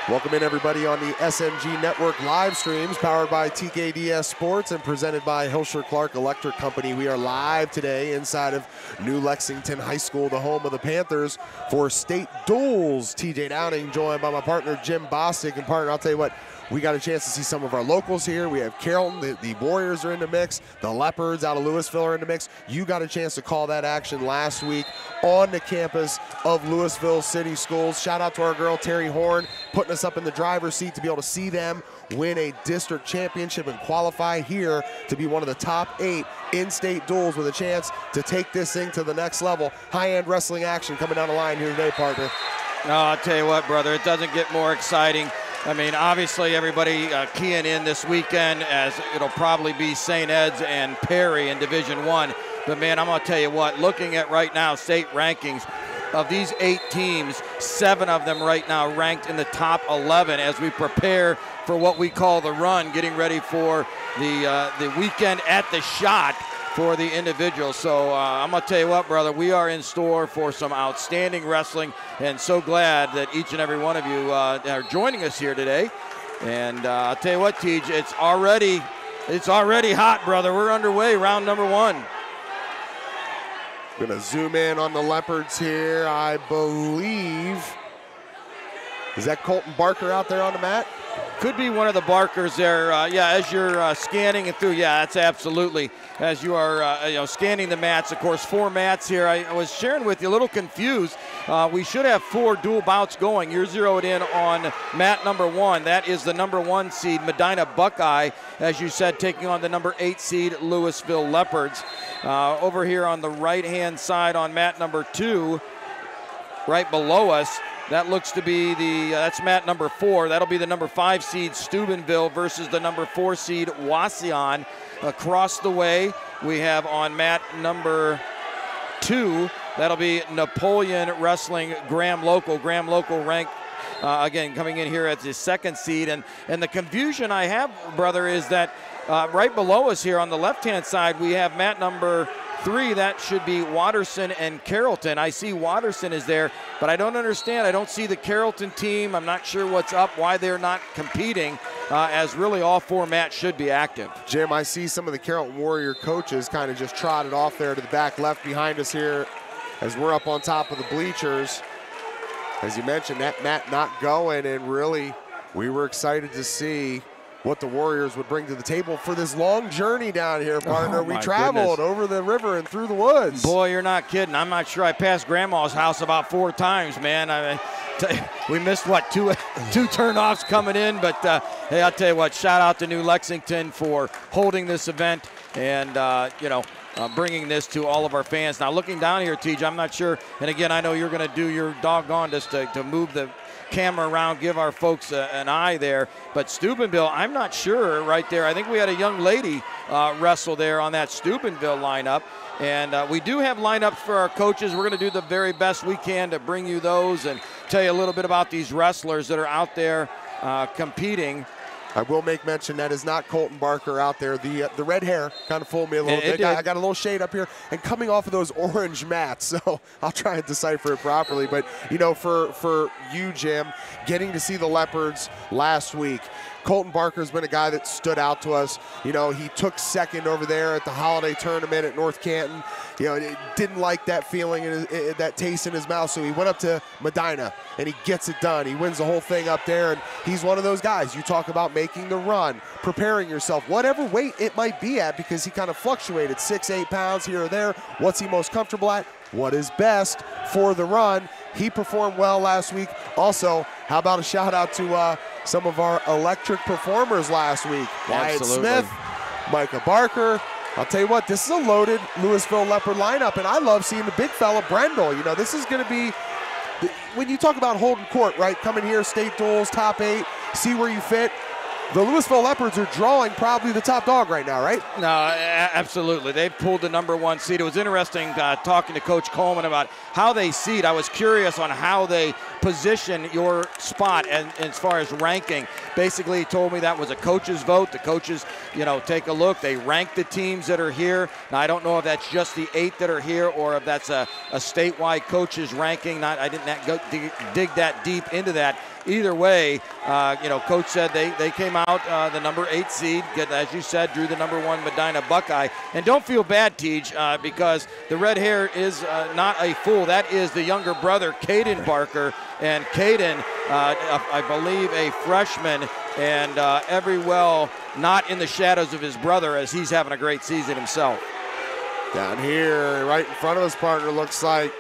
Welcome in everybody on the SMG Network live streams powered by TKDS Sports and presented by Hilscher Clark Electric Company. We are live today inside of New Lexington High School, the home of the Panthers, for state duels. TJ Downing joined by my partner Jim Bostic. And partner, I'll tell you what, we got a chance to see some of our locals here. We have Carrollton, the Warriors are in the mix. The Leopards out of Louisville are in the mix. You got a chance to call that action last week on the campus of Louisville City Schools. Shout out to our girl Terry Horn, putting us up in the driver's seat to be able to see them win a district championship and qualify here to be one of the top 8 in-state duels with a chance to take this thing to the next level. High-end wrestling action coming down the line here today, partner. No, I'll tell you what, brother, it doesn't get more exciting. I mean, obviously everybody keying in this weekend, as it'll probably be St. Ed's and Perry in Division I. But man, I'm gonna tell you what, looking at right now state rankings, of these 8 teams, 7 of them right now ranked in the top 11 as we prepare for what we call the run, getting ready for the weekend at the shot for the individuals. So I'm gonna tell you what, brother, we are in store for some outstanding wrestling, and so glad that each and every one of you are joining us here today. And I'll tell you what, Tej, it's already hot, brother. We're underway, round number 1. Gonna zoom in on the Leopards here. I believe, is that Colton Barker out there on the mat? Could be one of the Barkers there. Yeah, as you're scanning it through, yeah, that's absolutely. As you are scanning the mats, of course, 4 mats here. I was sharing with you, a little confused. We should have 4 dual bouts going. You're zeroed in on mat number 1. That is the number 1 seed, Medina Buckeye, as you said, taking on the number 8 seed, Louisville Leopards. Over here on the right-hand side on mat number 2, right below us, that looks to be that's mat number 4. That'll be the number 5 seed Steubenville versus the number 4 seed Wauseon. Across the way, we have on mat number 2, that'll be Napoleon Wrestling Graham Local. Graham Local ranked, again, coming in here as the 2nd seed. And the confusion I have, brother, is that right below us here on the left-hand side, we have mat number 3. That should be Watterson and Carrollton. I see Watterson is there, but I don't understand. I don't see the Carrollton team. I'm not sure what's up, why they're not competing, as really all 4 mats should be active. Jim, I see some of the Carrollton Warrior coaches kind of just trotted off there to the back left behind us here as we're up on top of the bleachers. As you mentioned, that mat not going, and really we were excited to see what the Warriors would bring to the table for this long journey down here, partner. Oh, we traveled over the river and through the woods. Boy, you're not kidding. I'm not sure I passed Grandma's house about 4 times, man. We missed, what, two turnoffs coming in, but hey, I'll tell you what, shout out to New Lexington for holding this event and, bringing this to all of our fans. Now, looking down here, TJ, I'm not sure, and again, I know you're going to do your doggone to move the camera around, give our folks an eye there. But Steubenville, I'm not sure right there. I think we had a young lady wrestle there on that Steubenville lineup. And we do have lineups for our coaches. We're going to do the very best we can to bring you those and tell you a little bit about these wrestlers that are out there competing. I will make mention that is not Colton Barker out there. The red hair kind of fooled me a little bit. I got a little shade up here and coming off of those orange mats, so I'll try and decipher it properly. But, you know, for you, Jim, getting to see the Leopards last week, Colton Barker's been a guy that stood out to us. You know, he took 2nd over there at the holiday tournament at North Canton. You know, didn't like that feeling, that taste in his mouth, so he went up to Medina, and he gets it done. He wins the whole thing up there, and he's one of those guys. You talk about making the run, preparing yourself, whatever weight it might be at, because he kind of fluctuated 6-8 pounds here or there. What's he most comfortable at? What is best for the run? He performed well last week. Also, how about a shout out to some of our electric performers last week? Wyatt Smith, Micah Barker. I'll tell you what, this is a loaded Louisville Leopard lineup, and I love seeing the big fella, Brendel. You know, this is going to be, when you talk about holding court, right, coming here, state duels, top 8, see where you fit. The Louisville Leopards are drawing probably the top dog right now, right? No, absolutely. They've pulled the number 1 seed. It was interesting talking to Coach Coleman about how they seed. I was curious on how they position your spot and as far as ranking. Basically, he told me that was a coach's vote. The coaches take a look. They rank the teams that are here. Now, I don't know if that's just the 8 that are here or if that's a statewide coaches ranking. I didn't dig that deep into that. Either way, Coach said they came out the number 8 seed, as you said, drew the number 1 Medina Buckeye. And don't feel bad, Tej, because the red hair is not a fool. That is the younger brother, Caden Barker. And Caden, I believe, a freshman, and not in the shadows of his brother, as he's having a great season himself. Down here, right in front of his partner, looks like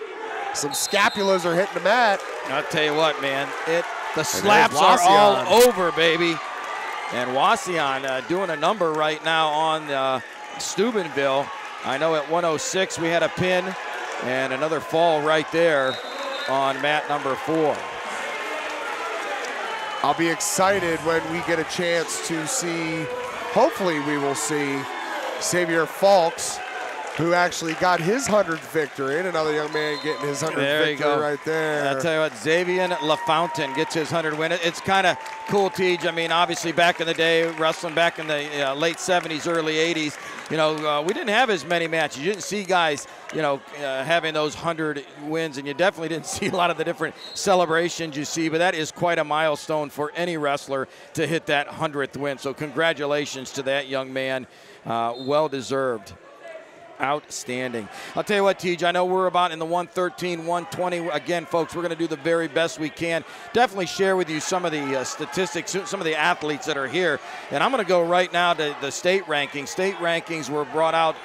some scapulas are hitting the mat. I'll tell you what, man, the slaps are all over, baby. And Wauseon doing a number right now on Steubenville. I know at 106 we had a pin and another fall right there on mat number 4. I'll be excited when we get a chance to see, hopefully we will see, Xavier Falks, who actually got his 100th victory, and another young man getting his 100th victory right there. I'll tell you what, Xavier LaFountain gets his 100th win. It's kind of cool, Tej. I mean, obviously back in the day, wrestling back in the late 70s, early 80s, we didn't have as many matches. You didn't see guys, having those 100 wins, and you definitely didn't see a lot of the different celebrations you see, but that is quite a milestone for any wrestler to hit that 100th win. So congratulations to that young man. Well-deserved. Outstanding. I'll tell you what, Tej, I know we're about in the 113, 120. Again, folks, we're going to do the very best we can. Definitely share with you some of the statistics, some of the athletes that are here. And I'm going to go right now to the state rankings. State rankings were brought out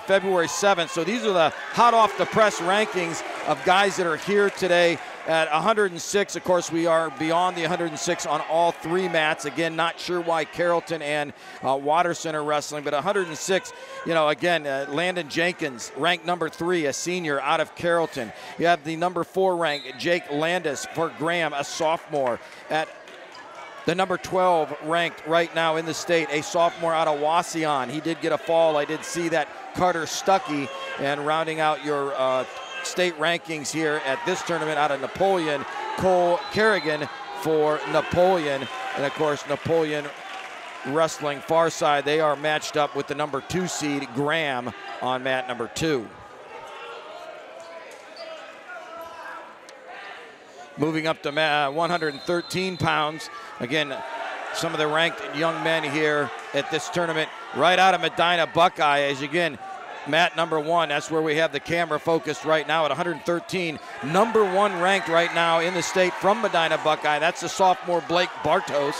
February 7th. So these are the hot off the press rankings of guys that are here today. At 106, of course, we are beyond the 106 on all 3 mats. Again, not sure why Carrollton and Watterson are wrestling, but 106, Landon Jenkins, ranked number 3, a senior out of Carrollton. You have the number 4 ranked Jake Landis for Graham, a sophomore. At the number 12 ranked right now in the state, a sophomore out of Wauseon. He did get a fall. I did see that, Carter Stuckey. And rounding out your state rankings here at this tournament out of Napoleon, Cole Kerrigan for Napoleon. And of course, Napoleon wrestling far side, they are matched up with the number 2 seed Graham on mat number 2. Moving up to 113 pounds. Again, some of the ranked young men here at this tournament right out of Medina Buckeye, as again, mat number 1, that's where we have the camera focused right now at 113. Number 1 ranked right now in the state from Medina Buckeye. That's the sophomore Blake Bartos.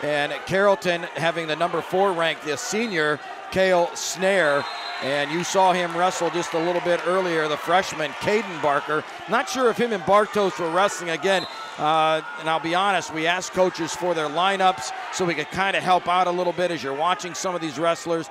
And Carrollton having the number 4 ranked, the senior Cale Snare. And you saw him wrestle just a little bit earlier, the freshman Caden Barker. Not sure if him and Bartos were wrestling again. And I'll be honest, we asked coaches for their lineups so we could kind of help out a little bit as you're watching some of these wrestlers.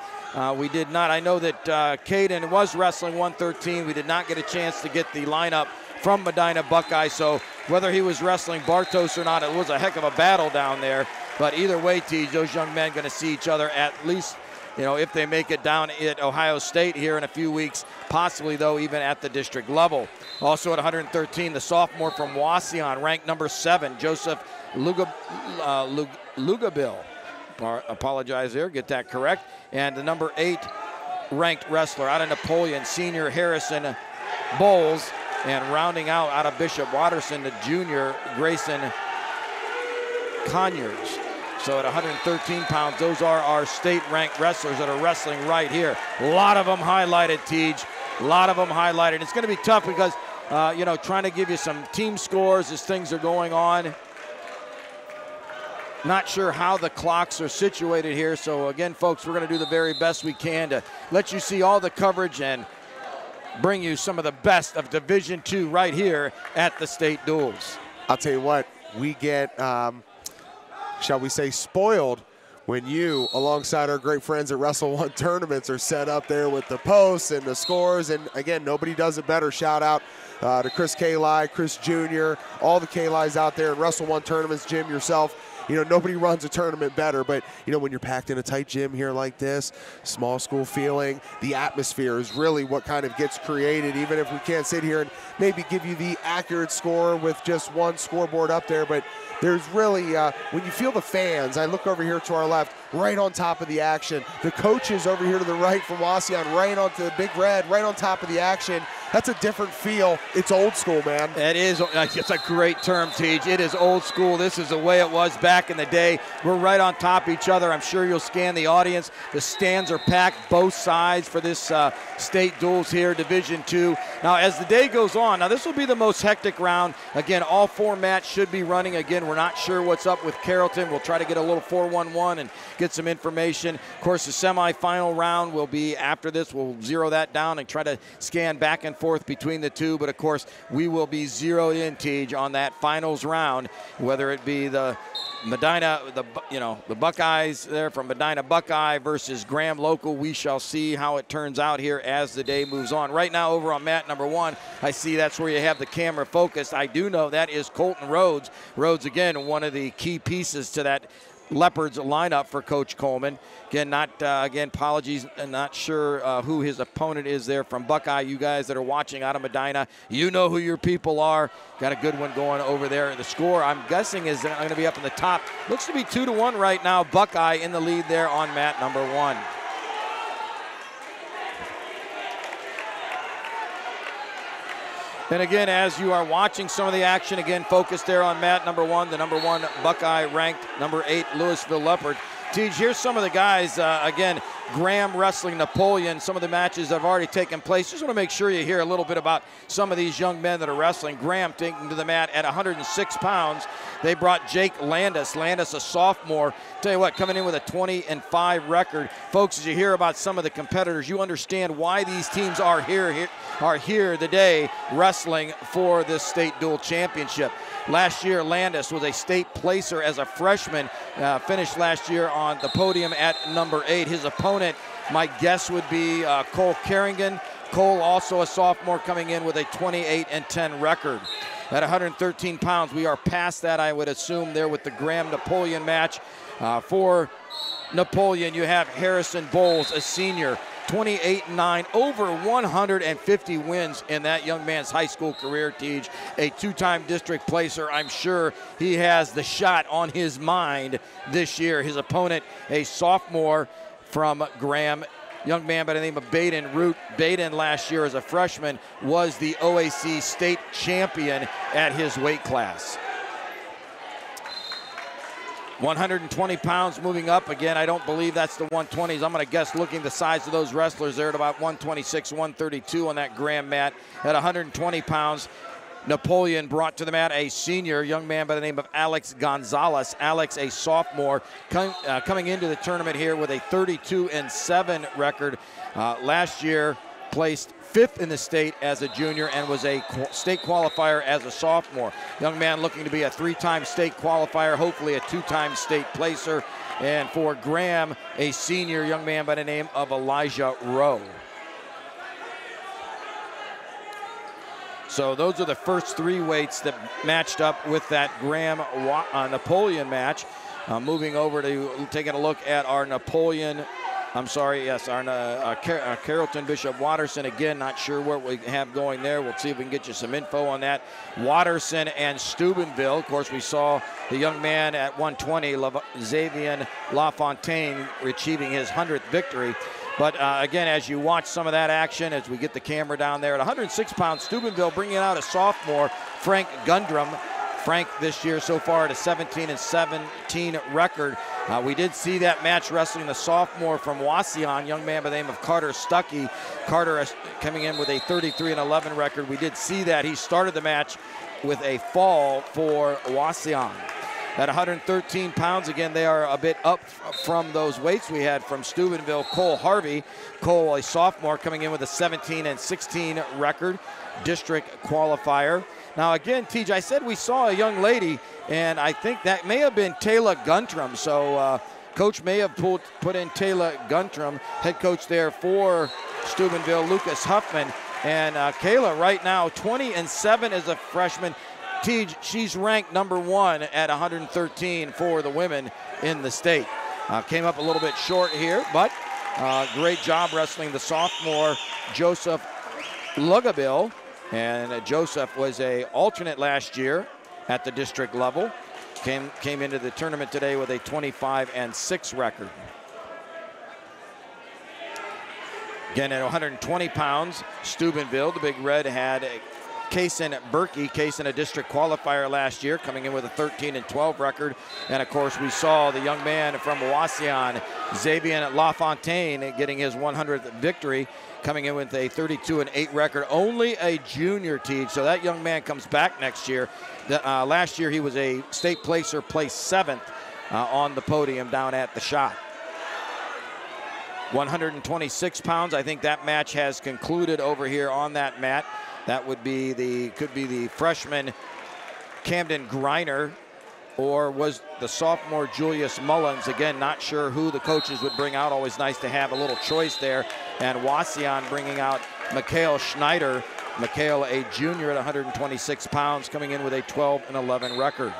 We did not. I know that Caden was wrestling 113. We did not get a chance to get the lineup from Medina Buckeye. So whether he was wrestling Bartos or not, it was a heck of a battle down there. But either way, Tej, those young men going to see each other at least, if they make it down at Ohio State here in a few weeks, possibly, though, even at the district level. Also at 113, the sophomore from Wauseon, ranked number 7, Joseph Lugabil. Apologize there, get that correct. And the number 8 ranked wrestler out of Napoleon, senior Harrison Bowles. And rounding out of Bishop Watterson, the junior Grayson Conyers. So at 113 pounds, those are our state-ranked wrestlers that are wrestling right here. A lot of them highlighted, Tej. A lot of them highlighted. It's going to be tough because, trying to give you some team scores as things are going on. Not sure how the clocks are situated here. So, again, folks, we're going to do the very best we can to let you see all the coverage and bring you some of the best of Division II right here at the state duels. I'll tell you what, we get, shall we say, spoiled when you, alongside our great friends at Wrestle One Tournaments, are set up there with the posts and the scores. And again, nobody does it better. Shout out to Chris Kali, Chris Jr., all the Kalis out there, and Wrestle One tournaments, Jim, yourself. You know, nobody runs a tournament better, but, you know, when you're packed in a tight gym here like this, small school feeling, the atmosphere is really what kind of gets created, even if we can't sit here and maybe give you the accurate score with just one scoreboard up there. But there's really, when you feel the fans, I look over here to our left, right on top of the action. The coaches over here to the right from Wauseon, right onto the Big Red, right on top of the action. That's a different feel. It's old school, man. It is. It's a great term, Teej. It is old school. This is the way it was back in the day. We're right on top of each other. I'm sure you'll scan the audience. The stands are packed both sides for this state duels here, Division II. Now, as the day goes on, now this will be the most hectic round. Again, all 4 mats should be running. Again, we're not sure what's up with Carrollton. We'll try to get a little 4-1-1 and get some information. Of course, the semifinal round will be after this. We'll zero that down and try to scan back and forth between the two. But of course, we will be zeroed in, Teej, on that finals round, whether it be the Medina, the Buckeyes there from Medina Buckeye versus Graham Local. We shall see how it turns out here as the day moves on. Right now, over on mat number 1, I see that's where you have the camera focused. I do know that is Colton Rhodes. Rhodes, again, one of the key pieces to that Leopards lineup for Coach Coleman. Again, apologies, not sure who his opponent is there from Buckeye. You guys that are watching out of Medina, you know who your people are. Got a good one going over there. The score, I'm guessing, is going to be up in the top. Looks to be 2-1 right now. Buckeye in the lead there on mat number 1. And again, as you are watching some of the action, again, focused there on mat number 1, the number 1 Buckeye ranked number 8 Louisville Leopard. Teej, here's some of the guys, again, Graham wrestling Napoleon, some of the matches that have already taken place. Just want to make sure you hear a little bit about some of these young men that are wrestling. Graham taking to the mat at 106 pounds. They brought Jake Landis. Landis, a sophomore. Tell you what, coming in with a 20-5 record. Folks, as you hear about some of the competitors, you understand why these teams are here today wrestling for this state dual championship. Last year, Landis was a state placer as a freshman, finished last year on the podium at number 8. His opponent, my guess would be Cole Kerrigan. Cole, also a sophomore, coming in with a 28-10 record. At 113 pounds, we are past that, I would assume, there with the Graham-Napoleon match. For Napoleon, you have Harrison Bowles, a senior, 28-9, over 150 wins in that young man's high school career, Teej. A 2-time district placer. I'm sure he has the shot on his mind this year. His opponent, a sophomore from Graham, young man by the name of Baden Root. Baden last year as a freshman was the OAC state champion at his weight class. 120 pounds moving up. Again, I don't believe that's the 120s. I'm going to guess, looking the size of those wrestlers there, at about 126, 132 on that Graham mat. At 120 pounds, Napoleon brought to the mat a senior, young man by the name of Alex Gonzalez. Alex, a sophomore, coming into the tournament here with a 32-7 record. Last year, placed 5th in the state as a junior and was a state qualifier as a sophomore. Young man looking to be a 3-time state qualifier, hopefully a 2-time state placer. And for Graham, a senior, young man by the name of Elijah Rowe. So those are the first 3 weights that matched up with that Graham Napoleon match. Moving over to taking a look at our Napoleon. I'm sorry, yes, our Carrollton Bishop Watterson. Again, not sure what we have going there. We'll see if we can get you some info on that. Watterson and Steubenville. Of course, we saw the young man at 120, Xavier LaFontaine, achieving his 100th victory. But again, as you watch some of that action, as we get the camera down there, at 106 pounds, Steubenville bringing out a sophomore, Frank Gundrum. Frank this year so far at a 17-17 record. We did see that match wrestling the sophomore from Wauseon, young man by the name of Carter Stuckey. Carter coming in with a 33-11 record. We did see that. He started the match with a fall for Wauseon. At 113 pounds, again, they are a bit up from those weights we had from Steubenville. Cole Harvey. Cole, a sophomore, coming in with a 17-16 record, district qualifier. Now, again, Teej, I said we saw a young lady, and I think that may have been Taylor Guntram. So coach may have put in Taylor Guntram, head coach there for Steubenville. Lucas Huffman And Kayla right now 20-7 as a freshman. She's ranked number 1 at 113 for the women in the state. Came up a little bit short here, but great job wrestling the sophomore Joseph Lugabil. And Joseph was a alternate last year at the district level. Came into the tournament today with a 25-6 record. Again, at 120 pounds, Steubenville, the Big Red, had Kaysen Berkey. Kaysen, a district qualifier last year, coming in with a 13-12 record. And, of course, we saw the young man from Wauseon, Xavier LaFontaine, getting his 100th victory, coming in with a 32-8 record. Only a junior, Teach, so that young man comes back next year. Last year he was a state placer, placed 7th on the podium down at the shot. 126 pounds. I think that match has concluded over here on that mat. That would be could be the freshman Camden Greiner, or was the sophomore Julius Mullins. Again, not sure who the coaches would bring out. Always nice to have a little choice there. And Wauseon bringing out Mikhail Schneider. Mikhail, a junior at 126 pounds, coming in with a 12-11 record.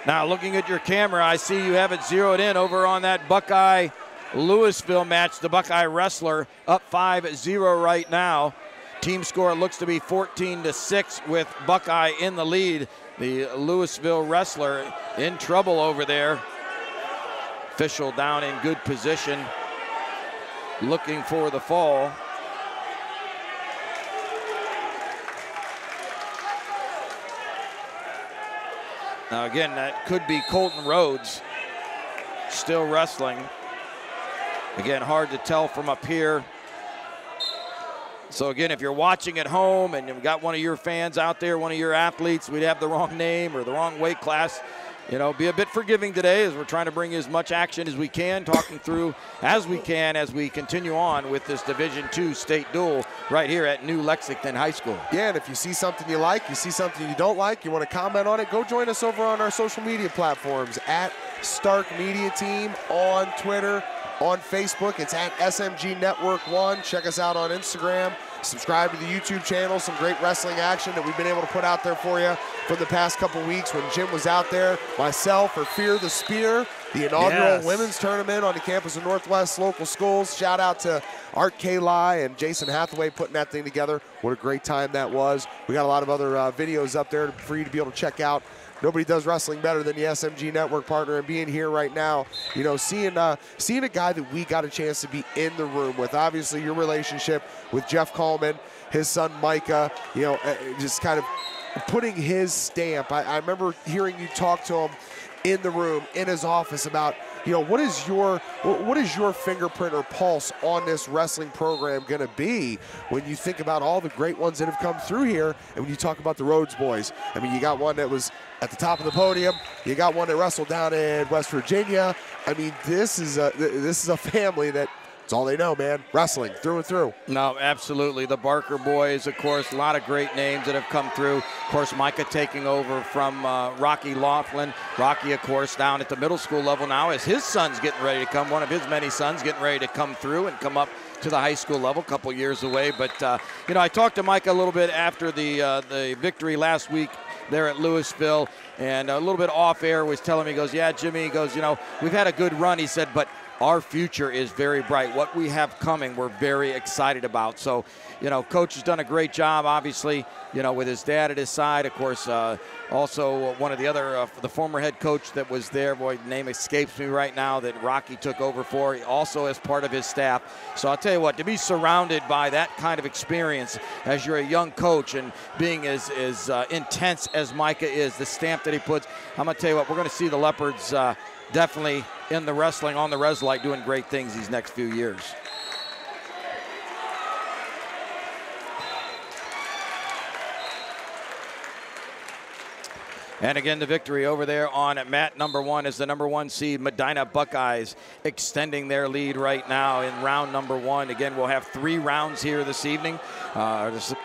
Now, looking at your camera, I see you have it zeroed in over on that Buckeye Louisville match. The Buckeye wrestler up 5-0 right now. Team score looks to be 14-6 with Buckeye in the lead. The Louisville wrestler in trouble over there. Official down in good position, looking for the fall. Now again, that could be Colton Rhodes still wrestling. Again, hard to tell from up here. So again, if you're watching at home and you've got one of your fans out there, one of your athletes, we'd have the wrong name or the wrong weight class, you know, be a bit forgiving today as we're trying to bring as much action as we can, talking through as we can as we continue on with this Division II state duel right here at New Lexington High School. Yeah, and if you see something you like, you see something you don't like, you want to comment on it, go join us over on our social media platforms at Stark Media Team on Twitter, on Facebook. It's at SMG Network 1. Check us out on Instagram. Subscribe to the YouTube channel. Some great wrestling action that we've been able to put out there for you from the past couple weeks when Jim was out there. Myself for Fear the Spear, the inaugural women's tournament on the campus of Northwest local schools. Shout out to Art K-Lai and Jason Hathaway putting that thing together. What a great time that was. We got a lot of other videos up there for you to be able to check out. Nobody does wrestling better than the SMG Network partner, and being here right now, you know, seeing a guy that we got a chance to be in the room with. Obviously, your relationship with Jeff Coleman, his son Micah, you know, just kind of putting his stamp. I remember hearing you talk to him in the room, in his office about, you know, what is your fingerprint or pulse on this wrestling program going to be when you think about all the great ones that have come through here, and when you talk about the Rhodes boys. I mean, you got one that was at the top of the podium. You got one that wrestled down in West Virginia. I mean, this is a family that it's all they know, man. Wrestling through and through. No, absolutely. The Barker boys, of course, a lot of great names that have come through. Of course, Micah taking over from Rocky Laughlin. Rocky, of course, down at the middle school level now as his son's getting ready to come, one of his many sons getting ready to come through and come up to the high school level, a couple years away. But, you know, I talked to Micah a little bit after the victory last week there at Louisville, and a little bit off air was telling me, he goes, yeah, Jimmy, he goes, you know, we've had a good run, he said, but our future is very bright. What we have coming, we're very excited about. So, you know, Coach has done a great job, obviously, you know, with his dad at his side. Of course, also one of the other, the former head coach that was there, boy, name escapes me right now, that Rocky took over for, also as part of his staff. So I'll tell you what, to be surrounded by that kind of experience as you're a young coach and being as intense as Micah is, the stamp that he puts, I'm going to tell you what, we're going to see the Leopards definitely in the wrestling on the Reslite doing great things these next few years. And again, the victory over there on mat number 1 is the number 1 seed Medina Buckeyes, extending their lead right now in round number 1. Again, we'll have 3 rounds here this evening.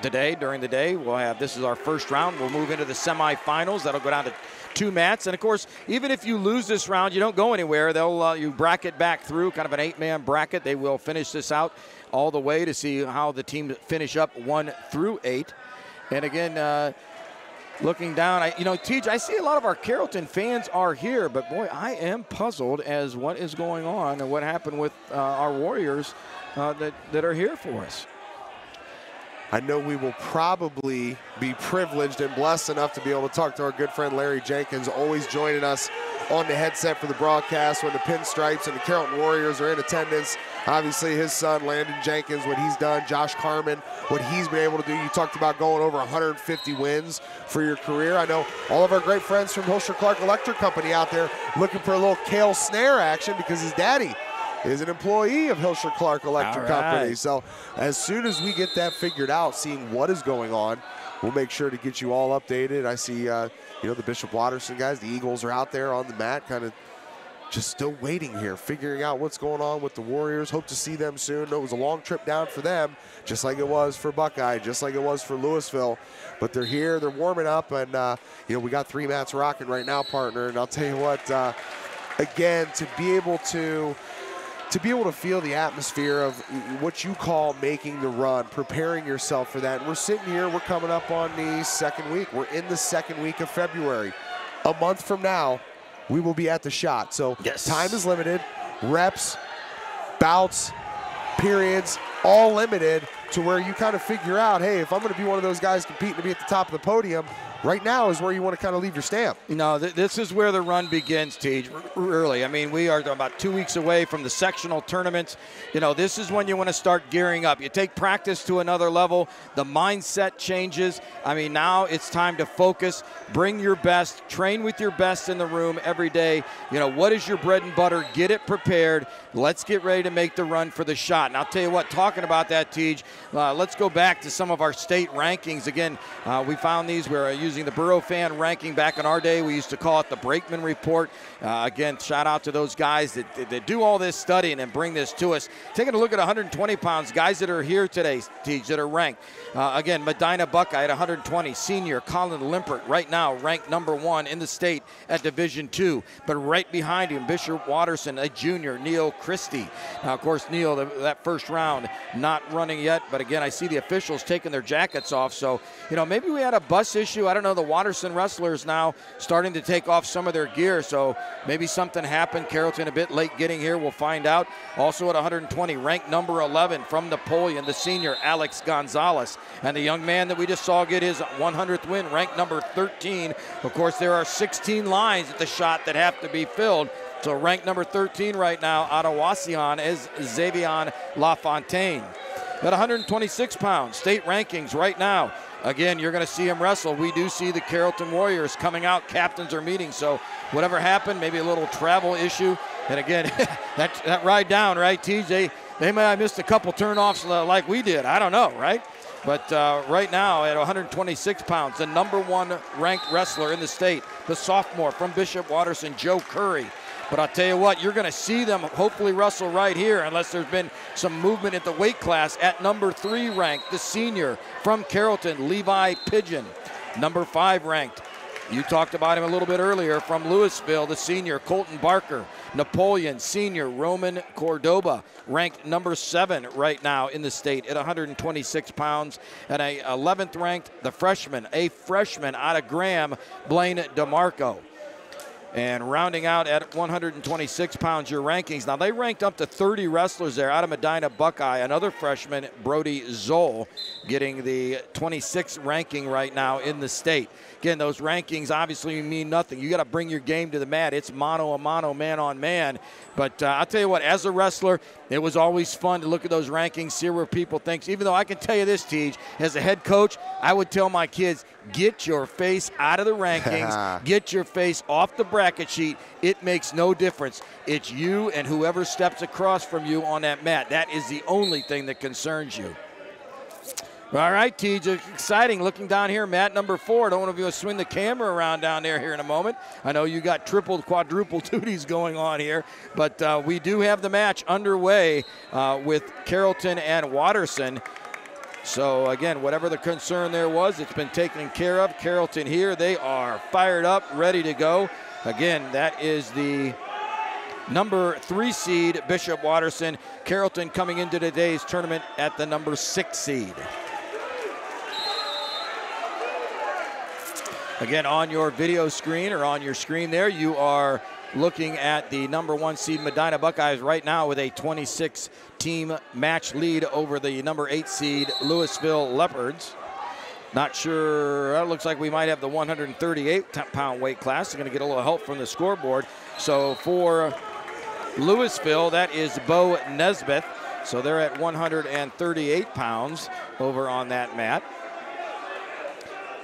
Today, during the day, this is our first round. We'll move into the semifinals. That'll go down to 2 mats. And of course, even if you lose this round, you don't go anywhere. You bracket back through kind of an 8-man bracket. They will finish this out all the way to see how the team finish up 1 through 8. And again, looking down, Tej, I see a lot of our Carrollton fans are here, but boy, I am puzzled as what is going on and what happened with our Warriors that are here for us. I know we will probably be privileged and blessed enough to be able to talk to our good friend Larry Jenkins, always joining us on the headset for the broadcast when the Pinstripes and the Carrollton Warriors are in attendance. Obviously, his son, Landon Jenkins, what he's done, Josh Carman, what he's been able to do. You talked about going over 150 wins for your career. I know all of our great friends from Hilscher Clark Electric Company out there looking for a little Cale Snare action because his daddy is an employee of Hilscher Clark Electric Company. So as soon as we get that figured out, seeing what is going on, we'll make sure to get you all updated. I see, the Bishop Watterson guys, the Eagles are out there on the mat, kind of just still waiting here, figuring out what's going on with the Warriors. Hope to see them soon. It was a long trip down for them, just like it was for Buckeye, just like it was for Louisville. But they're here, they're warming up, and, we got 3 mats rocking right now, partner. And I'll tell you what, again, to be able to feel the atmosphere of what you call making the run, preparing yourself for that. And we're sitting here, we're coming up on the 2nd week. We're in the 2nd week of February. A month from now, we will be at the shot. So time is limited, reps, bouts, periods, all limited to where you kind of figure out, hey, if I'm going to be one of those guys competing to be at the top of the podium, right now is where you want to kind of leave your stamp. No, this is where the run begins, Tej, early. I mean, we are about 2 weeks away from the sectional tournaments. This is when you want to start gearing up. You take practice to another level. The mindset changes. I mean, now it's time to focus, bring your best, train with your best in the room every day. What is your bread and butter? Get it prepared. Let's get ready to make the run for the shot. And I'll tell you what, talking about that, Tej, let's go back to some of our state rankings. Again, we found these. We're using the Borough Fan ranking. Back in our day, we used to call it the Brakeman Report. Again, shout out to those guys that do all this studying and bring this to us. Taking a look at 120 pounds, guys that are here today, Tej, that are ranked. Again, Medina Buckeye at 120. Senior Colin Limpert right now ranked number 1 in the state at Division II. But right behind him, Bishop Watterson, a junior, Neil Christie. Now, of course, Neil, that first round, not running yet. But again, I see the officials taking their jackets off. So, maybe we had a bus issue. I don't know. The Watterson wrestlers now starting to take off some of their gear. So maybe something happened. Carrollton a bit late getting here. We'll find out. Also at 120, ranked number 11 from Napoleon, the senior, Alex Gonzalez. And the young man that we just saw get his 100th win, ranked number 13. Of course, there are 16 lines at the shot that have to be filled. So ranked number 13 right now out of Wauseon is Xavier LaFontaine. At 126 pounds, state rankings right now. Again, you're going to see him wrestle. We do see the Carrollton Warriors coming out. Captains are meeting. So whatever happened, maybe a little travel issue. And again, that ride down, right, TJ? They may have missed a couple turnoffs like we did. I don't know, right? But right now at 126 pounds, the number 1 ranked wrestler in the state, the sophomore from Bishop Watterson, Joe Curry. But I'll tell you what, you're going to see them hopefully wrestle right here unless there's been some movement at the weight class. At number 3 ranked, the senior from Carrollton, Levi Pigeon. Number 5 ranked, you talked about him a little bit earlier, from Louisville, the senior, Colton Barker. Napoleon, senior, Roman Cordoba, ranked number 7 right now in the state at 126 pounds. And a 11th ranked, the freshman, a freshman out of Graham, Blaine DeMarco. And rounding out at 126 pounds, your rankings. Now, they ranked up to 30 wrestlers there out of Medina Buckeye. Another freshman, Brody Zoll, getting the 26th ranking right now in the state. Again, those rankings obviously mean nothing. You got to bring your game to the mat. It's mano a mano, man on man. But I'll tell you what, as a wrestler, it was always fun to look at those rankings, see where people think. Even though I can tell you this, Tej, as a head coach, I would tell my kids, get your face out of the rankings, get your face off the bracket sheet. It makes no difference. It's you and whoever steps across from you on that mat. That is the only thing that concerns you. All right, Tej, exciting. Looking down here, mat number 4. Don't want to be able to swing the camera around down there here in a moment. I know you got triple, quadruple duties going on here, but we do have the match underway with Carrollton and Watterson. So, again, whatever the concern there was, it's been taken care of. Carrollton here, they are fired up, ready to go. Again, that is the number 3 seed Bishop Watterson. Carrollton coming into today's tournament at the number 6 seed. Again, on your video screen or on your screen there, you are looking at the number 1 seed Medina Buckeyes right now with a 26-team match lead over the number 8 seed Louisville Leopards. Not sure, it looks like we might have the 138-pound weight class. We're going to get a little help from the scoreboard. So for Louisville, that is Bo Nesbitt. So they're at 138 pounds over on that mat.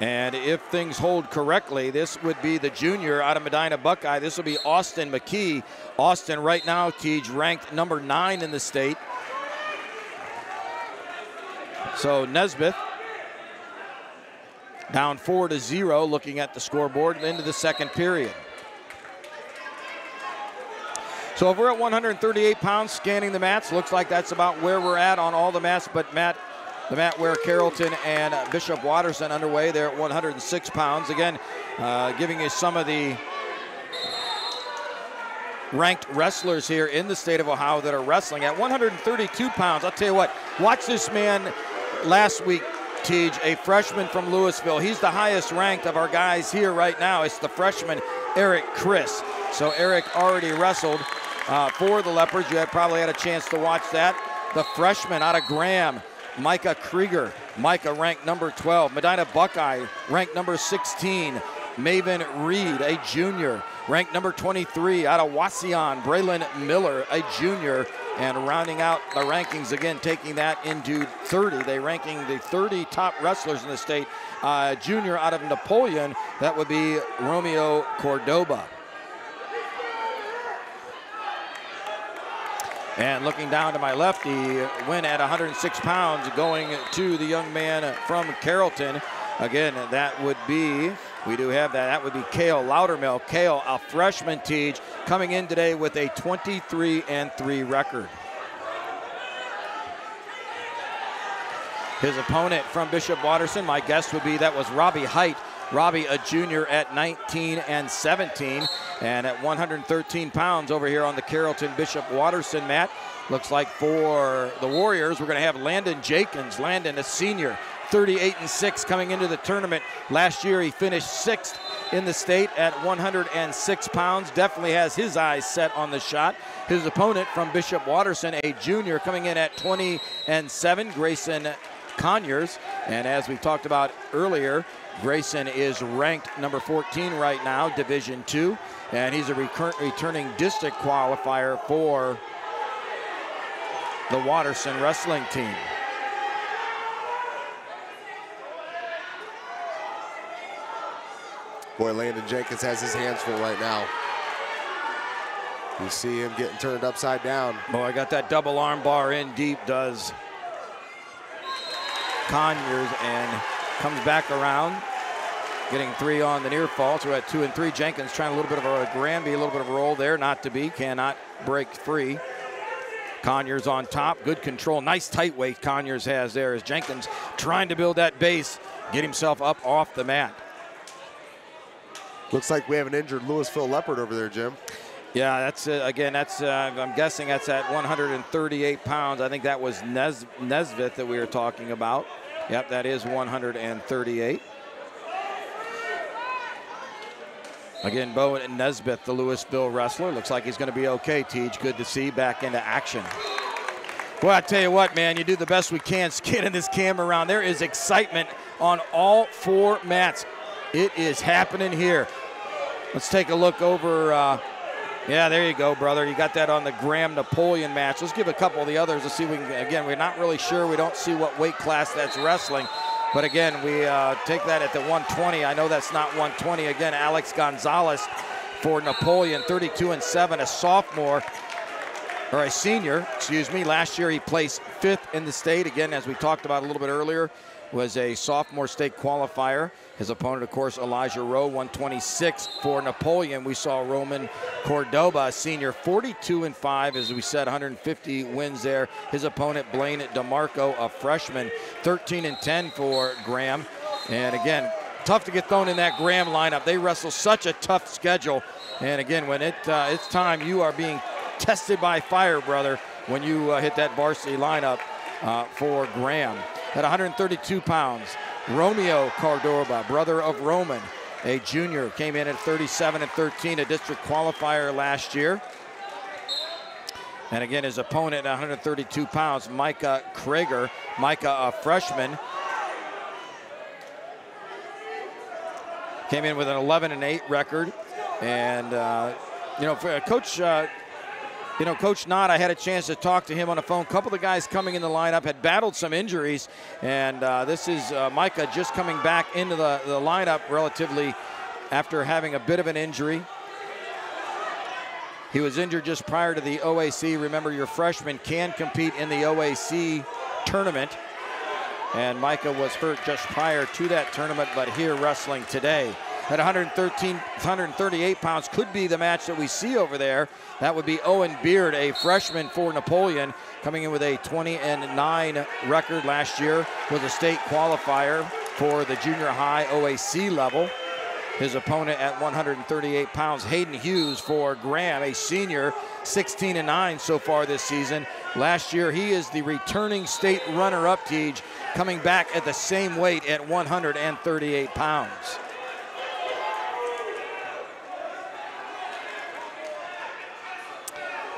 And if things hold correctly, this would be the junior out of Medina Buckeye. This will be Austin McKee. Austin right now, Tej, ranked number 9 in the state. So Nesbitt down 4-0, looking at the scoreboard into the second period. So if we're at 138 pounds, scanning the mats, looks like that's about where we're at on all the mats, but the mat where Carrollton and Bishop Watterson underway, they're at 106 pounds. Again, giving you some of the ranked wrestlers here in the state of Ohio that are wrestling at 132 pounds. I'll tell you what, watch this man last week, Tej, a freshman from Louisville. He's the highest ranked of our guys here right now. It's the freshman, Eric Chris. So Eric already wrestled for the Leopards. You probably had a chance to watch that. The freshman out of Graham, Micah Krieger. Micah ranked number 12. Medina Buckeye ranked number 16. Maven Reed, a junior, ranked number 23 out of Wauseon. Braylon Miller, a junior. And rounding out the rankings again, taking that into 30. They ranking the 30 top wrestlers in the state. Junior out of Napoleon, that would be Romeo Cordoba. And looking down to my left, the win at 106 pounds going to the young man from Carrollton. Again, that would be, we do have that, that would be Cale Loudermill. Cale, a freshman, Tej, coming in today with a 23-3 record. His opponent from Bishop Watterson, my guess would be that was Robbie Height. Robbie, a junior at 19-17, and at 113 pounds over here on the Carrollton Bishop Watterson mat. Looks like for the Warriors, we're going to have Landon Jenkins. Landon, a senior, 38-6 coming into the tournament. Last year he finished 6th in the state at 106 pounds. Definitely has his eyes set on the shot. His opponent from Bishop Watterson, a junior, coming in at 20-7, Grayson Conyers. And as we talked about earlier, Grayson is ranked number 14 right now, Division II, and he's a returning district qualifier for the Watterson wrestling team. Boy, Landon Jenkins has his hands full right now. You see him getting turned upside down. Boy, I got that double arm bar in deep, does Conyers, and comes back around, getting 3 on the near fall. So we're at 2 and 3. Jenkins trying a little bit of a Granby, a little bit of a roll there, not to be, cannot break free. Conyers on top, good control, nice tight weight Conyers has there as Jenkins trying to build that base, get himself up off the mat. Looks like we have an injured Louisville Leopard over there, Jim. Yeah, that's again, that's I'm guessing that's at 138 pounds. I think that was Nesbitt that we were talking about. Yep, that is 138. Again, Bo Nesbitt, the Louisville wrestler. Looks like he's going to be okay, Tej. Good to see back into action. Well, I tell you what, man, you do the best we can scanning this camera around. There is excitement on all 4 mats. It is happening here. Let's take a look over. Yeah, there you go, brother. You got that on the Graham Napoleon match. Let's give a couple of the others to see if we can, again, we're not really sure. We don't see what weight class that's wrestling. But again, we take that at the 120. I know that's not 120. Again, Alex Gonzalez for Napoleon, 32-7, a sophomore, or a senior, excuse me. Last year he placed 5th in the state. Again, as we talked about a little bit earlier, was a sophomore state qualifier. His opponent, of course, Elijah Rowe, 126 for Napoleon. We saw Roman Cordoba, a senior, 42-5, as we said, 150 wins there. His opponent, Blaine DeMarco, a freshman, 13-10 for Graham. And again, tough to get thrown in that Graham lineup. They wrestle such a tough schedule. And again, when it's time, you are being tested by fire, brother, when you hit that varsity lineup for Graham. At 132 pounds, Romeo Cordova, brother of Roman, a junior, came in at 37-13, a district qualifier last year. And again, his opponent at 132 pounds, Micah Krager. Micah, a freshman, came in with an 11-8 record. And, for Coach Knott, I had a chance to talk to him on the phone. A couple of the guys coming in the lineup had battled some injuries. And this is Micah just coming back into the lineup relatively after having a bit of an injury. He was injured just prior to the OAC. Remember, your freshmen can compete in the OAC tournament. And Micah was hurt just prior to that tournament, but here wrestling today. At 138 pounds, could be the match that we see over there. That would be Owen Beard, a freshman for Napoleon, coming in with a 20-9 record last year. Was a state qualifier for the junior high OAC level. His opponent at 138 pounds, Hayden Hughes for Graham, a senior, 16-9 so far this season. Last year, he is the returning state runner-up, Teej, coming back at the same weight at 138 pounds.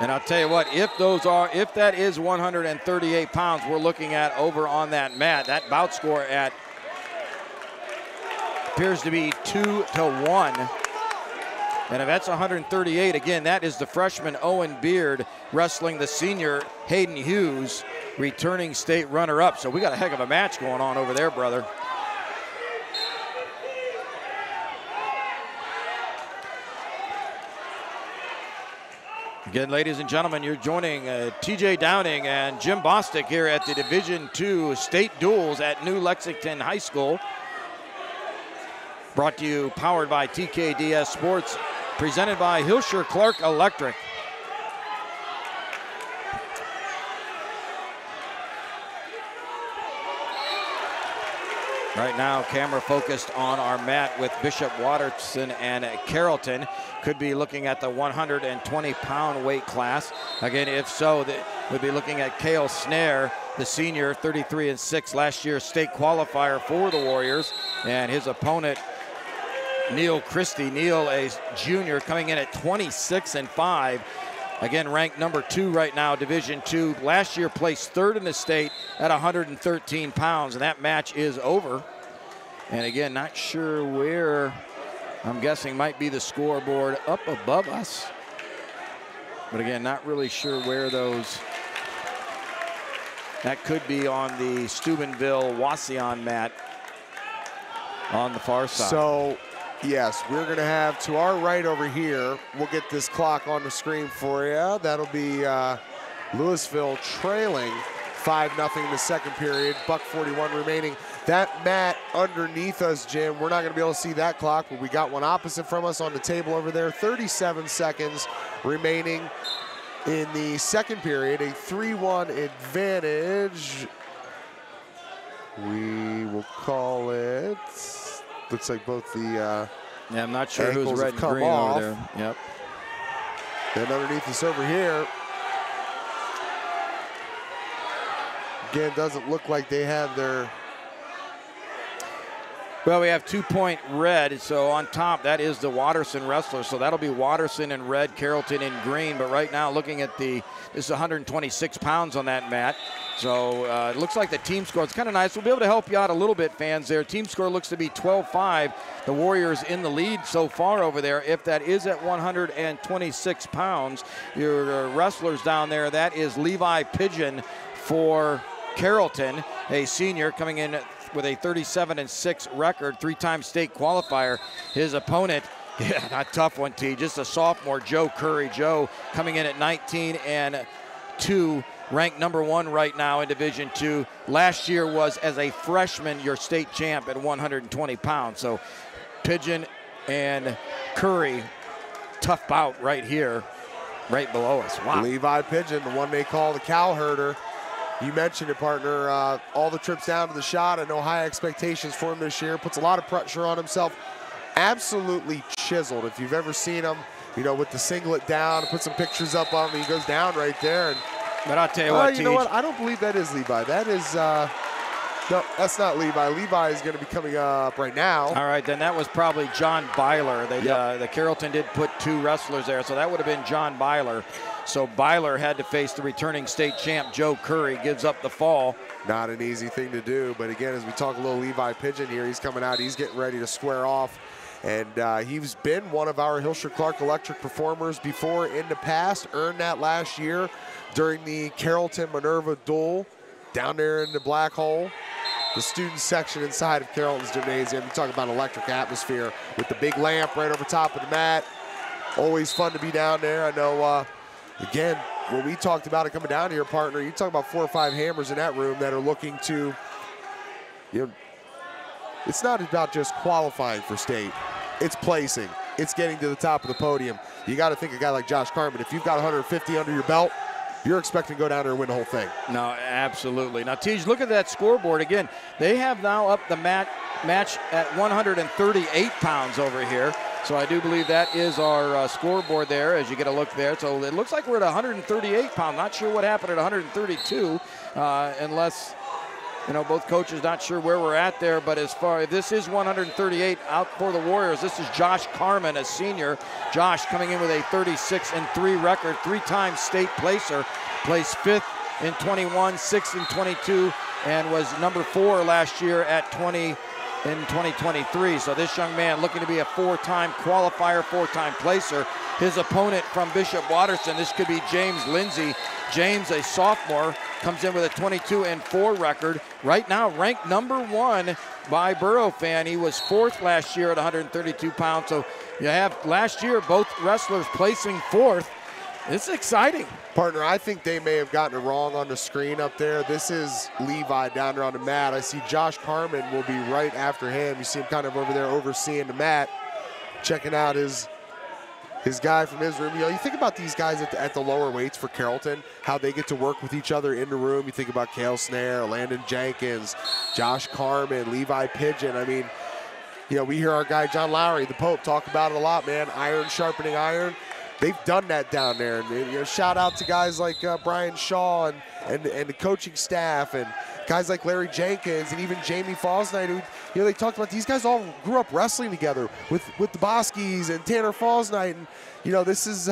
And I'll tell you what, if that is 138 pounds, we're looking at over on that mat, that bout score at appears to be 2-1. And if that's 138, again, that is the freshman Owen Beard wrestling the senior Hayden Hughes, returning state runner-up. So we got a heck of a match going on over there, brother. Again, ladies and gentlemen, you're joining TJ Downing and Jim Bostic here at the Division II State Duels at New Lexington High School. Brought to you, powered by TKDS Sports, presented by Hilscher Clark Electric. Right now, camera focused on our mat with Bishop Watterson and Carrollton. Could be looking at the 120-pound weight class. Again, if so, we'll be looking at Cale Snare, the senior, 33-6, last year's state qualifier for the Warriors, and his opponent, Neil Christie. Neil, a junior, coming in at 26-5. Again, ranked number 2 right now, Division II. Last year placed 3rd in the state at 113 pounds, and that match is over. And again, not sure where, I'm guessing might be the scoreboard up above us. But again, not really sure where those, that could be on the Steubenville-Wauseon mat on the far side. So, yes, we're going to have to our right over here, we'll get this clock on the screen for you. That'll be Louisville trailing 5-0 in the second period, $1:41 remaining. That mat underneath us, Jim, we're not going to be able to see that clock, but we got one opposite from us on the table over there. 37 seconds remaining in the second period, a 3-1 advantage. We will call it, looks like both the yeah, I'm not sure who's red and green off. over there. Yep. And underneath us over here, again, doesn't look like they have their... Well, we have 2-point red, so on top, that is the Watterson wrestler. So that'll be Watterson in red, Carrollton in green. But right now, looking at this is 126 pounds on that mat. So it looks like the team score, it's kind of nice. We'll be able to help you out a little bit, fans, there. Team score looks to be 12-5. The Warriors in the lead so far over there. If that is at 126 pounds, your wrestlers down there, that is Levi Pigeon for Carrollton, a senior coming in with a 37-6 record, 3-time state qualifier. His opponent, yeah, not tough one, T, just a sophomore, Joe Curry. Joe coming in at 19-2, ranked number 1 right now in Division II. Last year was, as a freshman, your state champ at 120 pounds. So Pigeon and Curry, tough bout right here, right below us. Wow. Levi Pigeon, the one they call the cow herder. You mentioned it, partner. All the trips down to the shot. I know high expectations for him this year. Puts a lot of pressure on himself. Absolutely chiseled. If you've ever seen him, you know, with the singlet down, put some pictures up on him. He goes down right there. And but I'll tell you what, you know what? I don't believe that is Levi. That is, no, that's not Levi. Levi is going to be coming up right now. All right, then that was probably John Byler. The Carrollton did put 2 wrestlers there, so that would have been John Byler. So Byler had to face the returning state champ, Joe Curry, gives up the fall. Not an easy thing to do, but again, as we talk a little Levi Pigeon here, he's coming out, he's getting ready to square off. And he's been one of our Hilscher Clark Electric performers before in the past, earned that last year during the Carrollton Minerva Duel down there in the Black Hole, the student section inside of Carrollton's gymnasium. You talk about electric atmosphere with the big lamp right over top of the mat. Always fun to be down there. I know, again, when we talked about it coming down here, partner, you talk about 4 or 5 hammers in that room that are looking to, you know, it's not about just qualifying for state. It's placing. It's getting to the top of the podium. You got to think a guy like Josh Carmen, if you've got 150 under your belt, you're expecting to go down there and win the whole thing. No, absolutely. Now, Tej, look at that scoreboard again. They have now up the match at 138 pounds over here. So I do believe that is our scoreboard there as you get a look there. So it looks like we're at 138 pounds. Not sure what happened at 132 unless, you know, both coaches not sure where we're at there. But as far as this is 138 out for the Warriors, this is Josh Carmen, a senior. Josh coming in with a 36-3 record, 3-time state placer, placed 5th in 21, 6th in 22, and was number 4 last year at 20 in 2023. So this young man looking to be a 4-time qualifier, 4-time placer. His opponent from Bishop Watterson, this could be James Lindsay. James, a sophomore, comes in with a 22-4 record. Right now ranked number 1 by Borough Fan. He was 4th last year at 132 pounds. So you have last year both wrestlers placing 4th. It's exciting. Partner, I think they may have gotten it wrong on the screen up there. This is Levi down there on the mat. I see Josh Carmen will be right after him. You see him kind of over there overseeing the mat, checking out his guy from his room. You know, you think about these guys at the lower weights for Carrollton, how they get to work with each other in the room. You think about Cale Snare, Landon Jenkins, Josh Carmen, Levi Pigeon. I mean, you know, we hear our guy John Lowry, the Pope, talk about it a lot, man. Iron sharpening iron. They've done that down there. And, you know, shout out to guys like Brian Shaw and the coaching staff and guys like Larry Jenkins and even Jamie Fosnight, who, you know, they talked about these guys all grew up wrestling together with the Boskis and Tanner Fosnight. And, you know, this is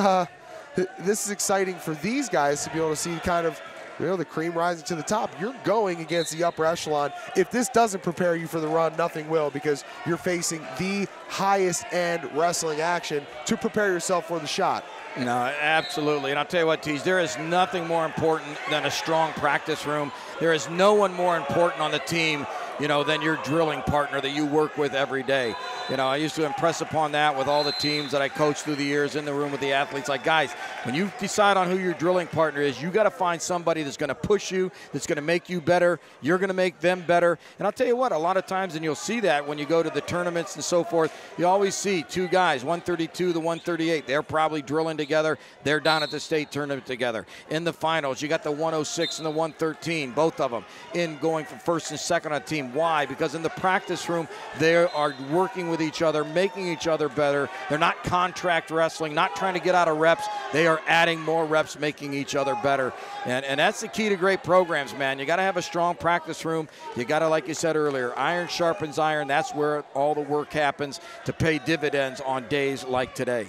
exciting for these guys to be able to see kind of, you know, the cream rising to the top. You're going against the upper echelon. If this doesn't prepare you for the run, nothing will, because you're facing the highest end wrestling action to prepare yourself for the shot. No, absolutely. And I'll tell you what, Tees, there is nothing more important than a strong practice room. There is no one more important on the team, you know, than your drilling partner that you work with every day. You know, I used to impress upon that with all the teams that I coached through the years in the room with the athletes. Like, guys, when you decide on who your drilling partner is, you got to find somebody that's going to push you, that's going to make you better. You're going to make them better. And I'll tell you what, a lot of times, and you'll see that when you go to the tournaments and so forth, you always see 2 guys, 132 to 138. They're probably drilling together. They're down at the state tournament together. In the finals, you got the 106 and the 113, both of them in going from first and second on the team. Why? Because in the practice room, they are working with each other, making each other better. They're not contract wrestling, not trying to get out of reps. They are adding more reps, making each other better. And that's the key to great programs, man. You got to have a strong practice room. You got to, like you said earlier, iron sharpens iron. That's where all the work happens to pay dividends on days like today.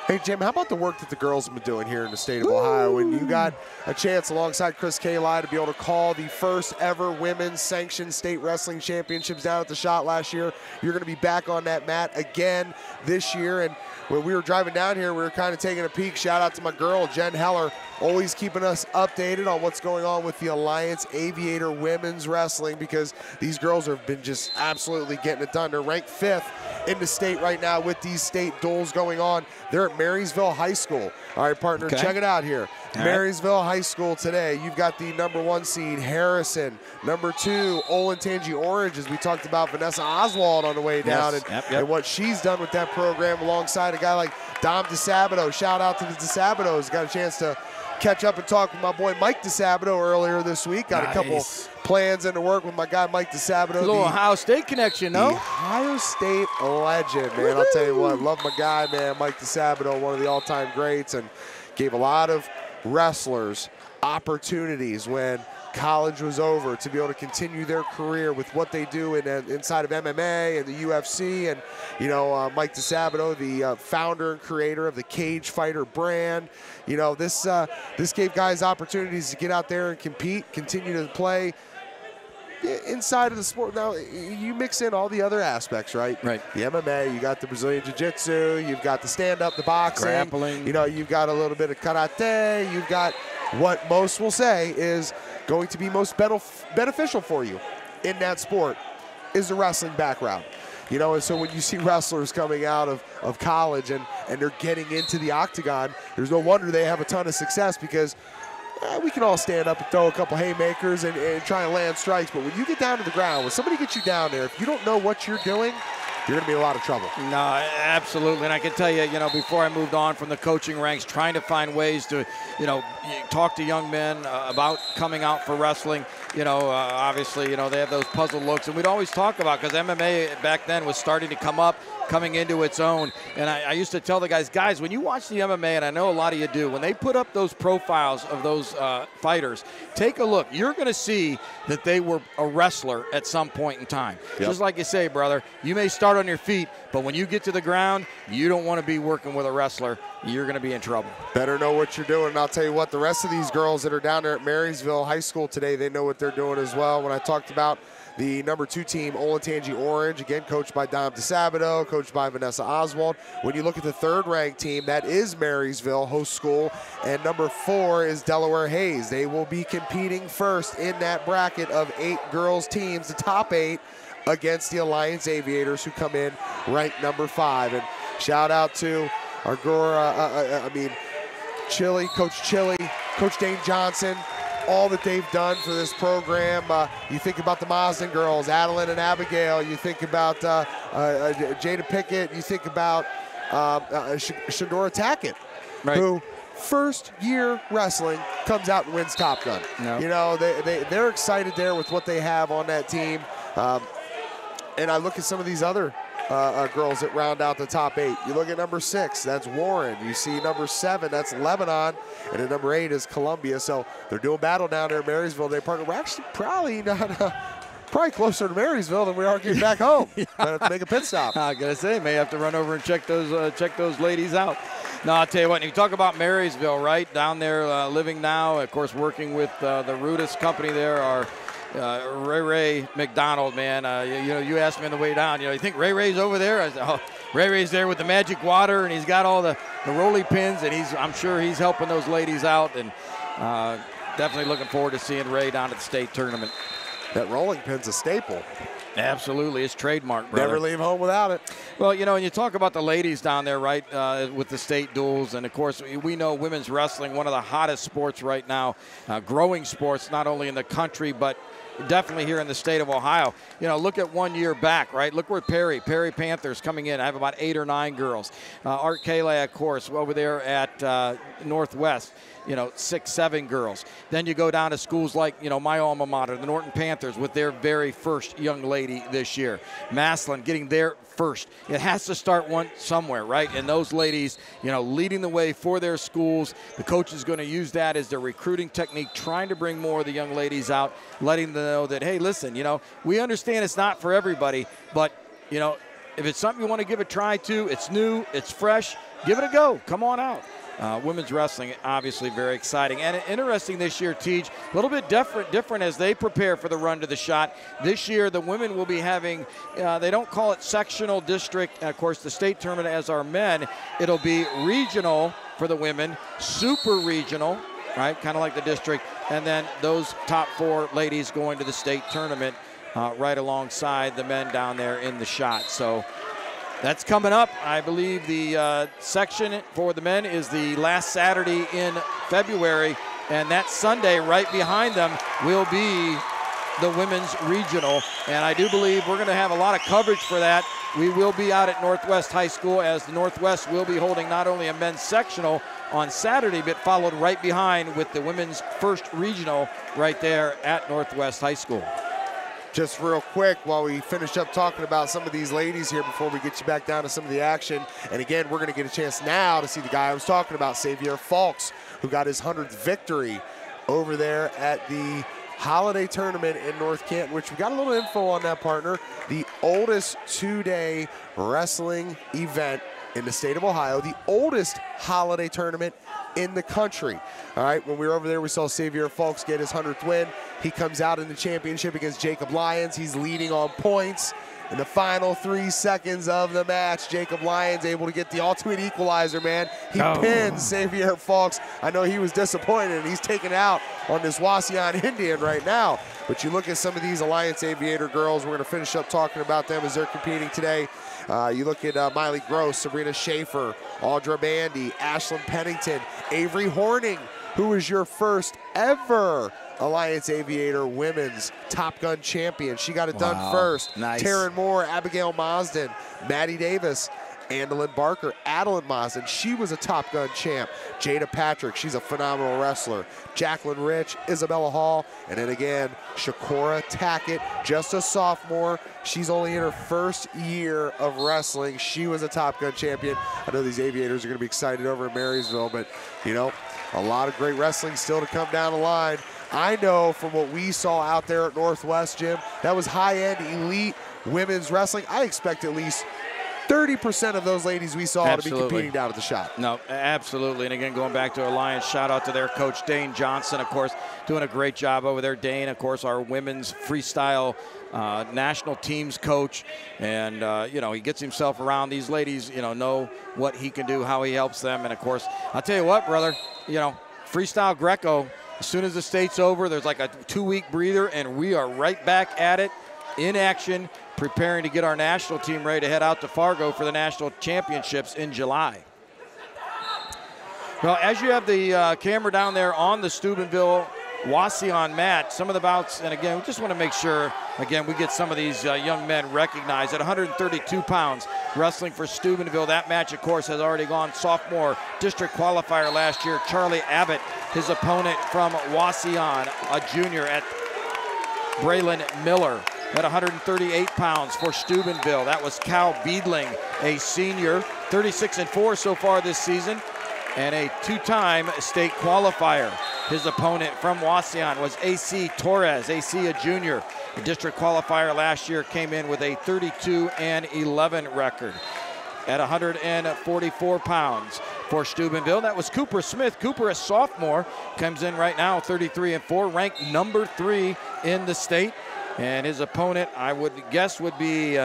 Hey, Jim, how about the work that the girls have been doing here in the state of Ohio? When you got a chance alongside Chris Kali to be able to call the first ever women's sanctioned state wrestling championships down at the Shot last year, you're going to be back on that mat again this year. And when we were driving down here, we were kind of taking a peek. Shout out to my girl, Jen Heller, always keeping us updated on what's going on with the Alliance Aviator Women's Wrestling, because these girls have been just absolutely getting it done. They're ranked 5th in the state right now with these state duels going on. They're at Marysville High School. All right, partner, check it out here. Marysville High School today. You've got the number 1 seed, Harrison. Number 2, Olentangy Orange, as we talked about Vanessa Oswald on the way down, and what she's done with that program alongside a guy like Dom DeSabato. Shout out to the DeSabatos. Got a chance to catch up and talk with my boy Mike DeSabato earlier this week. Got a couple plans in the work with my guy Mike DeSabato. A little Ohio State connection, no? Ohio State legend, man. I'll tell you what, love my guy, man, Mike DeSabato, one of the all-time greats, and gave a lot of wrestlers opportunities when college was over to be able to continue their career with what they do inside of MMA and the UFC. And, you know, Mike DeSabato, the founder and creator of the Cage Fighter brand, you know, this gave guys opportunities to get out there and compete, continue to play inside of the sport. Now, you mix in all the other aspects, right? Right. The MMA, you got the Brazilian Jiu-Jitsu, you've got the stand-up, the boxing. Grappling. You know, you've got a little bit of karate, you've got what most will say is going to be most beneficial for you in that sport is the wrestling background. You know, and so when you see wrestlers coming out of college and they're getting into the octagon, there's no wonder they have a ton of success, because we can all stand up and throw a couple haymakers and try and land strikes, but when you get down to the ground, when somebody gets you down there, if you don't know what you're doing, you're going to be in a lot of trouble. No, absolutely. And I can tell you, you know, before I moved on from the coaching ranks, trying to find ways to, you know, talk to young men about coming out for wrestling, you know, obviously, you know, they have those puzzled looks. And we'd always talk about, because MMA back then was starting to come up, coming into its own. And I used to tell the guys, when you watch the MMA, and I know a lot of you do, when they put up those profiles of those fighters, take a look. You're going to see that they were a wrestler at some point in time. Yep. Just like you say, brother, you may start on your feet, but when you get to the ground, you don't want to be working with a wrestler. You're going to be in trouble. Better know what you're doing. And I'll tell you what, the rest of these girls that are down there at Marysville High School today, they know what they're doing as well. When I talked about the #2 team, Olentangy Orange, again, coached by Dom DeSabato, coached by Vanessa Oswald. When you look at the third-ranked team, that is Marysville Host School, and #4 is Delaware Hayes. They will be competing first in that bracket of 8 girls teams, the top 8, against the Alliance Aviators, who come in ranked #5. And shout out to our girl, Coach Chili, Coach Dane Johnson, all that they've done for this program. You think about the Mazden girls, Adeline and Abigail. You think about Jada Pickett. You think about Shadora Tackett, right, who first year wrestling comes out and wins Top Gun. No. You know, they're excited there with what they have on that team. And I look at some of these other girls that round out the top 8. You look at #6, that's Warren. You see #7, that's Lebanon. And at #8 is Columbia. So they're doing battle down there in Marysville. They partner. We're actually probably probably closer to Marysville than we are getting back home. Might have to make a pit stop. I gotta say, may have to run over and check those ladies out. No, I'll tell you what, you talk about Marysville, right? Down there living now, of course, working with the Rudis company there, are Ray McDonald, man. You know, you asked me on the way down, you know, you think Ray's over there? I said, oh, Ray's there with the magic water, and he's got all the rolly pins, and I'm sure he's helping those ladies out, and definitely looking forward to seeing Ray down at the state tournament. That rolling pin's a staple. Absolutely, it's trademark, brother. Never leave home without it. Well, you know, and you talk about the ladies down there, right, with the state duels, and of course, we know women's wrestling, one of the hottest sports right now, growing sports, not only in the country, but definitely here in the state of Ohio. You know, look at 1 year back, right? Look where Perry Panthers coming in. I have about 8 or 9 girls. Art Kayla, of course, over there at Northwest. You know, 6, 7 girls. Then you go down to schools like, you know, my alma mater, the Norton Panthers, with their very first young lady this year. Massillon getting their first. It has to start somewhere, right? And those ladies, you know, leading the way for their schools. The coach is going to use that as their recruiting technique, trying to bring more of the young ladies out, letting them know that, hey, listen, you know, we understand it's not for everybody, but, you know, if it's something you want to give a try to, it's new, it's fresh, give it a go. Come on out. Women's wrestling, obviously very exciting. And interesting this year, Tej, a little bit different as they prepare for the run to the shot. This year, the women will be having, they don't call it sectional district, of course, the state tournament as our men. It'll be regional for the women, super regional, right, kind of like the district, and then those top 4 ladies going to the state tournament right alongside the men down there in the shot. So that's coming up. I believe the section for the men is the last Saturday in February, and that Sunday right behind them will be the women's regional. And I do believe we're going to have a lot of coverage for that we will be out at Northwest High School, as the Northwest will be holding not only a men's sectional on Saturday, but followed right behind with the women's first regional right there at Northwest High School. Just real quick, while we finish up talking about some of these ladies here before we get you back down to some of the action, and again, we're going to get a chance now to see the guy I was talking about, Xavier Falks, who got his 100th victory over there at the Holiday Tournament in North Canton, which we got a little info on that, partner. The oldest two-day wrestling event in the state of Ohio, the oldest holiday tournament in the country. All right, when we were over there, we saw Xavier Falks get his 100th win. He comes out in the championship against Jacob Lyons. He's leading on points. In the final 3 seconds of the match, Jacob Lyons able to get the ultimate equalizer, man. He pins Xavier Falks. I know he was disappointed, and he's taken out on this Wauseon Indian right now. But you look at some of these Alliance Aviator girls. We're going to finish up talking about them as they're competing today. You look at Miley Gross, Sabrina Schaefer, Audra Bandy, Ashlyn Pennington, Avery Horning, who is your first ever Alliance Aviator Women's Top Gun champion. She got it done first. Nice. Taryn Moore, Abigail Mosden, Maddie Davis, Andalyn Barker, Adeline Mosden. She was a Top Gun champ. Jada Patrick, she's a phenomenal wrestler. Jacqueline Rich, Isabella Hall, and then again, Shakora Tackett, just a sophomore. She's only in her first year of wrestling. She was a Top Gun champion. I know these aviators are going to be excited over in Marysville, but, you know, a lot of great wrestling still to come down the line. I know from what we saw out there at Northwest, Jim, that was high-end elite women's wrestling. I expect at least 30% of those ladies we saw to be competing down at the shop. No, absolutely. And again, going back to Alliance, shout out to their coach, Dane Johnson, of course, doing a great job over there. Dane, of course, our women's freestyle national teams coach. And, you know, he gets himself around these ladies, you know what he can do, how he helps them. And, of course, I'll tell you what, brother, you know, freestyle Greco, as soon as the state's over, there's like a 2-week breather, and we are right back at it in action, preparing to get our national team ready to head out to Fargo for the national championships in July. Well, as you have the camera down there on the Steubenville Wauseon mat, some of the bouts, and again, we just want to make sure, again, we get some of these young men recognized. At 132 pounds, wrestling for Steubenville, that match, of course, has already gone. Sophomore district qualifier last year, Charlie Abbott, his opponent from Wauseon, a junior at Braylon Miller. At 138 pounds for Steubenville, that was Cal Beedling, a senior, 36-4 so far this season, and a two-time state qualifier. His opponent from Wauseon was AC Torres, AC a junior. The district qualifier last year came in with a 32-11 record. At 144 pounds for Steubenville, that was Cooper Smith. Cooper, a sophomore, comes in right now 33-4, ranked number 3 in the state. And his opponent, I would guess, would be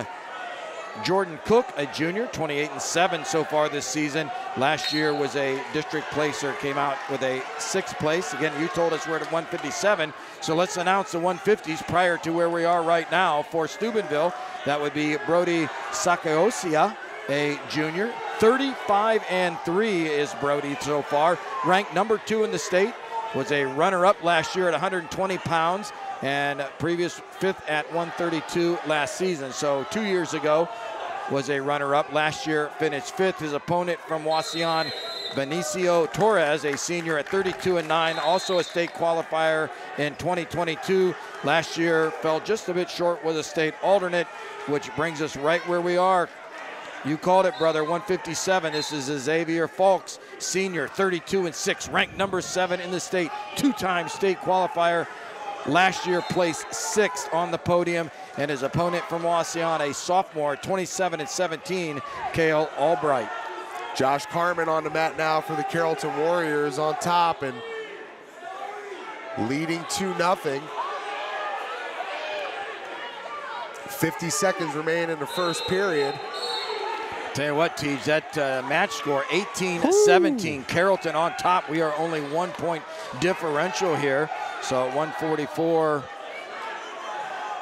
Jordan Cook, a junior, 28-7 so far this season. Last year was a district placer, came out with a 6th place. Again, you told us we're at 157, so let's announce the 150s prior to where we are right now for Steubenville. That would be Brody Sakaosia, a junior. 35-3 is Brody so far, ranked number 2 in the state. Was a runner-up last year at 120 pounds. And previous 5th at 132 last season. So 2 years ago was a runner-up. Last year finished 5th. His opponent from Wauseon, Benicio Torres, a senior at 32-9, also a state qualifier in 2022. Last year fell just a bit short with a state alternate, which brings us right where we are. You called it, brother, 157. This is Xavier Falks, senior, 32-6, ranked number 7 in the state, 2-time state qualifier. Last year placed 6th on the podium, and his opponent from Wauseon, a sophomore, 27-17, Cale Albright. Josh Carmen on the mat now for the Carrollton Warriors on top and leading 2-0. 50 seconds remain in the first period. Tell you what, Teej, that match score, 18-17, Carrollton on top. We are only 1 point differential here. So at 144.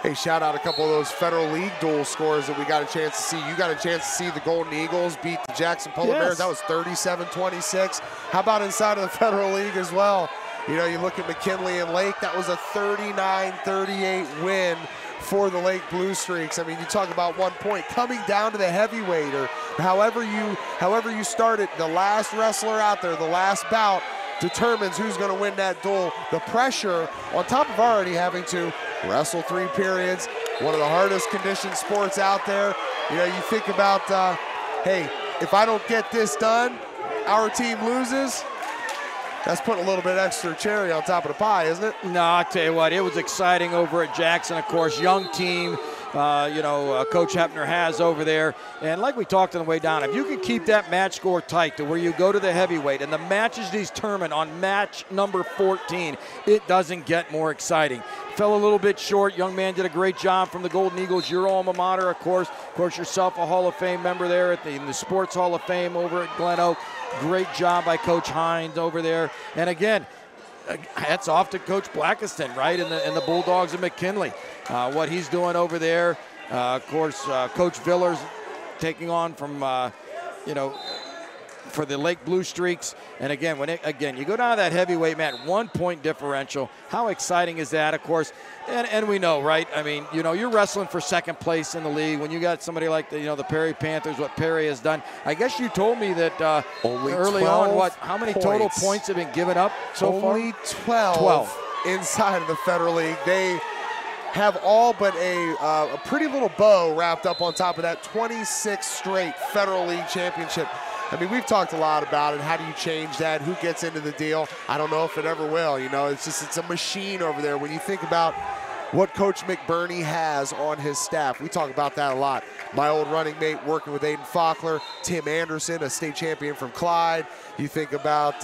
Hey, shout out a couple of those Federal League dual scores that we got a chance to see. You got a chance to see the Golden Eagles beat the Jackson Polar Bears. That was 37-26. How about inside of the Federal League as well? You know, you look at McKinley and Lake, that was a 39-38 win for the Lake Blue Streaks. I mean, you talk about 1 point coming down to the heavyweight, or however you start it, the last wrestler out there, the last bout determines who's going to win that duel. The pressure on top of already having to wrestle 3 periods, one of the hardest conditioned sports out there. You know, you think about, hey, if I don't get this done, our team loses. That's putting a little bit extra cherry on top of the pie, isn't it? No, I'll tell you what, it was exciting over at Jackson, of course. Young team, Coach Hepner has over there. And like we talked on the way down, if you can keep that match score tight to where you go to the heavyweight and the match is determined on match number 14, it doesn't get more exciting. Fell a little bit short. Young man did a great job from the Golden Eagles, your alma mater, of course. Of course, yourself a Hall of Fame member there in the Sports Hall of Fame over at Glen Oak. Great job by Coach Hines over there. And again, hats off to Coach Blackiston, right, in the Bulldogs of McKinley. What he's doing over there. Of course, Coach Villers taking on from, for the Lake Blue Streaks. And again, you go down to that heavyweight, Matt, 1 point differential. How exciting is that, of course? And we know, right? I mean, you're wrestling for second place in the league. When you got somebody like the Perry Panthers, what Perry has done. I guess you told me that only early on, how many total points have been given up so far? Only 12 inside of the Federal League. They have all but a pretty little bow wrapped up on top of that 26 straight Federal League championship. I mean, we've talked a lot about it. How do you change that? Who gets into the deal? I don't know if it ever will. It's a machine over there. When you think about what Coach McBurney has on his staff, we talk about that a lot. My old running mate working with Aiden Faulkner, Tim Anderson, a state champion from Clyde. You think about,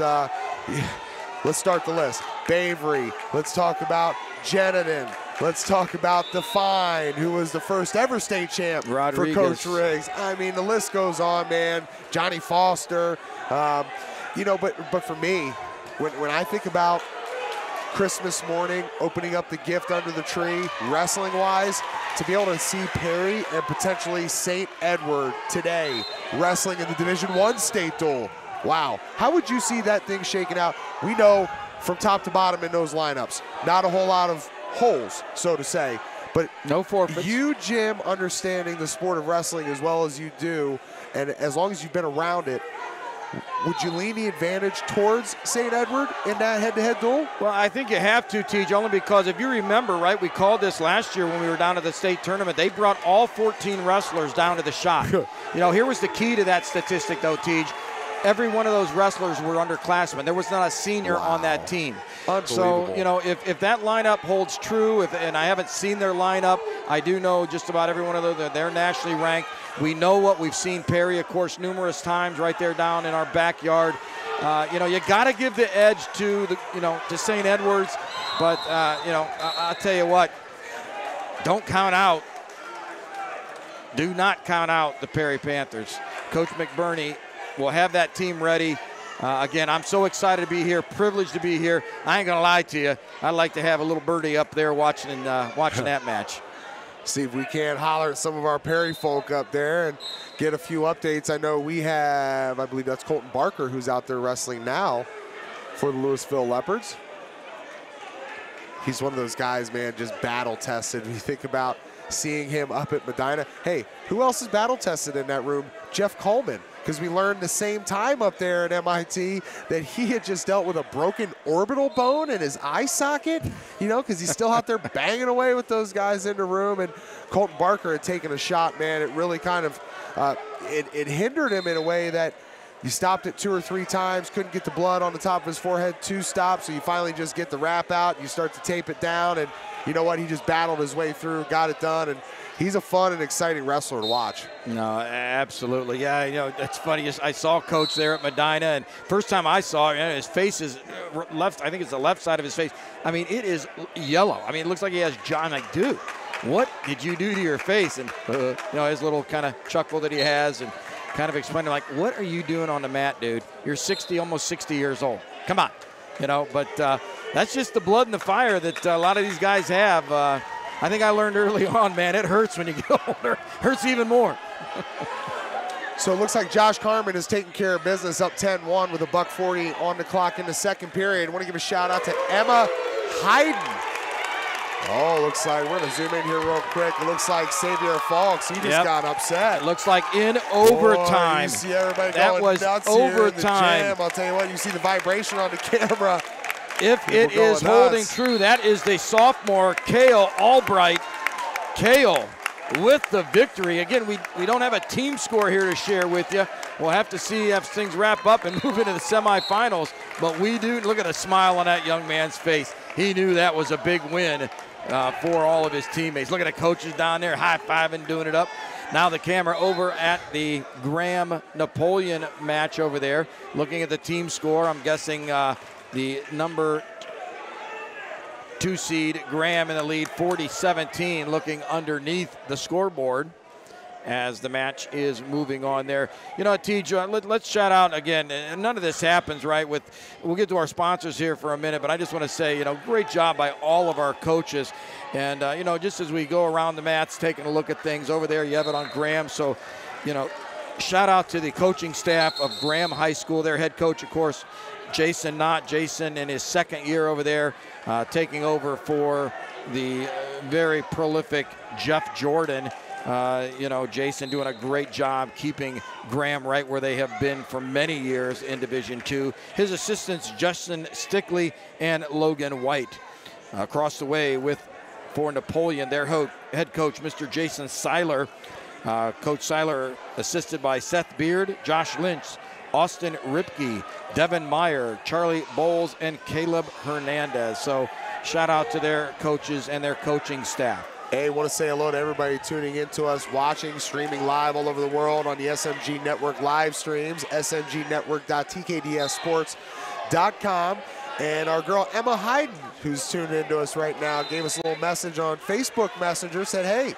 let's start the list. Bavery. Let's talk about Jenninen. Let's talk about Define, who was the first ever state champ Rodriguez. For Coach Riggs. I mean, the list goes on, man. Johnny Foster. But for me, when I think about Christmas morning, opening up the gift under the tree, wrestling-wise, to be able to see Perry and potentially St. Edward today wrestling in the Division I state duel. Wow. How would you see that thing shaking out? We know from top to bottom in those lineups, not a whole lot of holes, so to say, but no forfeits. You, Jim, understanding the sport of wrestling as well as you do, and as long as you've been around it, would you lean the advantage towards St. Edward in that head-to-head duel? Well, I think you have to, Teej, only because if you remember, right, we called this last year when we were down at the state tournament. They brought all 14 wrestlers down to the shot. Here was the key to that statistic, though, Teej. Every one of those wrestlers were underclassmen. There was not a senior on that team. So, if that lineup holds true, and I haven't seen their lineup, I do know just about every one of those. They're nationally ranked. We know what we've seen Perry, of course, numerous times right there down in our backyard. You got to give the edge to to St. Edwards, but I'll tell you what, don't count out. Do not count out the Perry Panthers. Coach McBurney will have that team ready. Again, I'm so excited to be here, privileged to be here. I ain't going to lie to you. I'd like to have a little birdie up there watching that match. See if we can't holler at some of our Perry folk up there and get a few updates. I know we have, I believe that's Colton Barker, who's out there wrestling now for the Louisville Leopards. He's one of those guys, man, just battle-tested. When you think about seeing him up at Medina. Hey, who else is battle-tested in that room? Jeff Coleman. Because we learned the same time up there at MIT that he had just dealt with a broken orbital bone in his eye socket, because he's still out there banging away with those guys in the room. And Colton Barker had taken a shot, man. It really kind of, it hindered him in a way that you stopped it 2 or 3 times, couldn't get the blood on the top of his forehead, 2 stops, so you finally just get the wrap out, you start to tape it down, and you know what, he just battled his way through, got it done, and he's a fun and exciting wrestler to watch. No, absolutely. Yeah, it's funny. I saw Coach there at Medina, and first time I saw him, his face is left. I think it's the left side of his face. I mean, it is yellow. I mean, it looks like he has John. Like, dude, what did you do to your face? And his little kind of chuckle that he has, and kind of explaining like, what are you doing on the mat, dude? You're almost 60 years old. Come on, But that's just the blood and the fire that a lot of these guys have. I think I learned early on, man, it hurts when you get older. Hurts even more. So it looks like Josh Carmen is taking care of business, up 10-1 with a $1:40 on the clock in the second period. I want to give a shout out to Emma Hayden. Oh, looks like we're going to zoom in here real quick. It looks like Xavier Falks, he just got upset. It looks like in overtime. You see everybody that going was nuts overtime. Here in the gym. I'll tell you what, you see the vibration on the camera. If People it is holding true, that is the sophomore, Kale Albright. Kale with the victory. Again, we don't have a team score here to share with you. We'll have to see if things wrap up and move into the semifinals. But we do. Look at the smile on that young man's face. He knew that was a big win for all of his teammates. Look at the coaches down there high-fiving, doing it up. Now the camera over at the Graham-Napoleon match over there. Looking at the team score, I'm guessing the number 2 seed, Graham, in the lead, 40-17, looking underneath the scoreboard as the match is moving on there. You know, TJ, let's shout out again. None of this happens, right? We'll get to our sponsors here for a minute, but I just want to say, you know, great job by all of our coaches. And, you know, just as we go around the mats, taking a look at things over there, you have it on Graham. So, you know, shout out to the coaching staff of Graham High School. Their head coach, of course, Jason Knott. Jason in his second year over there, taking over for the very prolific Jeff Jordan. You know, Jason doing a great job keeping Graham right where they have been for many years in Division II. His assistants, Justin Stickley and Logan White. Across the way for Napoleon, their head coach, Mr. Jason Seiler. Coach Seiler assisted by Seth Beard, Josh Lynch, Austin Ripke, Devin Meyer, Charlie Bowles, and Caleb Hernandez. So shout out to their coaches and their coaching staff. Hey, I want to say hello to everybody tuning in to us, watching, streaming live all over the world on the SMG Network live streams, smgnetwork.tkdssports.com. And our girl Emma Hayden, who's tuned in to us right now, gave us a little message on Facebook Messenger, said, hey,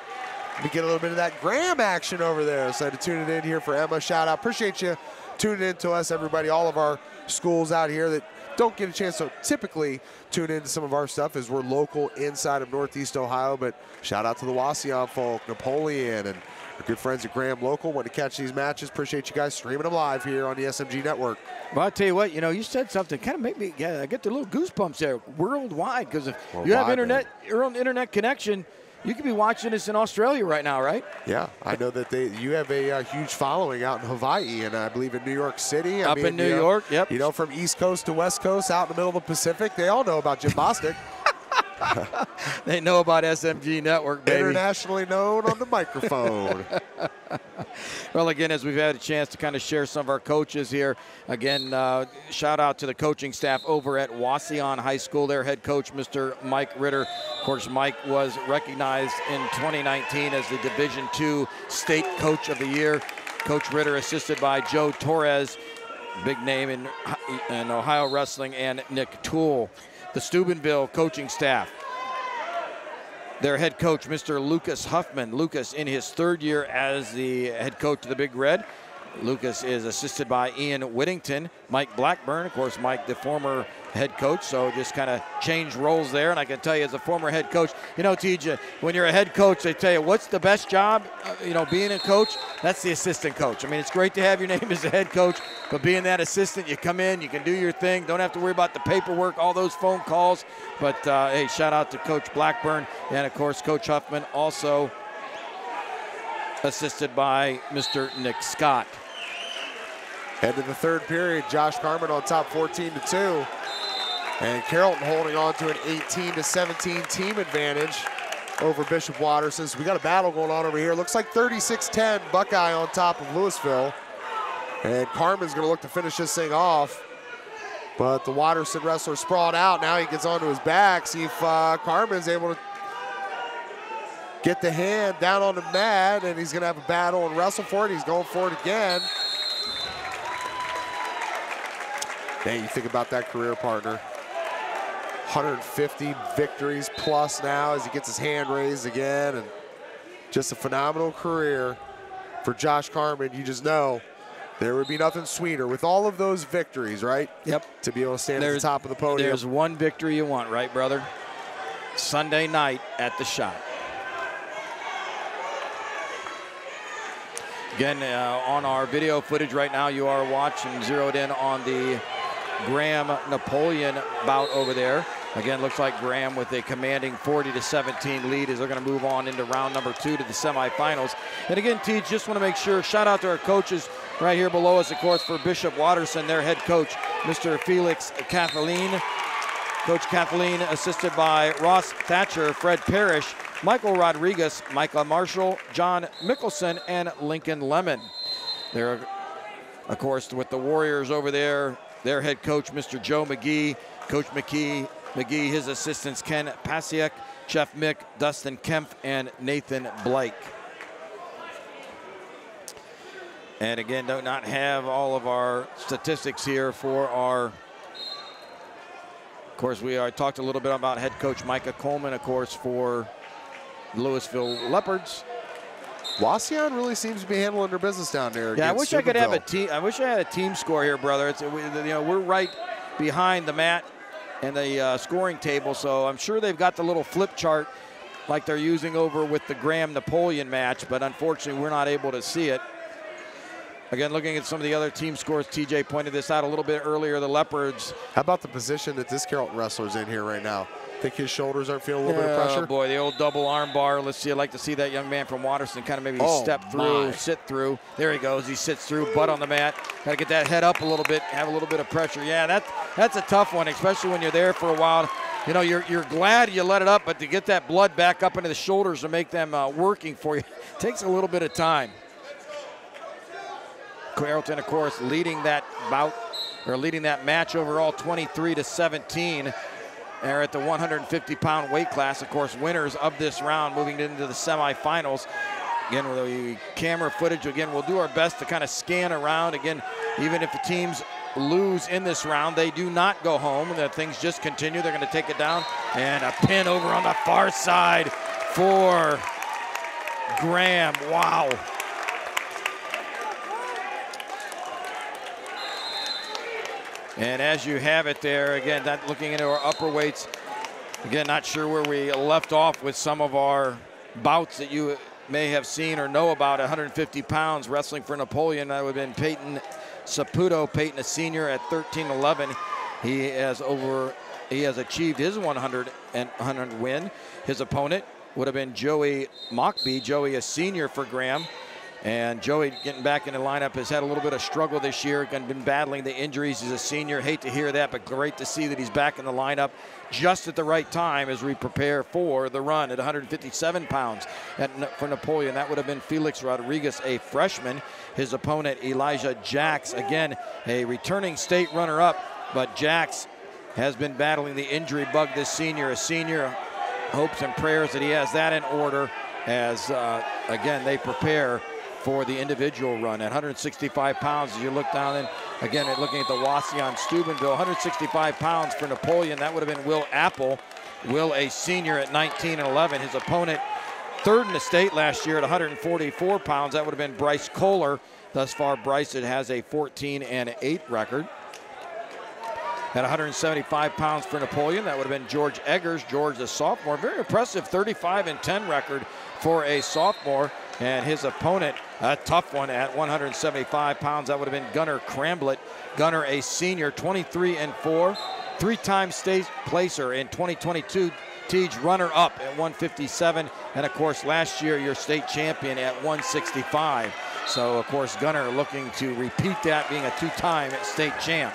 we get a little bit of that Graham action over there. So I had to tune it in here for Emma. Shout out. Appreciate you tuning in to us, everybody, all of our schools out here that don't get a chance to typically tune into some of our stuff as we're local inside of Northeast Ohio. But shout out to the Wauseon folk, Napoleon, and our good friends at Graham Local. Want to catch these matches. Appreciate you guys streaming them live here on the SMG Network. Well, I'll tell you what, you know, you said something kind of make me get the little goosebumps there, worldwide, because if you have your own internet connection, you could be watching this in Australia right now, right? Yeah, I know that you have a huge following out in Hawaii, and I believe in New York City. Up in New York, yep. You know, from East Coast to West Coast, out in the middle of the Pacific, they all know about Jim Bostic. They know about SMG Network, baby. Internationally known on the microphone. Well, again, as we've had a chance to kind of share some of our coaches here, again, shout out to the coaching staff over at Wauseon High School. Their head coach, Mr. Mike Ritter. Of course, Mike was recognized in 2019 as the Division II State Coach of the Year. Coach Ritter assisted by Joe Torres, big name in Ohio wrestling, and Nick Toole. The Steubenville coaching staff. Their head coach, Mr. Lucas Huffman. Lucas in his third year as the head coach of the Big Red. Lucas is assisted by Ian Whittington. Mike Blackburn, of course, Mike, the former head coach, so just kind of changed roles there. And I can tell you as a former head coach, you know, TJ, when you're a head coach, they tell you what's the best job, you know, being a coach? That's the assistant coach. I mean, it's great to have your name as a head coach, but being that assistant, you come in, you can do your thing, don't have to worry about the paperwork, all those phone calls. But, hey, shout out to Coach Blackburn and, of course, Coach Huffman, also assisted by Mr. Nick Scott. Head to the third period, Josh Carmen on top 14-2. And Carrollton holding on to an 18-17 team advantage over Bishop Watterson. So we got a battle going on over here. Looks like 36-10, Buckeye on top of Louisville. And Carmen's gonna look to finish this thing off. But the Watterson wrestler sprawled out. Now he gets onto his back. See if Carmen's able to get the hand down on the mat, and he's gonna have a battle and wrestle for it. He's going for it again. Hey, you think about that career partner. 150 victories plus now as he gets his hand raised again, and just a phenomenal career for Josh Carmen. You just know there would be nothing sweeter with all of those victories, right? Yep. To be able to stand at the top of the podium. There's one victory you want, right, brother? Sunday night at the Shop. Again, on our video footage right now, you are watching zeroed in on the Graham-Napoleon bout over there. Again, looks like Graham with a commanding 40-17 lead as they're going to move on into round number 2 to the semifinals. And again, Teach, just want to make sure, shout out to our coaches right here below us, of course, for Bishop Watterson, their head coach, Mr. Felix Kathleen. Coach Kathleen assisted by Ross Thatcher, Fred Parrish, Michael Rodriguez, Michael Marshall, John Mickelson, and Lincoln Lemon. They're, of course, with the Warriors over there, their head coach, Mr. Joe McGee, Coach McGee, his assistants, Ken Pasiek, Jeff Mick, Dustin Kempf, and Nathan Blake. And again, do not have all of our statistics here for our, of course, we talked a little bit about head coach Micah Coleman, of course, for Louisville Leopards. Wauseon really seems to be handling their business down there. Yeah, I wish I could have a team. I wish I had a team score here, brother. It's, we're right behind the mat and the scoring table, so I'm sure they've got the little flip chart like they're using over with the Graham-Napoleon match, but unfortunately we're not able to see it. Again, looking at some of the other team scores, TJ pointed this out a little bit earlier, the Leopards. How about the position that this Carrollton wrestler's in here right now? Think his shoulders aren't feeling a little bit of pressure? Oh, boy, the old double arm bar. Let's see. I'd like to see that young man from Watterson kind of maybe step through, sit through. There he goes. He sits through, butt on the mat. Got to get that head up a little bit, have a little bit of pressure. Yeah, that's a tough one, especially when you're there for a while. You know, you're glad you let it up, but to get that blood back up into the shoulders to make them working for you takes a little bit of time. Carrollton, of course, leading that bout, or leading that match overall 23-17. They're at the 150-pound weight class, of course, winners of this round moving into the semifinals. Again, with the camera footage, again, we'll do our best to kind of scan around. Again, even if the teams lose in this round, they do not go home. The things just continue. They're going to take it down. And a pin over on the far side for Graham. Wow. And as you have it there, again, that looking into our upper weights, again, not sure where we left off with some of our bouts that you may have seen or know about. 150 pounds wrestling for Napoleon. That would have been Peyton Saputo. Peyton, a senior at 13-11. He has achieved his 100 win. His opponent would have been Joey Mockbee. Joey, a senior for Graham. And Joey getting back in the lineup has had a little bit of struggle this year, been battling the injuries. He's a senior. Hate to hear that, but great to see that he's back in the lineup just at the right time as we prepare for the run at 157 pounds for Napoleon. That would have been Felix Rodriguez, a freshman. His opponent, Elijah Jacks, again, a returning state runner-up, but Jacks has been battling the injury bug this senior. A senior, hopes and prayers that he has that in order as, again, they prepare for the individual run at 165 pounds. As you look down and again looking at the Wauseon Steubenville, 165 pounds for Napoleon. That would have been Will Apple. Will, a senior at 19-11. His opponent, third in the state last year at 144 pounds. That would have been Bryce Kohler. Thus far, Bryce has a 14-8 record. At 175 pounds for Napoleon, that would have been George Eggers. George, a sophomore, very impressive 35-10 record for a sophomore. And his opponent, a tough one at 175 pounds. That would have been Gunnar Cramblett. Gunnar, a senior, 23-4, three-time state placer in 2022. Teej, runner-up at 157. And, of course, last year, your state champion at 165. So, of course, Gunnar looking to repeat that, being a two-time state champ.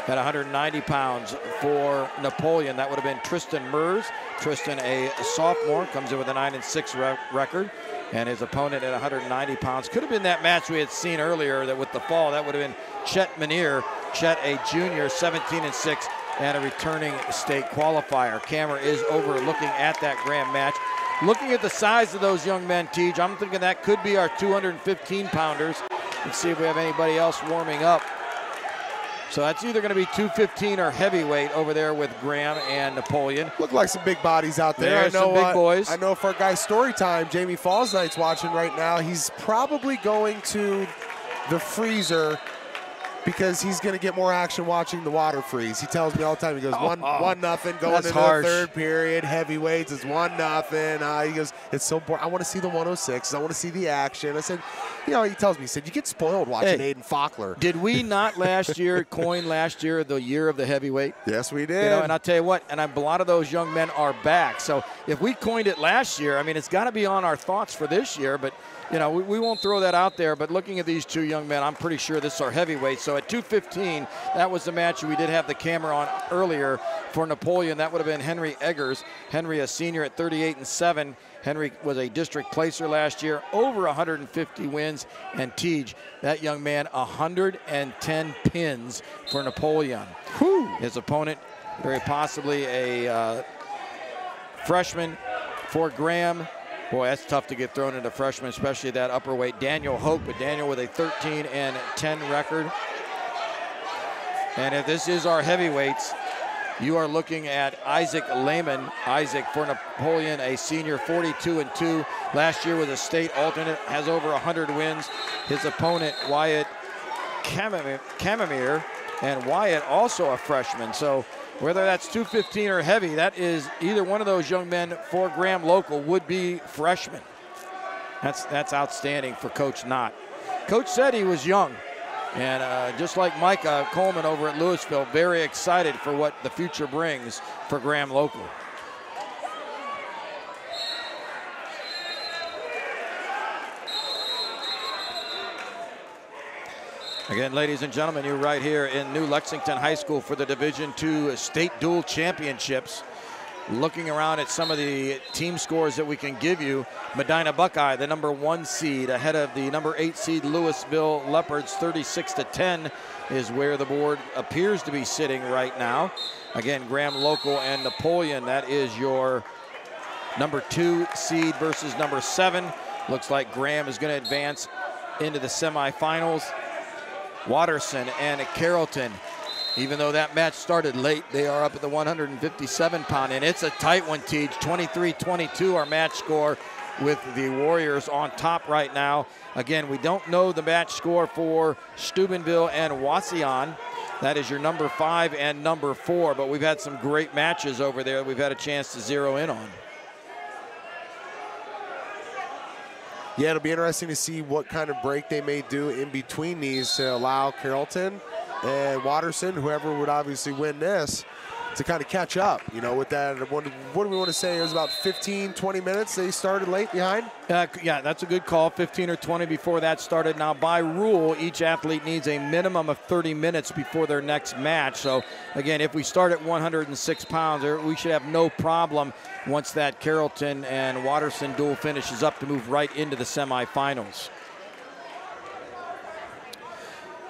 At 190 pounds for Napoleon, that would have been Tristan Mers. Tristan, a sophomore, comes in with a 9-6 record. And his opponent at 190 pounds. Could have been that match we had seen earlier that with the fall. That would have been Chet Manier. Chet, a junior, 17-6, and a returning state qualifier. Camera is over looking at that Graham match. Looking at the size of those young men, Teej, I'm thinking that could be our 215-pounders. Let's see if we have anybody else warming up. So that's either going to be 215 or heavyweight over there with Graham and Napoleon. Look like some big bodies out there. There's some big boys. I know if our guy Storytime, Jamie Falls Knight's watching right now, he's probably going to the freezer because he's going to get more action watching the water freeze. He tells me all the time, he goes, 1-0 going into harsh. the third period. Heavyweights is 1-0. He goes, it's so boring. I want to see the 106s. I want to see the action. I said, he tells me, he said, you get spoiled watching Aiden Faulkner. Did we not coin last year the year of the heavyweight? Yes, we did. And I'll tell you what, a lot of those young men are back. So if we coined it last year, I mean, it's got to be on our thoughts for this year, but we won't throw that out there. But looking at these two young men, I'm pretty sure this is our heavyweight. So at 215, that was the match we did have the camera on earlier for Napoleon. That would have been Henry Eggers. Henry, a senior at 38-7. Henry was a district placer last year, over 150 wins. And Tej, that young man, 110 pins for Napoleon. Whew. His opponent, very possibly a freshman for Graham. Boy, that's tough to get thrown into freshman, especially that upper weight. Daniel Hope, but Daniel with a 13-10 record. And if this is our heavyweights, you are looking at Isaac Lehman. Isaac for Napoleon, a senior, 42-2. Last year was a state alternate, has over 100 wins. His opponent, Wyatt Camamere, and Wyatt also a freshman. So whether that's 215 or heavy, that is either one of those young men for Graham local would be freshmen. That's outstanding for Coach Knott. Coach said he was young. And just like Micah Coleman over at Louisville, very excited for what the future brings for Graham local. Again, ladies and gentlemen, you're right here in New Lexington High School for the Division II State Dual Championships. Looking around at some of the team scores that we can give you, Medina Buckeye, the number 1 seed, ahead of the number 8 seed Louisville Leopards, 36-10 is where the board appears to be sitting right now. Again, Graham local and Napoleon, that is your number 2 seed versus number 7. Looks like Graham is going to advance into the semifinals. Watterson and Carrollton, even though that match started late, they are up at the 157-pound, and it's a tight one, Tej. 23-22, our match score, with the Warriors on top right now. Again, we don't know the match score for Steubenville and Wauseon. That is your number 5 and number 4, but we've had some great matches over there we've had a chance to zero in on. Yeah, it'll be interesting to see what kind of break they may do in between these to allow Carrollton and Watterson, whoever would obviously win this, to kind of catch up, with that. What do we want to say? It was about 15, 20 minutes they started late behind? Yeah, that's a good call. 15 or 20 before that started. Now, by rule, each athlete needs a minimum of 30 minutes before their next match. So, again, if we start at 106 pounds, we should have no problem once that Carrollton and Watterson duel finishes up to move right into the semifinals.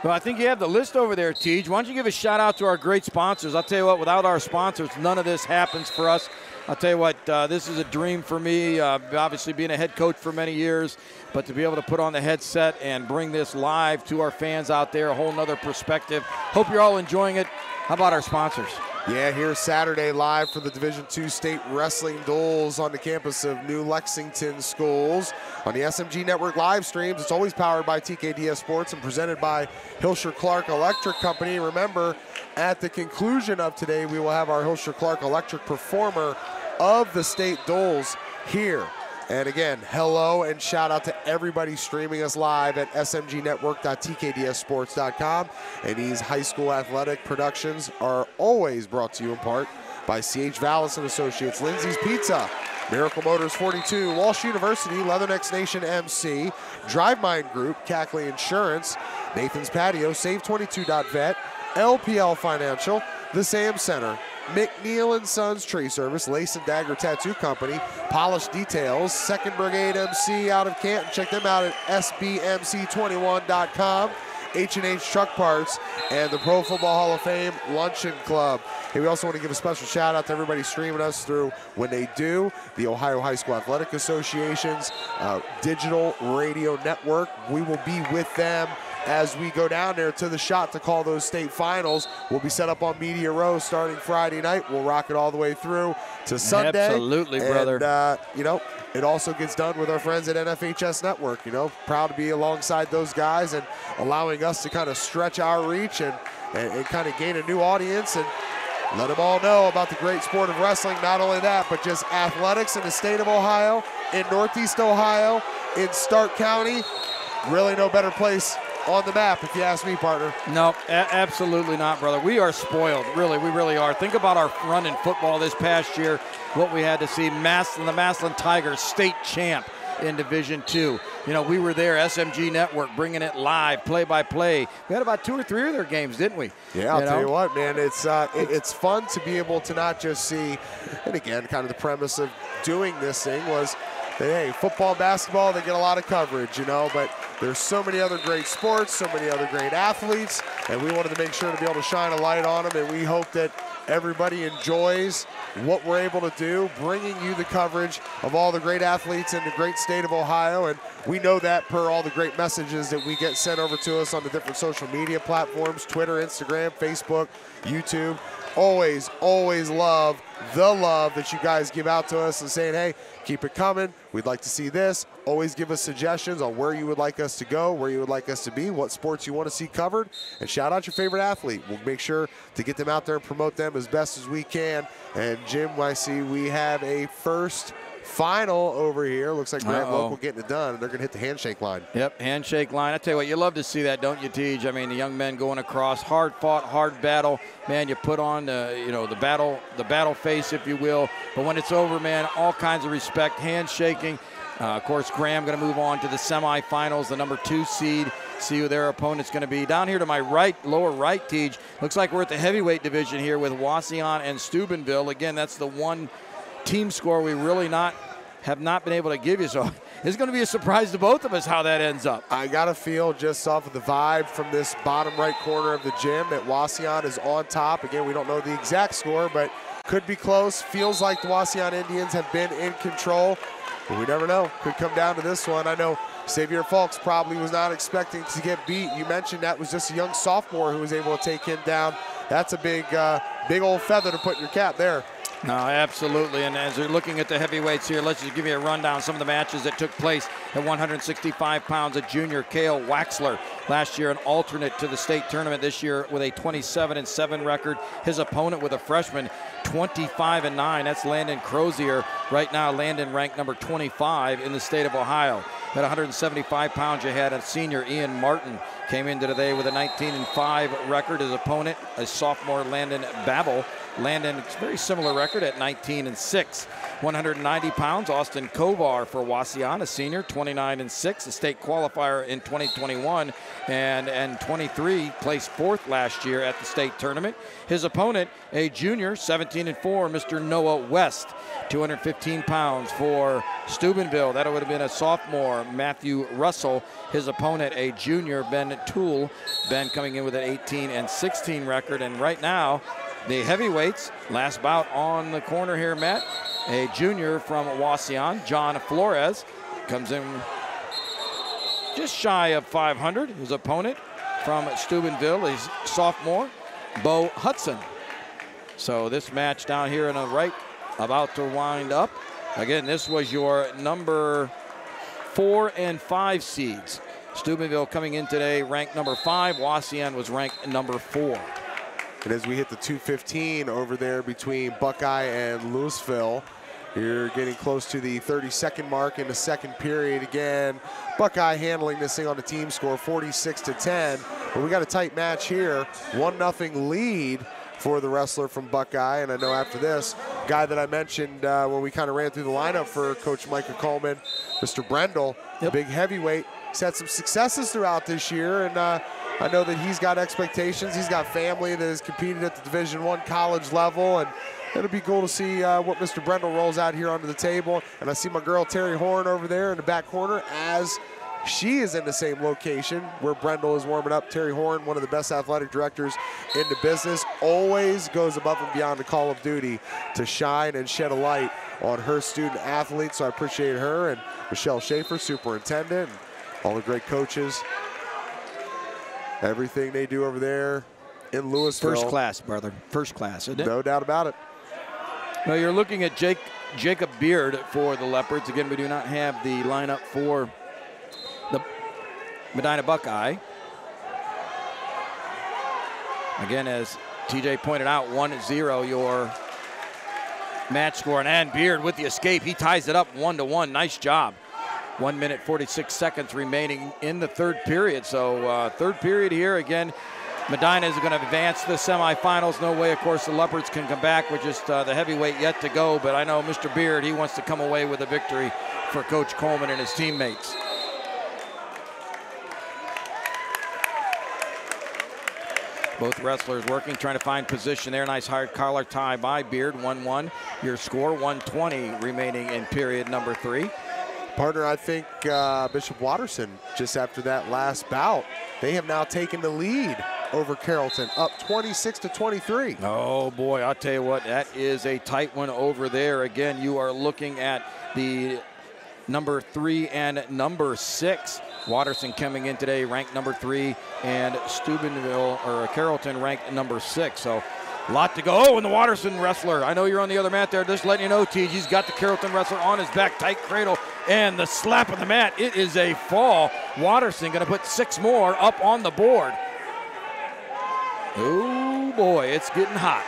Well, I think you have the list over there, Tej. Why don't you give a shout out to our great sponsors? I'll tell you what, without our sponsors, none of this happens for us. I'll tell you what, this is a dream for me, obviously being a head coach for many years, but to be able to put on the headset and bring this live to our fans out there, a whole nother perspective. Hope you're all enjoying it. How about our sponsors? Yeah, here's Saturday live for the Division II State Wrestling Duels on the campus of New Lexington Schools. On the SMG Network live streams, it's always powered by TKDS Sports and presented by Hilscher Clark Electric Company. Remember, at the conclusion of today, we will have our Hilscher Clark Electric performer of the state duels here. And again, hello and shout out to everybody streaming us live at smgnetwork.tkdsports.com. And these high school athletic productions are always brought to you in part by C.H. Vallis and Associates, Lindsay's Pizza, Miracle Motors 42, Walsh University, Leathernecks Nation MC, Drive Mind Group, Cackley Insurance, Nathan's Patio, Save22.vet, LPL Financial, The Sam Center, McNeil & Sons Tree Service, Lace and Dagger Tattoo Company, Polished Details, 2nd Brigade MC out of Canton. Check them out at sbmc21.com. H&H Truck Parts, and the Pro Football Hall of Fame Luncheon Club. Hey, we also want to give a special shout out to everybody streaming us through When They Do, the Ohio High School Athletic Association's digital radio network. We will be with them as we go down there to the shot to call those state finals. We'll be set up on Media Row starting Friday night. We'll rock it all the way through to Sunday. Absolutely, brother. And, you know, it also gets done with our friends at NFHS Network. You know, proud to be alongside those guys and allowing us to kind of stretch our reach and kind of gain a new audience and let them all know about the great sport of wrestling. Not only that, but just athletics in the state of Ohio, in Northeast Ohio, in Stark County. Really no better place on the map, if you ask me, partner. No, absolutely not, brother. We are spoiled, really. We really are. Think about our run in football this past year, what we had to see. The Massillon Tigers, state champ in Division II. You know, we were there, SMG Network, bringing it live, play-by-play. We had about 2 or 3 of their games, didn't we? Yeah, I'll tell you what, man. It's fun to be able to not just see, and again, kind of the premise of doing this thing was, hey, football, basketball, they get a lot of coverage, you know, but there's so many other great sports, so many other great athletes, and we wanted to make sure to be able to shine a light on them, and we hope that everybody enjoys what we're able to do, bringing you the coverage of all the great athletes in the great state of Ohio. And we know that per all the great messages that we get sent over to us on the different social media platforms, Twitter, Instagram, Facebook, YouTube. Always, always love the love that you guys give out to us and saying, hey, keep it coming. We'd like to see this. Always give us suggestions on where you would like us to go, where you would like us to be, what sports you want to see covered, and shout out your favorite athlete. We'll make sure to get them out there and promote them as best as we can. And Jim, I see we have a first final over here. Looks like Grant Local getting it done, and they're going to hit the handshake line. Yep, handshake line. I tell you what, you love to see that, don't you, Tej? I mean, the young men going across, hard fought, hard battle. Man, you put on the battle face, if you will. But when it's over, man, all kinds of respect, handshaking. Of course, Graham going to move on to the semifinals, the number 2 seed. See who their opponent's going to be. Down here to my right, lower right, Tej. Looks like we're at the heavyweight division here with Wauseon and Steubenville. Again, that's the one team score we really have not been able to give you. So it's going to be a surprise to both of us how that ends up. I got to feel just off of the vibe from this bottom right corner of the gym that Wauseon is on top. Again, we don't know the exact score, but could be close. Feels like the Wauseon Indians have been in control, but we never know. Could come down to this one. I know Xavier Fulks probably was not expecting to get beat. You mentioned that was just a young sophomore who was able to take him down. That's a big old feather to put in your cap there. No, absolutely. And as we're looking at the heavyweights here, let's just give you a rundown of some of the matches that took place at 165 pounds. A junior, Cale Waxler, last year an alternate to the state tournament, this year with a 27-7 record. His opponent with a freshman, 25-9. That's Landon Crozier. Right now, Landon ranked number 25 in the state of Ohio. At 175 pounds, you had a senior, Ian Martin, came into today with a 19-5 record. His opponent, a sophomore, Landon Babel. Landon, it's a very similar record at 19-6. 190 pounds, Austin Kovar for Wauseon, a senior, 29-6, a state qualifier in 2021, and 23, placed 4th last year at the state tournament. His opponent, a junior, 17-4, Mr. Noah West, 215 pounds for Steubenville. That would have been a sophomore, Matthew Russell. His opponent, a junior, Ben Toole. Ben coming in with an 18-16 record, and right now, the heavyweights, last bout on the corner here, Matt. A junior from Wauseon, John Flores, comes in just shy of 500. His opponent from Steubenville is sophomore, Bo Hudson. So this match down here on the right, about to wind up. Again, this was your number 4 and 5 seeds. Steubenville coming in today ranked number 5. Wauseon was ranked number 4. And as we hit the 2:15 over there between Buckeye and Louisville, you're getting close to the 30-second mark in the second period. Again, Buckeye handling this thing on the team score, 46-10. But we got a tight match here, 1-0 lead for the wrestler from Buckeye. And I know after this, guy that I mentioned when we kind of ran through the lineup for Coach Micah Coleman, Mr. Brendel, big heavyweight. He's had some successes throughout this year, and I know that he's got expectations. He's got family that has competed at the Division I college level, and it'll be cool to see what Mr. Brendel rolls out here onto the table. And I see my girl Terry Horn over there in the back corner as she is in the same location where Brendel is warming up. Terry Horn, one of the best athletic directors in the business, always goes above and beyond the call of duty to shine and shed a light on her student athletes. So I appreciate her, and Michelle Schaefer, superintendent, and all the great coaches Everything they do over there in Louisville. First class, brother. First class, isn't it? No doubt about it. Well, you're looking at Jacob Beard for the Leopards. Again, we do not have the lineup for the Medina Buckeye. Again, as TJ pointed out, 1-0 your match score. And Beard with the escape, he ties it up 1-1. Nice job. 1 minute, 46 seconds remaining in the third period. So third period here, again, Medina is going to advance to the semifinals. No way, of course, the Leopards can come back with just the heavyweight yet to go. But I know Mr. Beard, he wants to come away with a victory for Coach Coleman and his teammates. Both wrestlers working, trying to find position there. Nice hard collar tie by Beard, 1-1. Your score, 1:20 remaining in period number 3. Partner, I think Bishop Watterson, just after that last bout, they have now taken the lead over Carrollton, up 26-23. Oh, boy, I'll tell you what, that is a tight one over there. Again, you are looking at the number 3 and number 6. Watterson coming in today ranked number 3, and Carrollton ranked number 6. So a lot to go. Oh, and the Watterson wrestler. I know you're on the other mat there. Just letting you know, Tej, he's got the Carrollton wrestler on his back, tight cradle, and the slap of the mat. It is a fall. Watterson going to put 6 more up on the board. Oh, boy, it's getting hot.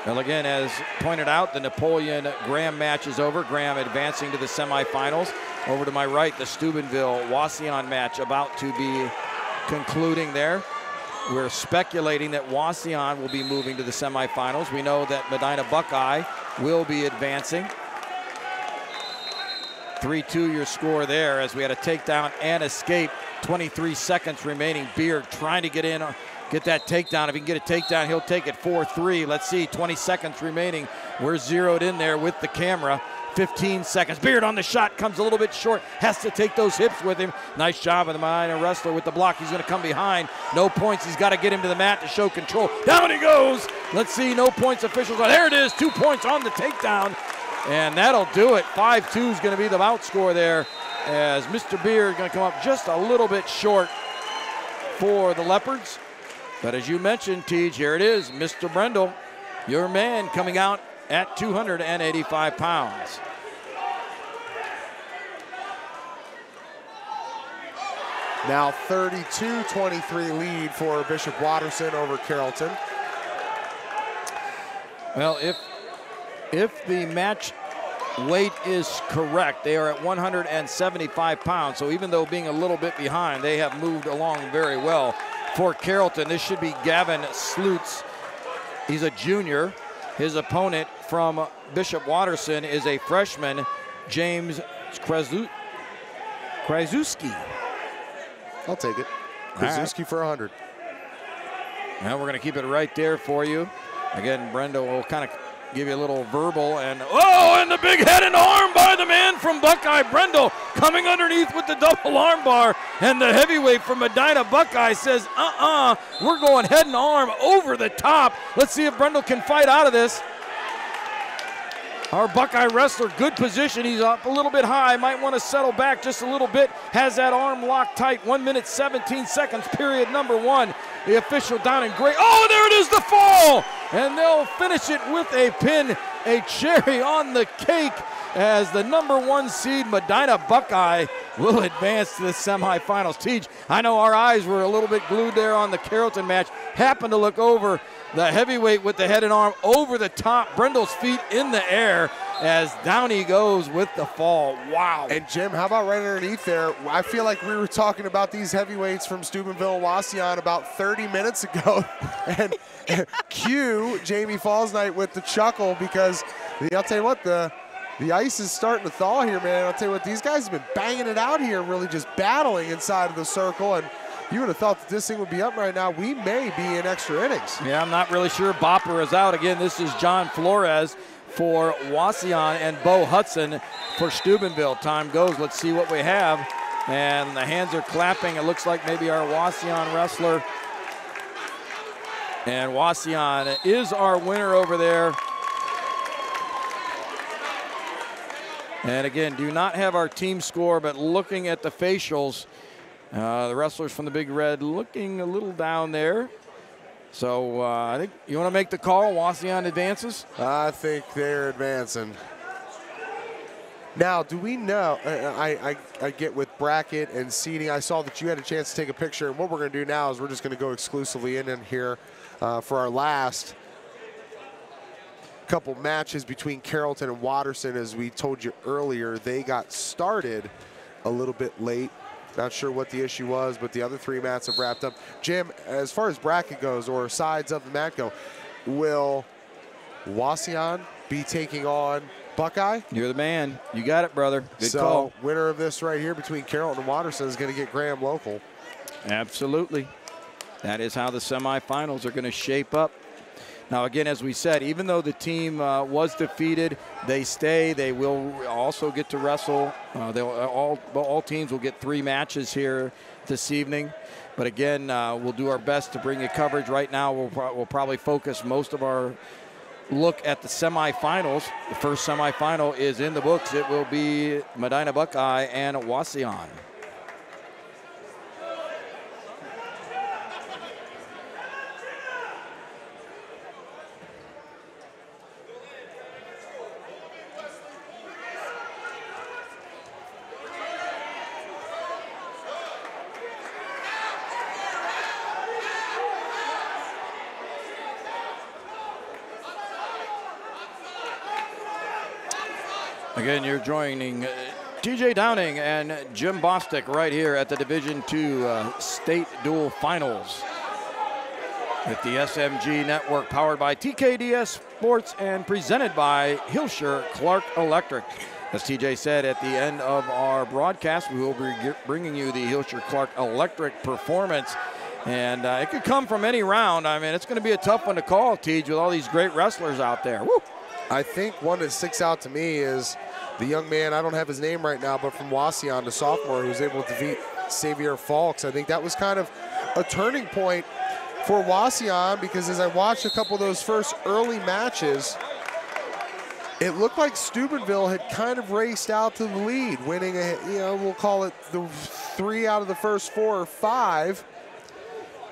Well, again, as pointed out, the Napoleon Graham match is over. Graham advancing to the semifinals. Over to my right, the Steubenville-Wauseon match about to be concluding there. We're speculating that Wauseon will be moving to the semifinals. We know that Medina Buckeye will be advancing. 3-2 your score there as we had a takedown and escape. 23 seconds remaining. Beard trying to get in, get that takedown. If he can get a takedown, he'll take it 4-3. Let's see, 20 seconds remaining. We're zeroed in there with the camera. 15 seconds. Beard on the shot, comes a little bit short, has to take those hips with him. Nice job of the Medina wrestler with the block. He's going to come behind. No points. He's got to get him to the mat to show control. Down he goes. Let's see, no points officials. There it is, 2 points on the takedown. And that'll do it. 5-2 is going to be the bout score there, as Mr. Beard going to come up just a little bit short for the Leopards. But as you mentioned, Tej, here it is, Mr. Brendel, your man, coming out at 285 pounds. Now 32-23 lead for Bishop Watterson over Carrollton. Well, if the match weight is correct, they are at 175 pounds. So even though being a little bit behind, they have moved along very well. For Carrollton, this should be Gavin Slutz. He's a junior. His opponent from Bishop Watterson is a freshman, James Krasuski. I'll take it. Krasuski for 100. Now we're going to keep it right there for you. Again, Brendel will kind of give you a little verbal, and and the big head and arm by the man from Buckeye, Brendel, coming underneath with the double arm bar, and the heavyweight from Medina Buckeye says, we're going head and arm over the top. Let's see if Brendel can fight out of this. Our Buckeye wrestler, good position. He's up a little bit high, might want to settle back just a little bit. Has that arm locked tight. 1 minute, 17 seconds, period number 1. The official down in gray. Oh, there it is, the fall! And they'll finish it with a pin, a cherry on the cake, as the number 1 seed Medina Buckeye will advance to the semifinals. Tej, I know our eyes were a little bit glued there on the Carrollton match. Happened to look over the heavyweight with the head and arm over the top, Brendel's feet in the air, as down he goes with the fall. Wow. And Jim, how about right underneath there? I feel like we were talking about these heavyweights from Steubenville-Wauseon about 30 minutes ago. And cue Jamie Fallsnight with the chuckle, because I'll tell you what, the ice is starting to thaw here, man. I'll tell you what, these guys have been banging it out here, really just battling inside of the circle. And you would have thought that this thing would be up right now. We may be in extra innings. Yeah, I'm not really sure. Bopper is out. Again, this is John Flores for Wauseon and Bo Hudson for Steubenville. Time goes. Let's see what we have. And the hands are clapping. It looks like maybe our Wauseon wrestler. And Wauseon is our winner over there. And again, do not have our team score, but looking at the facials, the wrestlers from the Big Red looking a little down there. So I think you want to make the call. Wauseon advances. I think they're advancing. Now, do we know, I get with bracket and seating, I saw that you had a chance to take a picture, and what we're going to do now is we're just going to go exclusively in here for our last couple matches between Carrollton and Watterson. As we told you earlier, they got started a little bit late. Not sure what the issue was, but the other 3 mats have wrapped up. Jim, as far as bracket goes, or sides of the mat go, will Wauseon be taking on Buckeye? You're the man. You got it, brother. Good call. So, winner of this right here between Carrollton and Watterson is going to get Graham local. Absolutely. That is how the semifinals are going to shape up. Now, again, as we said, even though the team was defeated, they stay. They will also get to wrestle. All teams will get 3 matches here this evening. But again, we'll do our best to bring you coverage. Right now, we'll probably focus most of our look at the semifinals. The first semifinal is in the books. It will be Medina Buckeye and Wauseon. Again, you're joining TJ Downing and Jim Bostic right here at the Division II State Dual Finals with the SMG Network, powered by TKDS Sports and presented by Hilscher Clark Electric. As TJ said at the end of our broadcast, we will be bringing you the Hilscher Clark Electric performance. And it could come from any round. I mean, it's going to be a tough one to call, TJ, with all these great wrestlers out there. Woo! I think one that sticks out to me is the young man, I don't have his name right now, but from Wauseon, the sophomore, who was able to defeat Xavier Falks. I think that was kind of a turning point for Wauseon, because as I watched a couple of those first early matches, it looked like Steubenville had kind of raced out to the lead, winning, we'll call it the 3 out of the first 4 or 5.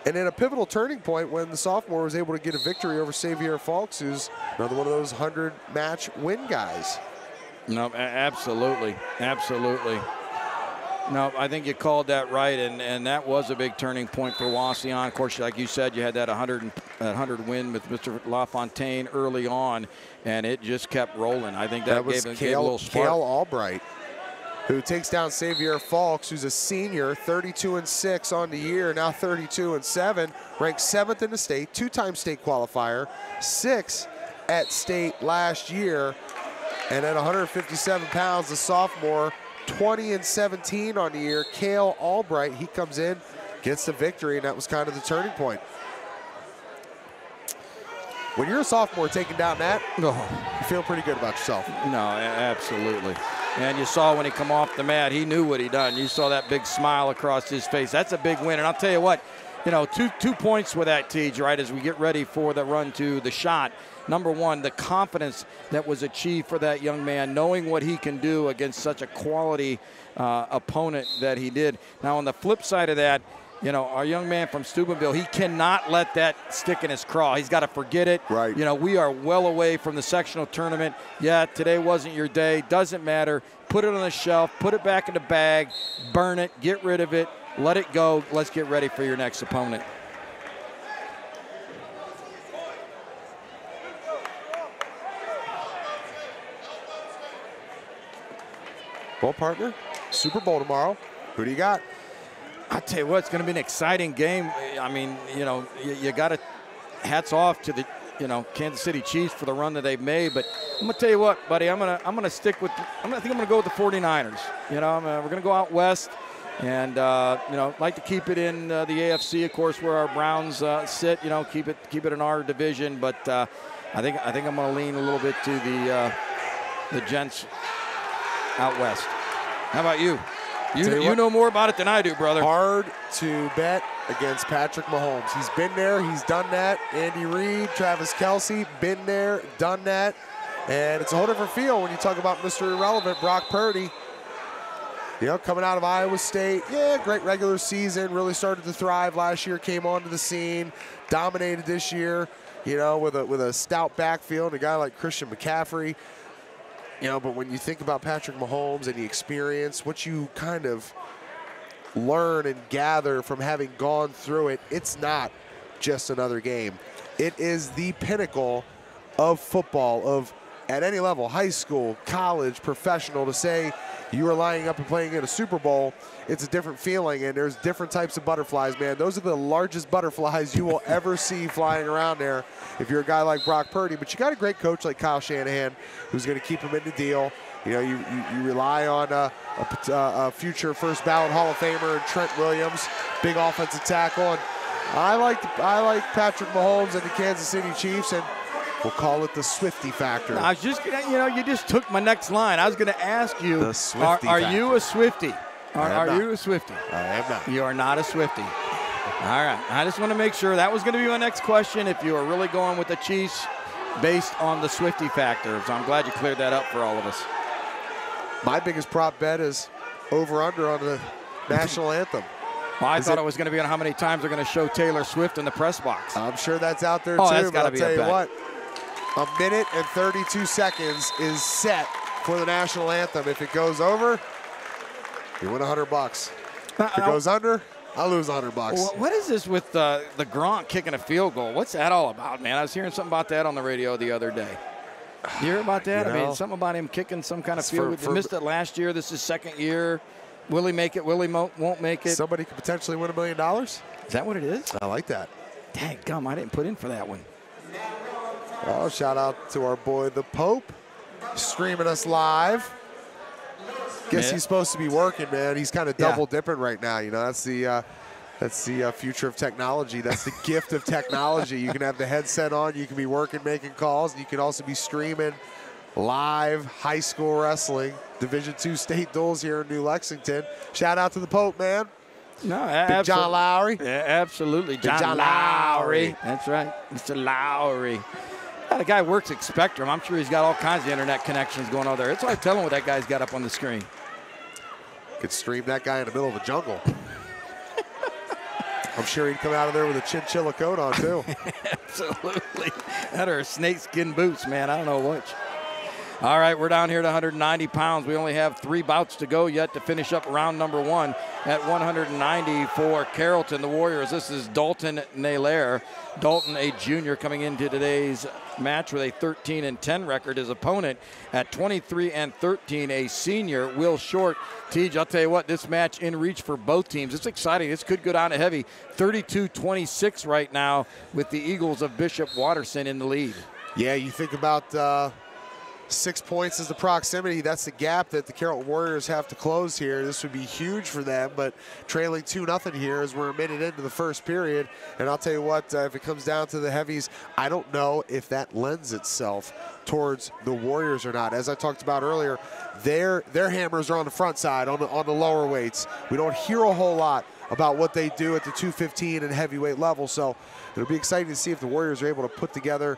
And then a pivotal turning point when the sophomore was able to get a victory over Xavier Falks, who's another one of those 100-match win guys. No, absolutely, absolutely. No, I think you called that right, and that was a big turning point for Wauseon. Of course, like you said, you had that 100 win with Mr. LaFontaine early on, and it just kept rolling. I think that gave a little spark. Cale Albright, who takes down Xavier Falks, who's a senior, 32-6 on the year, now 32-7, ranked 7th in the state, 2-time state qualifier, 6th at state last year, and at 157 pounds, the sophomore, 20-17 on the year. Cale Albright, he comes in, gets the victory, and that was kind of the turning point. When you're a sophomore taking down that, you feel pretty good about yourself. No, absolutely. And you saw when he come off the mat, he knew what he done. You saw that big smile across his face. That's a big win. And I'll tell you what, two points with that, Tej, right, as we get ready for the run to the shot. Number one, the confidence that was achieved for that young man, knowing what he can do against such a quality opponent that he did. Now, on the flip side of that, our young man from Steubenville, he cannot let that stick in his craw. He's got to forget it. Right. We are well away from the sectional tournament. Yeah, today wasn't your day. Doesn't matter. Put it on the shelf. Put it back in the bag. Burn it. Get rid of it. Let it go. Let's get ready for your next opponent. Well, partner, Super Bowl tomorrow. Who do you got? I tell you what, it's going to be an exciting game. I mean, you got to hats off to the, Kansas City Chiefs for the run that they've made. But I'm going to tell you what, buddy, I'm going to stick with. I think I'm going to go with the 49ers. We're going to go out west, and like to keep it in the AFC, of course, where our Browns sit. Keep it in our division. But I think I'm going to lean a little bit to the Gents out west. How about you? You know more about it than I do, brother. Hard to bet against Patrick Mahomes. He's been there. He's done that. Andy Reid, Travis Kelce, been there, done that. And it's a whole different feel when you talk about Mr. Irrelevant, Brock Purdy. You know, coming out of Iowa State, yeah, great regular season, really started to thrive last year, came onto the scene, dominated this year, you know, with a stout backfield, a guy like Christian McCaffrey. You know, but when you think about Patrick Mahomes and the experience, what you kind of learn and gather from having gone through it, it's not just another game. It is the pinnacle of football, of at any level, high school, college, professional, to say you are lining up and playing in a Super Bowl, it's a different feeling, and there's different types of butterflies, man. Those are the largest butterflies you will ever see flying around there if you're a guy like Brock Purdy. But you got a great coach like Kyle Shanahan who's going to keep him in the deal. You know, you rely on a future first ballot Hall of Famer and Trent Williams, big offensive tackle. And I like Patrick Mahomes and the Kansas City Chiefs, and we'll call it the Swifty factor. I was just, you know, you just took my next line. I was going to ask you, are you a Swifty? Are you a Swifty? I am not. You are not a Swifty. All right. I just want to make sure. That was going to be my next question, if you are really going with the Chiefs based on the Swifty factor. So I'm glad you cleared that up for all of us. My biggest prop bet is over-under on the national anthem. Well, I thought it was going to be on how many times they're going to show Taylor Swift in the press box. I'm sure that's out there, too. That's but I'll tell you what, a minute and 32 seconds is set for the national anthem. If it goes over, you win $100. If it goes under, I lose $100. What is this with the Gronk kicking a field goal? What's that all about, man? I was hearing something about that on the radio the other day. You hear about that? You know, I mean, something about him kicking some kind of field goal. He missed it last year. This is second year. Will he make it? Will he won't make it? Somebody could potentially win $1 million. Is that what it is? I like that. Dang gum, I didn't put in for that one. Oh, shout out to our boy, the Pope, streaming us live. Guess he's supposed to be working, man. He's kind of double dipping right now. You know, that's the future of technology. That's the gift of technology. You can have the headset on. You can be working, making calls. You can also be streaming live high school wrestling, Division II state duels here in New Lexington. Shout out to the Pope, man. No, Big John Lowry. Yeah, absolutely. John Lowry. That's right, Mr. Lowry. The guy works at Spectrum. I'm sure he's got all kinds of internet connections going on there. That's why I tell him what that guy's got up on the screen. Could stream that guy in the middle of the jungle. I'm sure he'd come out of there with a chinchilla coat on, too. Absolutely. That are snakeskin boots, man. I don't know which. All right, we're down here to 190 pounds. We only have 3 bouts to go yet to finish up round number 1 at 190 for Carrollton, the Warriors. This is Dalton Naylor. Dalton, a junior, coming into today's match with a 13-10 record. His opponent at 23-13, a senior, Will Short. Tej, I'll tell you what, this match in reach for both teams. It's exciting. This could go down to heavy. 32-26 right now with the Eagles of Bishop Watterson in the lead. Yeah, you think about 6 points is the proximity. That's the gap that the Carrollton Warriors have to close here. This would be huge for them, but trailing 2-0 here as we're a minute into the first period. And I'll tell you what, if it comes down to the heavies, I don't know if that lends itself towards the Warriors or not. As I talked about earlier, their hammers are on the front side, on the lower weights. We don't hear a whole lot about what they do at the 215 and heavyweight level. So it'll be exciting to see if the Warriors are able to put together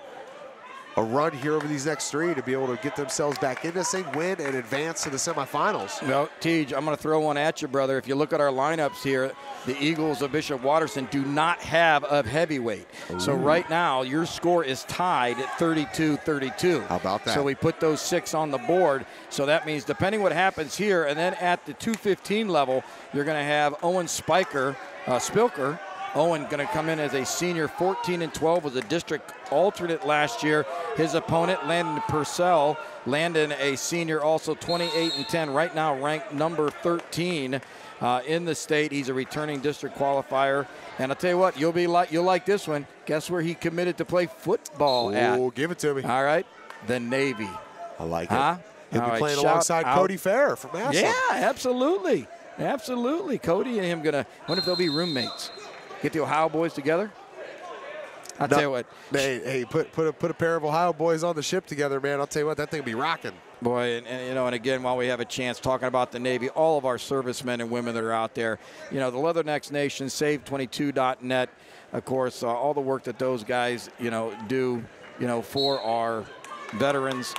a run here over these next 3 to be able to get themselves back in this thing, win, and advance to the semifinals. Well, Tej, I'm going to throw one at you, brother. If you look at our lineups here, the Eagles of Bishop Watterson do not have a heavyweight. Ooh. So right now, your score is tied at 32-32. How about that? So we put those 6 on the board. So that means depending what happens here, and then at the 215 level, you're going to have Owen Spilker. Owen going to come in as a senior, 14-12, was a district alternate last year. His opponent, Landon Purcell. Landon, a senior, also 28-10, right now ranked number 13 in the state. He's a returning district qualifier. And I'll tell you what, you'll like this one. Guess where he committed to play football at? Oh, give it to me. All right, the Navy. I like it. He'll be playing alongside Cody Fair from Massillon. Yeah, absolutely. Absolutely. Cody and him I wonder if they'll be roommates. Get the Ohio boys together? I'll tell you what. Hey, put a pair of Ohio boys on the ship together, man. I'll tell you what, that thing will be rocking. Boy, and again, while we have a chance talking about the Navy, all of our servicemen and women that are out there, the Leathernecks Nation, Save22.net, of course, all the work that those guys, do, for our veterans.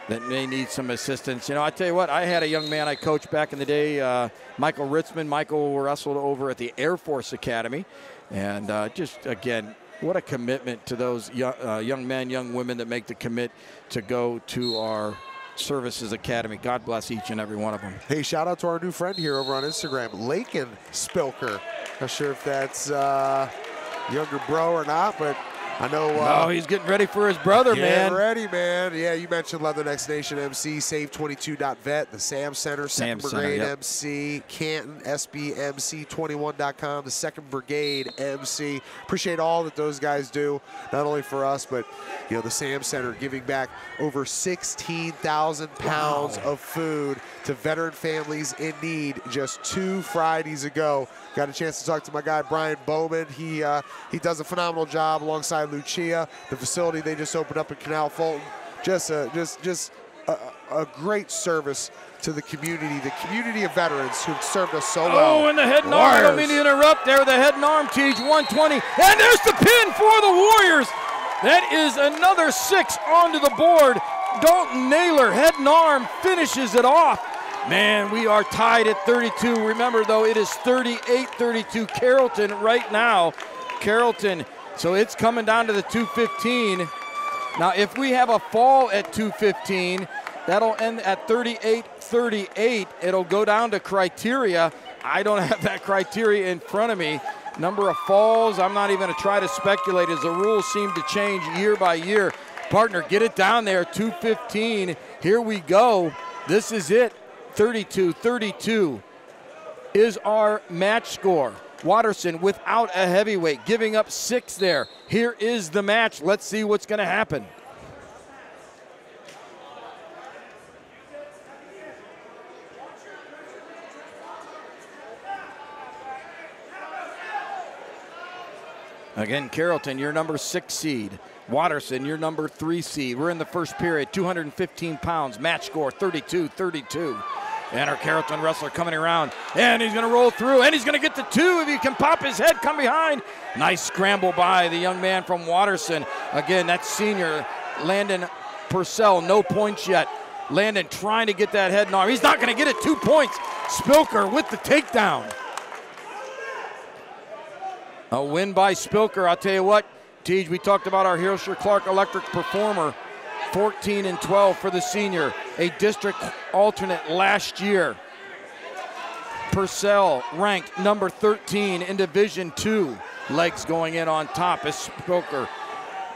that may need some assistance. You know, I tell you what, I had a young man I coached back in the day, Michael Ritzman. Michael wrestled over at the Air Force Academy. And just, again, what a commitment to those young men, young women that make the commit to go to our Services Academy. God bless each and every one of them. Hey, shout out to our new friend here over on Instagram, Lakin Spilker. Not sure if that's younger bro or not, but I know. Oh, he's getting ready for his brother, man. Getting ready, man. Yeah, you mentioned Leatherneck Nation MC, Save22.vet, the Sam Center, 2nd Brigade MC, Canton, SBMC21.com, the 2nd Brigade MC. Appreciate all that those guys do, not only for us, but you know, the Sam Center giving back over 16,000 pounds of food to veteran families in need just 2 Fridays ago. Got a chance to talk to my guy Brian Bowman. He does a phenomenal job alongside Lucia. The facility they just opened up in Canal Fulton. Just a great service to the community of veterans who've served us so well. Oh, and the head and arm. I don't mean to interrupt there. The head and arm, Teach, 120. And there's the pin for the Warriors. That is another 6 onto the board. Dalton Naylor, head and arm, finishes it off. Man, we are tied at 32. Remember, though, it is 38-32 Carrollton right now. Carrollton, so it's coming down to the 215. Now, if we have a fall at 215, that'll end at 38-38. It'll go down to criteria. I don't have that criteria in front of me. Number of falls, I'm not even going to try to speculate as the rules seem to change year by year. Partner, get it down there, 215. Here we go. This is it. 32-32 is our match score. Watterson without a heavyweight, giving up 6 there. Here is the match. Let's see what's going to happen. Again, Carrollton, your number 6 seed. Watterson, your number 3 seed. We're in the first period, 215 pounds. Match score, 32-32. And our Carrollton wrestler coming around, and he's going to roll through, and he's going to get the 2 if he can pop his head, come behind. Nice scramble by the young man from Watterson. Again, that's senior Landon Purcell, no points yet. Landon trying to get that head and arm. He's not going to get it, 2 points. Spilker with the takedown. A win by Spilker. I'll tell you what, Tej, we talked about our Herscher Clark Electric performer. 14-12 for the senior, a district alternate last year. Purcell ranked number 13 in Division II. Legs going in on top as Spilker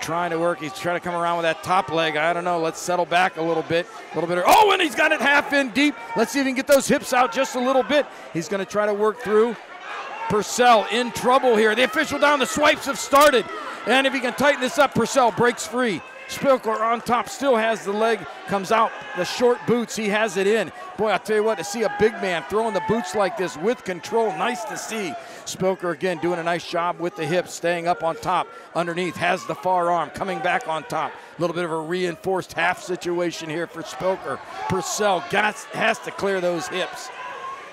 trying to work. He's trying to come around with that top leg. I don't know. Let's settle back a little bit. Oh, and he's got it half in deep. Let's see if he can get those hips out just a little bit. He's going to try to work through. Purcell in trouble here. The official down. The swipes have started. And if he can tighten this up, Purcell breaks free. Spilker on top, still has the leg, comes out, the short boots, he has it in. Boy, I'll tell you what, to see a big man throwing the boots like this with control, nice to see. Spilker again doing a nice job with the hips, staying up on top. Underneath, has the far arm, coming back on top. A little bit of a reinforced half situation here for Spilker. Purcell has to clear those hips.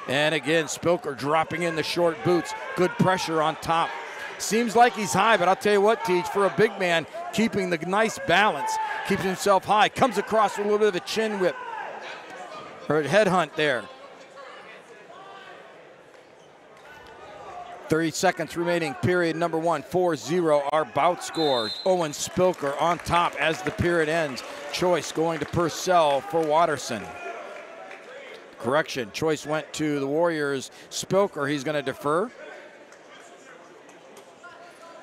And again, Spilker dropping in the short boots, good pressure on top. Seems like he's high, but I'll tell you what, Teach, for a big man, keeping the nice balance, keeps himself high, comes across with a little bit of a chin whip, or a head hunt there. 30 seconds remaining, period number 1, 4-0, our bout score. Owen Spilker on top as the period ends. Choice going to Purcell for Watterson. Correction, choice went to the Warriors. Spilker, he's going to defer.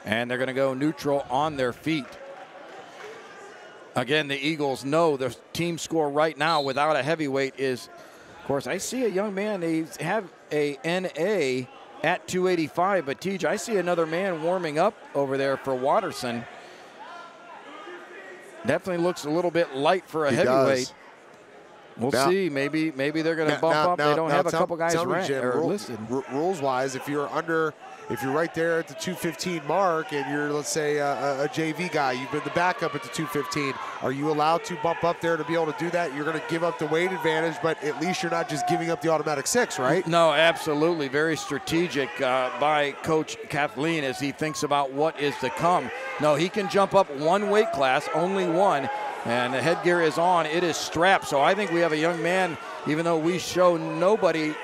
And they're going to go neutral on their feet. Again, the Eagles know the team score right now without a heavyweight is, of course, I see a young man, they have a NA at 285, but Tej, I see another man warming up over there for Watterson. Definitely looks a little bit light for a heavyweight. We'll see. Maybe they're going to bump up. They don't have a couple guys listed. Rules-wise, if you're right there at the 215 mark and you're, let's say, a JV guy, you've been the backup at the 215, are you allowed to bump up there to be able to do that? You're going to give up the weight advantage, but at least you're not just giving up the automatic 6, right? No, absolutely. Very strategic by Coach Kathleen as he thinks about what is to come. No, he can jump up one weight class, only one. And the headgear is on. It is strapped. So I think we have a young man, even though we show nobody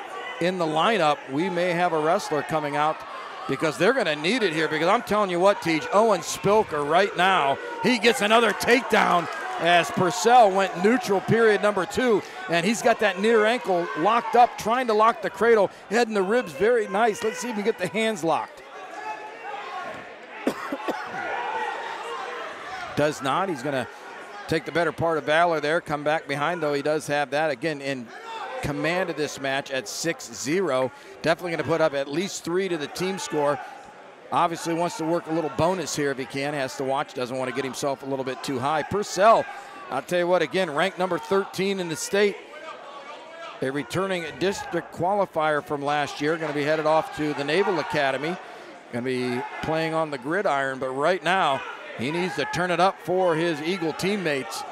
in the lineup, we may have a wrestler coming out because they're going to need it here. Because I'm telling you what, Teach, Owen Spilker right now, he gets another takedown as Purcell went neutral period number 2. And he's got that near ankle locked up, trying to lock the cradle. Head and the ribs, very nice. Let's see if we can get the hands locked. Does not. He's going to take the better part of valor there. Come back behind, though. He does have that, again, in command of this match at 6-0. Definitely going to put up at least 3 to the team score. Obviously wants to work a little bonus here if he can. Has to watch. Doesn't want to get himself a little bit too high. Purcell, I'll tell you what, again, ranked number 13 in the state. A returning district qualifier from last year. Going to be headed off to the Naval Academy. Going to be playing on the gridiron, but right now he needs to turn it up for his Eagle teammates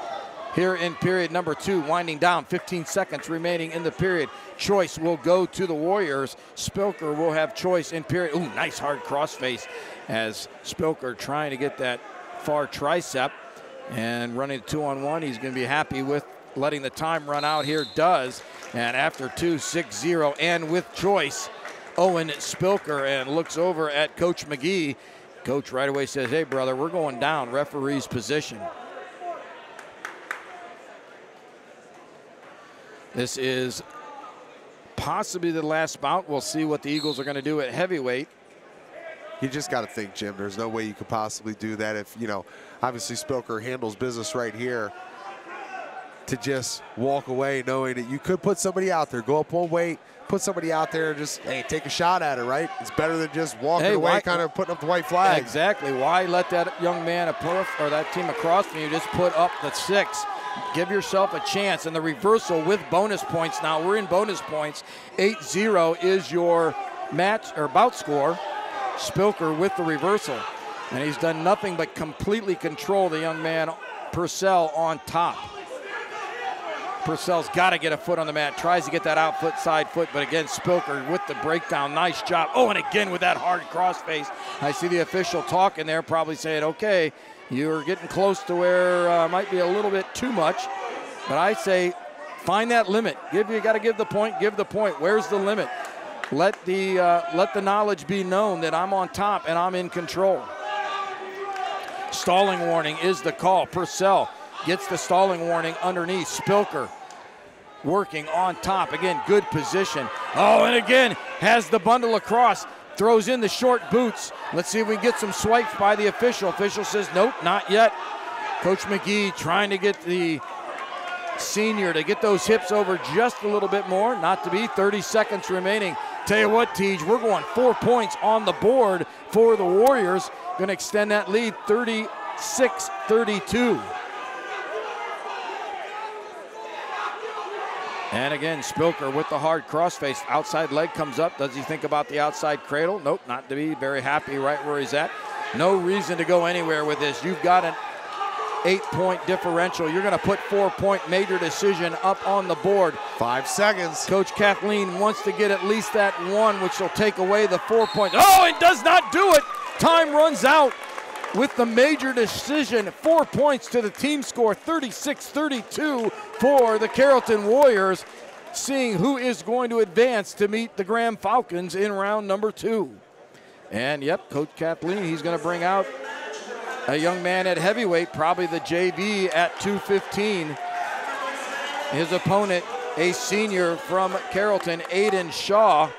here in period number 2, winding down. 15 seconds remaining in the period. Choice will go to the Warriors. Spilker will have choice in period. Ooh, nice hard crossface as Spilker trying to get that far tricep and running 2-on-1. He's going to be happy with letting the time run out here. Does. And after 2, 6-0 and with choice, Owen Spilker, and looks over at Coach McGee. Coach right away says, hey, brother, we're going down. Referee's position. This is possibly the last bout. We'll see what the Eagles are going to do at heavyweight. You just got to think, Jim, there's no way you could possibly do that if, you know, obviously Spilker handles business right here, to just walk away knowing that you could put somebody out there, go up one weight, put somebody out there and just, hey, take a shot at it, right? It's better than just walking away, kind of putting up the white flag. Exactly. Why let that young man or that team across from you just put up the 6? Give yourself a chance. And the reversal with bonus points. Now we're in bonus points. 8-0 is your match or bout score. Spilker with the reversal. And he's done nothing but completely control the young man Purcell on top. Purcell's got to get a foot on the mat. Tries to get that out foot, side foot, but again, Spilker with the breakdown. Nice job. Oh, and again with that hard crossface. I see the official talking there, probably saying, okay, you're getting close to where might be a little bit too much. But I say, find that limit. You got to give the point. Give the point. Where's the limit? Let the knowledge be known that I'm on top and I'm in control. Stalling warning is the call. Purcell gets the stalling warning underneath. Spilker working on top. Again, good position. Oh, and again, has the bundle across. Throws in the short boots. Let's see if we can get some swipes by the official. Official says, nope, not yet. Coach McGee trying to get the senior to get those hips over just a little bit more. Not to be. 30 seconds remaining. Tell you what, Tej, we're going 4 points on the board for the Warriors. Going to extend that lead 36-32. And again, Spilker with the hard crossface. Outside leg comes up. Does he think about the outside cradle? Nope, not to be. Very happy right where he's at. No reason to go anywhere with this. You've got an 8-point differential. You're going to put 4-point major decision up on the board. 5 seconds. Coach Kathleen wants to get at least that 1, which will take away the 4 points. Oh, it does not do it. Time runs out with the major decision. 4 points to the team score, 36-32 for the Carrollton Warriors, seeing who is going to advance to meet the Graham Falcons in round number 2. And yep, Coach Kathleen, he's going to bring out a young man at heavyweight, probably the JV at 215. His opponent, a senior from Carrollton, Aiden Shaw,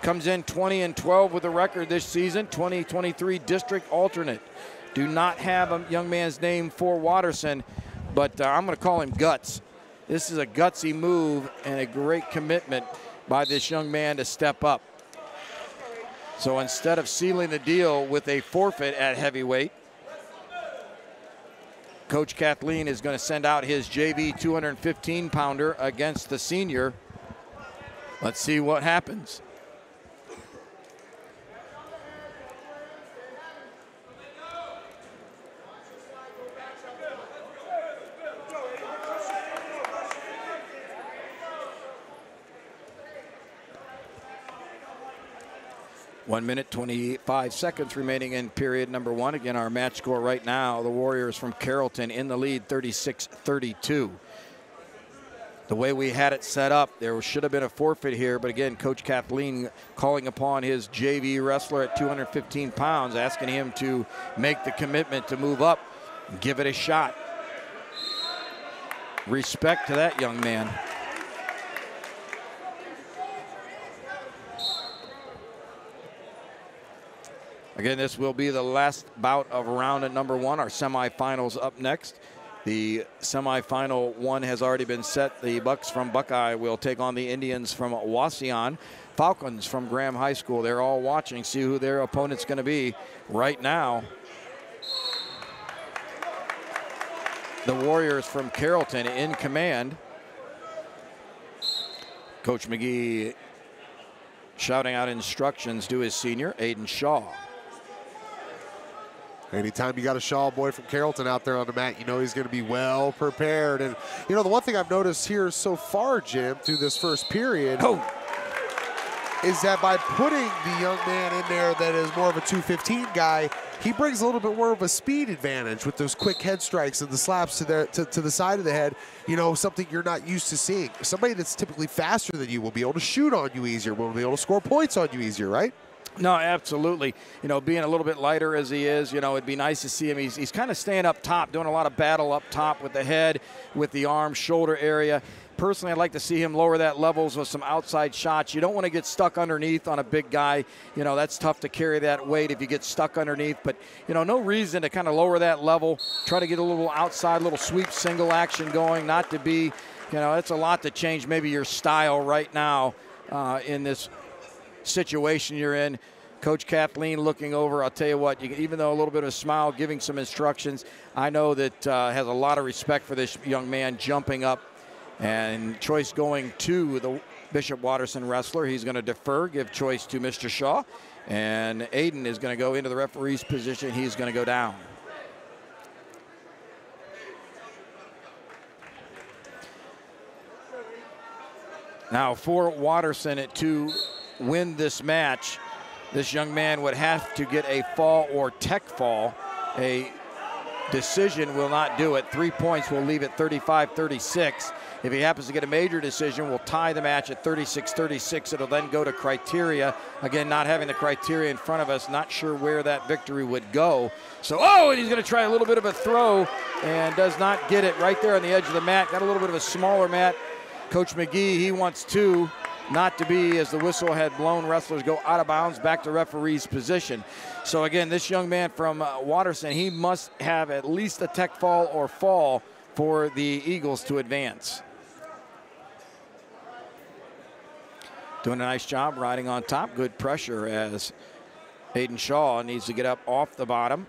comes in 20-12 with a record this season, 2023 district alternate. Do not have a young man's name for Watterson, but I'm going to call him Guts. This is a gutsy move and a great commitment by this young man to step up. So instead of sealing the deal with a forfeit at heavyweight, Coach Kathleen is going to send out his JV 215-pounder against the senior. Let's see what happens. 1 minute, 25 seconds remaining in period number 1. Again, our match score right now, the Warriors from Carrollton in the lead, 36-32. The way we had it set up, there should have been a forfeit here, but again, Coach Kathleen calling upon his JV wrestler at 215 pounds, asking him to make the commitment to move up and give it a shot. Respect to that young man. Again, this will be the last bout of round at number 1. Our semifinals up next. The semifinal 1 has already been set. The Bucks from Buckeye will take on the Indians from Wauseon. Falcons from Graham High School. They're all watching, see who their opponent's going to be right now. The Warriors from Carrollton in command. Coach McGee shouting out instructions to his senior, Aiden Shaw. Anytime you got a Shaw boy from Carrollton out there on the mat, you know he's going to be well prepared. And, you know, the one thing I've noticed here so far, Jim, through this first period, is that by putting the young man in there that is more of a 215 guy, he brings a little bit more of a speed advantage with those quick head strikes and the slaps to the side of the head, you know, something you're not used to seeing. Somebody that's typically faster than you will be able to shoot on you easier, will be able to score points on you easier, right? No, absolutely. You know, being a little bit lighter as he is, you know, it'd be nice to see him. He's kind of staying up top, doing a lot of battle up top with the head, with the arm, shoulder area. Personally, I'd like to see him lower that levels with some outside shots. You don't want to get stuck underneath on a big guy. You know, that's tough to carry that weight if you get stuck underneath. But, you know, no reason to kind of lower that level. Try to get a little outside, little sweep single action going. Not to be, you know, it's a lot to change maybe your style right now in this situation you're in. Coach Kathleen looking over, I'll tell you what, even though a little bit of a smile, giving some instructions, I know that has a lot of respect for this young man jumping up. And choice going to the Bishop Watterson wrestler. He's going to defer, give choice to Mr. Shaw. And Aiden is going to go into the referee's position. He's going to go down. Now for Watterson to win this match, this young man would have to get a fall or tech fall. A decision will not do it. 3 points will leave it 35-36. If he happens to get a major decision, we'll tie the match at 36-36. It'll then go to criteria. Again, not having the criteria in front of us, not sure where that victory would go. So, and he's going to try a little bit of a throw and does not get it right there on the edge of the mat. Got a little bit of a smaller mat. Coach McGee, he wants two, not to be, as the whistle had blown, wrestlers go out of bounds, back to referee's position. So again, this young man from Watterson, he must have at least a tech fall or fall for the Eagles to advance. Doing a nice job riding on top. Good pressure as Aiden Shaw needs to get up off the bottom.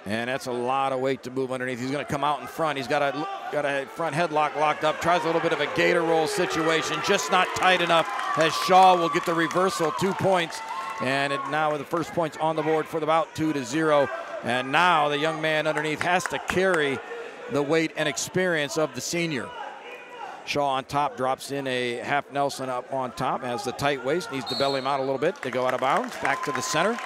And that's a lot of weight to move underneath. He's going to come out in front. He's got a front headlock locked up. Tries a little bit of a gator roll situation. Just not tight enough as Shaw will get the reversal. 2 points. And now with the first points on the board for the bout, 2-0. And now the young man underneath has to carry the weight and experience of the senior. Shaw on top drops in a half Nelson up on top. Has the tight waist. Needs to belly him out a little bit to go out of bounds. Back to the center.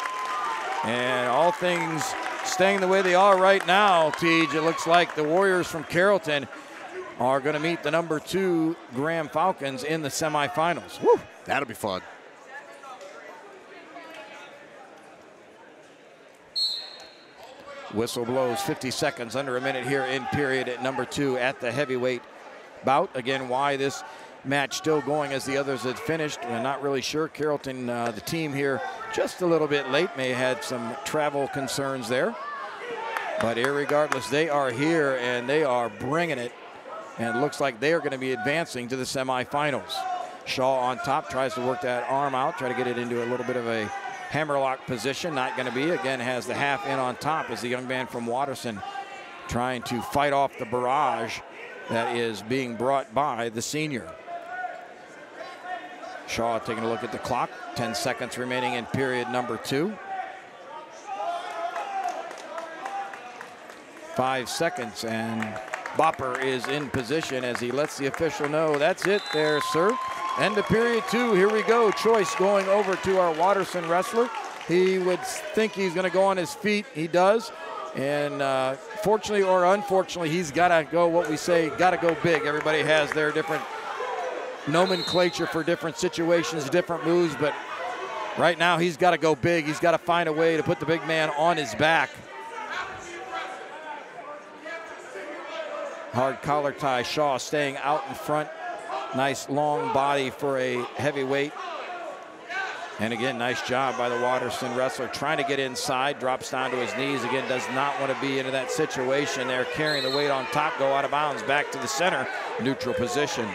And all things staying the way they are right now, Tej. It looks like the Warriors from Carrollton are going to meet the number 2 Graham Falcons in the semifinals. Woo, that'll be fun. Whistle blows, 50 seconds, under a minute here in period at number 2 at the heavyweight bout. Again, why this match still going as the others had finished, we're not really sure. Carrollton, the team here, just a little bit late, may have had some travel concerns there. But irregardless, they are here and they are bringing it. And it looks like they are going to be advancing to the semifinals. Shaw on top, tries to work that arm out, try to get it into a little bit of a hammerlock position. Not going to be. Again, has the half in on top as the young man from Watterson trying to fight off the barrage that is being brought by the senior. Shaw taking a look at the clock. 10 seconds remaining in period number 2. 5 seconds, and Bopper is in position as he lets the official know that's it there, sir. End of period 2. Here we go. Choice going over to our Watterson wrestler. He would think he's going to go on his feet. He does. And fortunately or unfortunately, he's got to go what we say, got to go big. Everybody has their different nomenclature for different situations, different moves, but right now he's got to go big. He's got to find a way to put the big man on his back. Hard collar tie. Shaw staying out in front. Nice long body for a heavyweight. And again, nice job by the Watterson wrestler trying to get inside, drops down to his knees. Again, does not want to be into that situation there, carrying the weight on top, go out of bounds, back to the center, neutral position.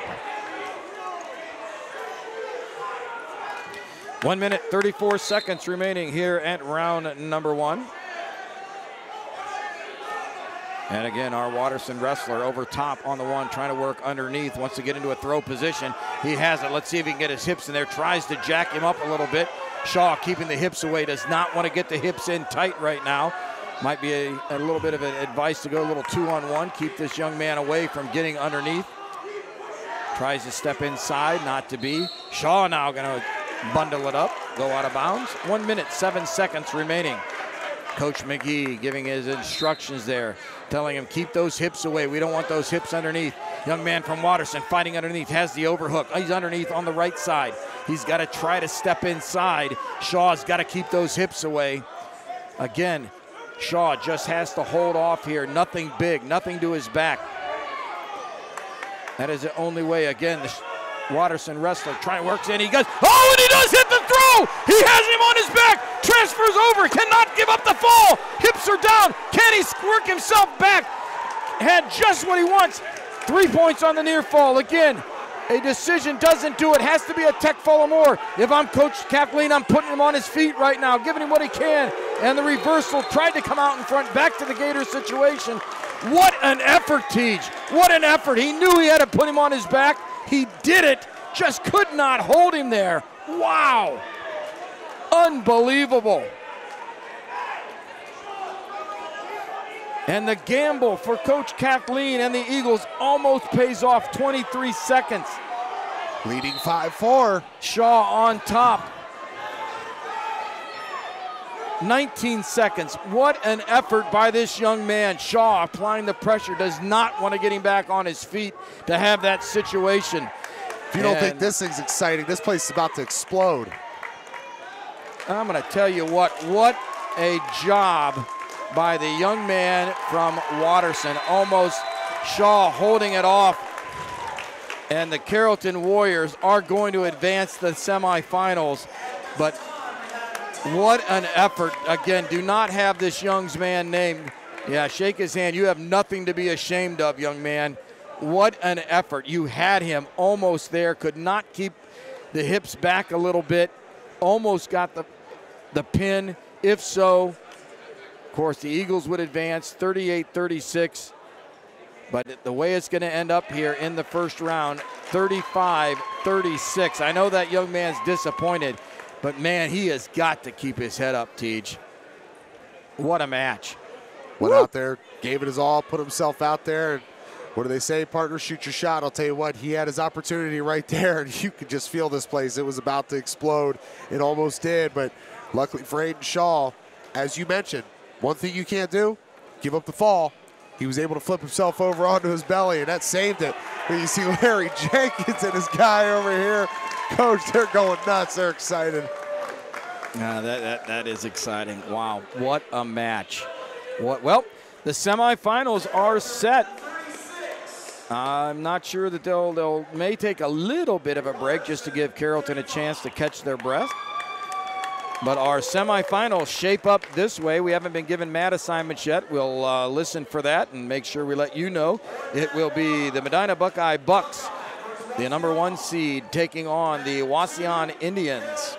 1 minute, 34 seconds remaining here at round number 1. And again, our Watterson wrestler over top on the one, trying to work underneath, wants to get into a throw position. He has it. Let's see if he can get his hips in there. Tries to jack him up a little bit. Shaw keeping the hips away, does not want to get the hips in tight right now. Might be a little bit of an advice to go a little 2-on-1. Keep this young man away from getting underneath. Tries to step inside, not to be. Shaw now going to bundle it up, go out of bounds. 1 minute, 7 seconds remaining. Coach McGee giving his instructions there, telling him keep those hips away. We don't want those hips underneath. Young man from Watterson fighting underneath, has the overhook. He's underneath on the right side. He's got to try to step inside. Shaw's got to keep those hips away. Again, Shaw just has to hold off here. Nothing big, nothing to his back. That is the only way. Again, the Watterson wrestler trying to work in. He goes, oh, and he does hit the throw. He has him on his back. Transfers over, cannot give up the fall. Hips are down. Can he work himself back? Had just what he wants. 3 points on the near fall. Again, a decision doesn't do it. Has to be a tech fall or more. If I'm Coach Kathleen, I'm putting him on his feet right now, giving him what he can. And the reversal tried to come out in front, back to the Gator situation. What an effort, Teej. What an effort. He knew he had to put him on his back. He did it, just could not hold him there. Wow. Unbelievable. And the gamble for Coach Kathleen and the Eagles almost pays off. 23 seconds. Leading 5-4. Shaw on top. 19 seconds. What an effort by this young man. Shaw applying the pressure, does not want to get him back on his feet to have that situation. If you don't think this thing's exciting, this place is about to explode. I'm going to tell you what a job by the young man from Watterson. Almost Shaw holding it off. And the Carrollton Warriors are going to advance the semifinals. But what an effort. Again, do not have this young man named. Yeah, shake his hand. You have nothing to be ashamed of, young man. What an effort. You had him almost there. Could not keep the hips back a little bit. Almost got the pin. If so, of course, the Eagles would advance 38-36. But the way it's going to end up here in the first round, 35-36. I know that young man's disappointed, but man, he has got to keep his head up, Teej. What a match. Went out there, gave it his all, put himself out there. And what do they say? Partner, shoot your shot. I'll tell you what, he had his opportunity right there, and you could just feel this place. It was about to explode. It almost did, but luckily for Aiden Shaw, as you mentioned, one thing you can't do, give up the fall. He was able to flip himself over onto his belly, and that saved it. And you see Larry Jenkins and his guy over here. Coach, they're going nuts. They're excited. That is exciting. Wow, what a match. Well, the semifinals are set. I'm not sure that they'll may take a little bit of a break just to give Carrollton a chance to catch their breath. But our semifinals shape up this way. We haven't been given mat assignments yet. We'll listen for that and make sure we let you know. It will be the Medina Buckeye Bucks, the #1 seed, taking on the Wauseon Indians.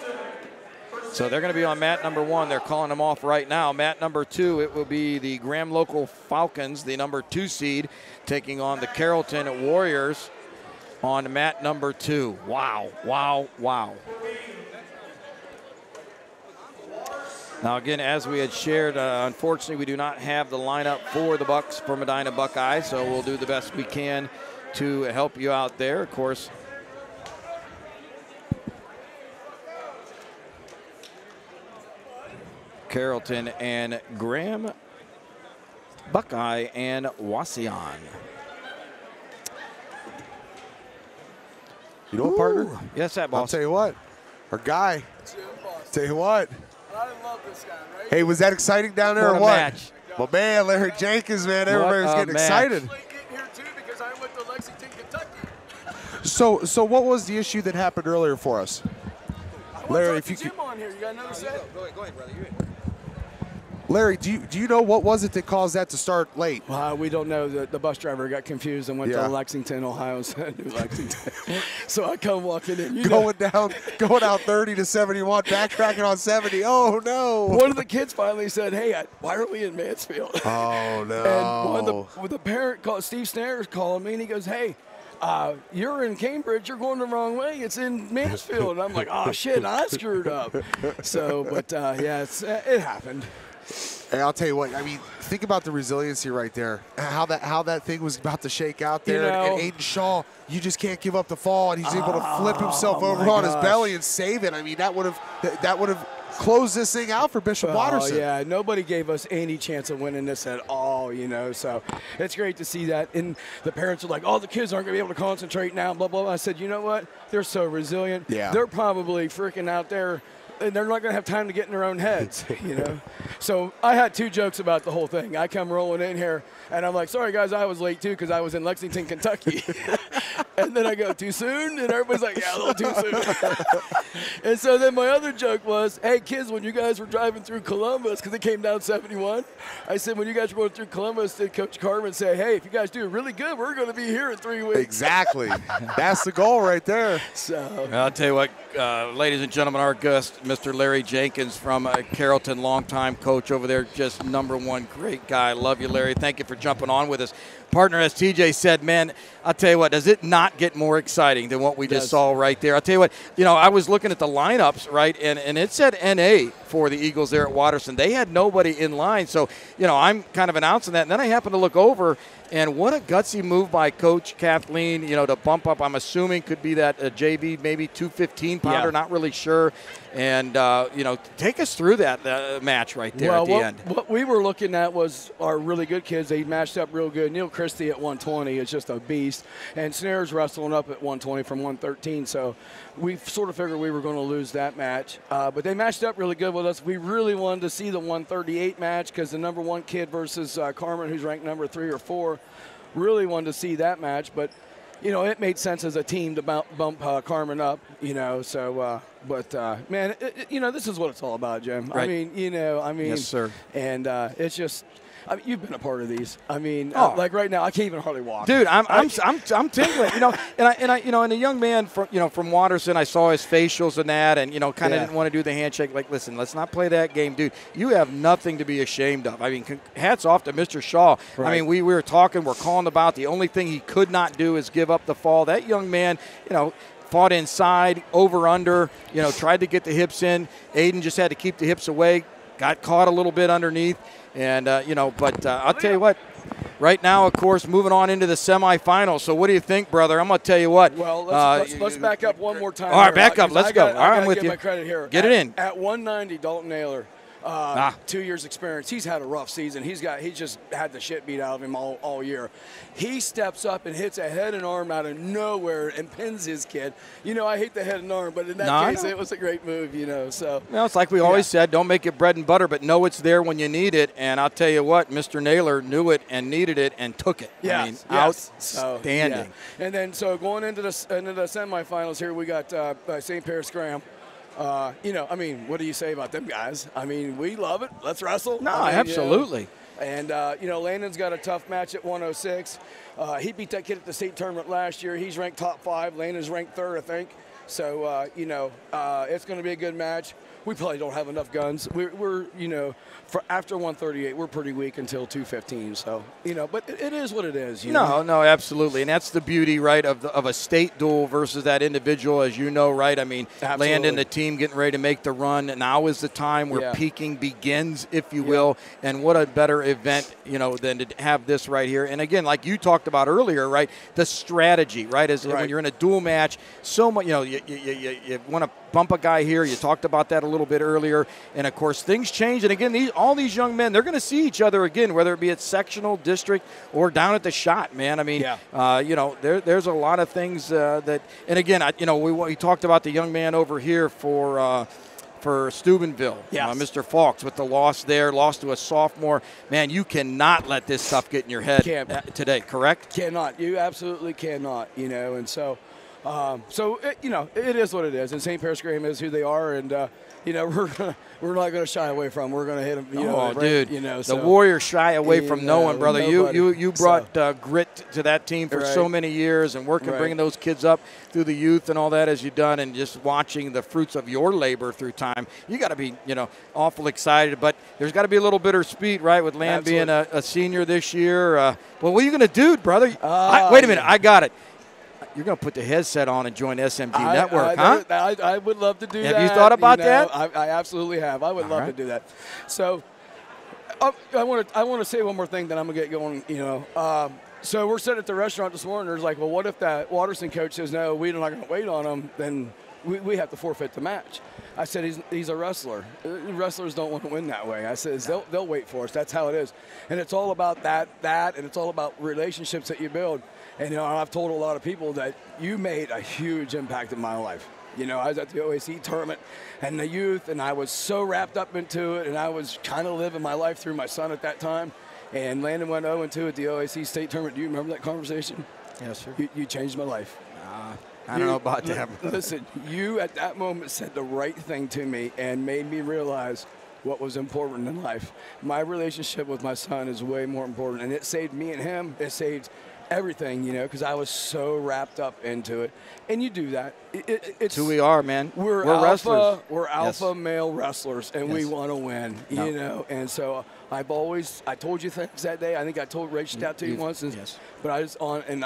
So they're going to be on mat #1. They're calling them off right now. Mat #2, it will be the Graham Local Falcons, the #2 seed, taking on the Carrollton Warriors on mat #2. Wow, wow, wow. Now, again, as we had shared, unfortunately, we do not have the lineup for the Bucks for Medina Buckeyes, so we'll do the best we can to help you out there. Of course, Carrollton and Graham, Buckeye and Wauseon. You know what, partner? Yes, that boss. I'll tell you what, our guy. Tell you what. I love this guy, right? Hey, was that exciting down there What or a what? match. Well, man, Larry Jenkins, man, everybody was getting excited. Here too because I went to Lexington, Kentucky. So what was the issue that happened earlier for us? Larry, if you could, Jim on here, you got another set? Go ahead, brother. You're in. Larry, do you know what was it that caused that to start late? Well, we don't know. The bus driver got confused and went Yeah. to Lexington, Ohio, instead of New Lexington. So I come walking in. Going out 30 to 71, backtracking on 70. Oh no! One of the kids finally said, "Hey, why are we in Mansfield?" Oh no! And one of the parent called Steve Snares calling me, and he goes, "Hey, you're in Cambridge. You're going the wrong way. It's in Mansfield." And I'm like, "Oh shit, I screwed up." So, but yeah, it happened. Hey, I'll tell you what. I mean, think about the resiliency right there. How that thing was about to shake out there. You know, and Aiden Shaw, you just can't give up the fall, and he's able to flip himself over on his belly and save it. I mean, that would have closed this thing out for Bishop Watterson. Oh yeah, nobody gave us any chance of winning this at all. You know, so it's great to see that. And the parents are like, "Oh, the kids aren't going to be able to concentrate now." Blah blah blah. I said, "You know what? They're so resilient. Yeah. They're probably freaking out there." And they're not going to have time to get in their own heads, you know. So I had two jokes about the whole thing. I come rolling in here, and I'm like, "Sorry, guys, I was late, too, because I was in Lexington, Kentucky." And then I go, "Too soon?" And everybody's like, "Yeah, a little too soon." And so then my other joke was, "Hey, kids, when you guys were driving through Columbus, because it came down 71, I said, when you guys were going through Columbus, did Coach Carmen say, 'Hey, if you guys do really good, we're going to be here in 3 weeks.'" Exactly. That's the goal right there. So I'll tell you what, ladies and gentlemen, our guest, Mr. Larry Jenkins from Carrollton, longtime coach over there, just #1 great guy. Love you, Larry. Thank you for jumping on with us. Partner, as TJ said, man, I'll tell you what, does it not get more exciting than what we just saw right there? I'll tell you what, I was looking at the lineups, right, and it said NA for the Eagles there at Watterson. They had nobody in line, so, I'm kind of announcing that, and then I happened to look over, and what a gutsy move by Coach Kathleen, to bump up, I'm assuming could be that JV, maybe 215-pounder, not really sure. And, take us through that match right there at the end. What we were looking at was our really good kids. They matched up real good. Neil Christie at 120 is just a beast. And Snares wrestling up at 120 from 113. So we sort of figured we were going to lose that match. But they matched up really good with us. We really wanted to see the 138 match because the #1 kid versus Carmen, who's ranked number 3 or 4, really wanted to see that match. But it made sense as a team to bump Carmen up, so, man, this is what it's all about, Jim. Right. I mean, yes, sir. And it's just, you've been a part of these. Like right now, I can't even hardly walk. Dude, I'm tingling, and a young man from Watterson, I saw his facials and that, and kind of didn't want to do the handshake. Like, listen, let's not play that game, dude. You have nothing to be ashamed of. I mean, hats off to Mr. Shaw. Right. I mean, we were talking, we're calling about the only thing he could not do is give up the fall. That young man, fought inside, over under, tried to get the hips in. Aiden just had to keep the hips away, got caught a little bit underneath. And, but I'll tell you what, right now, of course, moving on into the semifinals. So what do you think, brother? I'm going to tell you what. Well, let's back up one more time. All right, back up. Let's go. All right, I'm with you. My credit here. Get it in. At 190, Dalton Naylor. 2 years experience. He's had a rough season. He just had the shit beat out of him all year. He steps up and hits a head and arm out of nowhere and pins his kid. I hate the head and arm, but in that case, it was a great move, So it's like we always said, don't make it bread and butter, but know it's there when you need it. And I'll tell you what, Mr. Naylor knew it and needed it and took it. Yes, outstanding. So, and then going into the semifinals here, we got St. Paris Graham. What do you say about them guys? We love it. Let's wrestle. No, absolutely. And, Landon's got a tough match at 106. He beat that kid at the state tournament last year. He's ranked top 5. Landon's ranked 3rd, I think. So, it's going to be a good match. We probably don't have enough guns. We're for after 138, we're pretty weak until 215. So, but it is what it is. No, absolutely. And that's the beauty, right, of a state duel versus that individual, as you know, right? I mean, Absolutely. Landon, the team getting ready to make the run. Now is the time where peaking begins, if you will. And what a better event, than to have this right here. And again, like you talked about earlier, right, the strategy, right, is when you're in a dual match, so much, you want to bump a guy here. You talked about that a little bit earlier. And, of course, things change. And, again, all these young men, they're going to see each other again, whether it be at sectional, district, or down at the shot, man. I mean, there's a lot of things that – and, again, we talked about the young man over here for Steubenville, Mr. Fawkes, with the loss there, lost to a sophomore. Man, you cannot let this stuff get in your head today, correct? Cannot. You absolutely cannot, and so – it is what it is, and St. Paris Graham is who they are, and we're not going to shy away from. We're going to hit them. Dude, so, the Warriors shy away from no one, brother. Nobody. You brought grit to that team for so many years, and bringing those kids up through the youth and all that as you've done, and just watching the fruits of your labor through time. You got to be awful excited, but there's got to be a little bittersweet, right, with Land being a senior this year. Well, what are you going to do, brother? Wait a minute, I got it. You're going to put the headset on and join SMG Network, huh? I would love to do that. Have you thought about that? I absolutely have. I would love to do that. So I want to say one more thing, then I'm going to get going. So we're sitting at the restaurant this morning. There's like, well, what if that Watterson coach says, no, we're not going to wait on him? Then we have to forfeit the match. I said, he's a wrestler. Wrestlers don't want to win that way. I said, they'll wait for us. That's how it is. And it's all about that, and it's all about relationships that you build. And, I've told a lot of people that you made a huge impact in my life. I was at the OAC tournament and the youth, and I was so wrapped up into it, and I was kind of living my life through my son at that time. And Landon went 0-2 at the OAC state tournament. Do you remember that conversation? Yes, sir. You changed my life. I don't know about that. Listen, you at that moment said the right thing to me and made me realize what was important in life. My relationship with my son is way more important, and it saved me and him. It saved everything, because I was so wrapped up into it. And you do that. It's who we are, man. We're wrestlers. We're alpha male wrestlers, and we want to win, And so I told you things that day. I think I reached out to you once. But I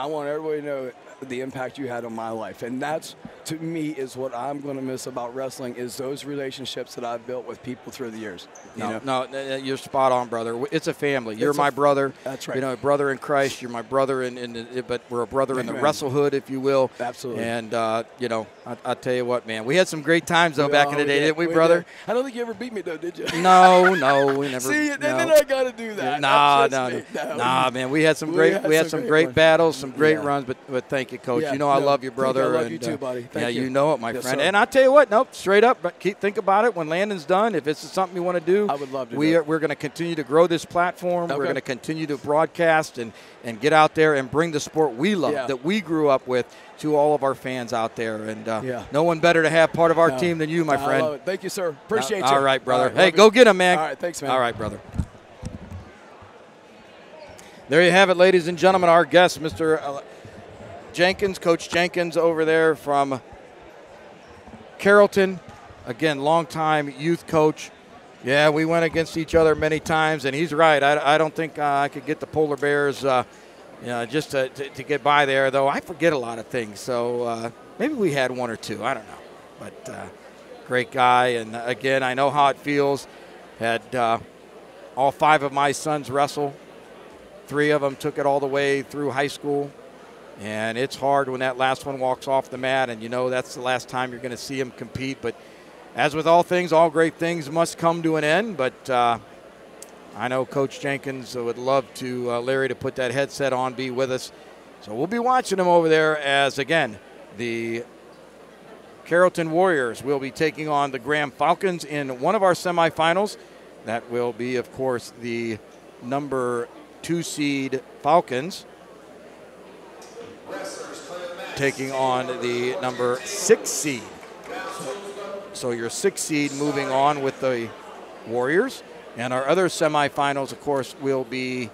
want everybody to know the impact you had on my life. And that's, to me, is what I'm going to miss about wrestling, is those relationships that I've built with people through the years. No, you're spot on, brother. It's a family. You're my brother. That's right. Brother in Christ. You're my brother but we're a brother in the wrestlehood, if you will. Absolutely. And, I'll tell you what, man. We had some great times, though, back in the day, didn't we, brother? Did. I don't think you ever beat me, though, did you? No, we never. See, and then I got to do that. Nah, man. We had some great battles, some great runs, but thank you, Coach. I love you, brother. I love you too, buddy. Thank you. You know it, my friend. Sir. And I tell you what, straight up, but think about it. When Landon's done, if it's something you want to do, I would love to. We're going to continue to grow this platform. Okay. We're going to continue to broadcast and get out there and bring the sport we love, that we grew up with, to all of our fans out there. And no one better to have part of our team than you, my friend. I love it. Thank you, sir. Appreciate you. All right, brother. All right, hey, go get him, man. All right, thanks, man. All right, brother. There you have it, ladies and gentlemen. Our guest, Mr. Jenkins, Coach Jenkins over there from Carrollton. Again, longtime youth coach. Yeah, we went against each other many times, and he's right. I don't think I could get the Polar Bears just to get by there, though. I forget a lot of things, so maybe we had one or two. I don't know. But great guy, and, again, I know how it feels. Had all 5 of my sons wrestle. 3 of them took it all the way through high school. And it's hard when that last one walks off the mat, and that's the last time you're going to see him compete. But as with all things, all great things must come to an end. But I know Coach Jenkins would love Larry to put that headset on, be with us. So we'll be watching him over there as, again, the Carrollton Warriors will be taking on the Graham Falcons in one of our semifinals. That will be, of course, the number 2 seed Falcons taking on the number 6 seed. So your 6 seed moving on with the Warriors. And our other semifinals, of course, will be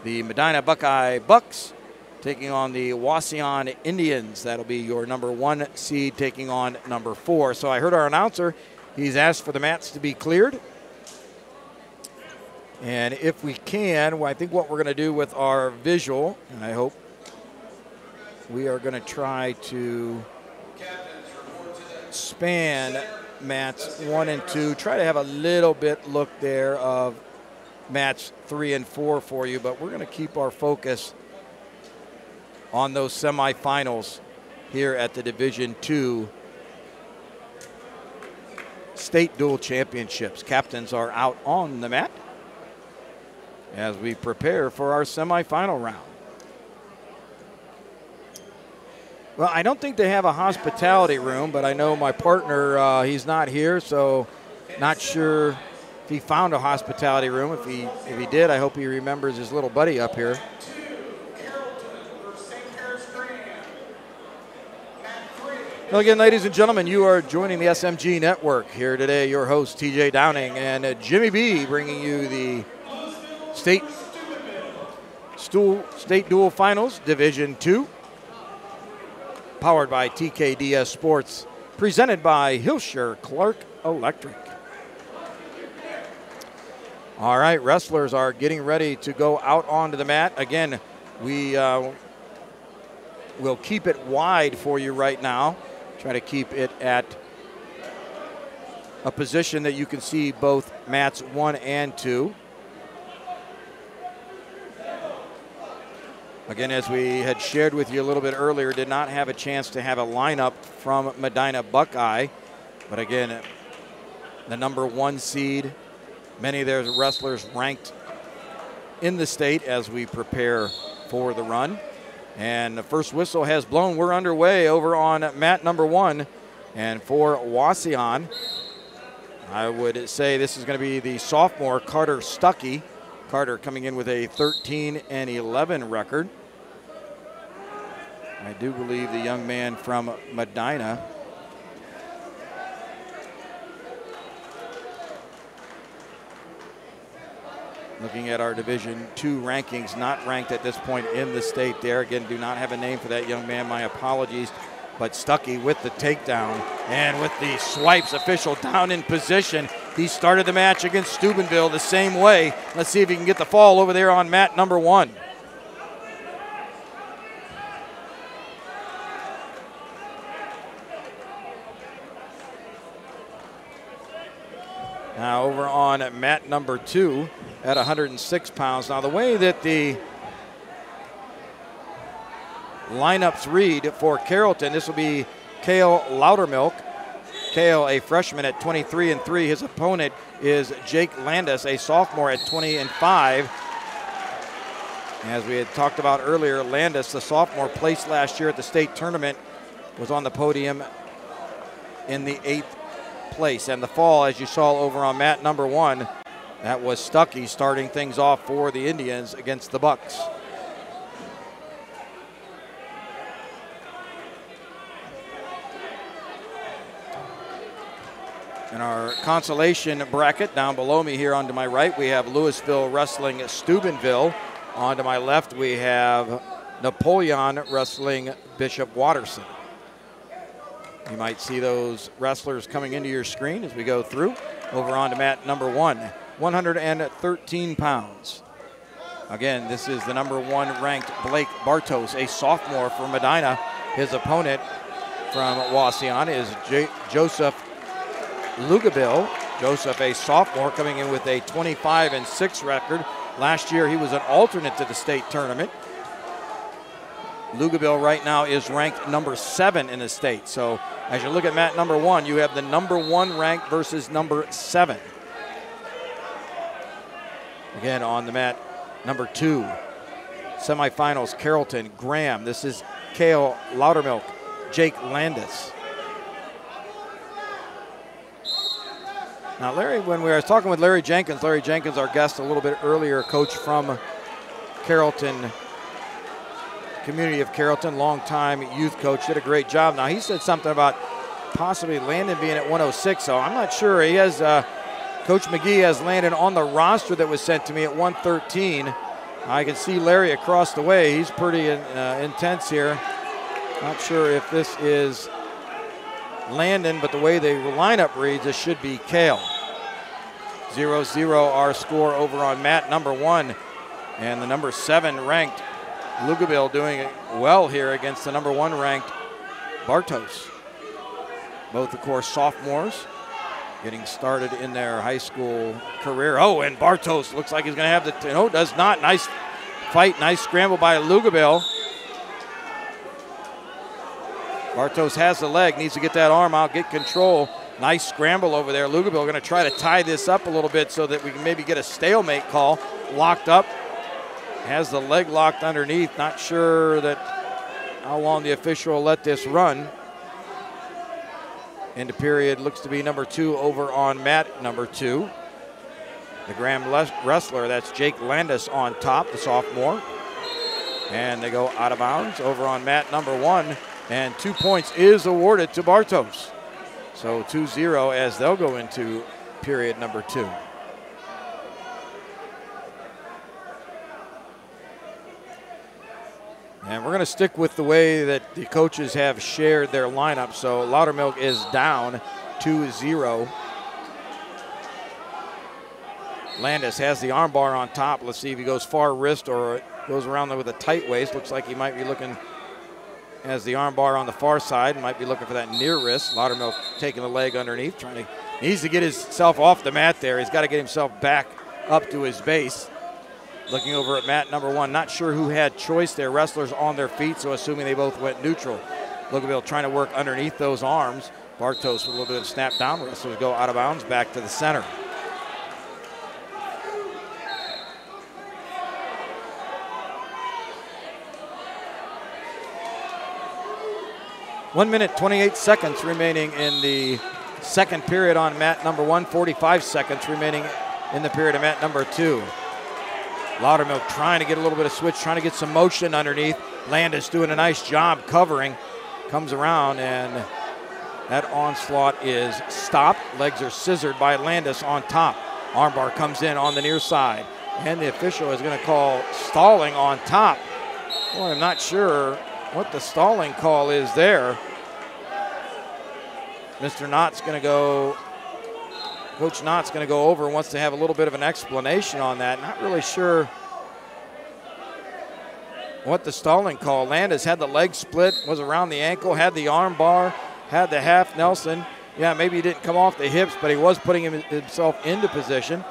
the Medina Buckeye Bucks taking on the Wauseon Indians. That'll be your number 1 seed taking on number 4. So I heard our announcer. He's asked for the mats to be cleared. And if we can, well, I think what we're going to do with our visual, and I hope we are going to try to span mats 1 and 2, try to have a little bit look there of mats 3 and 4 for you, but we're going to keep our focus on those semifinals here at the Division II State Dual Championships. Captains are out on the mat as we prepare for our semifinal round. Well, I don't think they have a hospitality room, but I know my partner, he's not here, so not sure if he found a hospitality room. If he did, I hope he remembers his little buddy up here. Well, again, ladies and gentlemen, you are joining the SMG Network. Here today, your host, TJ Downing, and Jimmy B bringing you the State Dual Finals, Division II, powered by TKDS Sports, presented by Hilscher Clark Electric. All right, wrestlers are getting ready to go out onto the mat. Again, we will keep it wide for you right now. Try to keep it at a position that you can see both mats 1 and 2. Again, as we had shared with you a little bit earlier, did not have a chance to have a lineup from Medina Buckeye. But again, the number 1 seed, many of their wrestlers ranked in the state as we prepare for the run. And the first whistle has blown. We're underway over on mat number 1. And for Wauseon, I would say this is going to be the sophomore Carter Stuckey. Carter coming in with a 13-11 record. I do believe the young man from Medina. Looking at our Division II rankings, not ranked at this point in the state there. Again, do not have a name for that young man. My apologies. But Stuckey with the takedown and with the swipes, official down in position. He started the match against Steubenville the same way. Let's see if he can get the fall over there on mat number 1. Now over on mat number 2 at 106 pounds. Now the way that the lineups read for Carrollton, this will be Kale Loudermilk. Kale, a freshman at 23-3. His opponent is Jake Landis, a sophomore at 20-5. As we had talked about earlier, Landis, the sophomore, placed last year at the state tournament, was on the podium in the 8th place. And the fall, as you saw over on mat number 1, that was Stuckey starting things off for the Indians against the Bucks. In our consolation bracket down below me here onto my right, we have Louisville wrestling Steubenville. Onto my left, we have Napoleon wrestling Bishop Watterson. You might see those wrestlers coming into your screen as we go through. Over onto mat number 1, 113 pounds. Again, this is the number 1 ranked Blake Bartos, a sophomore from Medina. His opponent from Wauseon is Joseph Lugabil. Joseph, a sophomore, coming in with a 25-6 record. Last year, he was an alternate to the state tournament. Lugabil right now is ranked number 7 in the state. So as you look at mat number 1, you have the number 1 ranked versus number 7. Again, on the mat number 2, semifinals, Carrollton, Graham. This is Kale Loudermilk, Jake Landis. Now, Larry, when we were talking with Larry Jenkins, our guest a little bit earlier, coach from Carrollton, community of Carrollton, longtime youth coach, did a great job. Now, he said something about possibly Landon being at 106, so I'm not sure. He has, Coach McGee has Landon on the roster that was sent to me at 113. I can see Larry across the way. He's pretty intense here. Not sure if this is Landon, but the way the lineup reads, this should be Kale. 0-0 our score over on mat number 1. And the number 7 ranked Lugaville doing well here against the number 1 ranked Bartos. Both, of course, sophomores getting started in their high school career. Oh, and Bartos looks like he's going to have the, no, does not. Nice fight, nice scramble by Lugaville. Bartos has the leg, needs to get that arm out, get control. Nice scramble over there. Lugaville going to try to tie this up a little bit so that we can maybe get a stalemate call. Locked up, has the leg locked underneath. Not sure that how long the official will let this run. Into period looks to be number 2 over on mat number 2. The Graham wrestler, that's Jake Landis on top, the sophomore. And they go out of bounds over on mat number 1. And 2 points is awarded to Bartos. So 2-0 as they'll go into period number 2. And we're going to stick with the way that the coaches have shared their lineup. So Loudermilk is down 2-0. Landis has the armbar on top. Let's see if he goes far wrist or goes around there with a tight waist. Looks like he might be looking, has the armbar on the far side, might be looking for that near wrist. Loudermilk taking the leg underneath, needs to get himself off the mat there. He's got to get himself back up to his base. Looking over at mat number 1, not sure who had choice there. Wrestlers on their feet, so assuming they both went neutral. Lugaville trying to work underneath those arms. Bartos with a little bit of snap down. Wrestlers go out of bounds back to the center. One minute, 28 seconds remaining in the second period on mat number 1. 45 seconds remaining in the period of mat number 2. Loudermilk trying to get a little bit of switch, trying to get some motion underneath. Landis doing a nice job covering. Comes around and that onslaught is stopped. Legs are scissored by Landis on top. Armbar comes in on the near side. And the official is going to call stalling on top. Boy, I'm not sure what the stalling call is there. Mr. Knott's going to go, Coach Knott's going to go over and wants to have a little bit of an explanation on that. Not really sure what the stalling call. Landis had the leg split, was around the ankle, had the arm bar, had the half Nelson. Yeah, maybe he didn't come off the hips, but he was putting himself into position.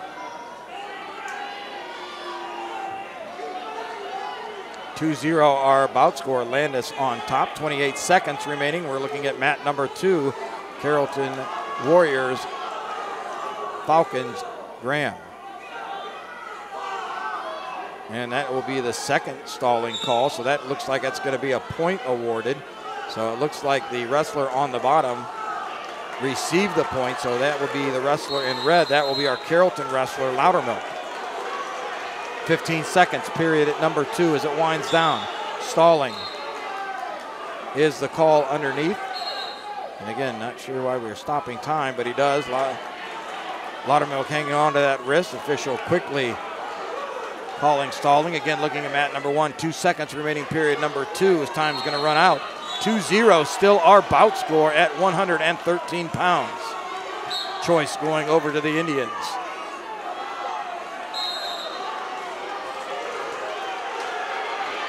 2-0 our bout score. Landis on top. 28 seconds remaining. We're looking at mat number 2. Carrollton Warriors, Falcons, Graham. And that will be the second stalling call. So that looks like that's going to be a point awarded. So it looks like the wrestler on the bottom received the point. So that will be the wrestler in red. That will be our Carrollton wrestler, Loudermilk. 15 seconds period at number 2 as it winds down. Stalling is the call underneath. And again, not sure why we're stopping time, but he does. Loudermilk hanging on to that wrist. Official quickly calling stalling. Again, looking at mat number 1. 2 seconds remaining period number 2 as time's going to run out. 2-0 still our bout score at 113 pounds. Choice going over to the Indians.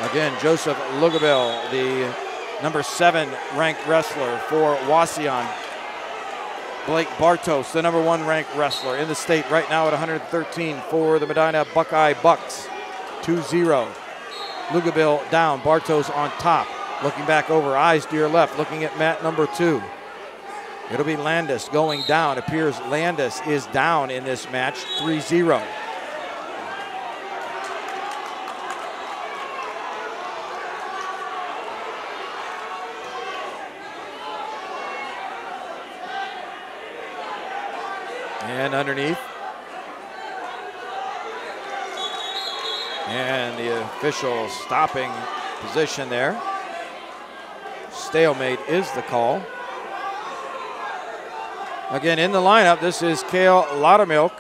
Again, Joseph Lugaville, the number 7 ranked wrestler for Wauseon. Blake Bartos, the number 1 ranked wrestler in the state right now at 113 for the Medina Buckeye Bucks. 2-0. Lugaville down, Bartos on top. Looking back over, eyes to your left, looking at mat number 2. It'll be Landis going down. Appears Landis is down in this match, 3-0. And underneath. And the official stopping position there. Stalemate is the call. Again, in the lineup, this is Kale Loudermilk.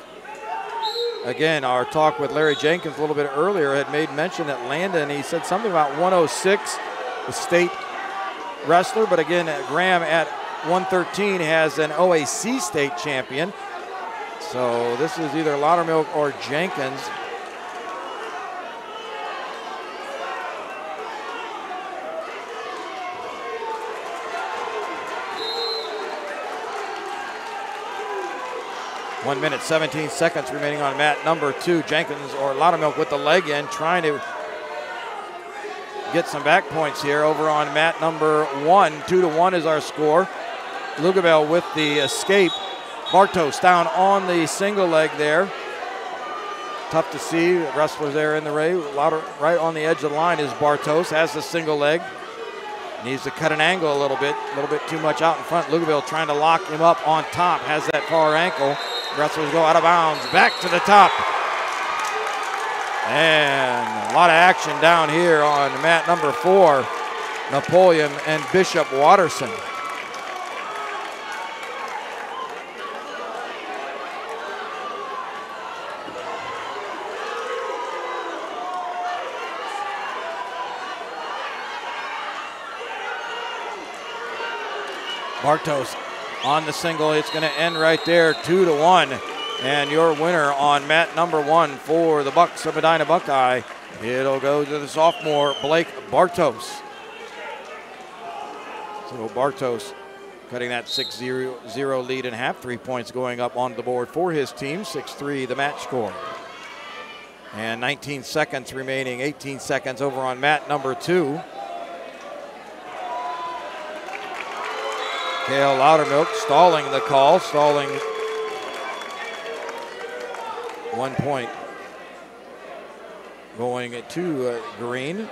again, our talk with Larry Jenkins a little bit earlier had made mention that Landon, he said something about 106, the state wrestler, but again, Graham at 113 has an OAC state champion. So this is either Loudermilk or Jenkins. One minute, 17 seconds remaining on mat number 2. Jenkins or Loudermilk with the leg in, trying to get some back points here over on mat number 1. 2-1 is our score. Lugabel with the escape. Bartos down on the single leg there. Tough to see. Wrestler there in the ray. Right on the edge of the line is Bartos. Has the single leg. Needs to cut an angle a little bit too much out in front. Lugabel trying to lock him up on top. Has that far ankle. Wrestlers go out of bounds. Back to the top. And a lot of action down here on mat number 4. Napoleon and Bishop Watterson. Bartos on the single. It's going to end right there, 2-1. And your winner on mat number 1 for the Bucks of Medina Buckeye, it'll go to the sophomore, Blake Bartos. So Bartos cutting that 6-0 lead in half. 3 points going up on the board for his team. 6-3 the match score. And 19 seconds remaining, 18 seconds over on mat number 2. Kale Loudermilk stalling the call, stalling 1 point going to Green.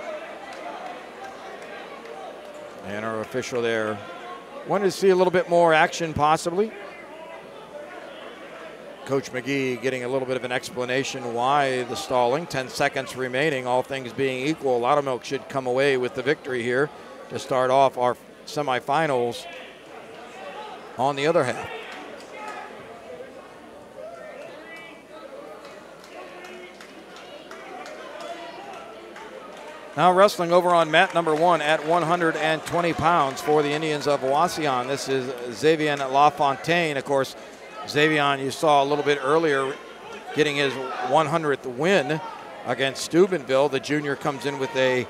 And our official there wanted to see a little bit more action possibly. Coach McGee getting a little bit of an explanation why the stalling. 10 seconds remaining, all things being equal. Loudermilk should come away with the victory here to start off our semifinals on the other half. Now wrestling over on mat number 1 at 120 pounds for the Indians of Wauseon. This is Xavier LaFontaine. Of course, Xavier, you saw a little bit earlier, getting his 100th win against Steubenville. The junior comes in with a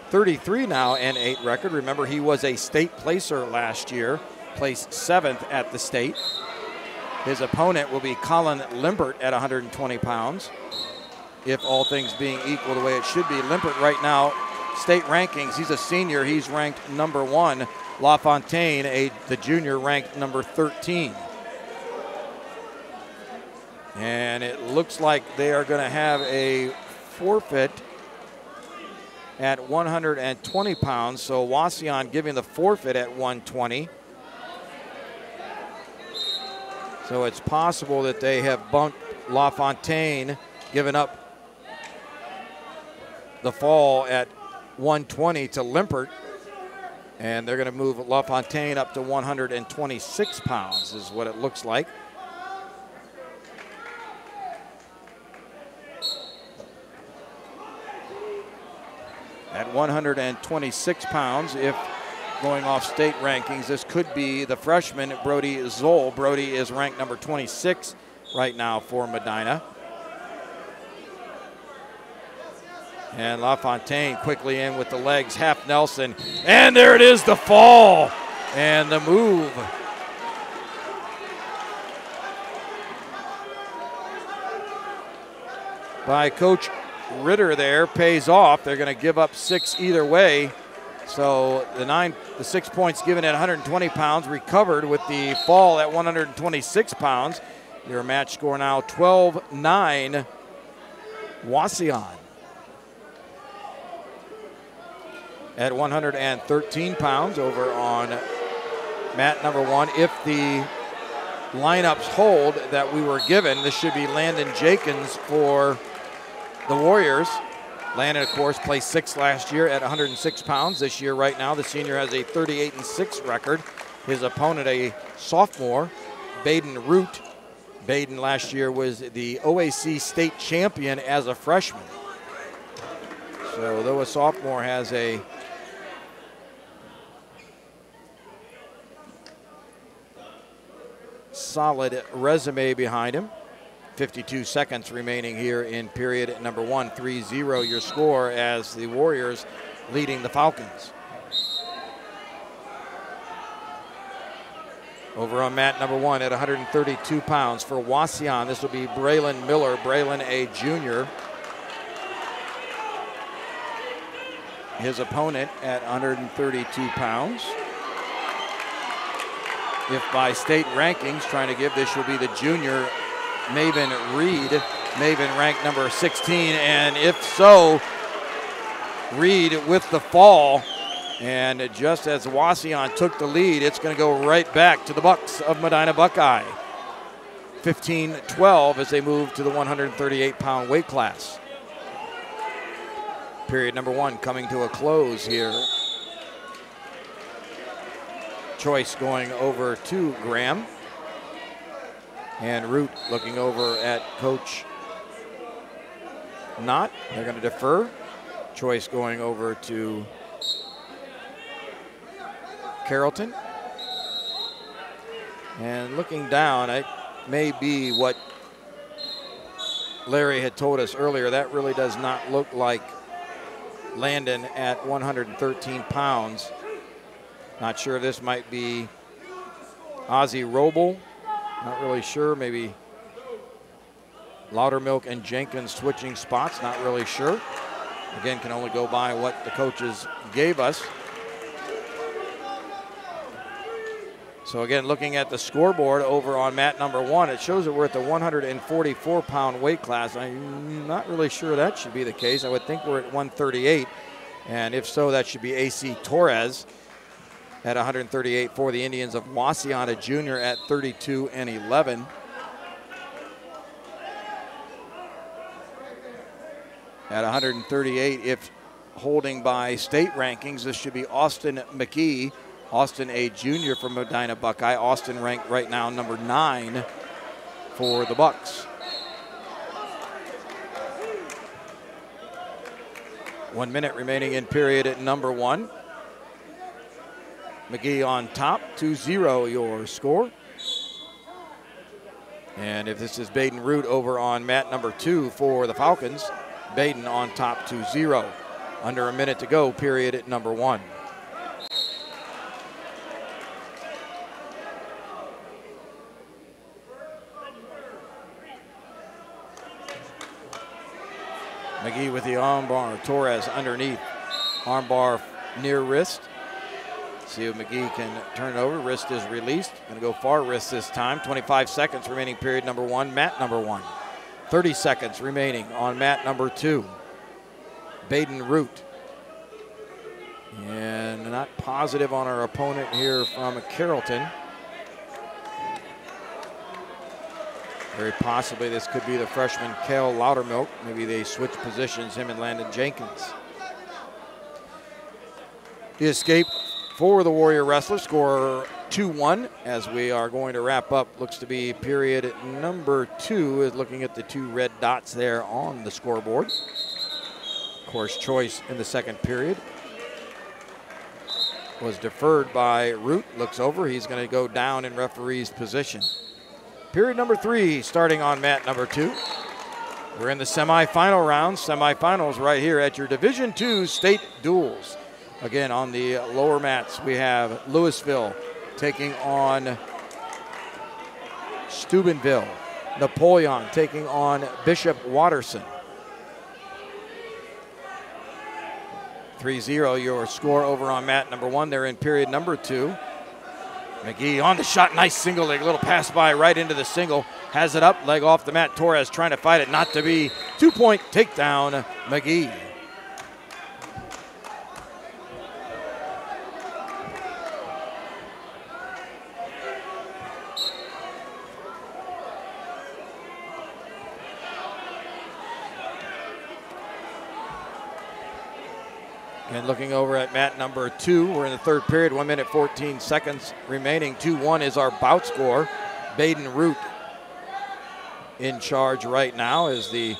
33 now and 8 record. Remember, he was a state placer last year. Placed 7th at the state. His opponent will be Colin Limpert at 120 pounds. If all things being equal the way it should be. Limpert right now, state rankings, he's a senior. He's ranked number 1. LaFontaine, the junior, ranked number 13. And it looks like they are going to have a forfeit at 120 pounds. So Wauseon giving the forfeit at 120. So it's possible that they have bumped LaFontaine, given up the fall at 120 to Limpert. And they're going to move LaFontaine up to 126 pounds is what it looks like. At 126 pounds, if going off state rankings, this could be the freshman, Brody Zoll. Brody is ranked number 26 right now for Medina. And LaFontaine quickly in with the legs, half Nelson. And there it is, the fall and the move. By Coach Ritter there pays off. They're going to give up 6 either way. So the 6 points given at 120 pounds recovered with the fall at 126 pounds. Your match score now 12-9 Wauseon. At 113 pounds over on mat number 1. If the lineups hold that we were given, this should be Landon Jenkins for the Warriors. Landon, of course, placed 6th last year at 106 pounds. This year, right now, the senior has a 38-6 record. His opponent, a sophomore, Baden Root, Baden last year was the OAC state champion as a freshman. So though a sophomore has a solid resume behind him. 52 seconds remaining here in period number 1. 3-0 your score as the Warriors leading the Falcons. Over on mat number 1 at 132 pounds for Wauseon. This will be Braylon Miller, Braylon a junior. His opponent at 132 pounds. If by state rankings, trying to give this will be the junior Maven Reed. Maven ranked number 16, and if so, Reed with the fall. And just as Wauseon took the lead, it's going to go right back to the Bucks of Medina Buckeye. 15-12 as they move to the 138-pound weight class. Period number 1 coming to a close here. Choice going over to Graham. And Root looking over at Coach Knott. They're going to defer. Choice going over to Carrollton. And looking down, it may be what Larry had told us earlier. That really does not look like Landon at 113 pounds. Not sure if this might be Ozzie Roble. Not really sure. Maybe Loudermilk and Jenkins switching spots. Not really sure. Again, can only go by what the coaches gave us. So again, looking at the scoreboard over on mat number 1, it shows that we're at the 144-pound weight class. I'm not really sure that should be the case. I would think we're at 138. And if so, that should be AC Torres at 138 for the Indians of Wauseon, a junior at 32 and 11. At 138, if holding by state rankings, this should be Austin McGee. Austin, a junior from Medina Buckeye. Austin ranked right now number 9 for the Bucks. 1 minute remaining in period at number 1. McGee on top, 2-0 your score. And if this is Baden Root over on mat number 2 for the Falcons, Baden on top, 2-0. Under a minute to go, period at number 1. McGee with the armbar, Torres underneath. Armbar near wrist. See if McGee can turn it over. Wrist is released. Going to go far wrist this time. 25 seconds remaining period number 1, mat number 1. 30 seconds remaining on mat number 2. Baden Root. And not positive on our opponent here from Carrollton. Very possibly this could be the freshman Kel Loudermilk. Maybe they switch positions, him and Landon Jenkins. The escape for the Warrior Wrestlers, score 2-1 as we are going to wrap up. Looks to be period number 2, is looking at the 2 red dots there on the scoreboard. Of course, Choice in the second period was deferred by Root. Looks over, he's going to go down in referee's position. Period number 3 starting on mat number 2. We're in the semifinal round. Semifinals right here at your Division II state duels. Again, on the lower mats, we have Louisville taking on Steubenville. Napoleon taking on Bishop Watterson. 3-0 your score over on mat number 1. They're in period number 2. McGee on the shot, nice single leg, little pass by right into the single. Has it up, leg off the mat. Torres trying to fight it, not to be. 2-point takedown, McGee. And looking over at mat number 2, we're in the third period, 1 minute 14 seconds remaining. 2-1 is our bout score. Baden Root in charge right now is the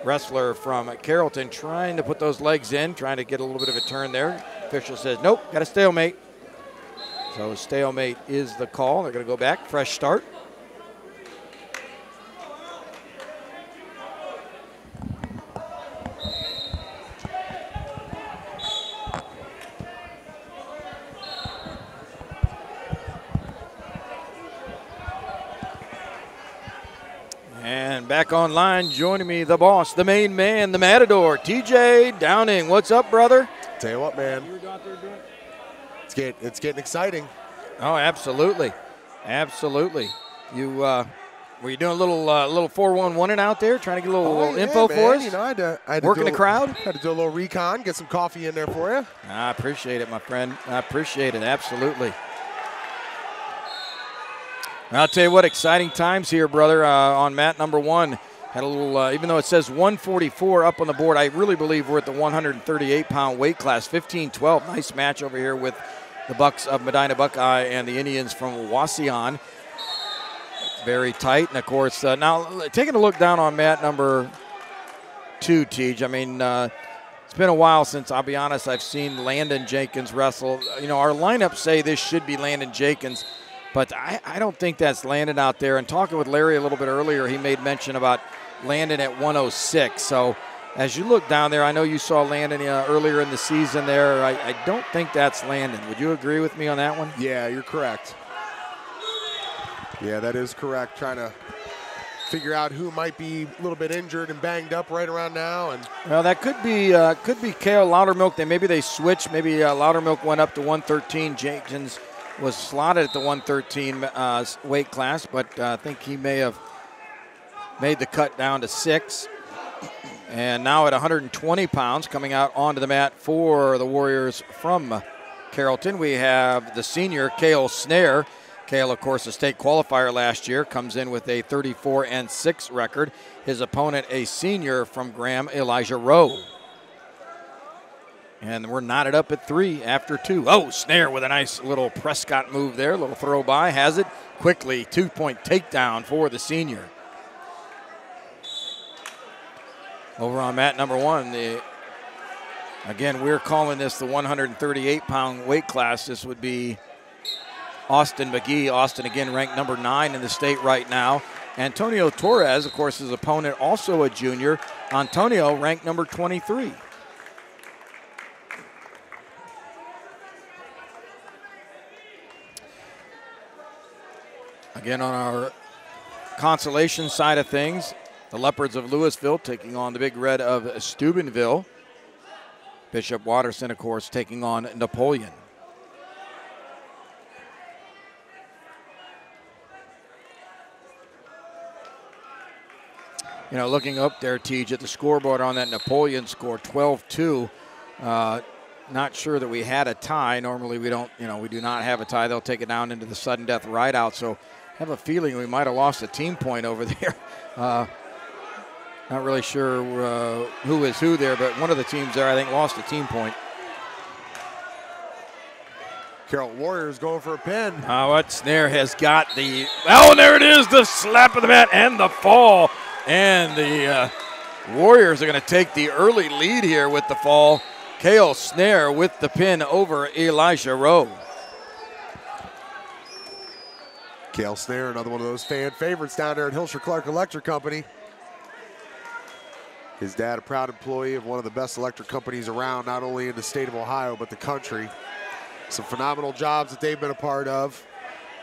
wrestler from Carrollton, trying to put those legs in, trying to get a little bit of a turn there. Official says, nope, got a stalemate. So stalemate is the call. They're going to go back, fresh start. And back online, joining me, the boss, the main man, the matador, TJ Downing. What's up, brother? Tell you what, man. It's getting exciting. Oh, absolutely. Absolutely. You were you doing a little 411 out there, trying to get a little info for us? You know, I had to working the crowd? Had to do a little recon, get some coffee in there for you. I appreciate it, my friend. I appreciate it, absolutely. I'll tell you what, exciting times here, brother, on mat number 1. Had a little, even though it says 144 up on the board, I really believe we're at the 138-pound weight class, 15-12. Nice match over here with the Bucks of Medina Buckeye and the Indians from Wauseon. Very tight. And, of course, now taking a look down on mat number 2, Tej. I mean, it's been a while since, I'll be honest, I've seen Landon Jenkins wrestle. You know, our lineups say this should be Landon Jenkins, but I don't think that's Landon out there. And talking with Larry a little bit earlier, he made mention about Landon at 106. So as you look down there, I know you saw Landon earlier in the season there. I don't think that's Landon. Would you agree with me on that one? Yeah, you're correct. Yeah, that is correct. Trying to figure out who might be a little bit injured and banged up right around now. And well, that could be Kale Loudermilk. Maybe they switched. Maybe Loudermilk went up to 113. Jenkins was slotted at the 113 weight class, but I think he may have made the cut down to 6. And now at 120 pounds, coming out onto the mat for the Warriors from Carrollton, we have the senior, Cale Snare. Cale, of course, a state qualifier last year, comes in with a 34-6 record. His opponent, a senior from Graham, Elijah Rowe. And we're knotted up at 3 after 2. Oh, Snare with a nice little Prescott move there, a little throw by, has it quickly, 2-point takedown for the senior. Over on mat number 1, again, we're calling this the 138-pound weight class. This would be Austin McGee. Austin, again, ranked number 9 in the state right now. Antonio Torres, of course, his opponent, also a junior. Antonio ranked number 23. Again, on our consolation side of things, the Leopards of Louisville taking on the Big Red of Steubenville. Bishop Watterson, of course, taking on Napoleon. You know, looking up there, Tej, at the scoreboard on that Napoleon score, 12-2. Not sure that we had a tie. Normally we don't, we do not have a tie. They'll take it down into the sudden death rideout. So I have a feeling we might have lost a team point over there. Not really sure who is who there, but one of the teams there, I think, lost a team point. Carroll Warriors going for a pin. What Snare has got the, and there it is, the slap of the mat and the fall. And the Warriors are going to take the early lead here with the fall. Cale Snare with the pin over Elijah Rowe. Cale Snare, another one of those fan favorites down there at Hilscher Clark Electric Company. His dad, a proud employee of one of the best electric companies around, not only in the state of Ohio, but the country. Some phenomenal jobs that they've been a part of,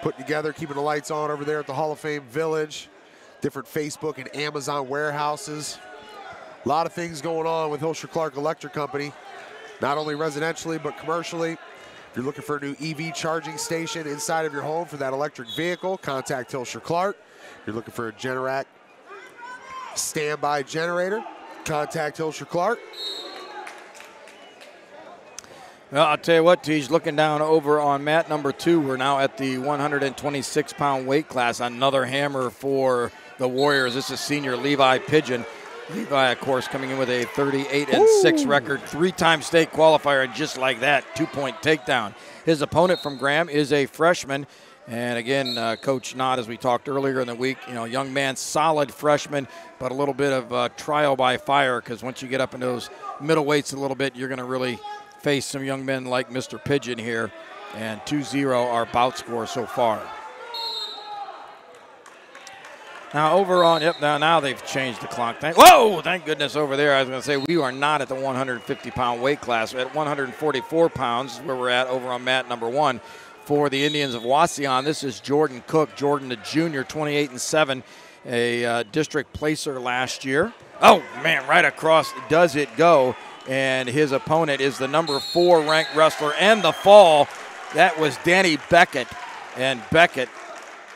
putting together, keeping the lights on over there at the Hall of Fame Village, different Facebook and Amazon warehouses. A lot of things going on with Hilscher Clark Electric Company, not only residentially, but commercially. If you're looking for a new EV charging station inside of your home for that electric vehicle, contact Hilscher Clark. If you're looking for a Generac standby generator, contact Hilscher Clark. Well, I'll tell you what, Tej, looking down over on mat number 2, we're now at the 126-pound weight class. Another hammer for the Warriors. This is senior Levi Pigeon. Levi, of course, coming in with a 38-6 record, 3-time state qualifier, and just like that, 2-point takedown. His opponent from Graham is a freshman. And again, Coach Knott, as we talked earlier in the week, young man, solid freshman, but a little bit of trial by fire, because once you get up into those middleweights a little bit, you're going to really face some young men like Mr. Pigeon here. And 2-0 our bout score so far. Now over on, now they've changed the clock. Thank goodness over there. I was going to say we are not at the 150-pound weight class. We're at 144 pounds is where we're at over on mat number 1 for the Indians of Wauseon. This is Jordan Cook. Jordan, the junior, 28-7, a district placer last year. Oh, man, right across does it go. And his opponent is the number 4 ranked wrestler and the fall. That was Danny Beckett. And Beckett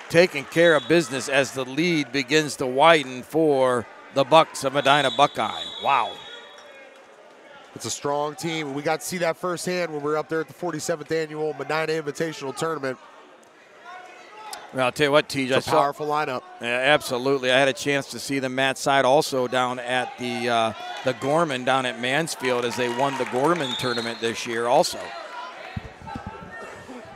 taking care of business as the lead begins to widen for the Bucks of Medina Buckeye. Wow. It's a strong team. We got to see that firsthand when we were up there at the 47th Annual Medina Invitational Tournament. Well, I'll tell you what, TJ. It's a powerful lineup. Yeah, absolutely. I had a chance to see them Matt Side also down at the Gorman down at Mansfield as they won the Gorman tournament this year also.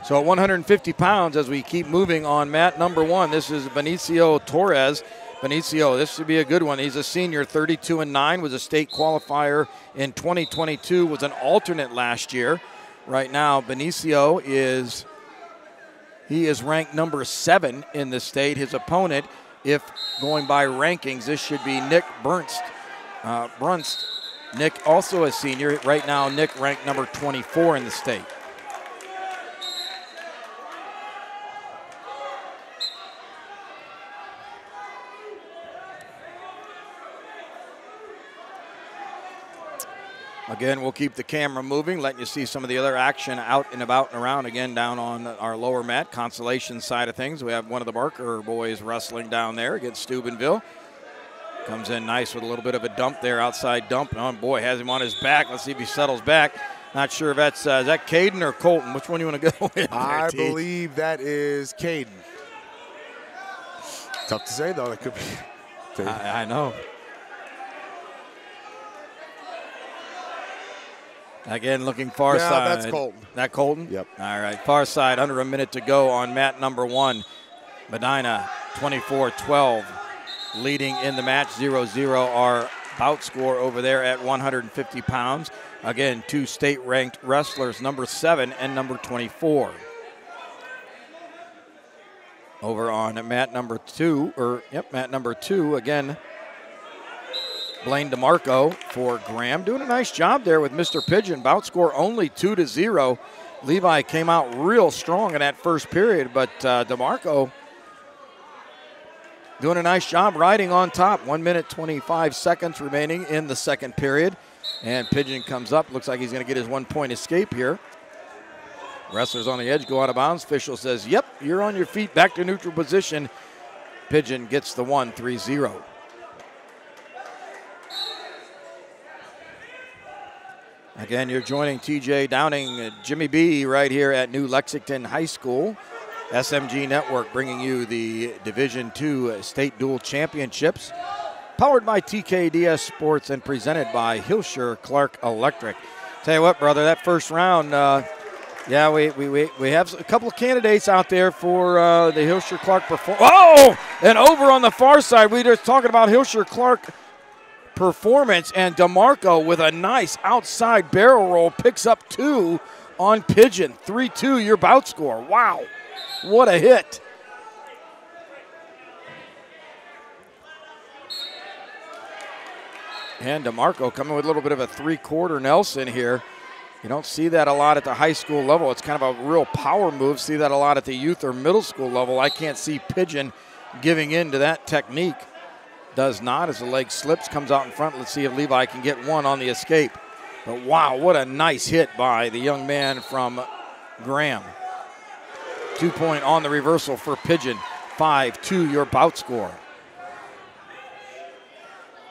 So at 150 pounds, as we keep moving on mat number 1, this is Benicio Torres. Benicio, this should be a good one. He's a senior, 32-9, was a state qualifier in 2022, was an alternate last year. Right now, Benicio is ranked number 7 in the state. His opponent, if going by rankings, this should be Nick Brunst. Nick also a senior. Right now, Nick ranked number 24 in the state. Again, we'll keep the camera moving, letting you see some of the other action out and about and around. Again, down on our lower mat, Consolation side of things. We have one of the Barker boys wrestling down there against Steubenville. Comes in nice with a little bit of a dump there, outside dump. Oh, boy, has him on his back. Let's see if he settles back. Not sure if that's, is that Caden or Colton? Which one do you want to go with? I believe that is Caden. Tough to say, though. It could be. I know. Again, looking far side. Yeah, that's Colton. That Colton? Yep. All right, far side, under a minute to go on mat number 1. Medina, 24-12, leading in the match, 0-0 our bout score over there at 150 pounds. Again, 2 state-ranked wrestlers, number 7 and number 24. Over on mat number 2, mat number 2, again, Blaine DeMarco for Graham. Doing a nice job there with Mr. Pigeon. Bout score only 2-0. Levi came out real strong in that first period, but DeMarco doing a nice job riding on top. 1 minute, 25 seconds remaining in the second period. And Pigeon comes up. Looks like he's going to get his 1-point escape here. Wrestlers on the edge go out of bounds. Official says, yep, you're on your feet. Back to neutral position. Pigeon gets the 1, 3-0. Again, you're joining TJ Downing, Jimmy B right here at New Lexington High School. SMG Network bringing you the Division II State Dual Championships. Powered by TKDS Sports and presented by Hilscher Clark Electric. Tell you what, brother, that first round, we have a couple of candidates out there for the Hilscher Clark performance. Oh, and over on the far side, we were just talking about Hilscher Clark performance, and DeMarco with a nice outside barrel roll picks up 2 on Pigeon. 3-2 your bout score. Wow, what a hit. And DeMarco coming with a little bit of a 3-quarter Nelson here. You don't see that a lot at the high school level. It's kind of a real power move. See that a lot at the youth or middle school level. I can't see Pigeon giving in to that technique. Does not as the leg slips, comes out in front. Let's see if Levi can get 1 on the escape. But wow, what a nice hit by the young man from Graham. 2-point on the reversal for Pigeon. 5-2 your bout score.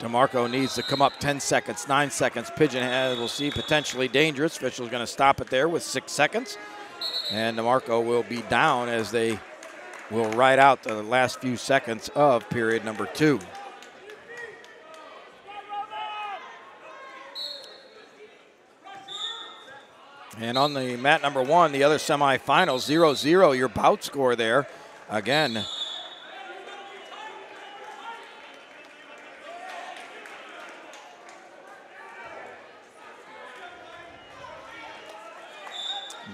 DeMarco needs to come up 10 seconds, 9 seconds. Pigeon we'll see, potentially dangerous. Official's going to stop it there with 6 seconds. And DeMarco will be down as they will ride out the last few seconds of period number 2. And on the mat number 1, the other semifinals, 0-0, your bout score there. Again,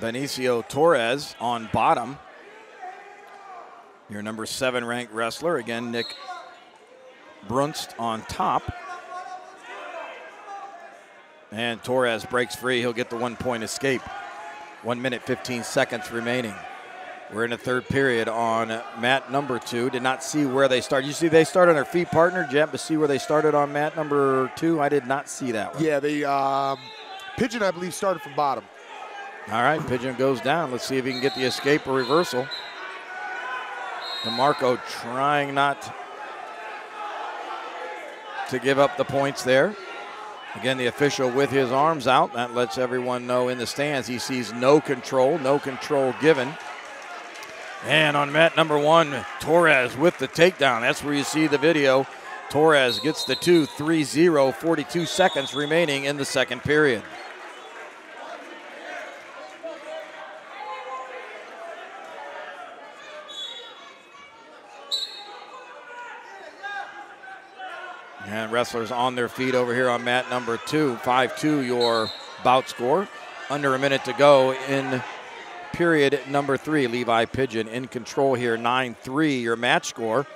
Benicio Torres on bottom. Your number 7 ranked wrestler. Again, Nick Brunst on top. And Torres breaks free. He'll get the 1-point escape. 1 minute, 15 seconds remaining. We're in the third period on mat number 2. Did not see where they started. You see they started on their feet, partner. Did you happen to see where they started on mat number 2? I did not see that one. Yeah, the Pigeon, I believe, started from bottom. All right, Pigeon goes down. Let's see if he can get the escape or reversal. DeMarco trying not to give up the points there. Again, the official with his arms out. That lets everyone know in the stands he sees no control given. And on mat number 1, Torres with the takedown. That's where you see the video. Torres gets the 2, 3-0, 42 seconds remaining in the second period. And wrestlers on their feet over here on mat number 2. 5-2 your bout score. Under a minute to go in period number 3. Levi Pigeon in control here. 9-3 your match score.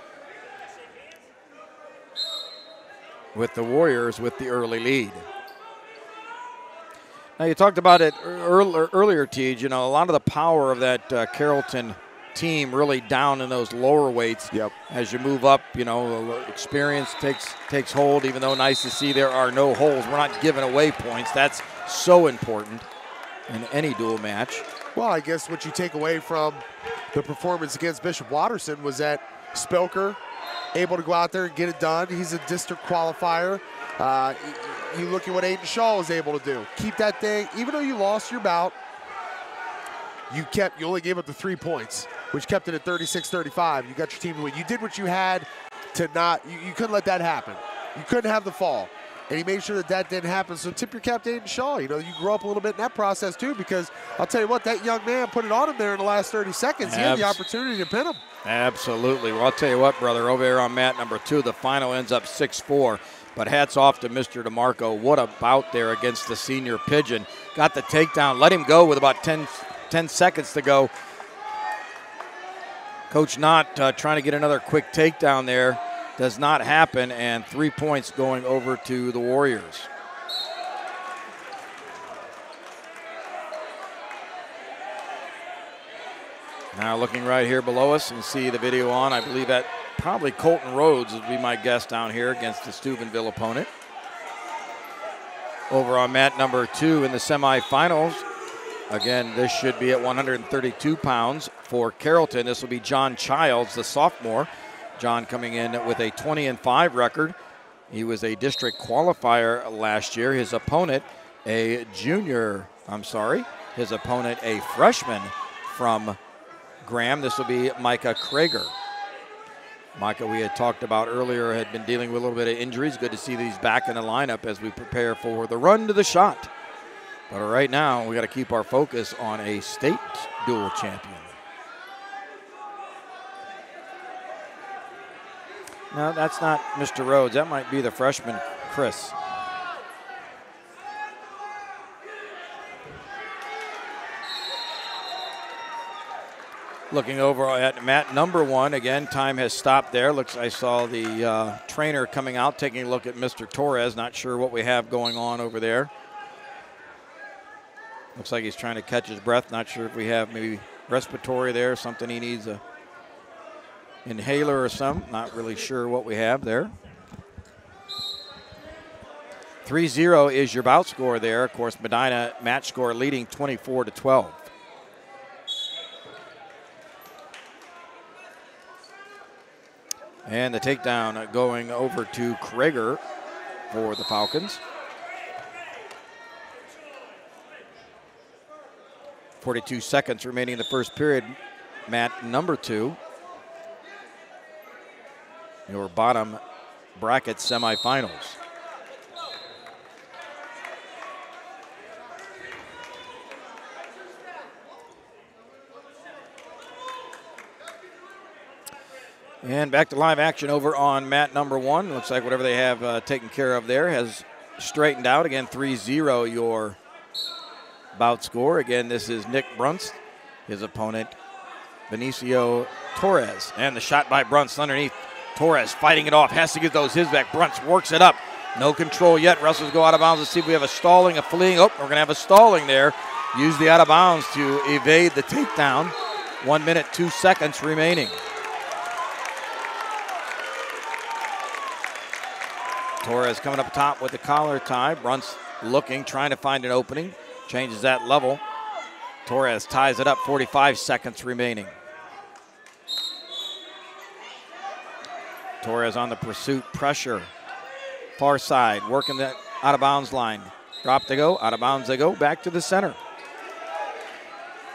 With the Warriors with the early lead. Now you talked about it earlier, Tej. You know, a lot of the power of that Carrollton team really down in those lower weights. Yep. As you move up, you know, experience takes hold, even though nice to see there are no holes. We're not giving away points. That's so important in any dual match. Well, I guess what you take away from the performance against Bishop Watterson was that Spelker able to go out there and get it done. He's a district qualifier. You look at what Aiden Shaw was able to do. Keep that thing, even though you lost your bout, you only gave up the 3 points, which kept it at 36-35. You got your team to win. You did what you had to not, you couldn't let that happen. You couldn't have the fall. And he made sure that didn't happen. So tip your cap to Aiden Shaw. You know, you grew up a little bit in that process too, because I'll tell you what, that young man put it on him there in the last 30 seconds. He had the opportunity to pin him. Absolutely. Well, I'll tell you what, brother, over here on mat number 2, the final ends up 6-4. But hats off to Mr. DeMarco. What a bout there against the senior Pigeon. Got the takedown, let him go with about 10 seconds to go. Coach Knott trying to get another quick takedown there. Does not happen, and 3 points going over to the Warriors. Now looking right here below us and see the video on. I believe that probably Colton Rhodes would be my guest down here against the Steubenville opponent. Over on mat number 2 in the semifinals. Again, this should be at 132 pounds for Carrollton. This will be John Childs, the sophomore. John coming in with a 20-5 record. He was a district qualifier last year. His opponent, a freshman from Graham. This will be Micah Krager. Micah, we had talked about earlier, had been dealing with a little bit of injuries. Good to see that he's back in the lineup as we prepare for the run to the shot. But right now, we got to keep our focus on a state dual champion. No, that's not Mr. Rhodes. That might be the freshman, Chris. Looking over at mat number 1. Again, time has stopped there. I saw the trainer coming out, taking a look at Mr. Torres. Not sure what we have going on over there. Looks like he's trying to catch his breath. Not sure if we have maybe respiratory there, something he needs a inhaler or something. Not really sure what we have there. 3-0 is your bout score there. Of course, Medina match score leading 24-12. And the takedown going over to Krager for the Falcons. 42 seconds remaining in the first period. Mat number 2. Your bottom bracket semifinals. And back to live action over on mat number 1. Looks like whatever they have taken care of there has straightened out. Again, 3-0 your bout score. Again, this is Nick Brunst, his opponent, Benicio Torres. And the shot by Brunst underneath. Torres fighting it off, has to get those his back. Brunst works it up. No control yet. Wrestlers go out of bounds. Let's see if we have a stalling, a fleeing. Oh, we're going to have a stalling there. Use the out of bounds to evade the takedown. 1 minute, 2 seconds remaining. Torres coming up top with the collar tie. Brunst looking, trying to find an opening. Changes that level. Torres ties it up, 45 seconds remaining. Torres on the pursuit, pressure. Far side, working that out of bounds line. Drop to go, out of bounds they go, back to the center.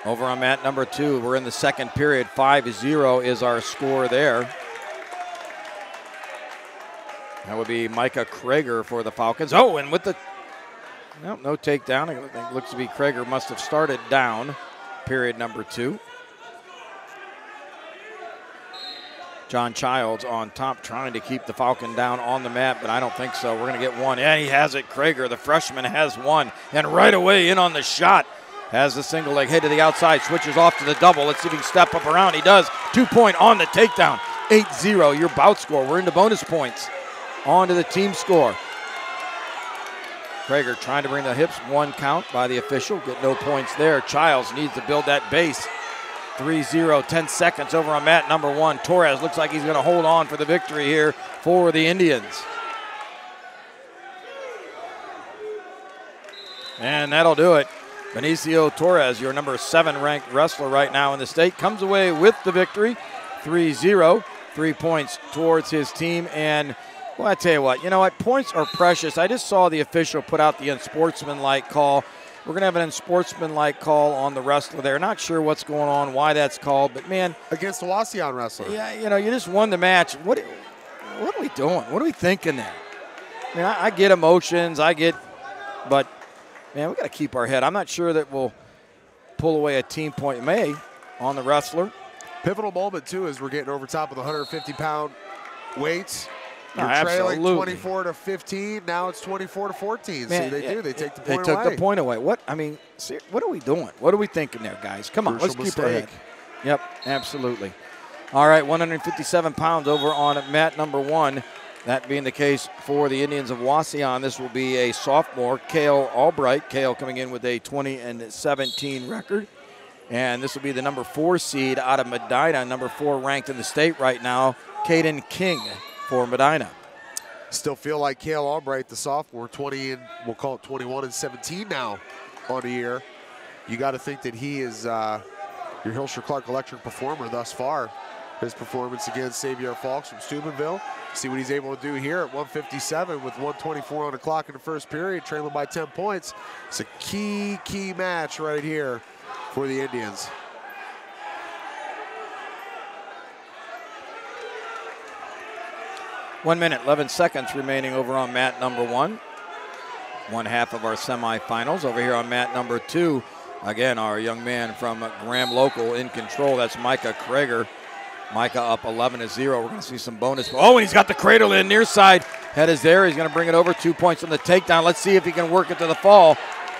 Over on mat number 2, we're in the second period. 5-0 is our score there. That would be Micah Krager for the Falcons. Oh, and with the no takedown. I think it looks to be Krager must have started down period number 2. John Childs on top trying to keep the Falcon down on the mat, but I don't think so. We're going to get one. And he has it. Krager, the freshman, has one. And right away in on the shot. Has the single leg hit to the outside. Switches off to the double. Let's see if he can step up around. He does. 2-point on the takedown. 8-0 your bout score. We're into bonus points. On to the team score. Krager trying to bring the hips. 1 count by the official. Get no points there. Childs needs to build that base. 3-0, 10 seconds over on mat number 1. Torres looks like he's going to hold on for the victory here for the Indians. And that'll do it. Benicio Torres, your number 7 ranked wrestler right now in the state, comes away with the victory. 3-0, 3 points towards his team. And well, I tell you what, points are precious. I just saw the official put out the unsportsmanlike call. We're going to have an unsportsmanlike call on the wrestler there. Not sure what's going on, why that's called, but man. Against the Wauseon wrestler. Yeah, you just won the match. What are we doing? What are we thinking there? I mean, I get emotions, but man, we got to keep our head. I'm not sure that we'll pull away a team point. It may on the wrestler. Pivotal moment, too, as we're getting over top of the 150-pound weights. You're absolutely. trailing 24-15. Now it's 24-14. Man, See, they take the point away. They took the point away. What are we doing? What are we thinking there, guys? Come on, let's keep our head. Yep, absolutely. All right, 157 pounds over on mat number 1. That being the case for the Indians of Wauseon, this will be a sophomore, Cale Albright. Cale coming in with a 20-17 record. And this will be the number 4 seed out of Medina, number 4 ranked in the state right now, Caden King for Medina. Still feel like Cale Albright, the sophomore, 20 and we'll call it 21-17 now on the year. You got to think that he is your Hilscher Clark Electric performer thus far. His performance against Xavier Falks from Steubenville. See what he's able to do here at 157 with 1:24 on the clock in the first period, trailing by 10 points. It's a key match right here for the Indians. One minute, 11 seconds remaining over on mat number 1. One half of our semifinals. Over here on mat number 2, again, our young man from Graham Local in control. That's Micah Krager. Micah up 11-0. We're going to see some bonus. Oh, and he's got the cradle in near side. Head is there. He's going to bring it over. 2 points on the takedown. Let's see if he can work it to the fall.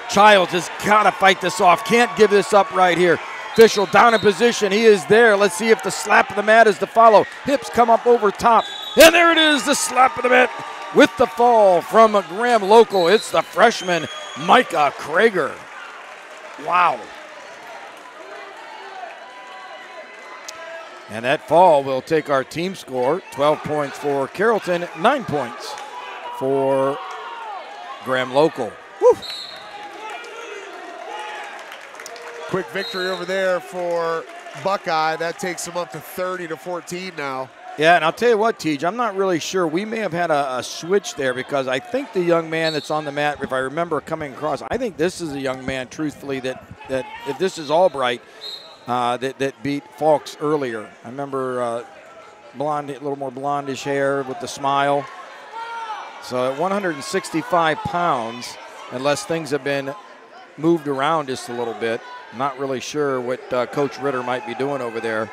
Childs has got to fight this off. Can't give this up right here. Official down in position. He is there. Let's see if the slap of the mat is to follow. Hips come up over top. And there it is, the slap of the mat with the fall from Graham Local. It's the freshman, Micah Krager. Wow. And that fall will take our team score. 12 points for Carrollton, 9 points for Graham Local. Woo. Quick victory over there for Buckeye. That takes them up to 30-14 now. Yeah, and I'll tell you what, Tej, I'm not really sure. We may have had a switch there because I think the young man that's on the mat, if I remember coming across, I think this is a young man, truthfully, that if this is Albright, that beat Falks earlier. I remember blonde, a little more blondish hair with the smile. So at 165 pounds, unless things have been moved around just a little bit, not really sure what Coach Ritter might be doing over there.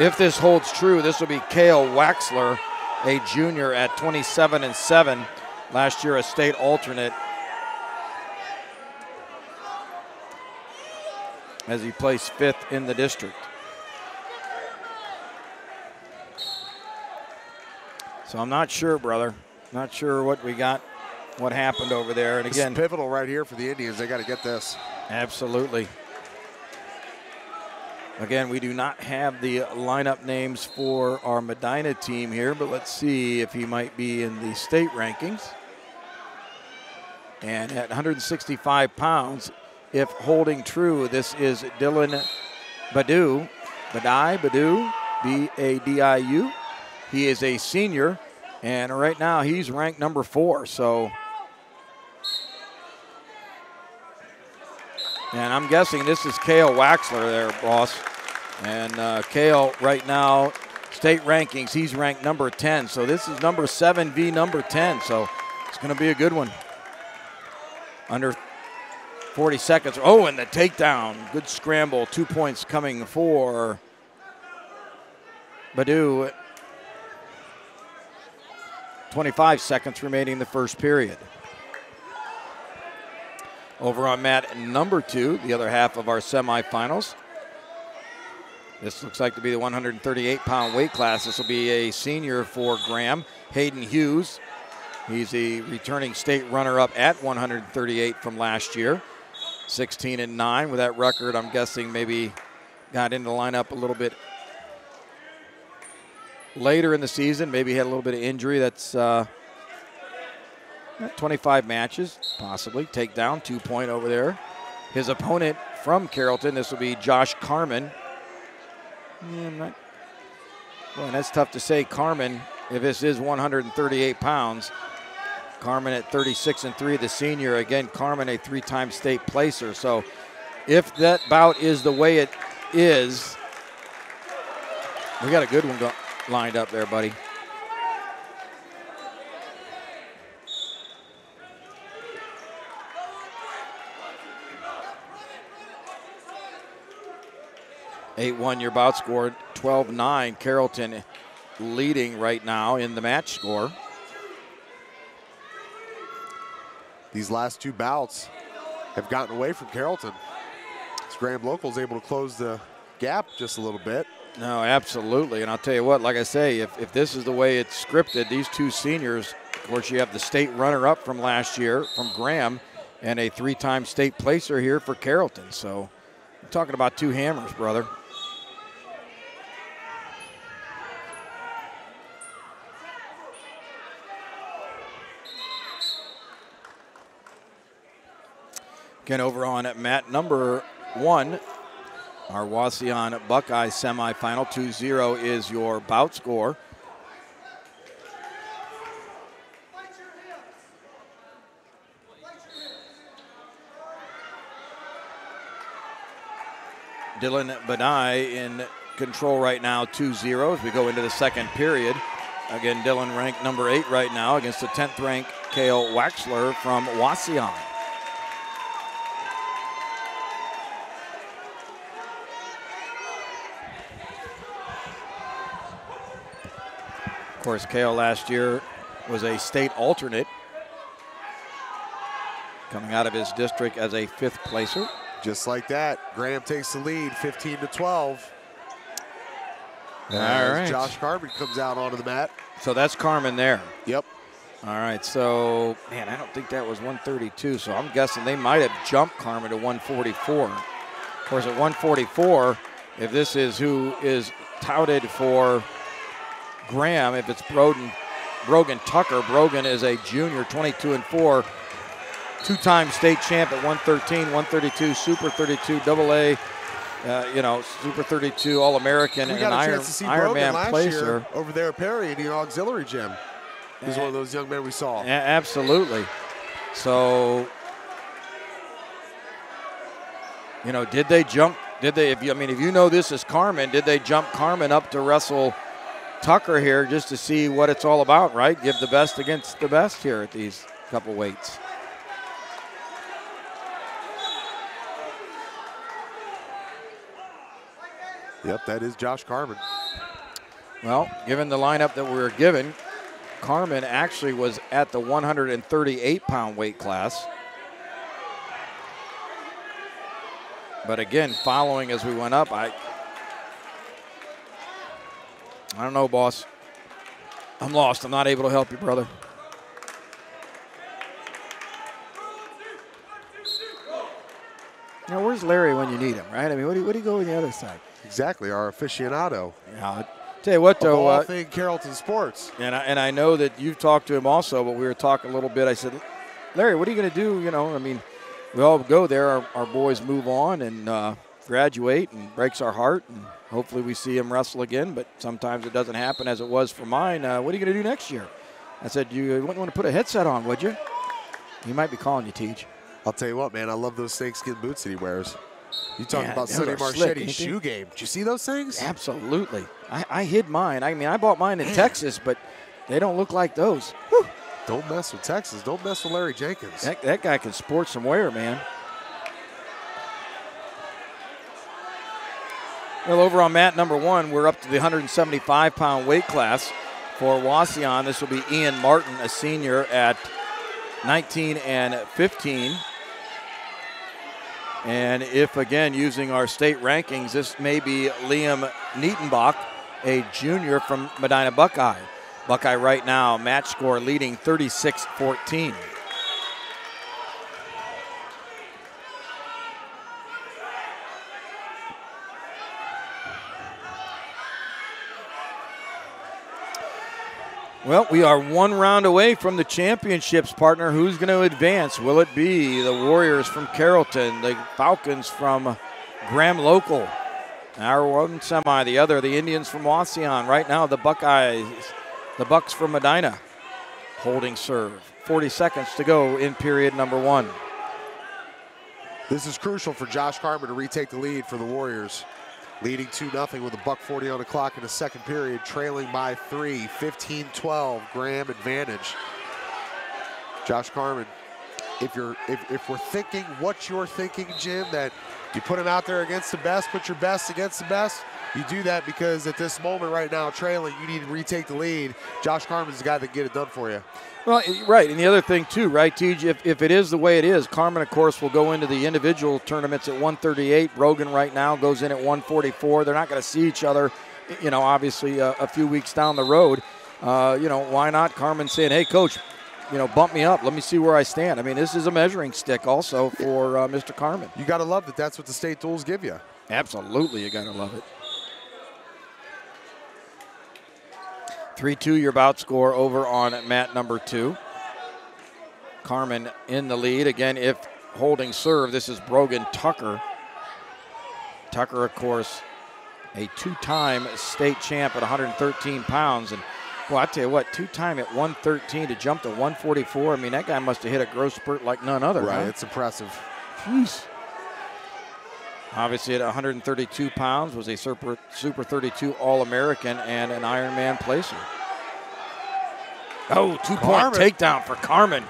if this holds true, this will be Kale Waxler, a junior at 27-7. Last year a state alternate, as he placed 5th in the district. So I'm not sure, brother. Not sure what we got, what happened over there. And again, this is pivotal right here for the Indians. They got to get this. Absolutely. Again, we do not have the lineup names for our Medina team here, but let's see if he might be in the state rankings. And at 165 pounds, if holding true, this is Dylan Badiu, B-A-D-I-U. He is a senior, and right now he's ranked number 4. So, and I'm guessing this is Kale Waxler there, boss. And Kale right now, state rankings, he's ranked number 10. So this is number 7 v number 10. So it's going to be a good one. Under 40 seconds. Oh, and the takedown. Good scramble. 2 points coming for Badiu. 25 seconds remaining in the first period. Over on mat number 2, the other half of our semifinals. This looks like to be the 138-pound weight class. This will be a senior for Graham, Hayden Hughes. He's a returning state runner-up at 138 from last year. 16-9 with that record. I'm guessing maybe got into the lineup a little bit later in the season. Maybe had a little bit of injury. That's 25 matches, possibly. Takedown, 2-point over there. His opponent from Carrollton, this will be Josh Carmen. Boy, that's tough to say. Carmen, if this is 138 pounds, Carmen at 36-3, the senior. Again, Carmen, a 3-time state placer. So if that bout is the way it is, we got a good one lined up there, buddy. Your bout score, 12-9. Carrollton leading right now in the match score. These last 2 bouts have gotten away from Carrollton. Graham Local's able to close the gap just a little bit. No, absolutely. And I'll tell you what, like I say, if this is the way it's scripted, these 2 seniors, of course, you have the state runner-up from last year from Graham and a 3-time state placer here for Carrollton. So we're talking about 2 hammers, brother. Again, over on mat number 1, our Wauseon Buckeyes semifinal, 2-0 is your bout score. Dylan Badai in control right now, 2-0 as we go into the second period. Again, Dylan ranked number 8 right now against the 10th ranked Kale Waxler from Wauseon. Of course, Kale last year was a state alternate, coming out of his district as a 5th placer. Just like that, Graham takes the lead, 15-12. All right. Josh Carmen comes out onto the mat. So that's Carmen there. Yep. All right, so, man, I don't think that was 132, so I'm guessing they might have jumped Carmen to 144. Of course, at 144, if this is who is touted for Graham, if it's Brogan Tucker. Brogan is a junior, 22-4, 2-time state champ at 113, 132, Super 32, AA, Super 32 All-American, and Ironman placer over there at Perry in the auxiliary gym. He's one of those young men we saw. Absolutely. So, did they jump? If you know this is Carmen, did they jump Carmen up to wrestle Tucker here just to see what it's all about, right? Give the best against the best here at these couple weights. Yep, that is Josh Carmen. Well, given the lineup that we were given, Carmen actually was at the 138-pound weight class. But again, following as we went up, I don't know, boss. I'm lost. I'm not able to help you, brother. Now, where's Larry when you need him, right? I mean, what do you go on the other side? Exactly, our aficionado. Yeah, I'll tell you what, though. All thing Carrollton sports. And I know that you've talked to him also, but we were talking a little bit. I said, Larry, what are you going to do? You know, I mean, we all go there. Our boys move on and graduate, and breaks our heart. And hopefully we see him wrestle again, but sometimes it doesn't happen as it was for mine. What are you going to do next year? I said, you wouldn't want to put a headset on, would you? He might be calling you, Teach. I'll tell you what, man, I love those snakeskin boots that he wears. You talking about those Sonny are slick, Marchetti's ain't they? shoe game. Did you see those things? Absolutely. I hid mine. I mean, I bought mine in Texas, but they don't look like those. Whew. Don't mess with Texas. Don't mess with Larry Jenkins. That guy can sport some wear, man. Well, over on mat number 1, we're up to the 175-pound weight class. For Wauseon, this will be Ian Martin, a senior at 19 and 15. And if, again, using our state rankings, this may be Liam Nietenbach, a junior from Medina Buckeye. Buckeye right now, match score leading 36-14. Well, we are one round away from the championships, partner. Who's going to advance? Will it be the Warriors from Carrollton, the Falcons from Graham Local? Our one semi, the other, the Indians from Wauseon. Right now, the Buckeyes, the Bucks from Medina, holding serve. 40 seconds to go in period number 1. This is crucial for Josh Carmen to retake the lead for the Warriors. Leading 2-0 with $1:40 on the clock in the second period, trailing by 3, 15-12, Graham advantage. Josh Carmen, if we're thinking what you're thinking, Jim, that you put him out there against the best, put your best against the best, you do that because at this moment right now, trailing, you need to retake the lead. Josh Carmen's the guy that can get it done for you. Well, right, and the other thing too, right, TJ, if it is the way it is, Carmen, of course, will go into the individual tournaments at 138. Brogan right now goes in at 144. They're not going to see each other, you know, obviously a few weeks down the road. You know, why not Carmen saying, hey, Coach, you know, bump me up. Let me see where I stand. I mean, this is a measuring stick also for Mr. Carmen. You got to love that that's what the state tools give you. Absolutely, you got to love it. 3-2 your bout score over on mat number 2. Carmen in the lead. Again, if holding serve, this is Brogan Tucker. Tucker, of course, a 2-time state champ at 113 pounds. And, well, I tell you what, 2-time at 113 to jump to 144. I mean, that guy must have hit a growth spurt like none other. Right, huh? it's impressive. Jeez. Obviously at 132 pounds, was a Super 32 All-American and an Ironman placer. Oh, 2-point takedown for Carmen.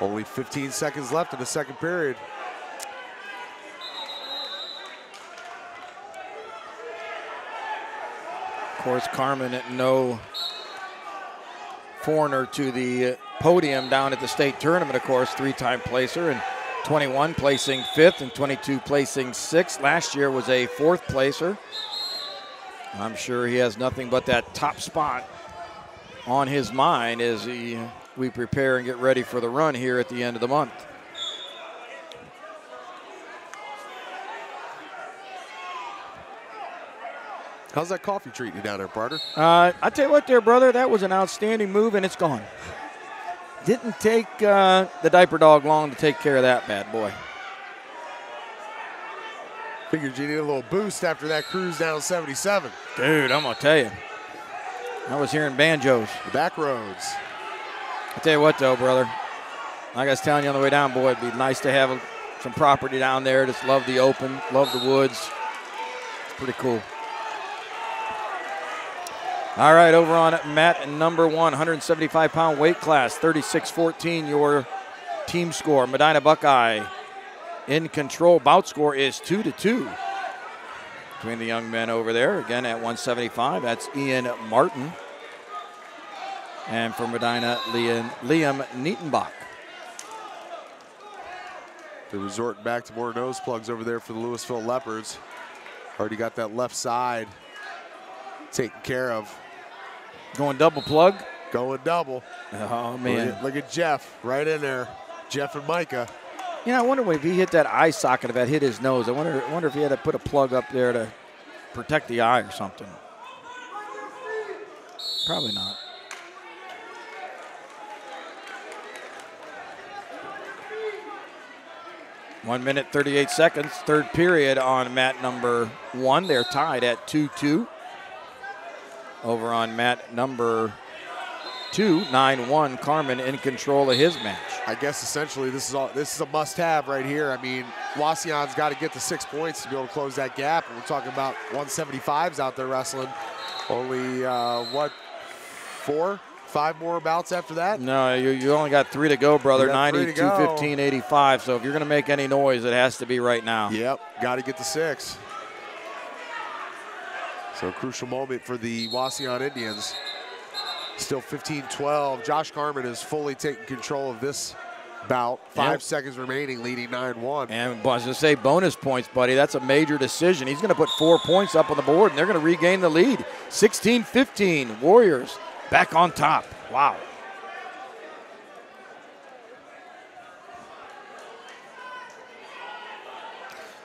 Only 15 seconds left in the second period. Of course, Carmen, no foreigner to the podium down at the state tournament, of course, 3-time placer, and 21 placing 5th and 22 placing 6th. Last year was a 4th placer. I'm sure he has nothing but that top spot on his mind as we prepare and get ready for the run here at the end of the month. How's that coffee treating you down there, partner? I tell you what there, brother, that was an outstanding move, and it's gone. Didn't take the diaper dog long to take care of that bad boy. Figured you need a little boost after that cruise down 77. Dude, I'm going to tell you. I was hearing banjos. The back roads. I tell you what, though, brother. Like I was telling you on the way down, boy, it'd be nice to have some property down there. Just love the open, love the woods. It's pretty cool. All right, over on mat number 1, 175-pound weight class, 36-14, your team score. Medina Buckeye in control. Bout score is 2-2 between the young men over there. Again at 175, that's Ian Martin. And for Medina, Liam Nietenbach. They're resorting back to more nose plugs over there for the Louisville Leopards. Already got that left side taken care of. Going double plug. Going double. Oh, man. Look at Jeff right in there. Jeff and Micah. Yeah, I wonder if he hit that eye socket, if that hit his nose. I wonder if he had to put a plug up there to protect the eye or something. Probably not. One minute, 38 seconds. Third period on mat number 1. They're tied at 2-2. Over on mat number 2, 9-1, Carmen in control of his match. I guess essentially this is a must-have right here. I mean, Wasion's got to get to 6 points to be able to close that gap. And we're talking about 175s out there wrestling. Only, 4, 5 more bouts after that? No, you only got 3 to go, brother. 92, 15, 85. So if you're going to make any noise, it has to be right now. Yep, got to get to 6. So a crucial moment for the Wauseon Indians. Still 15-12. Josh Carmen is fully taking control of this bout. 5 seconds remaining, leading 9-1. And I was going to say bonus points, buddy. That's a major decision. He's going to put 4 points up on the board, and they're going to regain the lead. 16-15. Warriors back on top. Wow.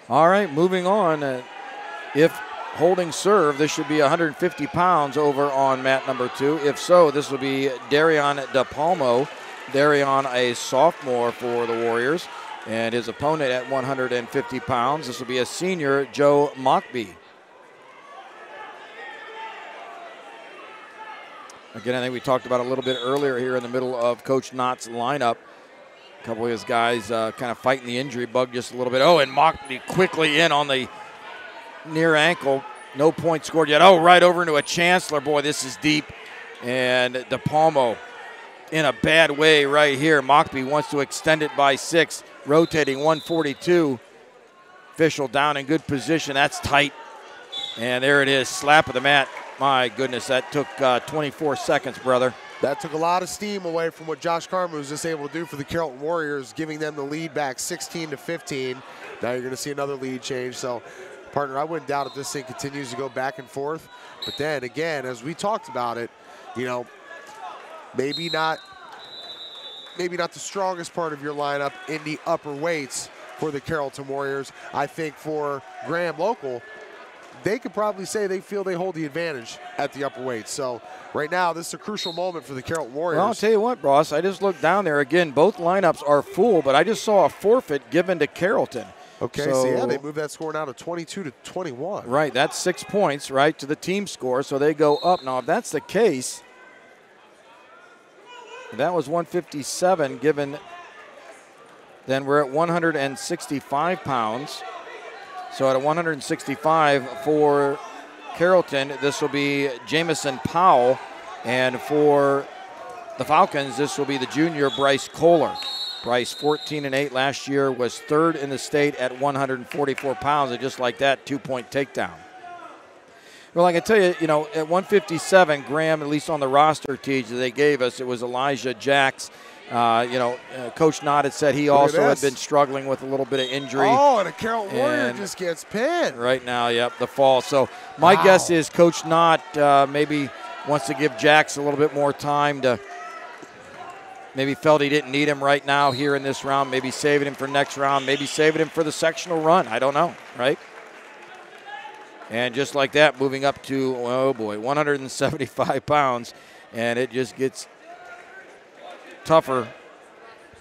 All right, moving on. If holding serve, this should be 150 pounds over on mat number 2. If so, this will be Darion DePalmo. Darion, a sophomore for the Warriors, and his opponent at 150 pounds. This will be a senior, Joe Mockbee. Again, I think we talked about a little bit earlier here in the middle of Coach Knott's lineup. A couple of his guys kind of fighting the injury bug just a little bit. Oh, and Mockbee quickly in on the near ankle. No point scored yet. Oh, right over into a Chancellor. Boy, this is deep. And DePalmo in a bad way right here. Mockbee wants to extend it by 6. Rotating 142. Official down in good position. That's tight. And there it is. Slap of the mat. My goodness, that took 24 seconds, brother. That took a lot of steam away from what Josh Carmen was just able to do for the Carrollton Warriors, giving them the lead back 16-15. Now you're going to see another lead change. So, partner, I wouldn't doubt if this thing continues to go back and forth. But then, again, as we talked about it, you know, maybe not the strongest part of your lineup in the upper weights for the Carrollton Warriors. I think for Graham Local, they could probably say they feel they hold the advantage at the upper weights. So right now, this is a crucial moment for the Carrollton Warriors. Well, I'll tell you what, Ross, I just looked down there. Again, both lineups are full, but I just saw a forfeit given to Carrollton. Okay, so yeah, they moved that score now to 22-21. Right, that's 6 points, right, to the team score, so they go up. Now, if that's the case, that was 157 given, then we're at 165 pounds. So at 165 for Carrollton, this will be Jamison Powell. And for the Falcons, this will be the junior Bryce Kohler. Bryce, 14-8 last year, was 3rd in the state at 144 pounds. And just like that, 2-point takedown. Well, I can tell you, at 157, Graham, at least on the roster teach that they gave us, it was Elijah Jacks. Coach Knott had said he also had been struggling with a little bit of injury. Oh, and a Carrollton Warrior just gets pinned. Right now, yep, the fall. So my guess is Coach Knott maybe wants to give Jacks a little bit more time to maybe felt he didn't need him right now here in this round, maybe saving him for next round, maybe saving him for the sectional run. I don't know, right? And just like that, moving up to, 175 pounds, and it just gets tougher.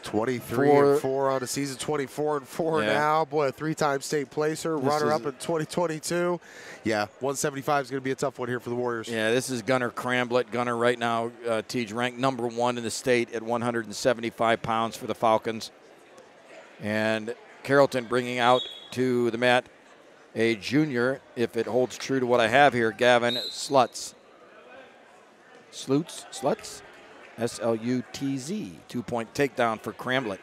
23-4 on the season, 24-4 now. Boy, a 3-time state placer, runner-up in 2022. Yeah, 175 is going to be a tough one here for the Warriors. Yeah, this is Gunnar Cramblett. Gunnar right now, Tej, ranked number 1 in the state at 175 pounds for the Falcons. And Carrollton bringing out to the mat a junior, if it holds true to what I have here, Gavin Slutz. Slutz, S-L-U-T-Z. 2-point takedown for Cramblett.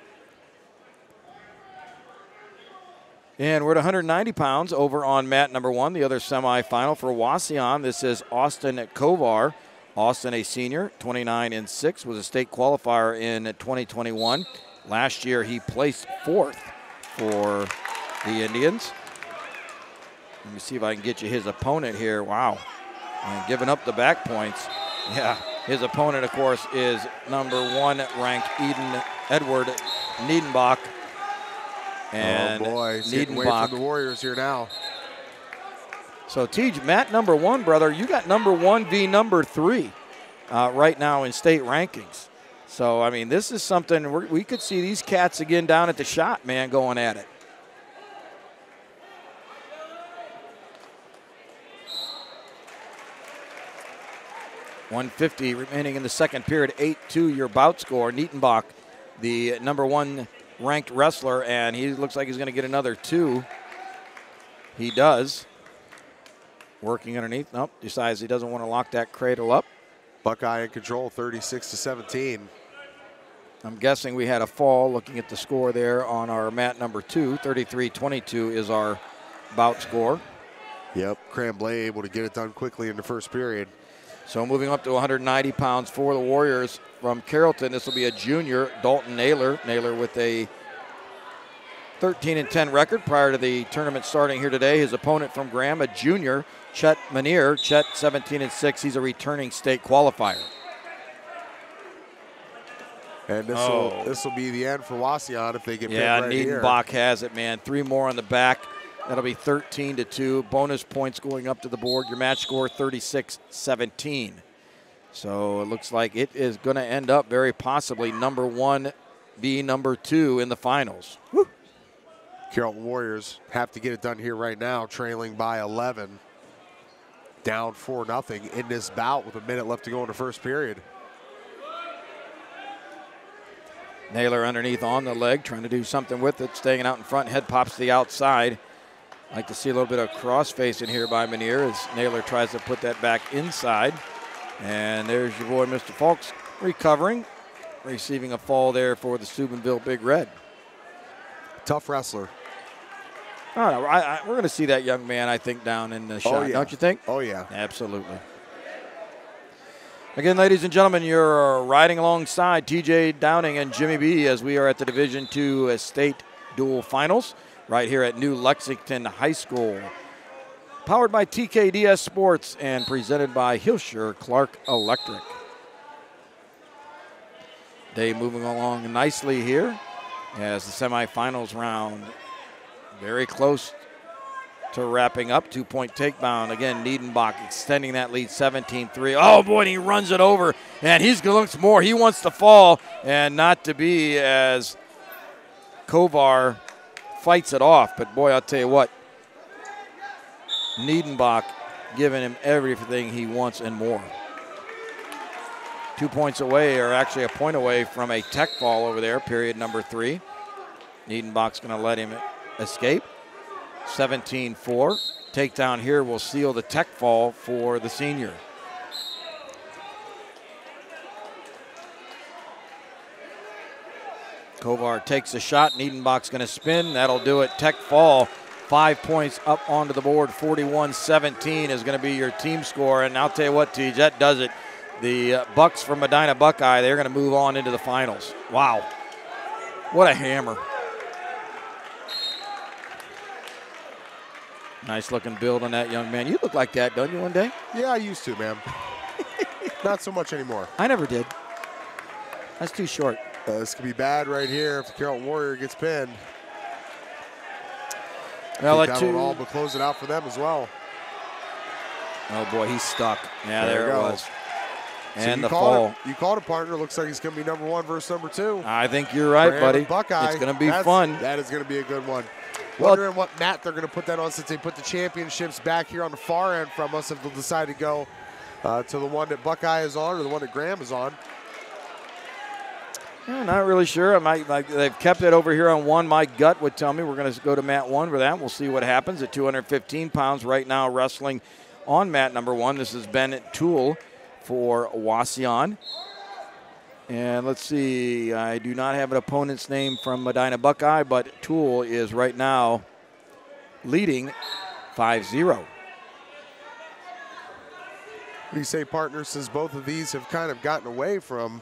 And we're at 190 pounds over on mat number 1, the other semifinal for Wauseon. This is Austin Kovar. Austin, a senior, 29-6, was a state qualifier in 2021. Last year, he placed 4th for the Indians. Let me see if I can get you his opponent here. Wow. And giving up the back points. Yeah, his opponent, of course, is number 1 ranked Edward Niedenbach. And oh boy, he's getting away from the Warriors here now. So, Tej, mat number 1, brother, you got number 1 v. number 3 right now in state rankings. So, I mean, this is something we could see these cats again down at the shot, man, going at it. .150 remaining in the second period, 8-2 your bout score. Niedenbach, the number 1 ranked wrestler, and he looks like he's going to get another 2. He does. Working underneath. Nope, decides he doesn't want to lock that cradle up. Buckeye in control, 36-17. I'm guessing we had a fall looking at the score there on our mat number 2. 33-22 is our bout score. Yep, Cramblett able to get it done quickly in the first period. So moving up to 190 pounds for the Warriors from Carrollton. This will be a junior, Dalton Naylor. Naylor with a 13-10 record prior to the tournament starting here today. His opponent from Graham, a junior, Chet Manier. Chet 17-6. He's a returning state qualifier. And this will be the end for Wauseon if they get pinned right here. Niedenbach has it, man. 3 more on the back. That'll be 13-2. Bonus points going up to the board. Your match score 36-17. So it looks like it is going to end up very possibly number 1 v. number 2 in the finals. Woo. Carrollton Warriors have to get it done here right now, trailing by 11. Down 4-0 in this bout with a minute left to go in the first period. Naylor underneath on the leg, trying to do something with it, staying out in front. Head pops to the outside. Like to see a little bit of cross-face in here by Manier as Naylor tries to put that back inside. And there's your boy, Mr. Fulks, recovering, receiving a fall there for the Steubenville Big Red. Tough wrestler. I don't know. We're going to see that young man, I think, down in the shot. Yeah. Don't you think? Oh, yeah. Absolutely. Again, ladies and gentlemen, you're riding alongside TJ Downing and Jimmy B as we are at the Division II State Dual Finals right here at New Lexington High School. Powered by TKDS Sports and presented by Hilscher Clark Electric. Day moving along nicely here as the semifinals round very close to wrapping up. 2-point takedown. Again, Niedenbach extending that lead 17-3. Oh, boy, and he runs it over, and he's going to look more. He wants to fall and not to be as Kovar fights it off. But, boy, I'll tell you what, Niedenbach giving him everything he wants and more. 2 points away, or actually a point away from a tech fall over there, period number 3. Niedenbach's going to let him escape. 17-4. Takedown here will seal the tech fall for the senior. Kovar takes a shot. Niedenbach's going to spin. That'll do it. Tech fall. 5 points up onto the board. 41-17 is going to be your team score. And I'll tell you what, Tej, that does it. The Bucks from Medina Buckeye, they're going to move on into the finals. Wow. What a hammer. Nice looking build on that young man. You look like that, don't you, one day? Yeah, I used to, man. Not so much anymore. I never did. That's too short. This could be bad right here if the Carrollton Warrior gets pinned. Well, that will all but close it out for them as well. Oh, boy, he's stuck. Yeah, there it was. And so the fall. You called a partner. Looks like he's going to be number 1 versus number 2. I think you're right, buddy. Buckeye. It's going to be fun. That is going to be a good one. Wondering what mat they're going to put that on since they put the championships back here on the far end from us if they'll decide to go to the one that Buckeye is on or the one that Graham is on. Yeah, not really sure. They've kept it over here on 1. My gut would tell me we're going to go to mat 1 for that. We'll see what happens at 215 pounds right now wrestling on mat number 1. This is Bennett Toole for Wauseon. And let's see, I do not have an opponent's name from Medina Buckeye, but Toole is right now leading 5-0. What do you say, partner, since both of these have kind of gotten away from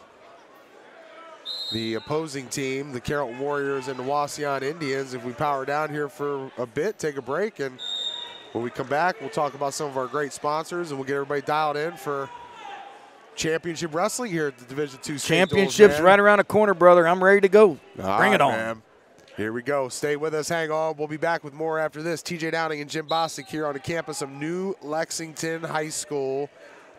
the opposing team, the Carrollton Warriors and the Wauseon Indians, if we power down here for a bit, take a break, and when we come back, we'll talk about some of our great sponsors, and we'll get everybody dialed in for championship wrestling here at the Division II State Championship's right around the corner, brother. I'm ready to go. Bring it on. Man. Here we go. Stay with us. Hang on. We'll be back with more after this. TJ Downing and Jim Bostic here on the campus of New Lexington High School.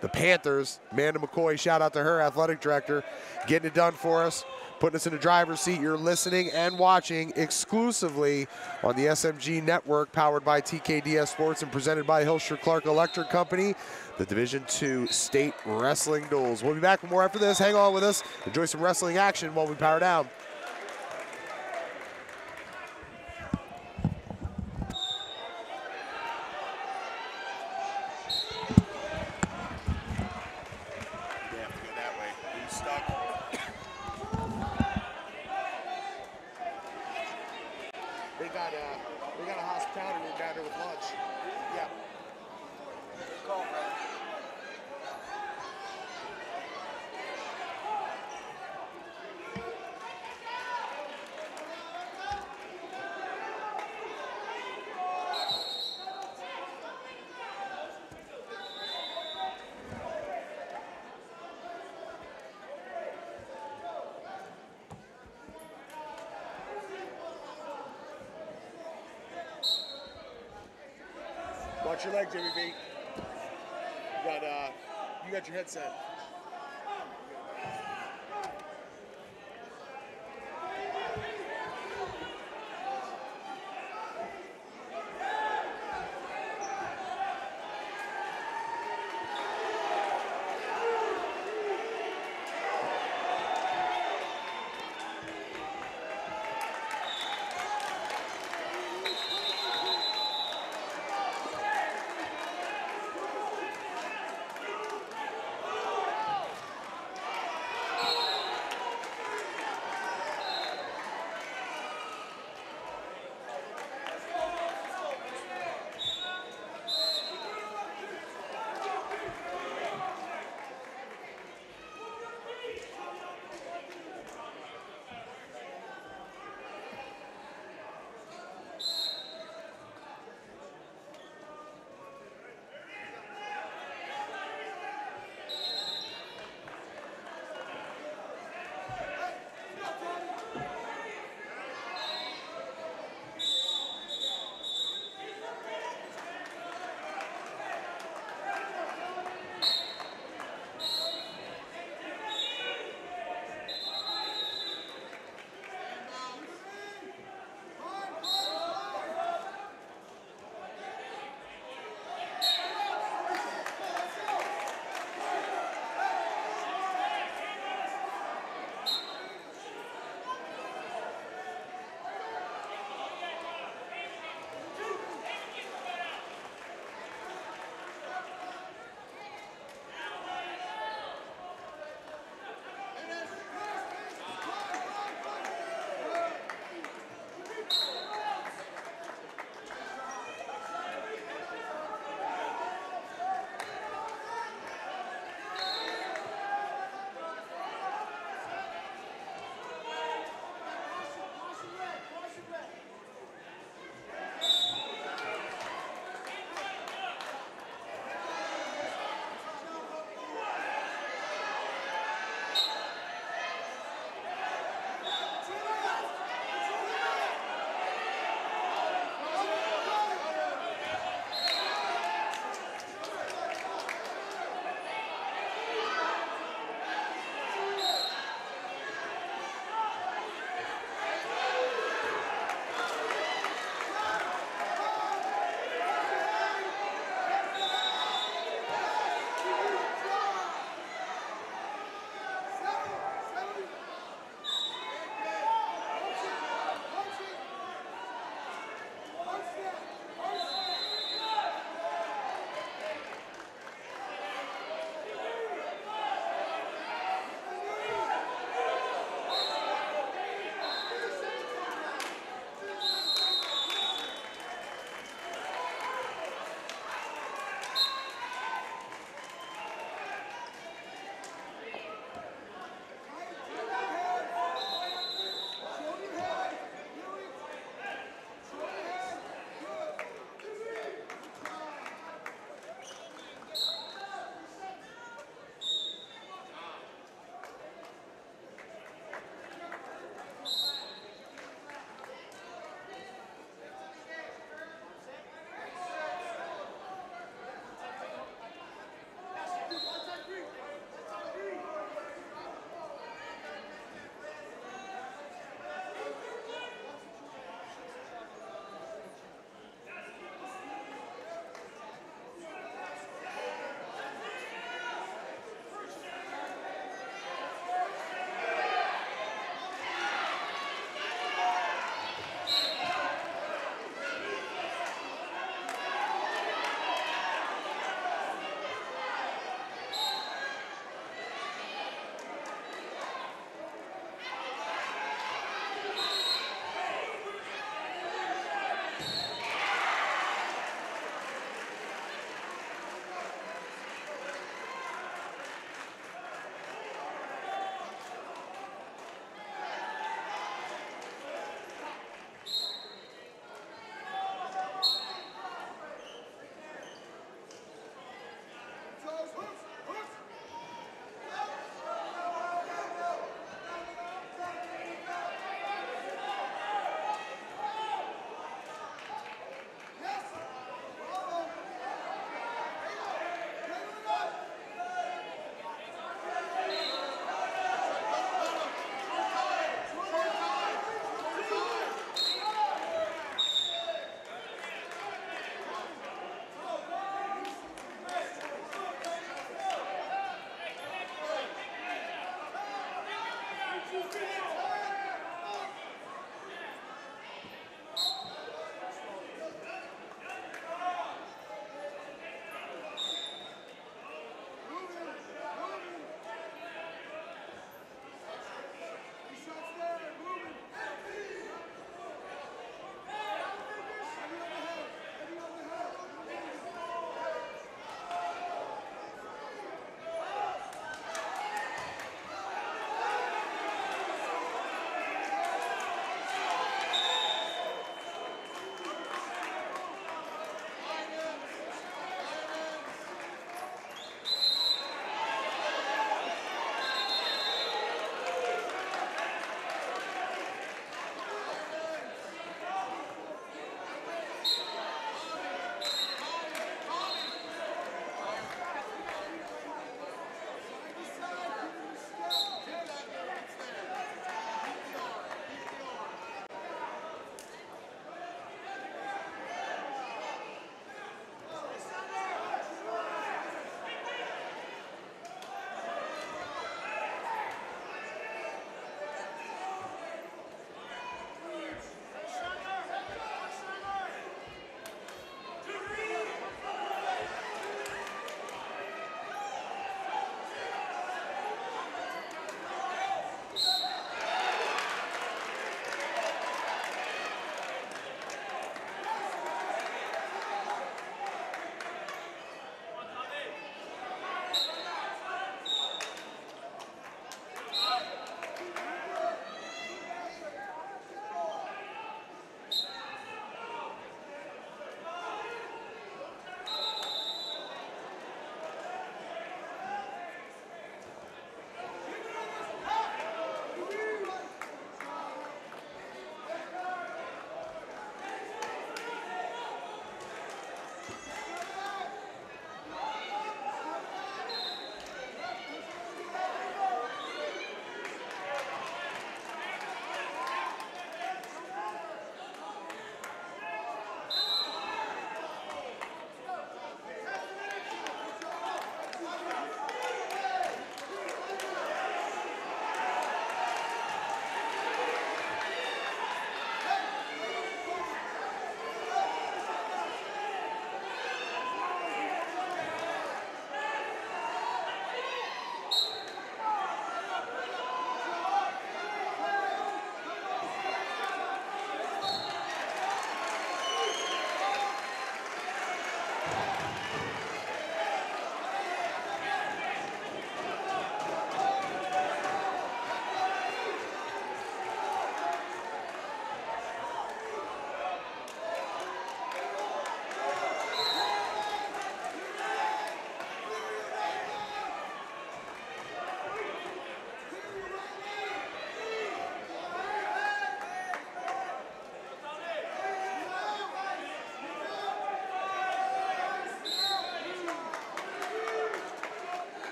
The Panthers, Amanda McCoy, shout out to her, athletic director, getting it done for us, putting us in the driver's seat. You're listening and watching exclusively on the SMG Network, powered by TKDS Sports and presented by Hilscher Clark Electric Company, the Division II State Wrestling Duels. We'll be back with more after this. Hang on with us. Enjoy some wrestling action while we power down. They got a hospitality room down there with lunch. Yeah. Good call, brother. Watch your leg, Jimmy B. You got your headset.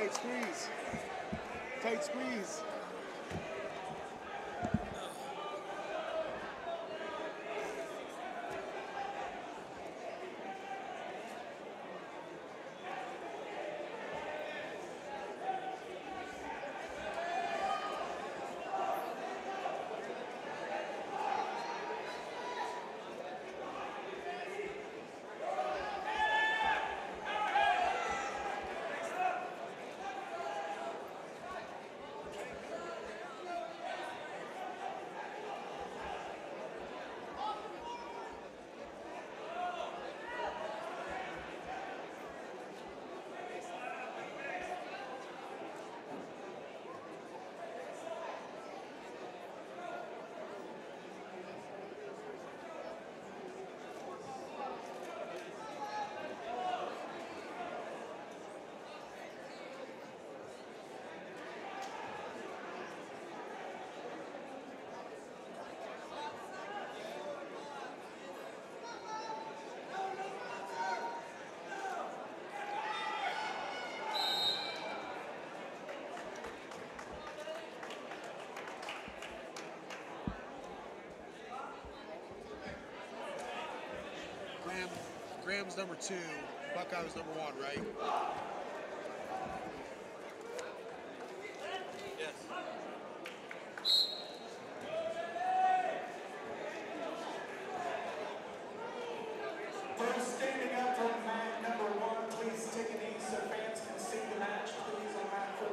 Tight squeeze. Tight squeeze. Graham's number 2, Buckeye was number 1, right? Yes. Those standing up from mat number 1, please take a knee so fans can see the match, please, on mat 4.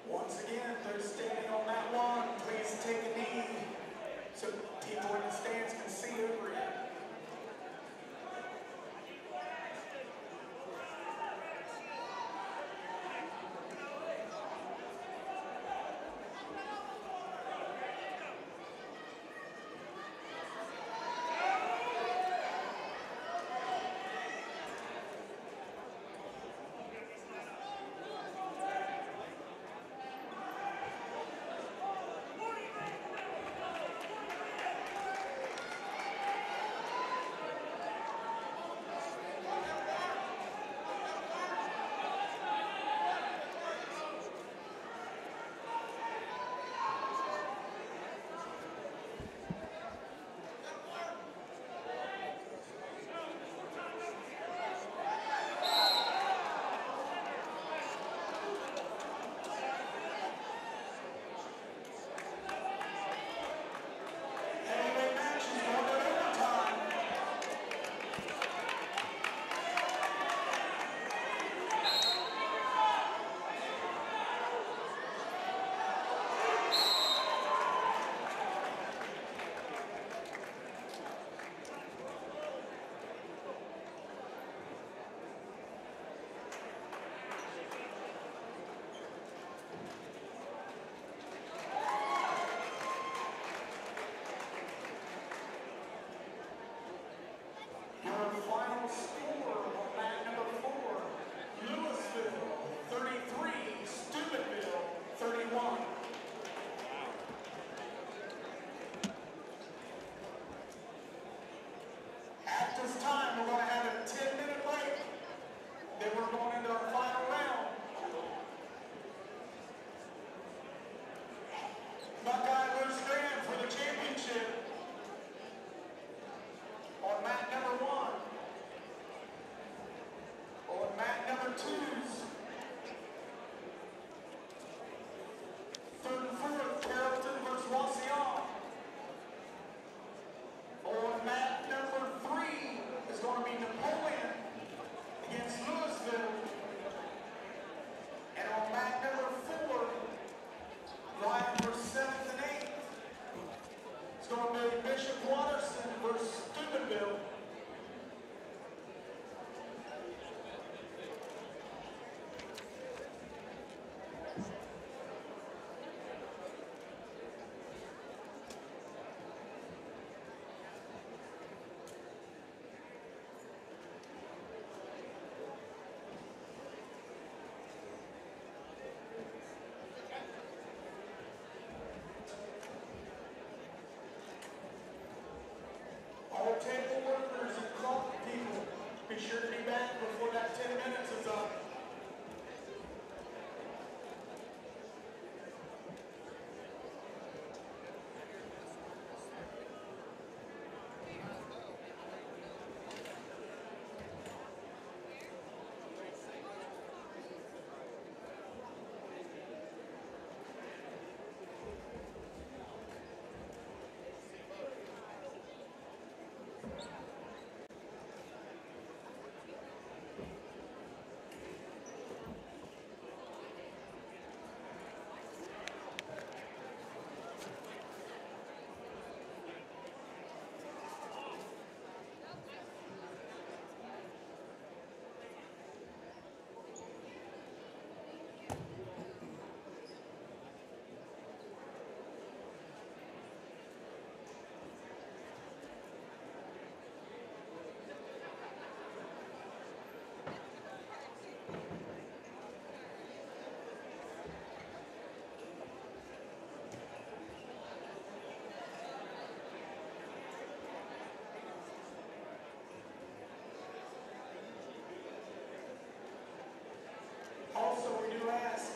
Once again, those standing on mat 1, please take a knee so people in the stands can see over you. table workers and clock people, be sure to be back before that 10 minutes is up. Also, we do ask,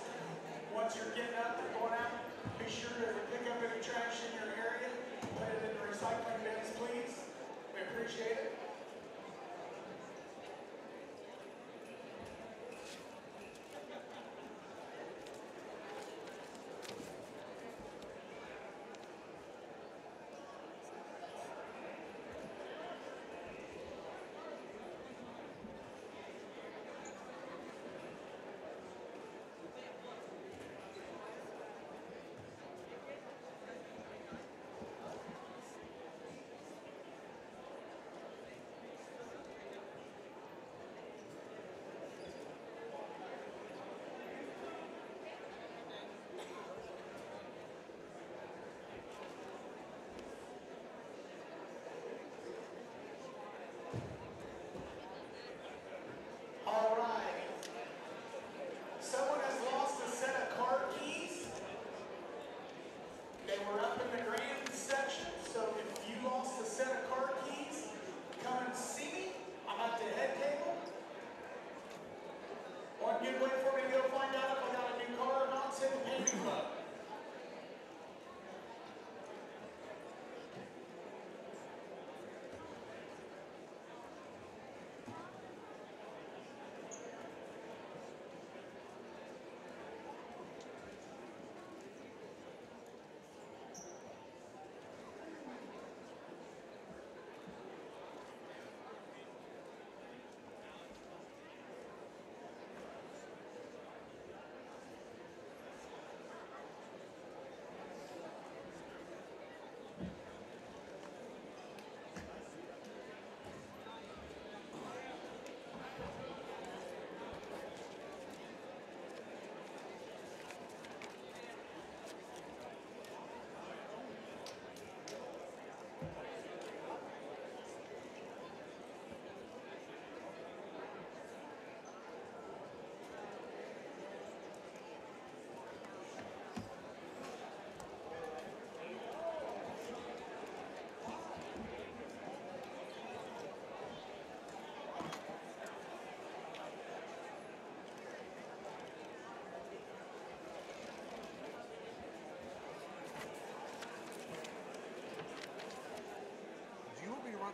once you're getting up and going out, be sure to pick up any trash in your area, put it in the recycling bins, please. We appreciate it. All right. Someone has lost a set of car keys. They were up in the grand section, so if you lost a set of car keys, come and see me. I'm at the head table. One good way for me to go find out if I got a new car or not, send the painting club.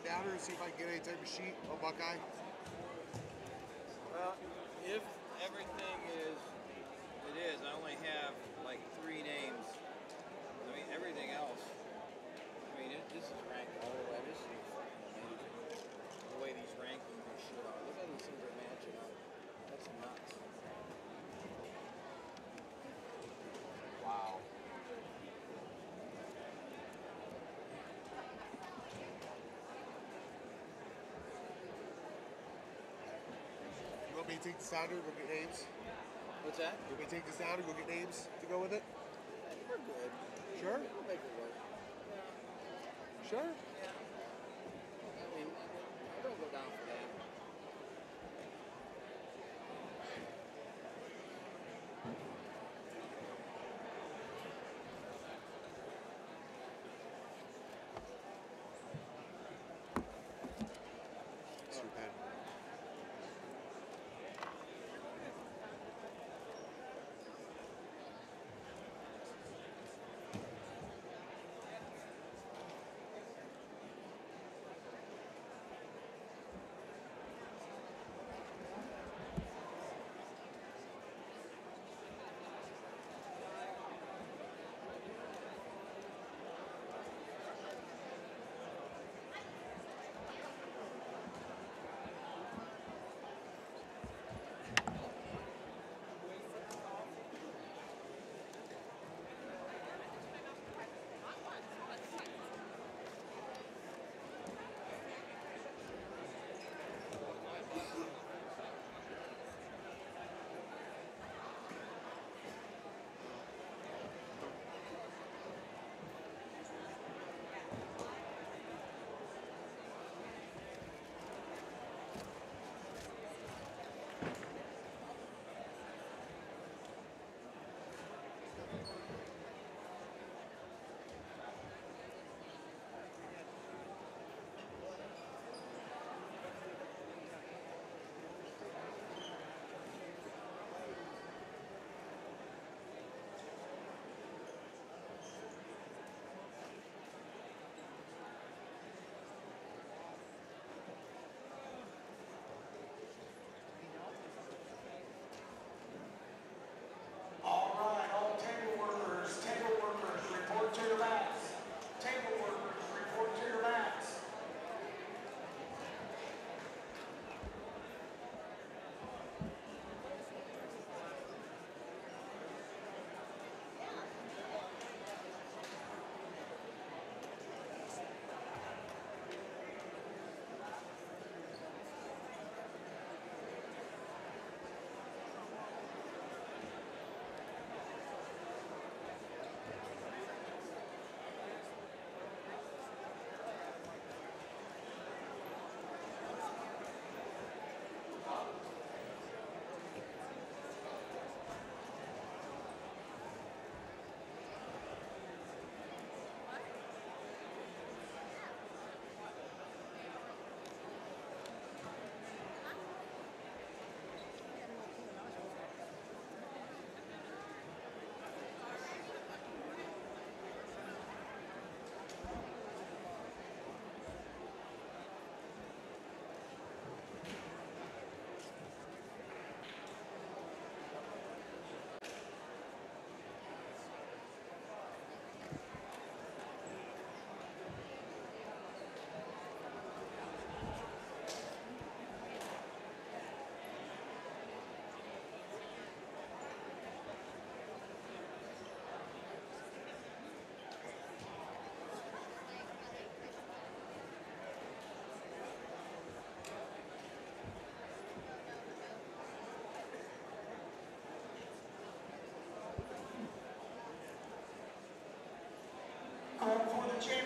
Down here and see if I can get any type of sheet on Buckeye? Well, if everything is, it is. I only have like 3 names. I mean, everything else. I mean, this is ranked all the way. This is amazing. The way these rankings and shit are. Look how these things are matching up. That's nuts. Wow. You want me to take this down here and go get names? What's that? You want me to take this down and go get names to go with it? We're good. Sure? We'll make it work. Sure? Yeah. I mean, don't go down for that.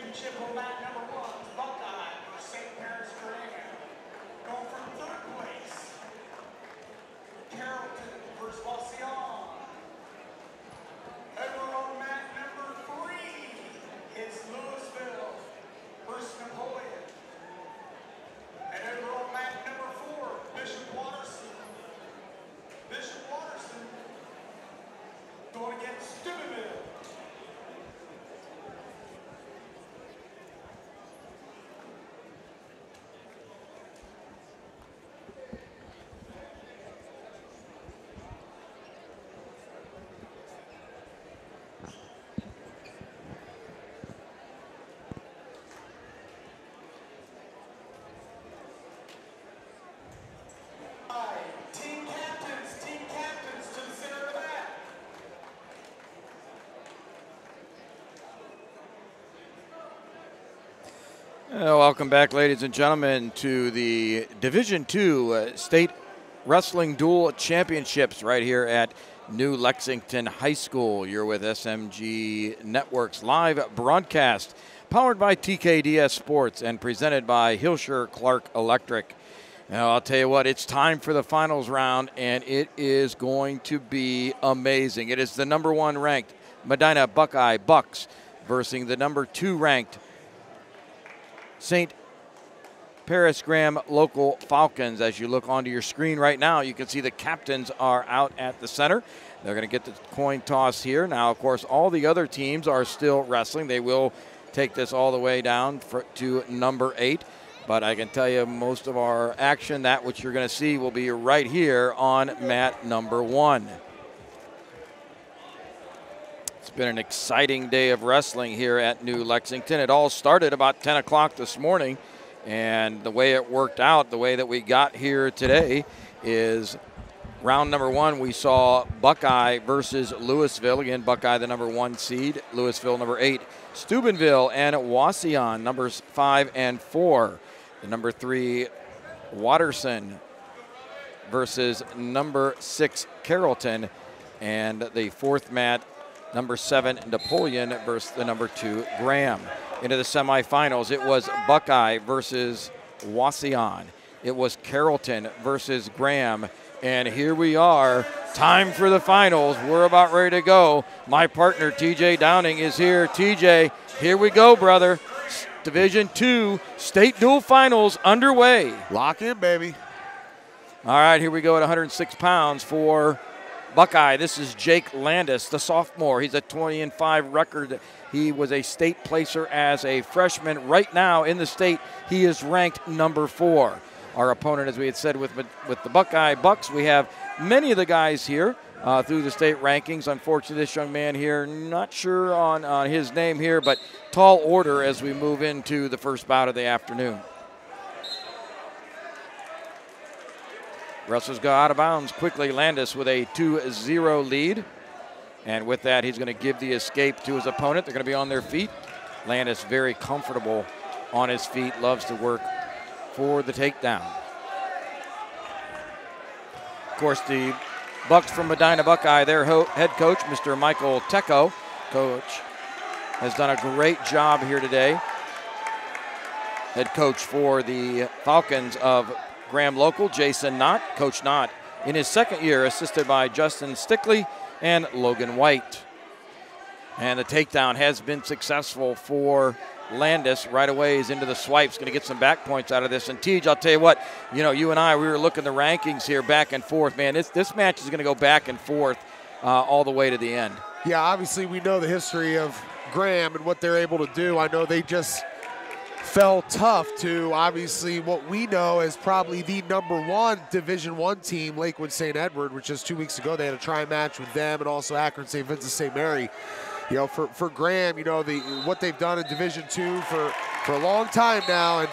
championship on mat number 1, Buckeye for St. Mary's Graham. Going for 3rd place, Carrollton versus Wauseon. Over on mat number 3, it's Louisville versus Napoleon. And over on mat number 4, Bishop Watterson. Bishop Watterson going against Steubenville. Team captains to the center of the mat. Welcome back, ladies and gentlemen, to the Division II State Wrestling Dual Championships right here at New Lexington High School. You're with SMG Networks live broadcast, powered by TKDS Sports and presented by Hilscher Clark Electric. Now, I'll tell you what, it's time for the finals round, and it is going to be amazing. It is the number 1 ranked Medina Buckeye Bucks versus the number 2 ranked St. Paris Graham Local Falcons. As you look onto your screen right now, you can see the captains are out at the center. They're going to get the coin toss here. Now, of course, all the other teams are still wrestling. They will take this all the way down to number 8. But I can tell you most of our action, that which you're going to see, will be right here on mat number 1. It's been an exciting day of wrestling here at New Lexington. It all started about 10 o'clock this morning, and the way it worked out, the way that we got here today, is round number 1, we saw Buckeye versus Louisville. Again, Buckeye the number 1 seed, Louisville number 8. Steubenville and Wauseon, numbers 5 and 4. The number 3, Watterson versus number 6, Carrollton. And the 4th mat, number 7, Napoleon versus the number 2, Graham. Into the semifinals, it was Buckeye versus Wauseon. It was Carrollton versus Graham. And here we are, time for the finals. We're about ready to go. My partner, TJ Downing, is here. TJ, here we go, brother. Division II State Dual Finals underway. Lock in, baby. All right, here we go at 106 pounds for Buckeye. This is Jake Landis, the sophomore. He's a 20-5 record. He was a state placer as a freshman. Right now in the state, he is ranked number 4. Our opponent, as we had said with the Buckeye Bucks, we have many of the guys here through the state rankings. Unfortunately, this young man here, not sure on his name here, but tall order as we move into the first bout of the afternoon. Wrestlers go out of bounds quickly. Landis with a 2-0 lead. And with that, he's going to give the escape to his opponent. They're going to be on their feet. Landis very comfortable on his feet, loves to work for the takedown. Of course, the Bucks from Medina Buckeye, their head coach, Mr. Michael Tecco. Coach has done a great job here today. Head coach for the Falcons of Graham Local, Jason Knott. Coach Knott in his 2nd year, assisted by Justin Stickley and Logan White. And the takedown has been successful for Landis. Right away, he's into the swipes, going to get some back points out of this. And Tej, I'll tell you what, you and I, we were looking at the rankings here back and forth. Man, this match is going to go back and forth all the way to the end. Yeah, obviously we know the history of Graham and what they're able to do. I know they just fell tough to obviously what we know as probably the number 1 Division I team, Lakewood St. Edward, which just 2 weeks ago they had a try match with them, and also Akron St. Vincent St. Mary. For Graham, what they've done in Division II for a long time now, and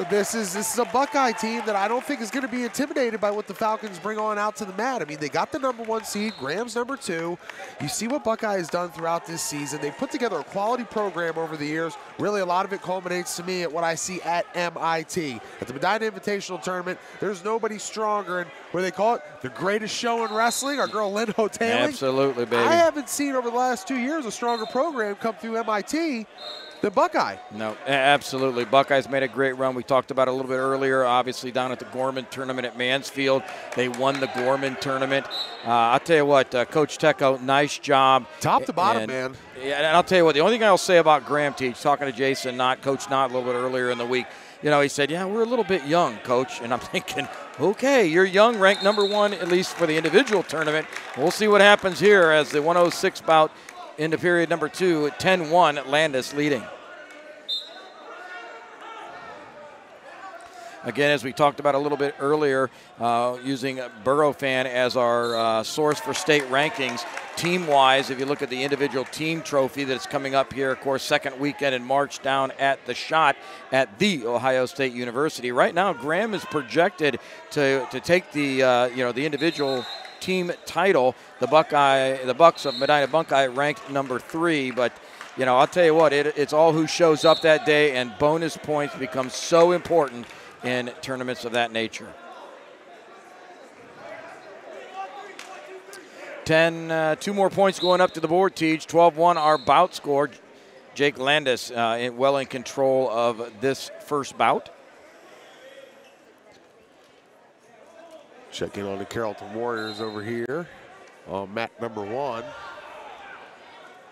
this is a Buckeye team that I don't think is going to be intimidated by what the Falcons bring on out to the mat. I mean, they got the number 1 seed, Graham's number 2. You see what Buckeye has done throughout this season. They put together a quality program over the years. Really, a lot of it culminates to me at what I see at MIT. At the Medina Invitational Tournament, there's nobody stronger, and what do they call it? The greatest show in wrestling, our girl Lynn Hotailing. Absolutely, baby. I haven't seen over the last 2 years a stronger program come through MIT than Buckeye. No, absolutely. Buckeyes made a great run. We talked about it a little bit earlier, obviously down at the Gorman tournament at Mansfield. They won the Gorman tournament. I'll tell you what, Coach Tecco, nice job. Top to bottom, man. Yeah, and I'll tell you what, the only thing I'll say about Graham Teach, talking to Jason Knott, Coach Knott a little bit earlier in the week, you know, he said, yeah, we're a little bit young, Coach. And I'm thinking, okay, you're young, ranked number 1, at least for the individual tournament. We'll see what happens here as the 106 bout into period number 2 at 10-1, Landis leading. Again, as we talked about a little bit earlier, using Burrowfan as our source for state rankings, team-wise, if you look at the individual team trophy that's coming up here, of course, second weekend in March down at the Schott at The Ohio State University. Right now, Graham is projected to take the the individual team title. The Bucks of Medina Buckeye ranked number 3, but you know, I'll tell you what, it's all who shows up that day, and bonus points become so important in tournaments of that nature. 2 more points going up to the board, Teach. 12-1 our bout score. Jake Landis well in control of this first bout. Checking on the Carrollton Warriors over here on mat number 1.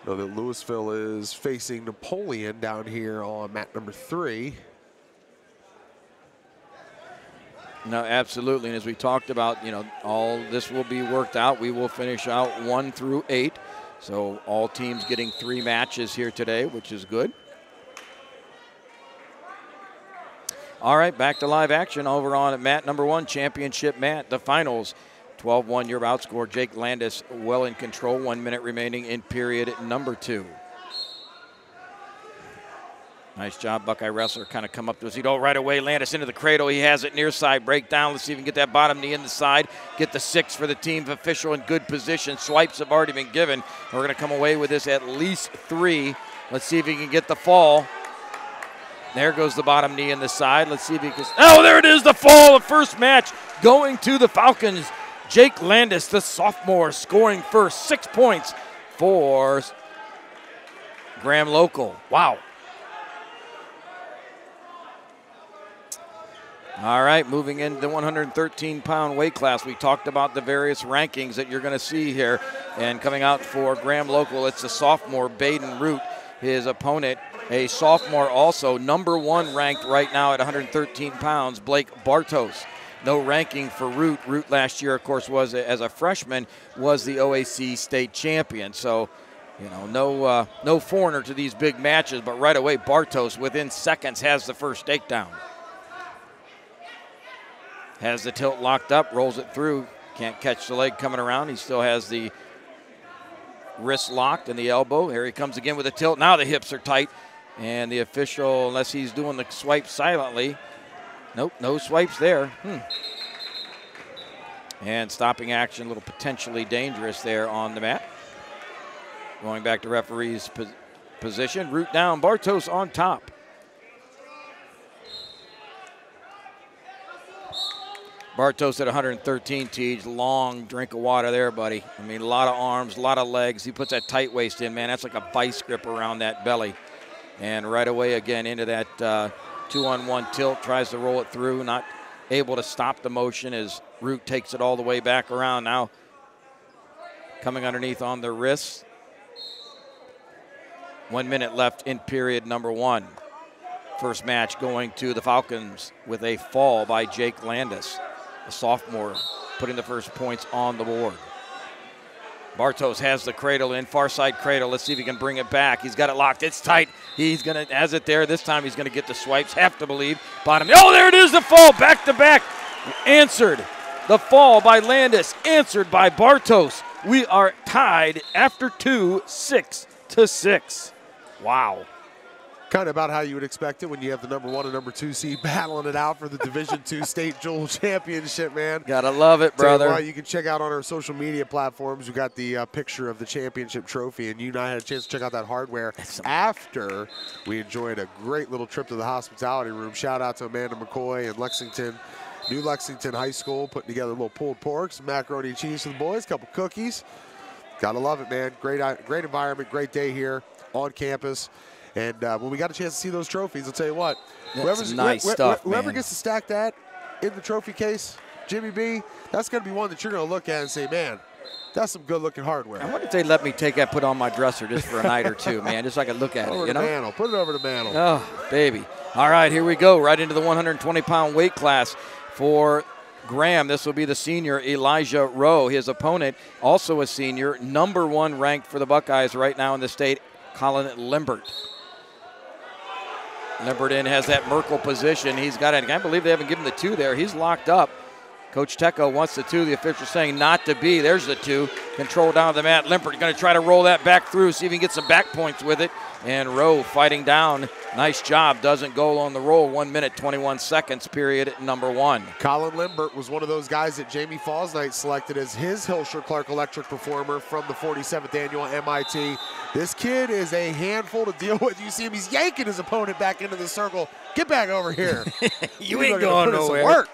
Know that Louisville is facing Napoleon down here on mat number 3. No, absolutely. And as we talked about, you know, all this will be worked out. We will finish out 1 through 8. So all teams getting 3 matches here today, which is good. All right, back to live action over on mat number 1, championship mat, the finals. 12-1 your bout score. Jake Landis well in control. 1 minute remaining in period number 2. Nice job, Buckeye wrestler kind of come up to his feet. Oh, right away, Landis into the cradle. He has it near side breakdown. Let's see if he can get that bottom knee in the side. Get the 6 for the team official in good position. Swipes have already been given. We're going to come away with this at least 3. Let's see if he can get the fall. There goes the bottom knee in the side. Let's see if he can. Oh, there it is, the fall. The first match going to the Falcons. Jake Landis, the sophomore, scoring first. 6 points for Graham Local. Wow. All right, moving into the 113-pound weight class. We talked about the various rankings that you're going to see here. And coming out for Graham Local, it's the sophomore, Baden Root. His opponent, a sophomore also, number 1 ranked right now at 113 pounds, Blake Bartos. No ranking for Root. Root last year, of course, was, as a freshman, was the OAC state champion. So, you know, no foreigner to these big matches. But right away, Bartos, within seconds, has the first takedown. Has the tilt locked up, rolls it through. Can't catch the leg coming around. He still has the wrist locked and the elbow. Here he comes again with a tilt. Now the hips are tight. And the official, unless he's doing the swipe silently. Nope, no swipes there. And stopping action, a little potentially dangerous there on the mat. Going back to referee's position. Root down, Bartos on top. Bartos at 113, Teej. Long drink of water there, buddy. I mean, a lot of arms, a lot of legs. He puts that tight waist in, man. That's like a vice grip around that belly. And right away, again, into that 2-on-1 tilt. Tries to roll it through. Not able to stop the motion as Root takes it all the way back around. Now coming underneath on the wrists. 1 minute left in period number 1. First match going to the Falcons with a fall by Jake Landis. A sophomore putting the first points on the board. Bartos has the cradle in, far side cradle. Let's see if he can bring it back. He's got it locked. It's tight. He's going to, has it there. This time he's going to get the swipes. Have to believe. Bottom. Oh, there it is, the fall. Back to back. Answered. The fall by Landis. Answered by Bartos. We are tied after 2, 6-6. Wow. Kind of about how you would expect it when you have the number 1 and number 2 seed battling it out for the Division II State Jewel Championship, man. Gotta love it, brother. Well, you can check out on our social media platforms. We got the picture of the championship trophy, and you and I had a chance to check out that hardware after we enjoyed a great little trip to the hospitality room. Shout out to Amanda McCoy in Lexington, New Lexington High School, putting together a little pulled pork, some macaroni and cheese for the boys, a couple cookies. Gotta love it, man. Great environment, great day here on campus. And when we got a chance to see those trophies, I'll tell you what, That's nice stuff, whoever man. gets to stack that in the trophy case, Jimmy B, that's going to be one that you're going to look at and say, man, that's some good-looking hardware. I wonder if they let me take that, put on my dresser just for a night or two, man, just so I could look at it, you know? Mantle. Put it over the mantle. Oh, baby. All right, here we go, right into the 120-pound weight class for Graham. This will be the senior Elijah Rowe. His opponent, also a senior, #1 ranked for the Buckeyes right now in the state, Colin Limbert. Limbert has that Merkle position. He's got it. I can't believe they haven't given the 2 there. He's locked up. Coach Tecco wants the 2. The official saying not to be. There's the 2. Control down the mat. Limbert going to try to roll that back through, see if he can get some back points with it. And Rowe fighting down. Nice job. Doesn't go on the roll. 1 minute, 21 seconds, period, #1. Colin Limbert was one of those guys that Jamie Fosnight selected as his Hilscher Clark Electric performer from the 47th annual MIT. This kid is a handful to deal with. You see him, he's yanking his opponent back into the circle. Get back over here. You ain't going nowhere.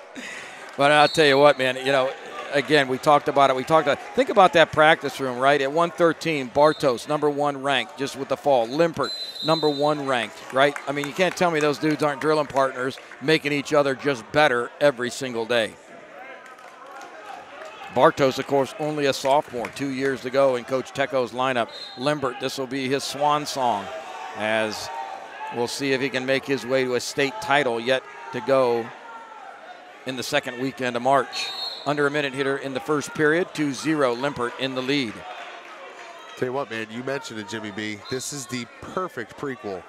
But I'll tell you what, man, you know, again, we talked about it. Think about that practice room, right? At 113, Bartos, #1 ranked, just with the fall. Limbert, #1 ranked, right? I mean, you can't tell me those dudes aren't drilling partners, making each other just better every single day. Bartos, of course, only a sophomore, 2 years ago in Coach Tecco's lineup. Limbert, this will be his swan song, as we'll see if he can make his way to a state title yet to go in the second weekend of March. Under a minute here in the first period, 2-0, Limbert in the lead. Tell you what, man, you mentioned it, Jimmy B. This is the perfect prequel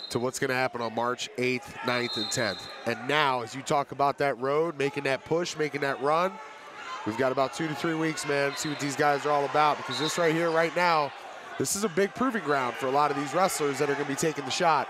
to what's going to happen on March 8th, 9th, and 10th. And now, as you talk about that road, making that push, making that run, we've got about 2 to 3 weeks, man, to see what these guys are all about. Because this right here, right now, this is a big proving ground for a lot of these wrestlers that are going to be taking the shot.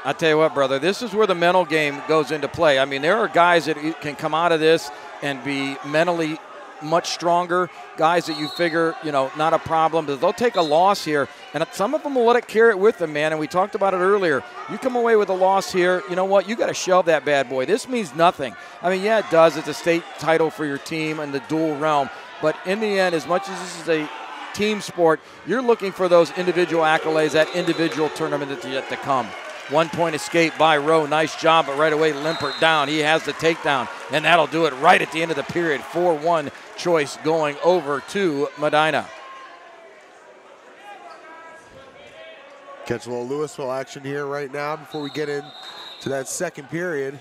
I tell you what, brother, this is where the mental game goes into play. I mean, there are guys that can come out of this and be mentally much stronger, guys that you figure, you know, not a problem, but they'll take a loss here, and some of them will let it carry it with them, man, and we talked about it earlier. You come away with a loss here, you know what, you got to shelve that bad boy. This means nothing. I mean, yeah, it does. It's a state title for your team in the dual realm, but in the end, as much as this is a team sport, you're looking for those individual accolades, that individual tournament that's yet to come. 1 point escape by Rowe. Nice job, but right away Limbert down. He has the takedown, and that'll do it right at the end of the period. 4-1 choice going over to Medina. Catch a little Louisville action here right now before we get into that second period.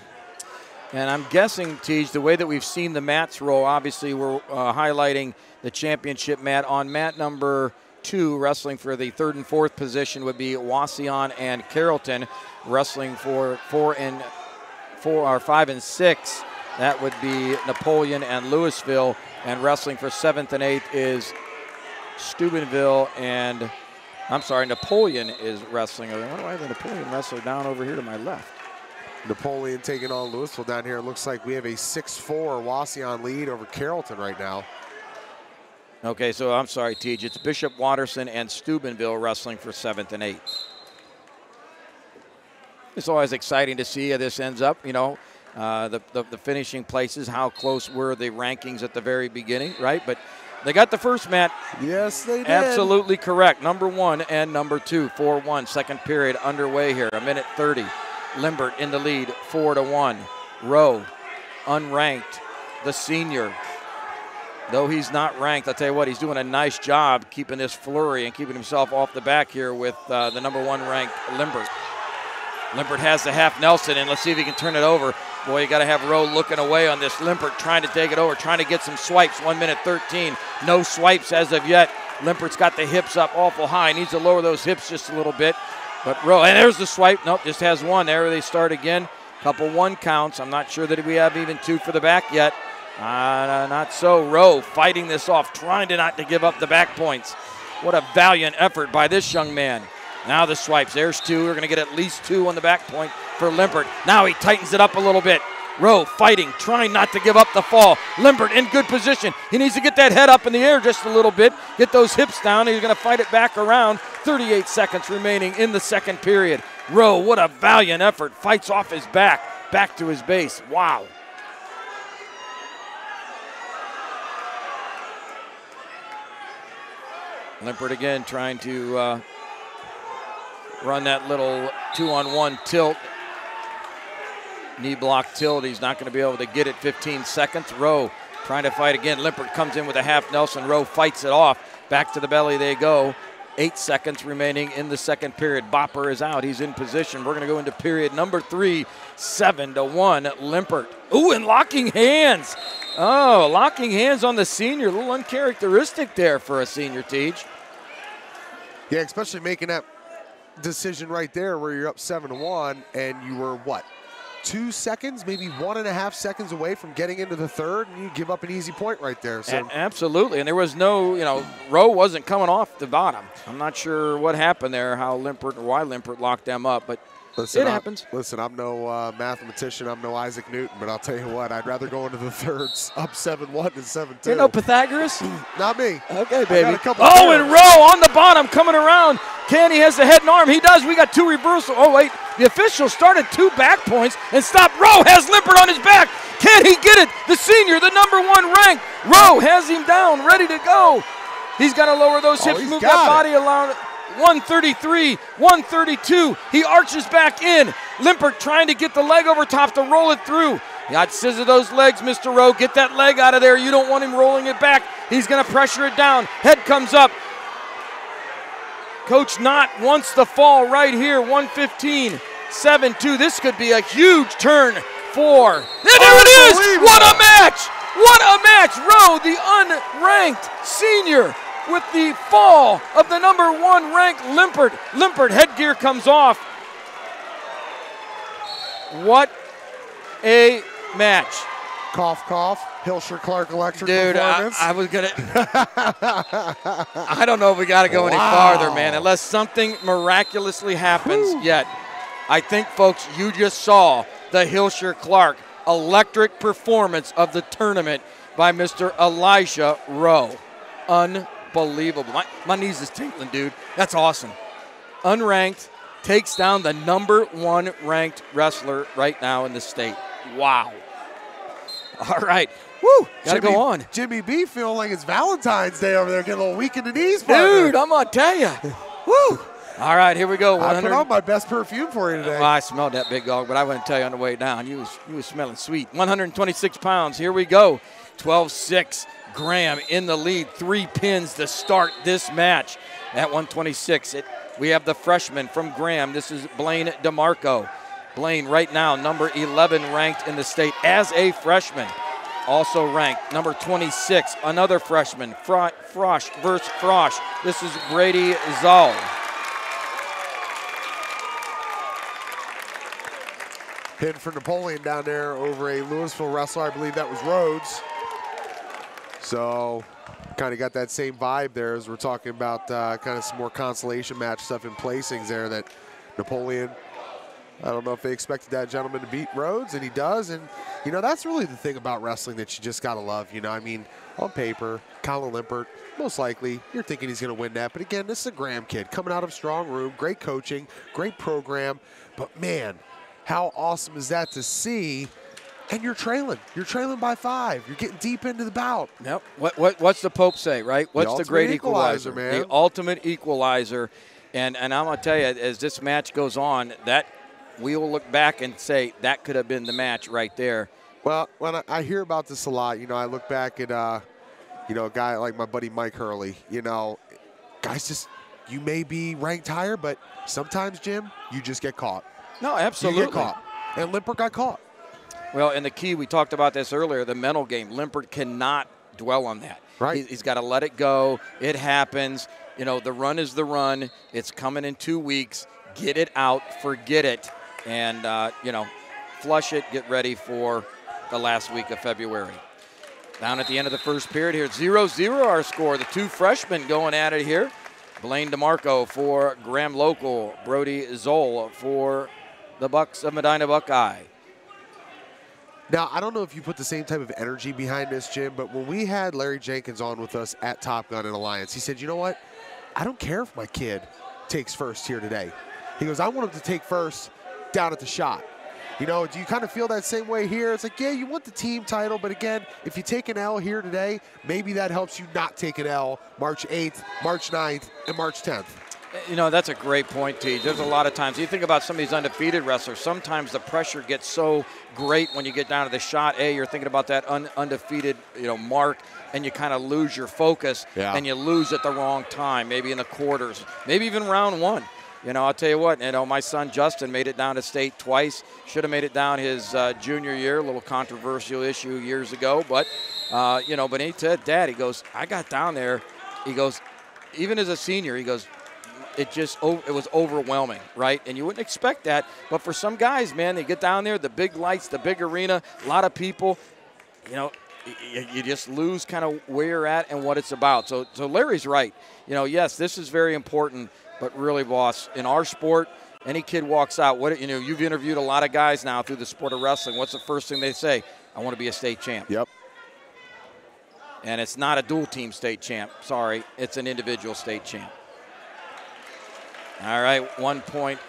And I'm guessing, Tej, the way that we've seen the mats roll, obviously we're highlighting the championship mat. On mat number 2, wrestling for the 3rd and 4th position would be Wauseon and Carrollton. Wrestling for 5 and 6, that would be Napoleon and Louisville. And wrestling for 7th and 8th is Steubenville and, I'm sorry, Napoleon is wrestling. Why do I have the Napoleon wrestler down over here to my left? Napoleon taking on Louisville down here. It looks like we have a 6-4 Wauseon lead over Carrollton right now. Okay, so I'm sorry, Tej. It's Bishop Watterson and Steubenville wrestling for 7th and 8th. It's always exciting to see how this ends up, you know, the finishing places, how close were the rankings at the very beginning, right? But they got the first mat. Yes, they did. Absolutely correct. #1 and #2, 4-1. Second period underway here, 1:30. Limbert in the lead, 4-1. Rowe, unranked, the senior. Though he's not ranked, I'll tell you what, he's doing a nice job keeping this flurry and keeping himself off the back here with the #1 ranked Limbert. Limbert has the half Nelson, and let's see if he can turn it over. Boy, you got to have Rowe looking away on this. Limbert trying to take it over, trying to get some swipes. 1:13. No swipes as of yet. Limpert's got the hips up awful high. Needs to lower those hips just a little bit. But Rowe, and there's the swipe. Nope, just has one. There they start again. Couple 1 counts. I'm not sure that we have even 2 for the back yet. Not so. Rowe fighting this off, trying to not to give up the back points. What a valiant effort by this young man. Now the swipes. There's 2. We're going to get at least 2 on the back point for Limbert. Now he tightens it up a little bit. Rowe fighting, trying not to give up the fall. Limbert in good position. He needs to get that head up in the air just a little bit, get those hips down. He's going to fight it back around. 38 seconds remaining in the second period. Rowe, what a valiant effort. Fights off his back to his base. Wow. Limbert again trying to run that little 2-on-1 tilt. Knee block tilt. He's not going to be able to get it. 15 seconds. Rowe trying to fight again. Limpert comes in with a half Nelson. Rowe fights it off. Back to the belly they go. 8 seconds remaining in the second period. Bopper is out. He's in position. We're going to go into period number 3. 7-1 Limpert. Ooh, and locking hands. Oh, locking hands on the senior. A little uncharacteristic there for a senior, Teach. Yeah, especially making that decision right there where you're up 7-1 and you were, what, 2 seconds, maybe 1.5 seconds away from getting into the third, and you give up an easy point right there. So absolutely, and there was no, Rowe wasn't coming off the bottom. I'm not sure what happened there, how Limpert or why Limpert locked them up, but it happens. Listen, I'm no mathematician, I'm no Isaac Newton, but I'll tell you what, I'd rather go into the thirds up 7-1 than 7-2. You're no Pythagoras? Not me. Okay, baby. And Rowe on the bottom coming around. Canny has the head and arm. He does. We got 2 reversal. Oh, wait. The official started 2 back points and stopped. Rowe has Limpert on his back. Can he get it? The senior, the number 1 ranked. Rowe has him down, ready to go. He's got to lower those hips, move that body around. 133, 132. He arches back in. Limpert trying to get the leg over top to roll it through. Got scissor those legs, Mr. Rowe. Get that leg out of there. You don't want him rolling it back. He's going to pressure it down. Head comes up. Coach Knott wants the fall right here. 115, 7-2. This could be a huge turn for. There it is! What a match! What a match! Rowe, the unranked senior, with the fall of the number 1 ranked Limpert. Limpert headgear comes off. What a match. Cough, cough. Hilscher Clark Electric Dude, performance. I was going to. I don't know if we got to go any farther, man, unless something miraculously happens yet. I think, folks, you just saw the Hilscher Clark electric performance of the tournament by Mr. Elijah Rowe. Unbelievable. My knees is tingling, dude. That's awesome. Unranked, takes down the number 1 ranked wrestler right now in the state. Wow. All right. Woo. Gotta go on. Jimmy B feeling like it's Valentine's Day over there, getting a little weak in the knees. Dude, I'm going to tell you. Woo. All right, here we go. I put on my best perfume for you today. Well, I smelled that, big dog, but I wouldn't tell you on the way down. You was smelling sweet. 126 pounds. Here we go. 12-6. Graham in the lead. 3 pins to start this match. At 126, we have the freshman from Graham. This is Blaine DeMarco. Blaine right now, number 11 ranked in the state as a freshman. Also ranked, number 26, another freshman, Frosch versus Frosch. This is Brady Zoll. Pin for Napoleon down there over a Louisville wrestler. I believe that was Rhodes. So kind of got that same vibe there as we're talking about kind of some more consolation match stuff in placings there that Napoleon, I don't know if they expected that gentleman to beat Rhodes, and he does. And, that's really the thing about wrestling that you just got to love. I mean, on paper, Colin Limpert, most likely, you're thinking he's going to win that. But, again, this is a Graham kid coming out of strong room, great coaching, great program. But, man, how awesome is that to see? And you're trailing. You're trailing by 5. You're getting deep into the bout. Yep. What's the Pope say, right? What's the great equalizer? Man. The ultimate equalizer. And I'm going to tell you, as this match goes on, that we will look back and say that could have been the match right there. Well, when I hear about this a lot, I look back at, a guy like my buddy Mike Hurley. Guys just, you may be ranked higher, but sometimes, Jim, you just get caught. No, absolutely. You get caught. And Limpert got caught. Well, and the key, we talked about this earlier, the mental game. Limpert cannot dwell on that. Right. He's got to let it go. It happens. The run is the run. It's coming in 2 weeks. Get it out. Forget it. And, flush it. Get ready for the last week of February. Down at the end of the first period here, 0-0 our score. The 2 freshmen going at it here. Blaine DeMarco for Graham Local. Brody Zoll for the Bucks of Medina Buckeye. Now, I don't know if you put the same type of energy behind this, Jim, but when we had Larry Jenkins on with us at Top Gun and Alliance, he said, you know what? I don't care if my kid takes first here today. He goes, I want him to take first down at the shot. Do you kind of feel that same way here? It's like, yeah, you want the team title, but again, if you take an L here today, maybe that helps you not take an L March 8th, March 9th, and March 10th. You know, that's a great point, T. There's a lot of times, you think about some of these undefeated wrestlers, sometimes the pressure gets so great when you get down to the shot. You're thinking about that undefeated, mark, and you kind of lose your focus, and you lose at the wrong time, maybe in the quarters, maybe even round one. I'll tell you what, my son Justin made it down to state twice. Should have made it down his junior year, a little controversial issue years ago. But, but he said, Dad, he goes, I got down there. He goes, even as a senior, he goes, it was overwhelming, right? And you wouldn't expect that. But for some guys, man, they get down there, the big lights, the big arena, a lot of people, you just lose kind of where you're at and what it's about. So Larry's right. Yes, this is very important. But really, boss, in our sport, any kid walks out. You've interviewed a lot of guys now through the sport of wrestling. What's the first thing they say? I want to be a state champ. Yep. And it's not a dual team state champ. Sorry, it's an individual state champ. All right, 1 point.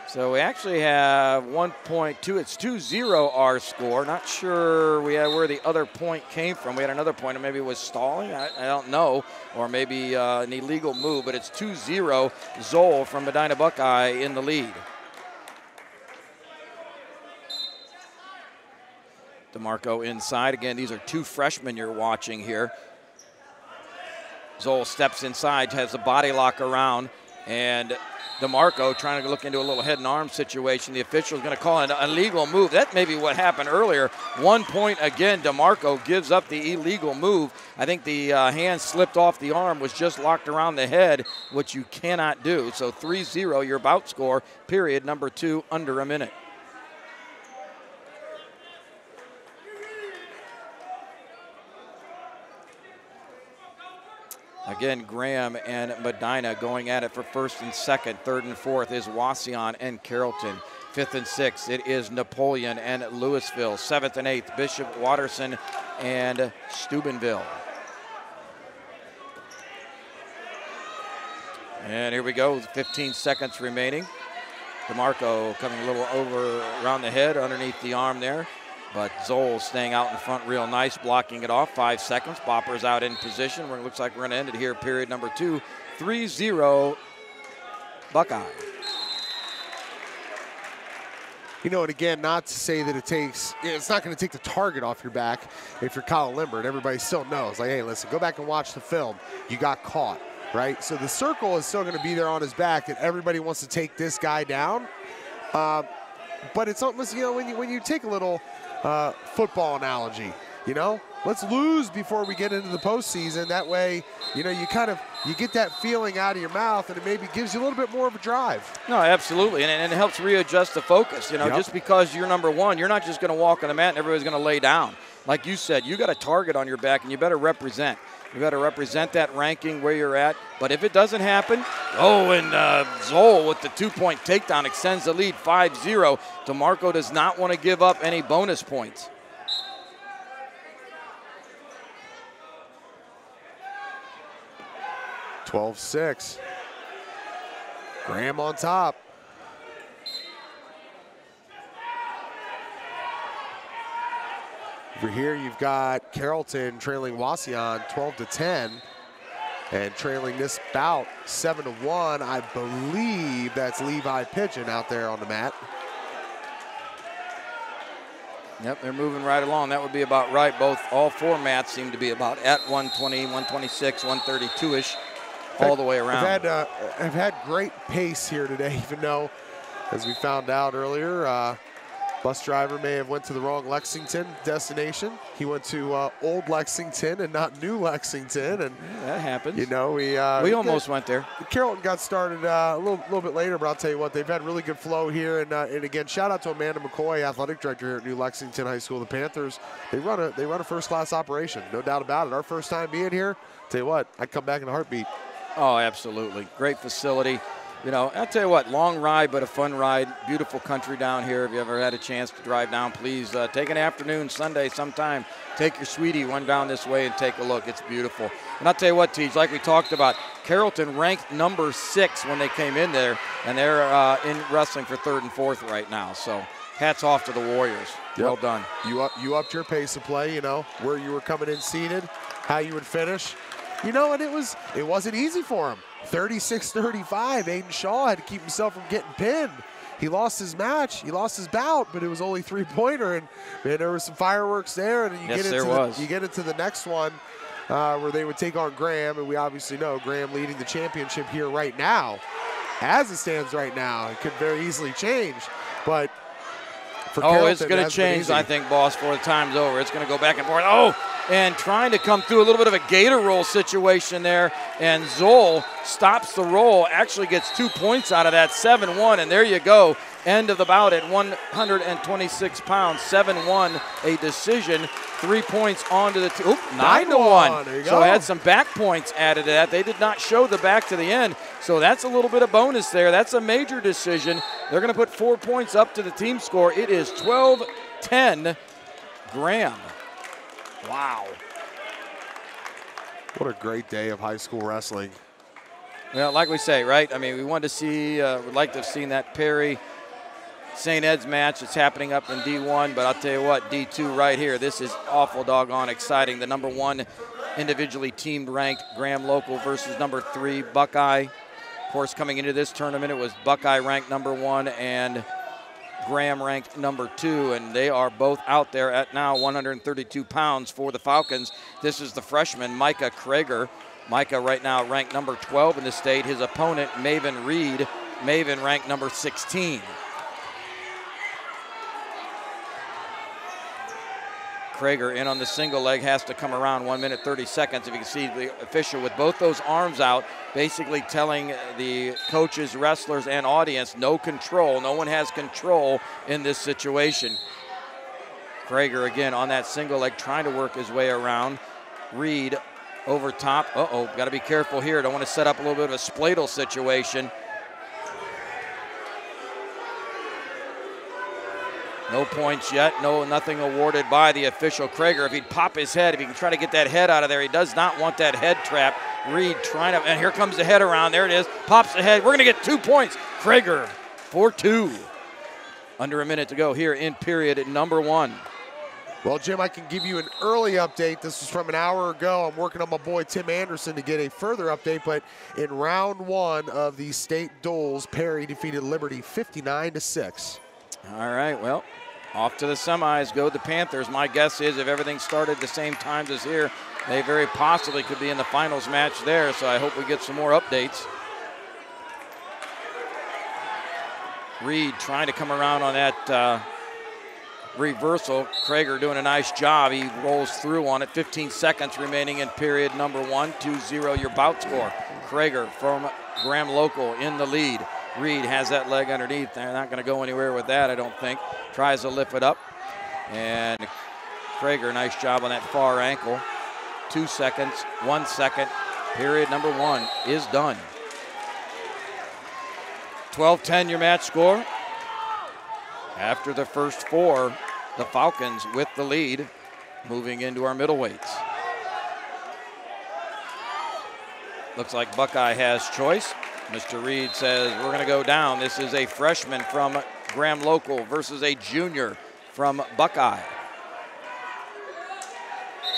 So we actually have 1.2. It's 2-0 our score. Not sure where the other point came from. We had another point, and maybe it was stalling. I don't know, or maybe an illegal move. But it's 2-0. Zoll from Medina Buckeye in the lead. DeMarco inside. Again, these are two freshmen you're watching here. Zoll steps inside, has the body lock around, and DeMarco trying to look into a little head and arm situation. The official is going to call an illegal move. That may be what happened earlier. 1 point again. DeMarco gives up the illegal move. I think the hand slipped off the arm, was just locked around the head, which you cannot do. So 3-0, your bout score, period, number 2, under a minute. Again, Graham and Medina going at it for first and second. Third and fourth is Wauseon and Carrollton. Fifth and sixth, it is Napoleon and Louisville. Seventh and eighth, Bishop Watterson and Steubenville. And here we go, 15 seconds remaining. DeMarco coming a little over around the head, underneath the arm there. But Zoll staying out in front real nice, blocking it off. 5 seconds. Bopper's out in position. It looks like we're going to end it here, period number 2. 3-0 Buckeye. And again, not to say that it's not going to take the target off your back if you're Kyle Limbert. Everybody still knows, like, hey, listen, go back and watch the film. You got caught, right? So the circle is still going to be there on his back, and everybody wants to take this guy down. But it's almost, when you take a little football analogy, let's lose before we get into the postseason. That way, you get that feeling out of your mouth, and it maybe gives you a little bit more of a drive. No, absolutely, and it helps readjust the focus. Just because you're number one, you're not just going to walk on the mat and everybody's going to lay down. Like you said, you got a target on your back, and you better represent. You got to represent that ranking where you're at. But if it doesn't happen, and Zoll with the 2-point takedown extends the lead 5-0. DeMarco does not want to give up any bonus points. (12-6). Graham on top. Over here, you've got Carrollton trailing Wauseon 12-10, and trailing this bout 7-1. I believe that's Levi Pigeon out there on the mat. Yep, they're moving right along. That would be about right. All four mats seem to be about at 120, 126, 132-ish, all the way around. I've had great pace here today, even though, as we found out earlier, bus driver may have went to the wrong Lexington destination. He went to old Lexington and not new Lexington, and yeah, that happens. We almost went there. Carrollton got started a little bit later, but I'll tell you what, they've had really good flow here. And again, shout out to Amanda McCoy, athletic director here at New Lexington High School. The Panthers, they run a first-class operation, no doubt about it. Our first time being here, tell you what, I'd come back in a heartbeat. Oh, absolutely, great facility. I'll tell you what, long ride, but a fun ride. Beautiful country down here. If you ever had a chance to drive down, please take an afternoon, Sunday sometime. Take your sweetie one down this way and take a look. It's beautiful. And I'll tell you what, Teej, like we talked about, Carrollton ranked number 6 when they came in there, and they're in wrestling for 3rd and 4th right now. So hats off to the Warriors. Yep. Well done. You upped your pace of play, where you were coming in seated, how you would finish. you know, and it wasn't easy for him. 36-35, Aiden Shaw had to keep himself from getting pinned. He lost his match, he lost his bout, but it was only 3-pointer, and man, there was some fireworks there. And you get into the next one where they would take on Graham, and we obviously know Graham leading the championship here right now. As it stands right now, it could very easily change, but for Carrollton, it's going to change, I think, boss, before the time's over. It's going to go back and forth. Oh, and trying to come through a little bit of a gator roll situation there, and Zoll stops the roll, actually gets 2 points out of that, 7-1, and there you go. End of the bout at 126 pounds, 7-1, a decision. 3 points onto the 9-1. So had some back points added to that. They did not show the back to the end, so that's a little bit of bonus there. That's a major decision. They're going to put 4 points up to the team score. It is 12-10 Graham. Wow. What a great day of high school wrestling. Well, like we say, right? I mean, we wanted to see, would like to have seen that Perry St. Ed's match. It's happening up in D1, but I'll tell you what, D2 right here, this is awful doggone exciting. The number 1 individually teamed ranked Graham Local versus number 3 Buckeye. Of course, coming into this tournament, it was Buckeye ranked number 1 and Graham ranked number 2, and they are both out there at now 132 pounds for the Falcons. This is the freshman, Micah Krager. Micah right now ranked number 12 in the state. His opponent, Maven Reed. Maven ranked number 16. Krager in on the single leg, has to come around 1 minute 30 seconds. If you can see the official with both those arms out, basically telling the coaches, wrestlers, and audience, no control. No one has control in this situation. Krager again on that single leg, trying to work his way around. Reed over top. Got to be careful here. Don't want to set up a little bit of a spladle situation. No points yet. Nothing awarded by the official. Krager, if he'd pop his head, if he can try to get that head out of there, he does not want that head trap. Reed trying to, and here comes the head around. There it is. Pops the head. We're going to get 2 points. Krager, 4-2. Under a minute to go here in period at number 1. Well, Jim, I can give you an early update. This was from an hour ago. I'm working on my boy Tim Anderson to get a further update, but in round 1 of the state duels, Perry defeated Liberty 59-6. All right, well, off to the semis go the Panthers. My guess is if everything started the same times as here, they very possibly could be in the finals match there, so I hope we get some more updates. Reed trying to come around on that reversal. Krager doing a nice job. He rolls through on it. 15 seconds remaining in period number 1. 2-0 your bout score. Krager from Graham Local in the lead. Reed has that leg underneath. They're not going to go anywhere with that, I don't think. Tries to lift it up. And Krager, nice job on that far ankle. 2 seconds, 1 second. Period number 1 is done. 12-10 your match score. After the first 4, the Falcons with the lead, moving into our middleweights. Looks like Buckeye has choice. Mr. Reed says we're going to go down. This is a freshman from Graham Local versus a junior from Buckeye.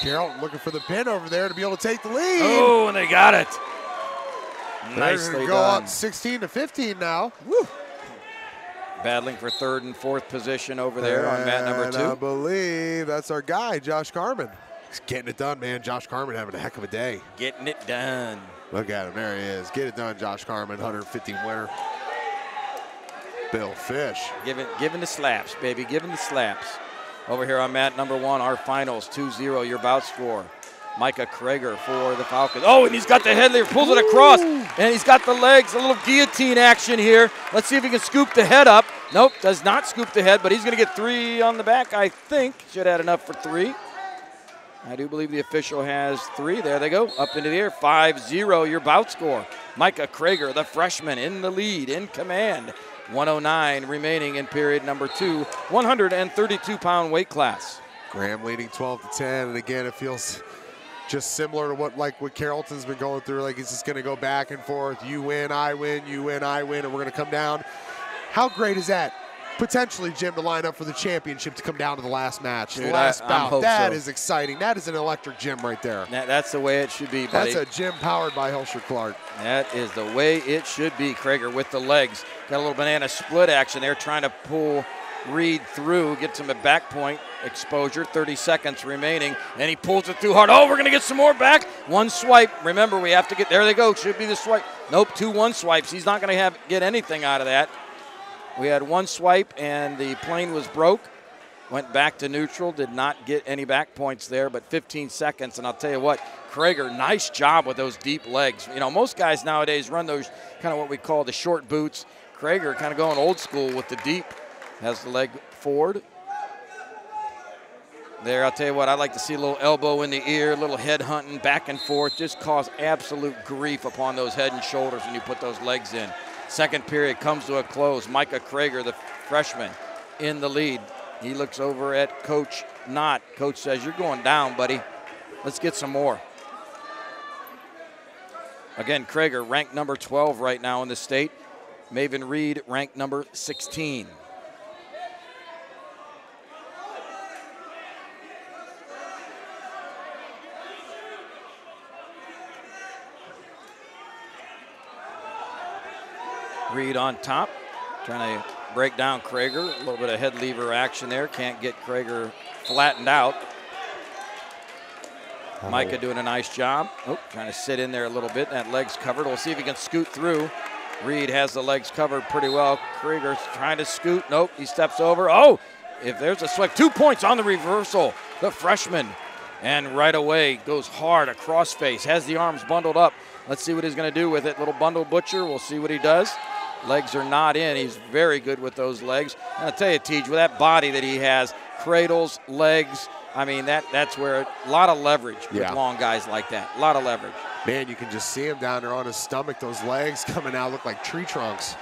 Carrollton looking for the pin over there to be able to take the lead. Oh, and they got it. Nicely go done. Up 16-15 now. Woo. Battling for 3rd and 4th position over there on mat number 2. I believe that's our guy, Josh Carmen. He's getting it done, man. Josh Carmen having a heck of a day. Getting it done. Look at him. There he is. Get it done, Josh Carmen, 150 winner. Bill Fish. Giving the slaps, baby. Giving the slaps. Over here on mat number 1, our finals, 2-0 your bout score. Micah Krager for the Falcons. Oh, and he's got the head there, pulls it across, and he's got the legs, a little guillotine action here. Let's see if he can scoop the head up. Nope, does not scoop the head, but he's going to get 3 on the back, I think. Should add enough for 3. I do believe the official has 3. There they go, up into the air. 5-0 your bout score. Micah Krager, the freshman, in the lead, in command. 109 remaining in period number 2, 132-pound weight class. Graham leading 12-10, and again, it feels just similar to what Carrollton's been going through. Like it's just going to go back and forth. You win, I win, you win, I win, and we're going to come down. How great is that? potentially, Jim, to line up for the championship to come down to the last match, Dude, the last bout. That so. is exciting. That is an electric gym right there. That's the way it should be, buddy. That's a gym powered by Hilscher Clark. That is the way it should be. Krager with the legs. Got a little banana split action there, trying to pull Reed through, get some back point exposure. 30 seconds remaining, and he pulls it through hard. Oh, we're going to get some more back. One swipe. Remember, we have to get, there they go. Should be the swipe. Nope, 2 1 swipes. He's not going to get anything out of that. We had 1 swipe, and the plane was broke. Went back to neutral, did not get any back points there, but 15 seconds, and I'll tell you what, Krager, nice job with those deep legs. You know, most guys nowadays run those kind of what we call the short boots. Krager kind of going old school with the deep. Has the leg forward. There, I'll tell you what, I'd like to see a little elbow in the ear, a little head hunting, back and forth, just cause absolute grief upon those head and shoulders when you put those legs in. Second period comes to a close. Micah Krager, the freshman, in the lead. He looks over at Coach Knott. Coach says, you're going down, buddy. Let's get some more. Again, Krager ranked number 12 right now in the state. Maven Reed ranked number 16. Reed on top, trying to break down Krager. A little bit of head lever action there. Can't get Krager flattened out. Micah doing a nice job. Oh, trying to sit in there a little bit. That leg's covered. We'll see if he can scoot through. Reed has the legs covered pretty well. Krager's trying to scoot. Nope, he steps over. Oh, if there's a swipe. 2 points on the reversal. The freshman. And right away goes hard across face. Has the arms bundled up. Let's see what he's going to do with it. Little bundle butcher. We'll see what he does. Legs are not in. He's very good with those legs. And I'll tell you, Tej, with that body that he has, cradles, legs, I mean, that's where a lot of leverage with long guys like that. A lot of leverage. Man, you can just see him down there on his stomach. Those legs coming out look like tree trunks.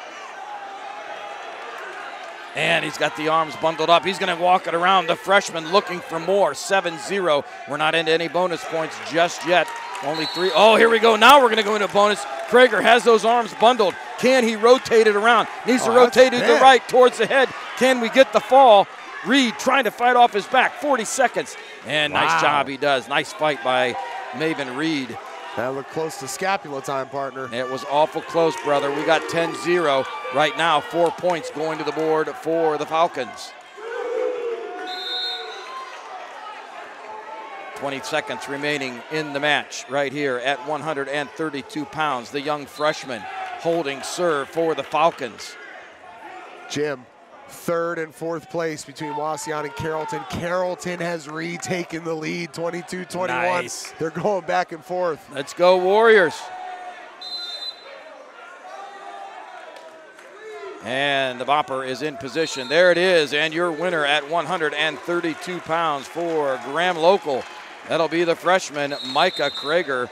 And he's got the arms bundled up. He's going to walk it around. The freshman looking for more. 7-0. We're not into any bonus points just yet. Only 3. Oh, here we go. Now we're going to go into bonus. Krager has those arms bundled. Can he rotate it around? Needs to rotate it to the right towards the head. Can we get the fall? Reed trying to fight off his back. 40 seconds. And nice job he does. Nice fight by Maven Reed. That looked close to scapula time, partner. It was awful close, brother. We got 10-0 right now. 4 points going to the board for the Falcons. 20 seconds remaining in the match right here at 132 pounds. The young freshman holding serve for the Falcons. Jim, 3rd and 4th place between Wauseon and Carrollton. Carrollton has retaken the lead, 22-21. Nice. They're going back and forth. Let's go Warriors. And the bopper is in position. There it is, and your winner at 132 pounds for Graham Local. That'll be the freshman, Micah Krager,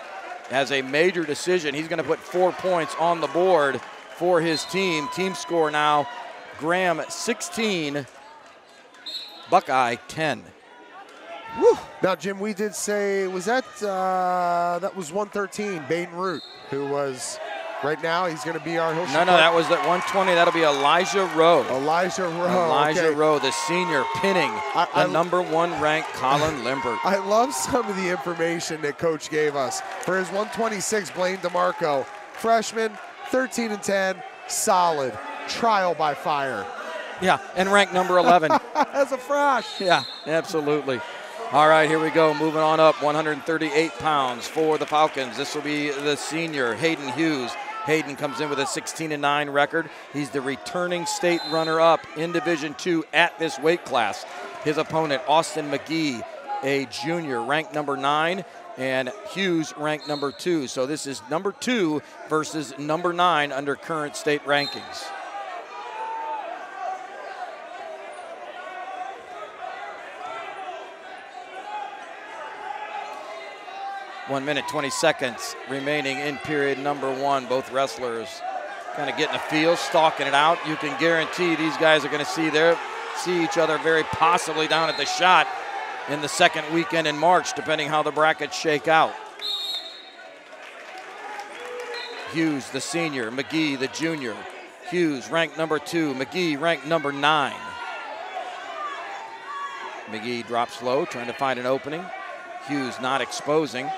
has a major decision. He's going to put 4 points on the board for his team. Team score now, Graham 16, Buckeye 10. Woo. Now, Jim, we did say, was that was 113, Baden Root, who was, right now, he's going to be our Hilscher. No, that was at 120. That'll be Elijah Rowe. Elijah Rowe. Elijah Rowe, the senior, pinning the number 1 ranked Colin Limbert. I love some of the information that Coach gave us. For his 126, Blaine DeMarco, freshman, 13-10, solid, trial by fire. Yeah, and ranked number 11. As a fresh. Yeah, absolutely. All right, here we go. Moving on up, 138 pounds for the Falcons. This will be the senior, Hayden Hughes. Hayden comes in with a 16-9 record. He's the returning state runner-up in Division II at this weight class. His opponent, Austin McGee, a junior, ranked number 9, and Hughes ranked number 2. So this is number 2 versus number 9 under current state rankings. One minute, 20 seconds remaining in period number 1. Both wrestlers kind of getting a feel, stalking it out. You can guarantee these guys are going to see each other very possibly down at the shot in the second weekend in March, depending how the brackets shake out. Hughes, the senior, McGee, the junior. Hughes ranked number 2, McGee ranked number 9. McGee drops low, trying to find an opening. Hughes not exposing.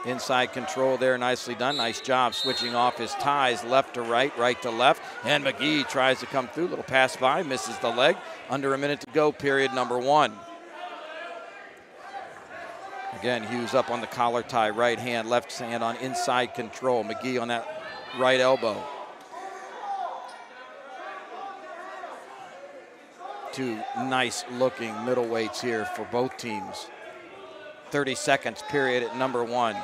Inside control there, nicely done. Nice job switching off his ties left to right, right to left. And McGee tries to come through. Little pass by, misses the leg. Under a minute to go, period number 1. Again, Hughes up on the collar tie, right hand, left hand on inside control. McGee on that right elbow. 2 nice looking middleweights here for both teams. 30 seconds, period at number 1.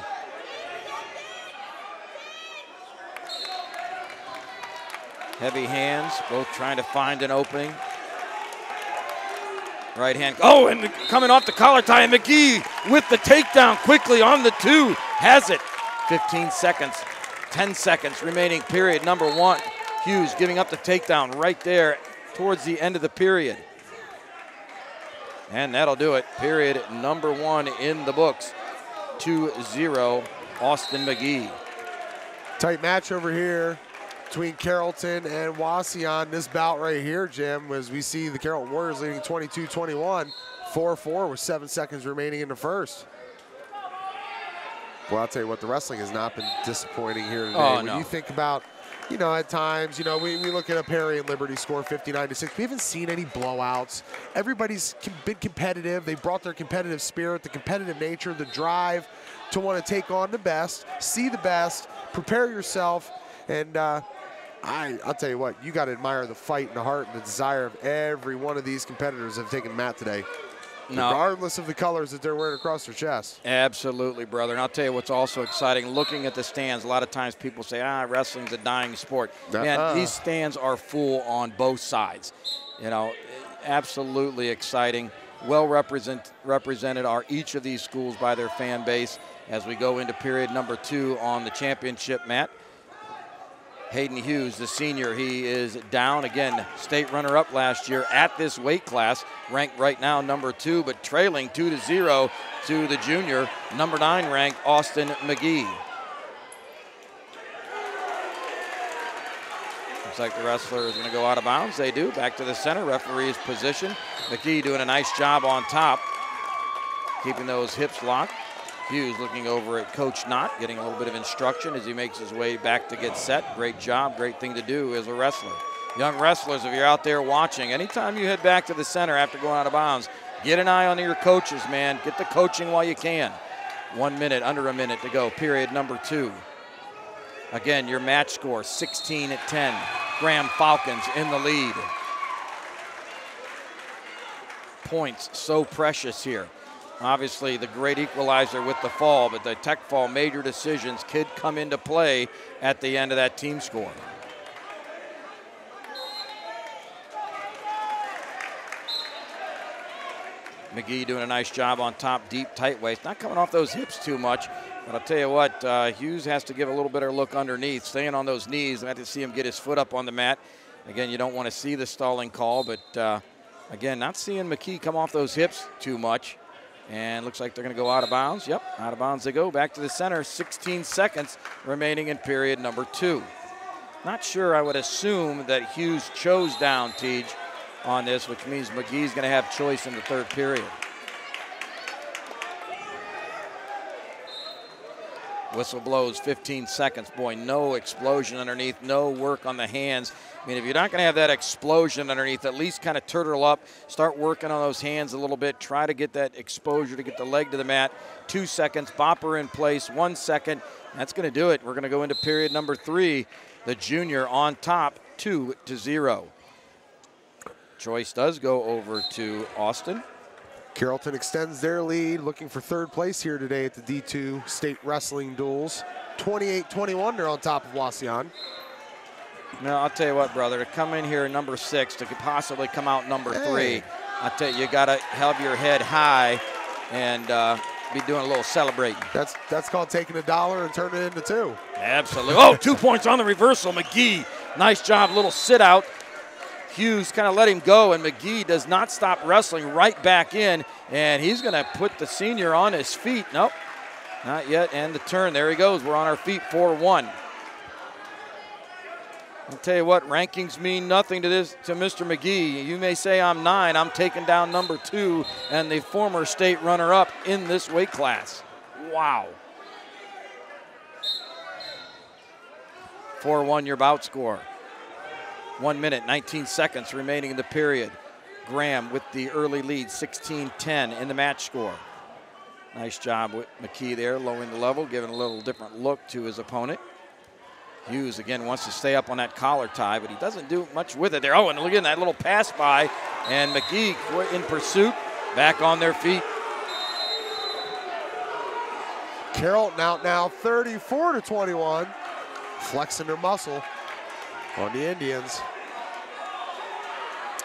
Heavy hands, both trying to find an opening. Right hand, oh, and coming off the collar tie, and McGee with the takedown quickly on the 2, has it. 15 seconds, 10 seconds remaining, period number 1. Hughes giving up the takedown right there towards the end of the period. And that'll do it, period number 1 in the books. 2-0, Austin McGee. Tight match over here between Carrollton and Wauseon. This bout right here, Jim, as we see the Carrollton Warriors leading 22-21, 4-4 with 7 seconds remaining in the first. Well, I'll tell you what, the wrestling has not been disappointing here today. Oh, when no. you think about, you know, at times, you know, we look at a Perry and Liberty score 59-6. We haven't seen any blowouts. Everybody's been competitive. They brought their competitive spirit, the competitive nature, the drive to want to take on the best, see the best, prepare yourself, and I'll tell you what, you got to admire the fight and the heart and the desire of every one of these competitors that have taken the mat today, regardless of the colors that they're wearing across their chest. Absolutely, brother. And I'll tell you what's also exciting, looking at the stands, a lot of times people say, wrestling's a dying sport. Man, these stands are full on both sides. You know, absolutely exciting. Well represented are each of these schools by their fan base as we go into period number 2 on the championship mat. Hayden Hughes, the senior, he is down. Again, state runner-up last year at this weight class, ranked right now number 2, but trailing 2-0 to the junior, number 9 ranked Austin McGee. Looks like the wrestler is going to go out of bounds. They do. Back to the center. Referee's position. McGee doing a nice job on top, keeping those hips locked. Hughes looking over at Coach Knott, getting a little bit of instruction as he makes his way back to get set. Great job, great thing to do as a wrestler. Young wrestlers, if you're out there watching, anytime you head back to the center after going out of bounds, get an eye on your coaches, man. Get the coaching while you can. 1 minute, under a minute to go, period number 2. Again, your match score, 16-10. Graham Falcons in the lead. Points so precious here. Obviously, the great equalizer with the fall, but the tech fall major decisions could come into play at the end of that team score. McGee doing a nice job on top, deep, tight waist. Not coming off those hips too much, but I'll tell you what, Hughes has to give a little better look underneath, staying on those knees. I have to see him get his foot up on the mat. Again, you don't want to see the stalling call, but again, not seeing McGee come off those hips too much. And looks like they're going to go out of bounds. Yep, out of bounds they go. Back to the center, 16 seconds remaining in period number 2. Not sure, I would assume that Hughes chose down, Tej, on this, which means McGee's going to have choice in the 3rd period. Whistle blows, 15 seconds. Boy, no explosion underneath, no work on the hands. I mean, if you're not going to have that explosion underneath, at least kind of turtle up, start working on those hands a little bit, try to get that exposure to get the leg to the mat. 2 seconds, bopper in place, 1 second. That's going to do it. We're going to go into period number 3. The junior on top, 2-0. Choice does go over to Austin. Carrollton extends their lead, looking for 3rd place here today at the D2 State Wrestling Duels. 28-21, they're on top of Wauseon. Now, I'll tell you what, brother, to come in here number 6, to possibly come out number 3, I'll tell you, you got to have your head high and be doing a little celebrating. That's called taking $1 and turning it into 2. Absolutely. Oh, 2 points on the reversal. McGee, nice job, little sit out. Hughes kind of let him go, and McGee does not stop wrestling, right back in, and he's going to put the senior on his feet. Nope, not yet, and the turn. There he goes. We're on our feet, 4-1. I'll tell you what, rankings mean nothing to Mr. McGee. You may say I'm 9. I'm taking down number 2 and the former state runner-up in this weight class. Wow. 4-1 your bout score. 1 minute, 19 seconds remaining in the period. Graham with the early lead, 16-10 in the match score. Nice job with McKee there, lowering the level, giving a little different look to his opponent. Hughes, again, wants to stay up on that collar tie, but he doesn't do much with it there. Oh, and look at that little pass by. And McGee in pursuit, back on their feet. Carrollton out now, 34-21. Flexing their muscle on the Indians.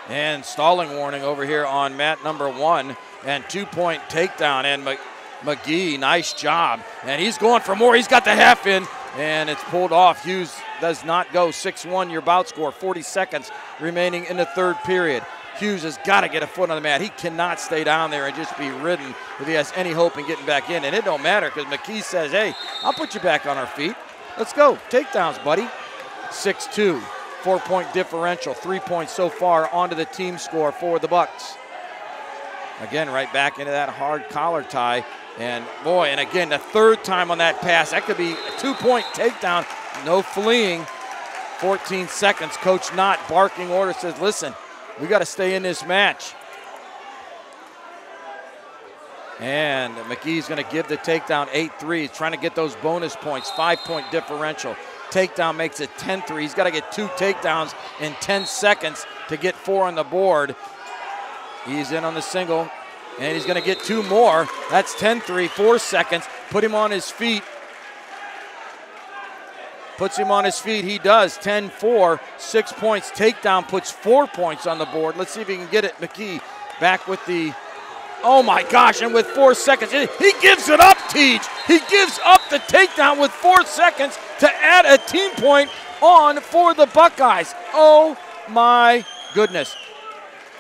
And stalling warning over here on mat number 1. And 2-point takedown. And McGee, nice job. And he's going for more. He's got the half in. And it's pulled off. Hughes does not go. 6-1 your bout score. 40 seconds remaining in the third period. Hughes has got to get a foot on the mat. He cannot stay down there and just be ridden if he has any hope in getting back in. And it don't matter because McKee says, hey, I'll put you back on our feet. Let's go. Takedowns, buddy. 6-2. 4-point differential. 3 points so far onto the team score for the Bucks. Again, right back into that hard collar tie. And boy, and again, the third time on that pass. That could be a 2-point takedown. No fleeing. 14 seconds. Coach Knott barking order says, listen, we got to stay in this match. And McGee's going to give the takedown 8-3. He's trying to get those bonus points. 5-point differential. Takedown makes it 10-3. He's got to get 2 takedowns in 10 seconds to get 4 on the board. He's in on the single. And he's going to get 2 more. That's 10-3, 4 seconds. Put him on his feet. Puts him on his feet. He does. 10-4, 6 points. Takedown puts 4 points on the board. Let's see if he can get it. McGee back with the, oh my gosh, and with 4 seconds. He gives it up, Teej. He gives up the takedown with 4 seconds to add a team point on for the Buckeyes. Oh my goodness.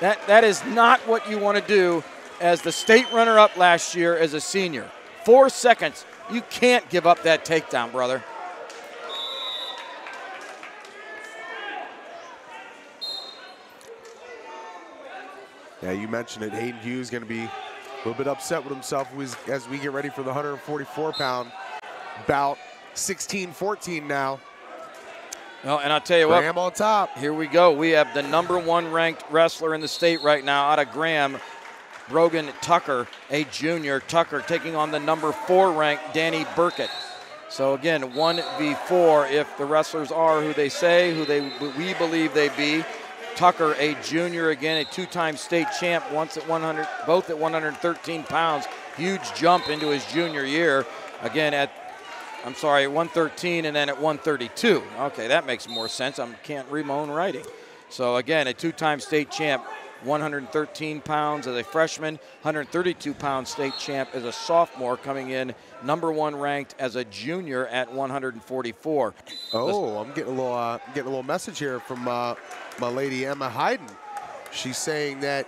That is not what you want to do as the state runner-up last year as a senior. 4 seconds. You can't give up that takedown, brother. Yeah, you mentioned it. Hayden Hughes going to be a little bit upset with himself as we get ready for the 144-pound bout. 16-14 now. Well, and I'll tell you what. Graham on top. Here we go. We have the #1 ranked wrestler in the state right now out of Graham, Brogan Tucker, a junior. Tucker taking on the #4 ranked Danny Burkett. So again, 1v4 if the wrestlers are who they say, we believe they be. Tucker, a junior, again, a 2-time state champ, once at 100, both at 113 pounds. Huge jump into his junior year. Again, at 113 and then at 132. Okay, that makes more sense. I can't read my own writing. So again, a 2-time state champ, 113 pounds as a freshman, 132-pound state champ as a sophomore, coming in #1 ranked as a junior at 144. Oh, I'm getting a little message here from my lady Emma Hayden. She's saying that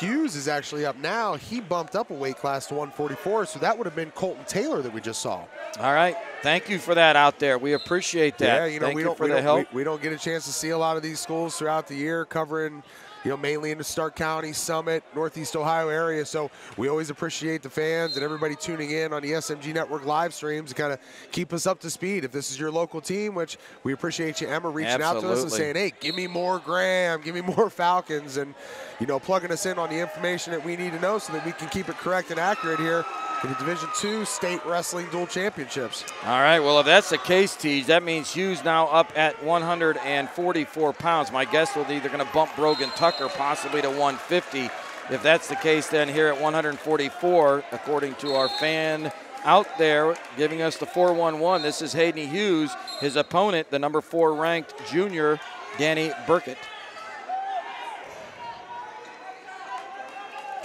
Hughes is actually up now. He bumped up a weight class to 144, so that would have been Colton Taylor that we just saw. All right, thank you for that out there. We appreciate that. Yeah, you know, we don't get a chance to see a lot of these schools throughout the year covering, you know, mainly in the Stark County, Summit, Northeast Ohio area. So we always appreciate the fans and everybody tuning in on the SMG Network live streams to kind of keep us up to speed. If this is your local team, which we appreciate you, Emma, reaching out to us and saying, hey, give me more Graham, give me more Falcons, and, you know, plugging us in on the information that we need to know so that we can keep it correct and accurate here in the Division II State Wrestling Dual Championships. All right, well, if that's the case, Teej, that means Hughes now up at 144 pounds. My guess will be they're going to bump Brogan Tucker possibly to 150. If that's the case, then here at 144, according to our fan out there giving us the 411, this is Hayden Hughes. His opponent, the #4 ranked junior, Danny Burkett.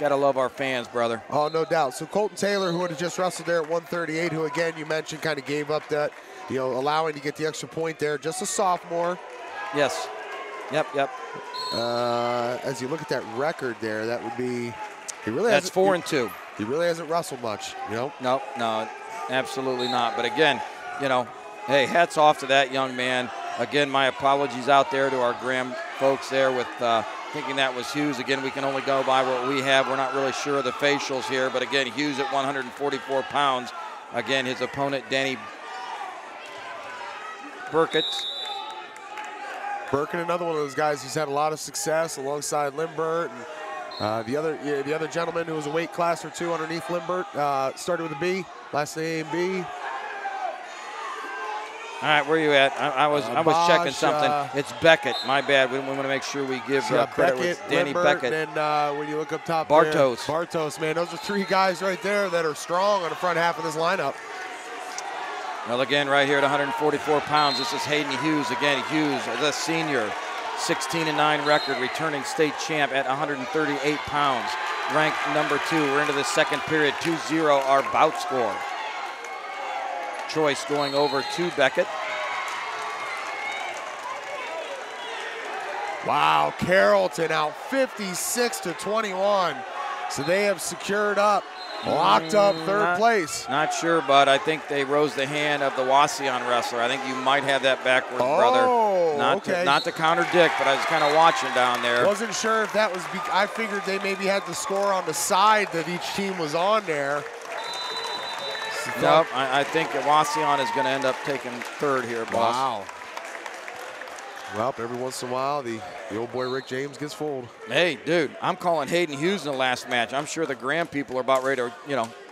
Gotta love our fans, brother. Oh, no doubt. So Colton Taylor, who would have just wrestled there at 138, who again you mentioned kind of gave up that, you know, allowing to get the extra point there, just a sophomore. Yes. Yep. As you look at that record there, that would be, that's 4-2. He really hasn't wrestled much, you know? No, absolutely not. But again, you know, hey, hats off to that young man. Again, my apologies out there to our Graham folks there with thinking that was Hughes. Again, we can only go by what we have. We're not really sure of the facials here, but again, Hughes at 144 pounds. Again, his opponent, Danny Burkett. Burkett, another one of those guys who's had a lot of success alongside Limbert. And the other gentleman who was a weight class or two underneath Limbert, started with a B, last name B. All right, where are you at? I was checking something. It's Beckett. My bad. We want to make sure we give credit Beckett, with Danny Limbert, Beckett. And when you look up top Bartos. there, Bartos, man, those are three guys right there that are strong on the front half of this lineup. Well, again, right here at 144 pounds, this is Hayden Hughes. Again, Hughes, the senior, 16-9 record, returning state champ at 138 pounds. Ranked number 2. We're into the second period, 2-0 our bout score. Choice going over to Beckett. Wow, Carrollton out 56-21. So they have secured up, locked up third place. Not sure, but I think they rose the hand of the Wauseon wrestler. I think you might have that backwards, brother. Okay. Not to contradict, but I was kind of watching down there. Wasn't sure if that was, I figured they maybe had the score on the side that each team was on there. Nope, I think Wauseon is going to end up taking third here, boss. Wow. Well, every once in a while, the old boy Rick James gets fooled. Hey, dude, I'm calling Hayden Hughes in the last match. I'm sure the Graham people are about ready to,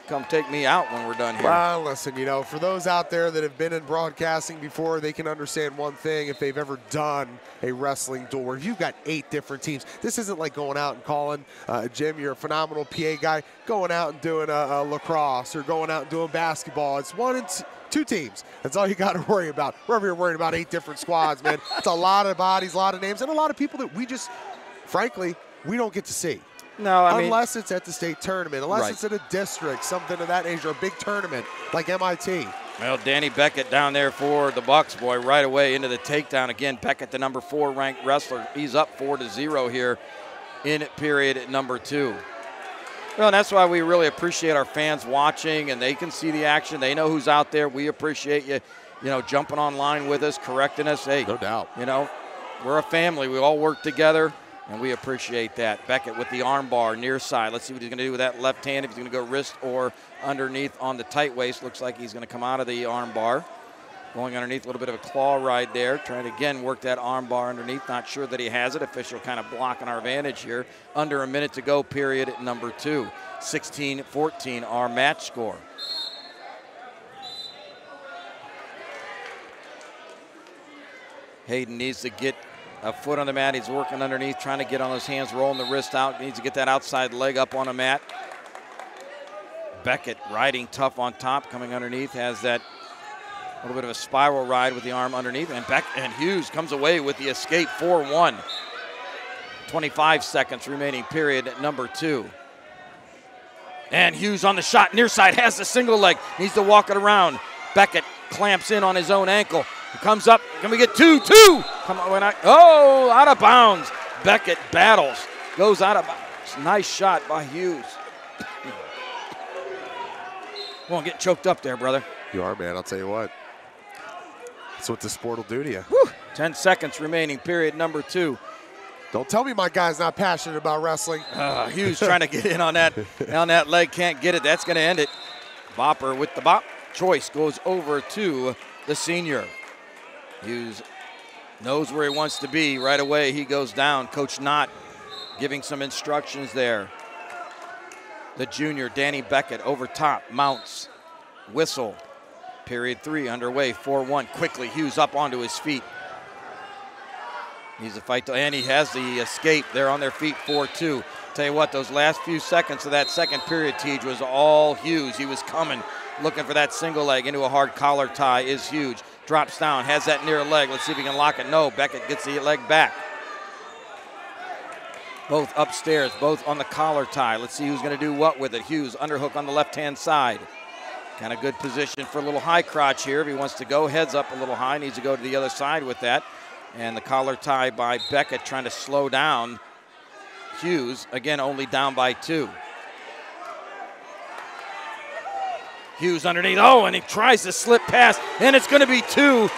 come take me out when we're done here. Well, listen, for those out there that have been in broadcasting before, they can understand one thing if they've ever done a wrestling duel where you've got 8 different teams. This isn't like going out and calling, Jim, you're a phenomenal PA guy, going out and doing a lacrosse or going out and doing basketball. It's 1 and 2 teams. That's all you got to worry about. Wherever you're worried about 8 different squads, man. It's a lot of bodies, a lot of names, and a lot of people that we just, frankly, we don't get to see. No, unless it's at the state tournament, unless right. it's at a district, something of that nature, a big tournament like MIT. Well, Danny Beckett down there for the Bucks, boy, right away into the takedown. Again, Beckett, the number 4 ranked wrestler. He's up 4-0 here in period at number 2. Well, and that's why we really appreciate our fans watching, and they can see the action. They know who's out there. We appreciate you, jumping online with us, correcting us. Hey, no doubt. We're a family. We all work together. And we appreciate that. Beckett with the arm bar near side. Let's see what he's going to do with that left hand. If he's going to go wrist or underneath on the tight waist. Looks like he's going to come out of the arm bar. Going underneath, a little bit of a claw ride there. Trying to, again, work that arm bar underneath. Not sure that he has it. Official kind of blocking our advantage here. Under a minute to go, period at number 2. 16-14, our match score. Hayden needs to get a foot on the mat. He's working underneath, trying to get on those hands, rolling the wrist out. Needs to get that outside leg up on the mat. Beckett riding tough on top, coming underneath, has that little bit of a spiral ride with the arm underneath. And Hughes comes away with the escape, 4-1. 25 seconds remaining, period at number 2. And Hughes on the shot, near side, has the single leg. Needs to walk it around. Beckett clamps in on his own ankle. He comes up. Can we get 2? 2! Come on, out of bounds. Beckett battles. Goes out of bounds. Nice shot by Hughes. Won't get choked up there, brother. You are, man. I'll tell you what. That's what this sport will do to you. Woo. 10 seconds remaining, period number 2. Don't tell me my guy's not passionate about wrestling. Hughes trying to get in on that leg. Can't get it. That's going to end it. Bopper with the bop. Choice goes over to the senior. Hughes knows where he wants to be. Right away, he goes down. Coach Knott giving some instructions there. The junior, Danny Beckett, over top, mounts, whistle. Period 3 underway, 4-1. Quickly, Hughes up onto his feet. Needs a fight, and he has the escape. They're on their feet, 4-2. Tell you what, those last few seconds of that second period, Teej, was all Hughes. He was coming, looking for that single leg into a hard collar tie is huge. Drops down, has that near leg. Let's see if he can lock it. No, Beckett gets the leg back. Both upstairs, both on the collar tie. Let's see who's going to do what with it. Hughes, underhook on the left-hand side. Kind of good position for a little high crotch here. If he wants to go, heads up a little high, needs to go to the other side with that. And the collar tie by Beckett trying to slow down Hughes. Again, only down by 2. Hughes underneath. Oh, and he tries to slip past, and it's going to be 2.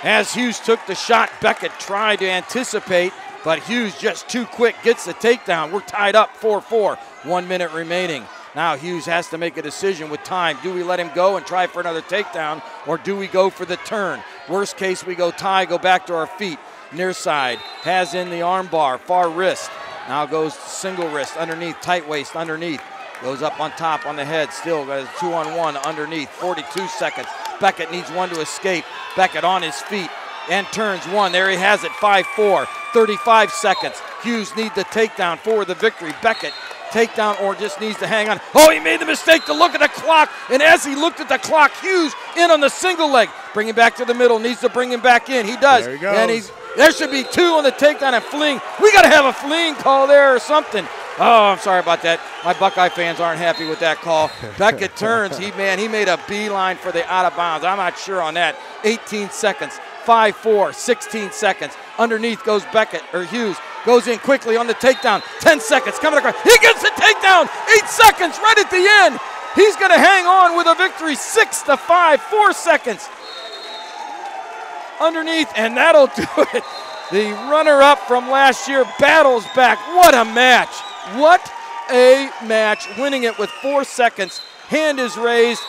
As Hughes took the shot, Beckett tried to anticipate, but Hughes just too quick, gets the takedown. We're tied up 4-4, 1 minute remaining. Now Hughes has to make a decision with time. Do we let him go and try for another takedown, or do we go for the turn? Worst case, we go tie, go back to our feet. Near side, has in the arm bar, far wrist. Now goes single wrist, underneath, tight waist, underneath. Goes up on top, on the head, still got a 2-on-1 underneath, 42 seconds. Beckett needs one to escape. Beckett on his feet and turns one. There he has it, 5-4, 35 seconds. Hughes needs the takedown for the victory. Beckett, takedown or just needs to hang on. Oh, he made the mistake to look at the clock, and as he looked at the clock, Hughes in on the single leg. Bring him back to the middle, needs to bring him back in. He does. There he goes. And there should be 2 on the takedown and fleeing. We got to have a fleeing call there or something. Oh, I'm sorry about that. My Buckeye fans aren't happy with that call. Beckett turns. He made a beeline for the out of bounds. I'm not sure on that. 18 seconds. 5-4, 16 seconds. Underneath goes Beckett, or Hughes. Goes in quickly on the takedown. 10 seconds coming across. He gets the takedown. 8 seconds right at the end. He's going to hang on with a victory. 6-5, 4 seconds. Underneath, and that'll do it. The runner-up from last year battles back. What a match. What a match. Winning it with 4 seconds. Hand is raised.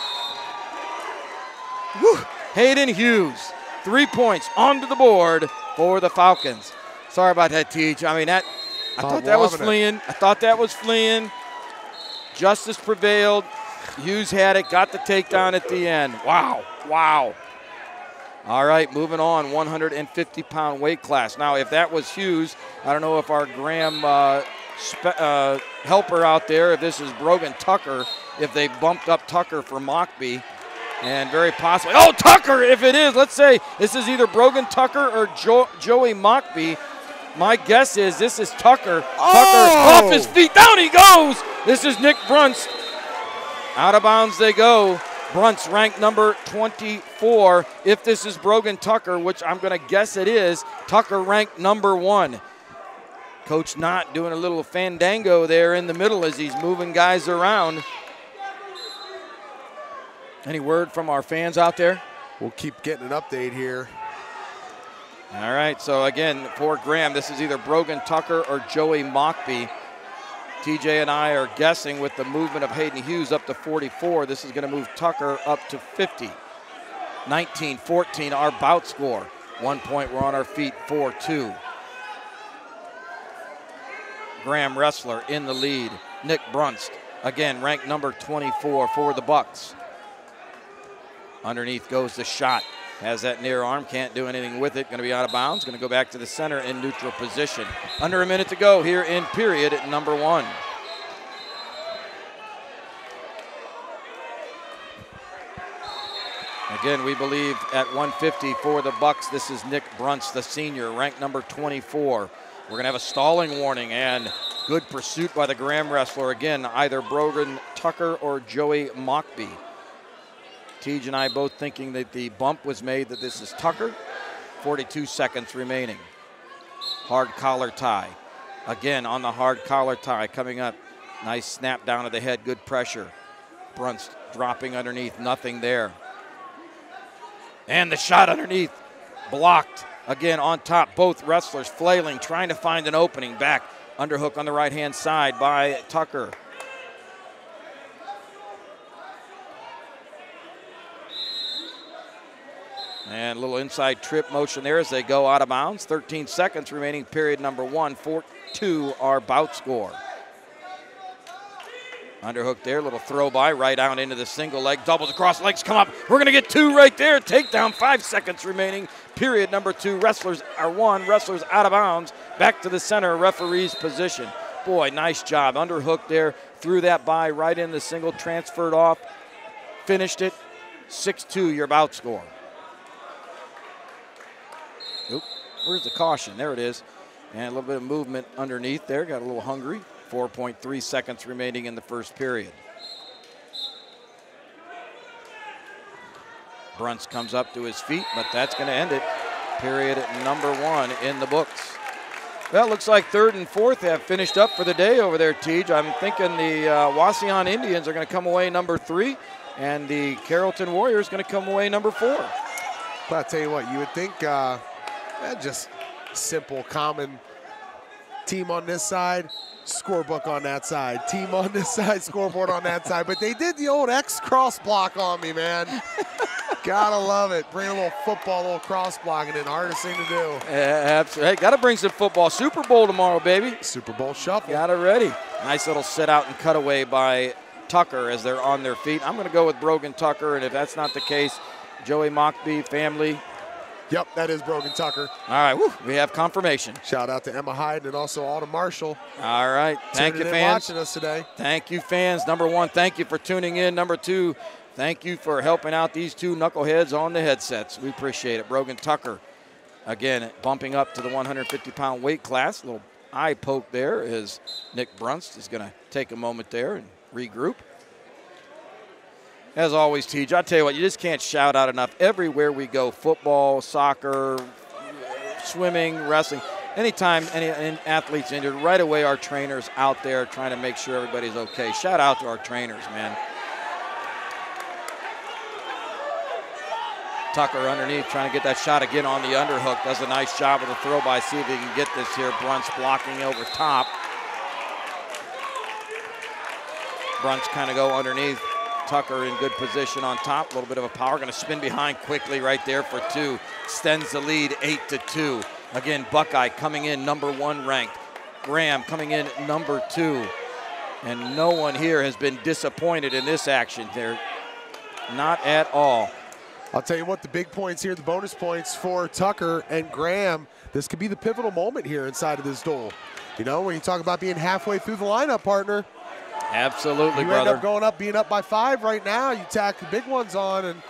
Whew. Hayden Hughes, 3 points onto the board for the Falcons. Sorry about that, Teach. I mean, I thought that was fleeing. I thought that was fleeing. Justice prevailed. Hughes had it, got the takedown at the end. Wow, wow. All right, moving on, 150-pound weight class. Now, if that was Hughes, I don't know if our Graham helper out there, if this is Brogan Tucker, if they bumped up Tucker for Mockbee, and very possibly, oh, Tucker, if it is, let's say this is either Brogan Tucker or Joey Mockbee. My guess is this is Tucker. Oh! Tucker off his feet, down he goes. This is Nick Brunst. Out of bounds they go. Brunst ranked number 24. If this is Brogan Tucker, which I'm going to guess it is, Tucker ranked number 1. Coach Knott doing a little fandango there in the middle as he's moving guys around. Any word from our fans out there? We'll keep getting an update here. All right, so again, for Graham, this is either Brogan Tucker or Joey Mockbee. TJ and I are guessing with the movement of Hayden Hughes up to 44, this is going to move Tucker up to 50. 19-14, our bout score. 1 point, we're on our feet, 4-2. Graham Wrestler in the lead. Nick Brunst, again, ranked number 24 for the Bucks. Underneath goes the shot. Has that near arm, can't do anything with it. Going to be out of bounds. Going to go back to the center in neutral position. Under a minute to go here in period at number 1. Again, we believe at 150 for the Bucks, this is Nick Brunst, the senior, ranked number 24. We're going to have a stalling warning and good pursuit by the Graham Wrestler. Again, either Brogan Tucker or Joey Mockbee. Tej and I both thinking that the bump was made, that this is Tucker. 42 seconds remaining. Hard collar tie. Again, on the hard collar tie coming up. Nice snap down to the head, good pressure. Brunst dropping underneath, nothing there. And the shot underneath, blocked. Again, on top, both wrestlers flailing, trying to find an opening. Back, underhook on the right-hand side by Tucker. And a little inside trip motion there as they go out of bounds. 13 seconds remaining, period number 1. 4-2 our bout score. Underhook there, little throw by, right out into the single leg. Doubles across, legs come up. We're going to get 2 right there. Takedown, 5 seconds remaining. Period number 2. Wrestlers are 1. Wrestlers out of bounds. Back to the center, referee's position. Boy, nice job. Underhook there, threw that by right in the single, transferred off, finished it. 6-2 your bout score. Oop, where's the caution? There it is. And a little bit of movement underneath there. Got a little hungry. 4.3 seconds remaining in the first period. Brunst comes up to his feet, but that's going to end it. Period number 1 in the books. Well, it looks like 3rd and 4th have finished up for the day over there, Tej. I'm thinking the Wauseon Indians are going to come away number 3, and the Carrollton Warriors going to come away number 4. But I'll tell you what, you would think just simple, common team on this side, scorebook on that side. Team on this side, scoreboard on that side. But they did the old X cross block on me, man. Gotta love it. Bring a little football, a little cross blocking in. Hardest thing to do. Yeah, absolutely. Hey, gotta bring some football. Super Bowl tomorrow, baby. Super Bowl shuffle. Got it ready. Nice little sit out and cutaway by Tucker as they're on their feet. I'm gonna go with Brogan Tucker, and if that's not the case, Joey Mockbee, family. Yep, that is Brogan Tucker. All right, woo, we have confirmation. Shout out to Emma Hyde and also Alden Marshall. All right, thank you, fans. Watching us today. Thank you, fans. Number one, thank you for tuning in. Number two, thank you for helping out these two knuckleheads on the headsets. We appreciate it. Brogan Tucker, again, bumping up to the 150-pound weight class. A little eye poke there as Nick Brunst is going to take a moment there and regroup. As always, Tej, I'll tell you what, you just can't shout out enough. Everywhere we go, football, soccer, swimming, wrestling, anytime any athlete's injured, right away our trainers out there trying to make sure everybody's okay. Shout out to our trainers, man. Tucker underneath trying to get that shot again on the underhook. Does a nice job with the throw by. See if he can get this here. Brunts blocking over top. Brunts kind of go underneath. Tucker in good position on top. A little bit of a power. Going to spin behind quickly right there for two. Extends the lead 8-2. Again, Buckeye coming in number 1 ranked. Graham coming in number 2. And no one here has been disappointed in this action. They're not at all. I'll tell you what, the big points here, the bonus points for Tucker and Graham. This could be the pivotal moment here inside of this duel. You know, when you talk about being halfway through the lineup, partner. Absolutely, you brother. end up going up, being up by 5 right now. You tack the big ones on, and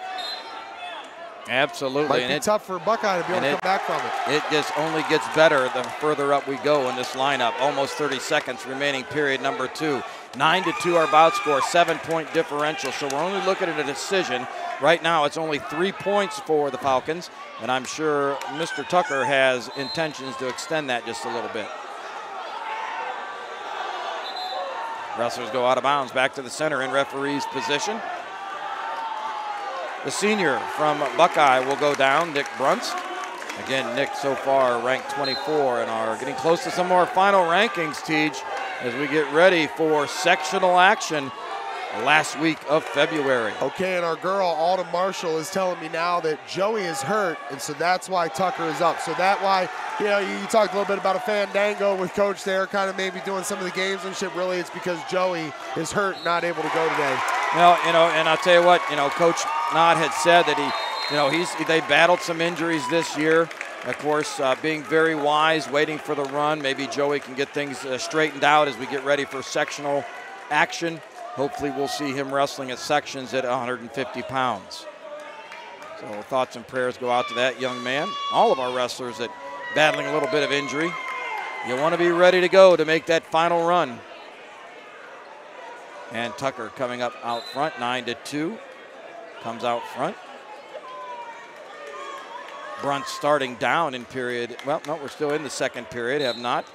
absolutely. Might be tough for Buckeye to be able to come back from it. It just only gets better the further up we go in this lineup. Almost 30 seconds remaining, period number 2. 9-2 our bout score, 7-point differential. So we're only looking at a decision. Right now it's only 3 points for the Falcons, and I'm sure Mr. Tucker has intentions to extend that just a little bit. Wrestlers go out of bounds, back to the center in referee's position. The senior from Buckeye will go down, Nick Brunst. Again, Nick so far ranked 24 and are getting close to some of our final rankings, Tej, as we get ready for sectional action last week of February. Okay, and our girl, Alden Marshall, is telling me now that Joey is hurt, and so that's why Tucker is up. So that's why, you know, you talked a little bit about a fandango with Coach there, kind of maybe doing some of the gamesmanship. Really, it's because Joey is hurt, not able to go today. Well, you know, and I'll tell you what, you know, Coach Nod had said that they battled some injuries this year. Of course, being very wise, waiting for the run. Maybe Joey can get things straightened out as we get ready for sectional action. Hopefully we'll see him wrestling at sections at 150 pounds. So thoughts and prayers go out to that young man. All of our wrestlers that battling a little bit of injury. You want to be ready to go to make that final run. And Tucker coming up out front, 9-2. Comes out front. Brunt starting down in period. Well, no, we're still in the second period, have not.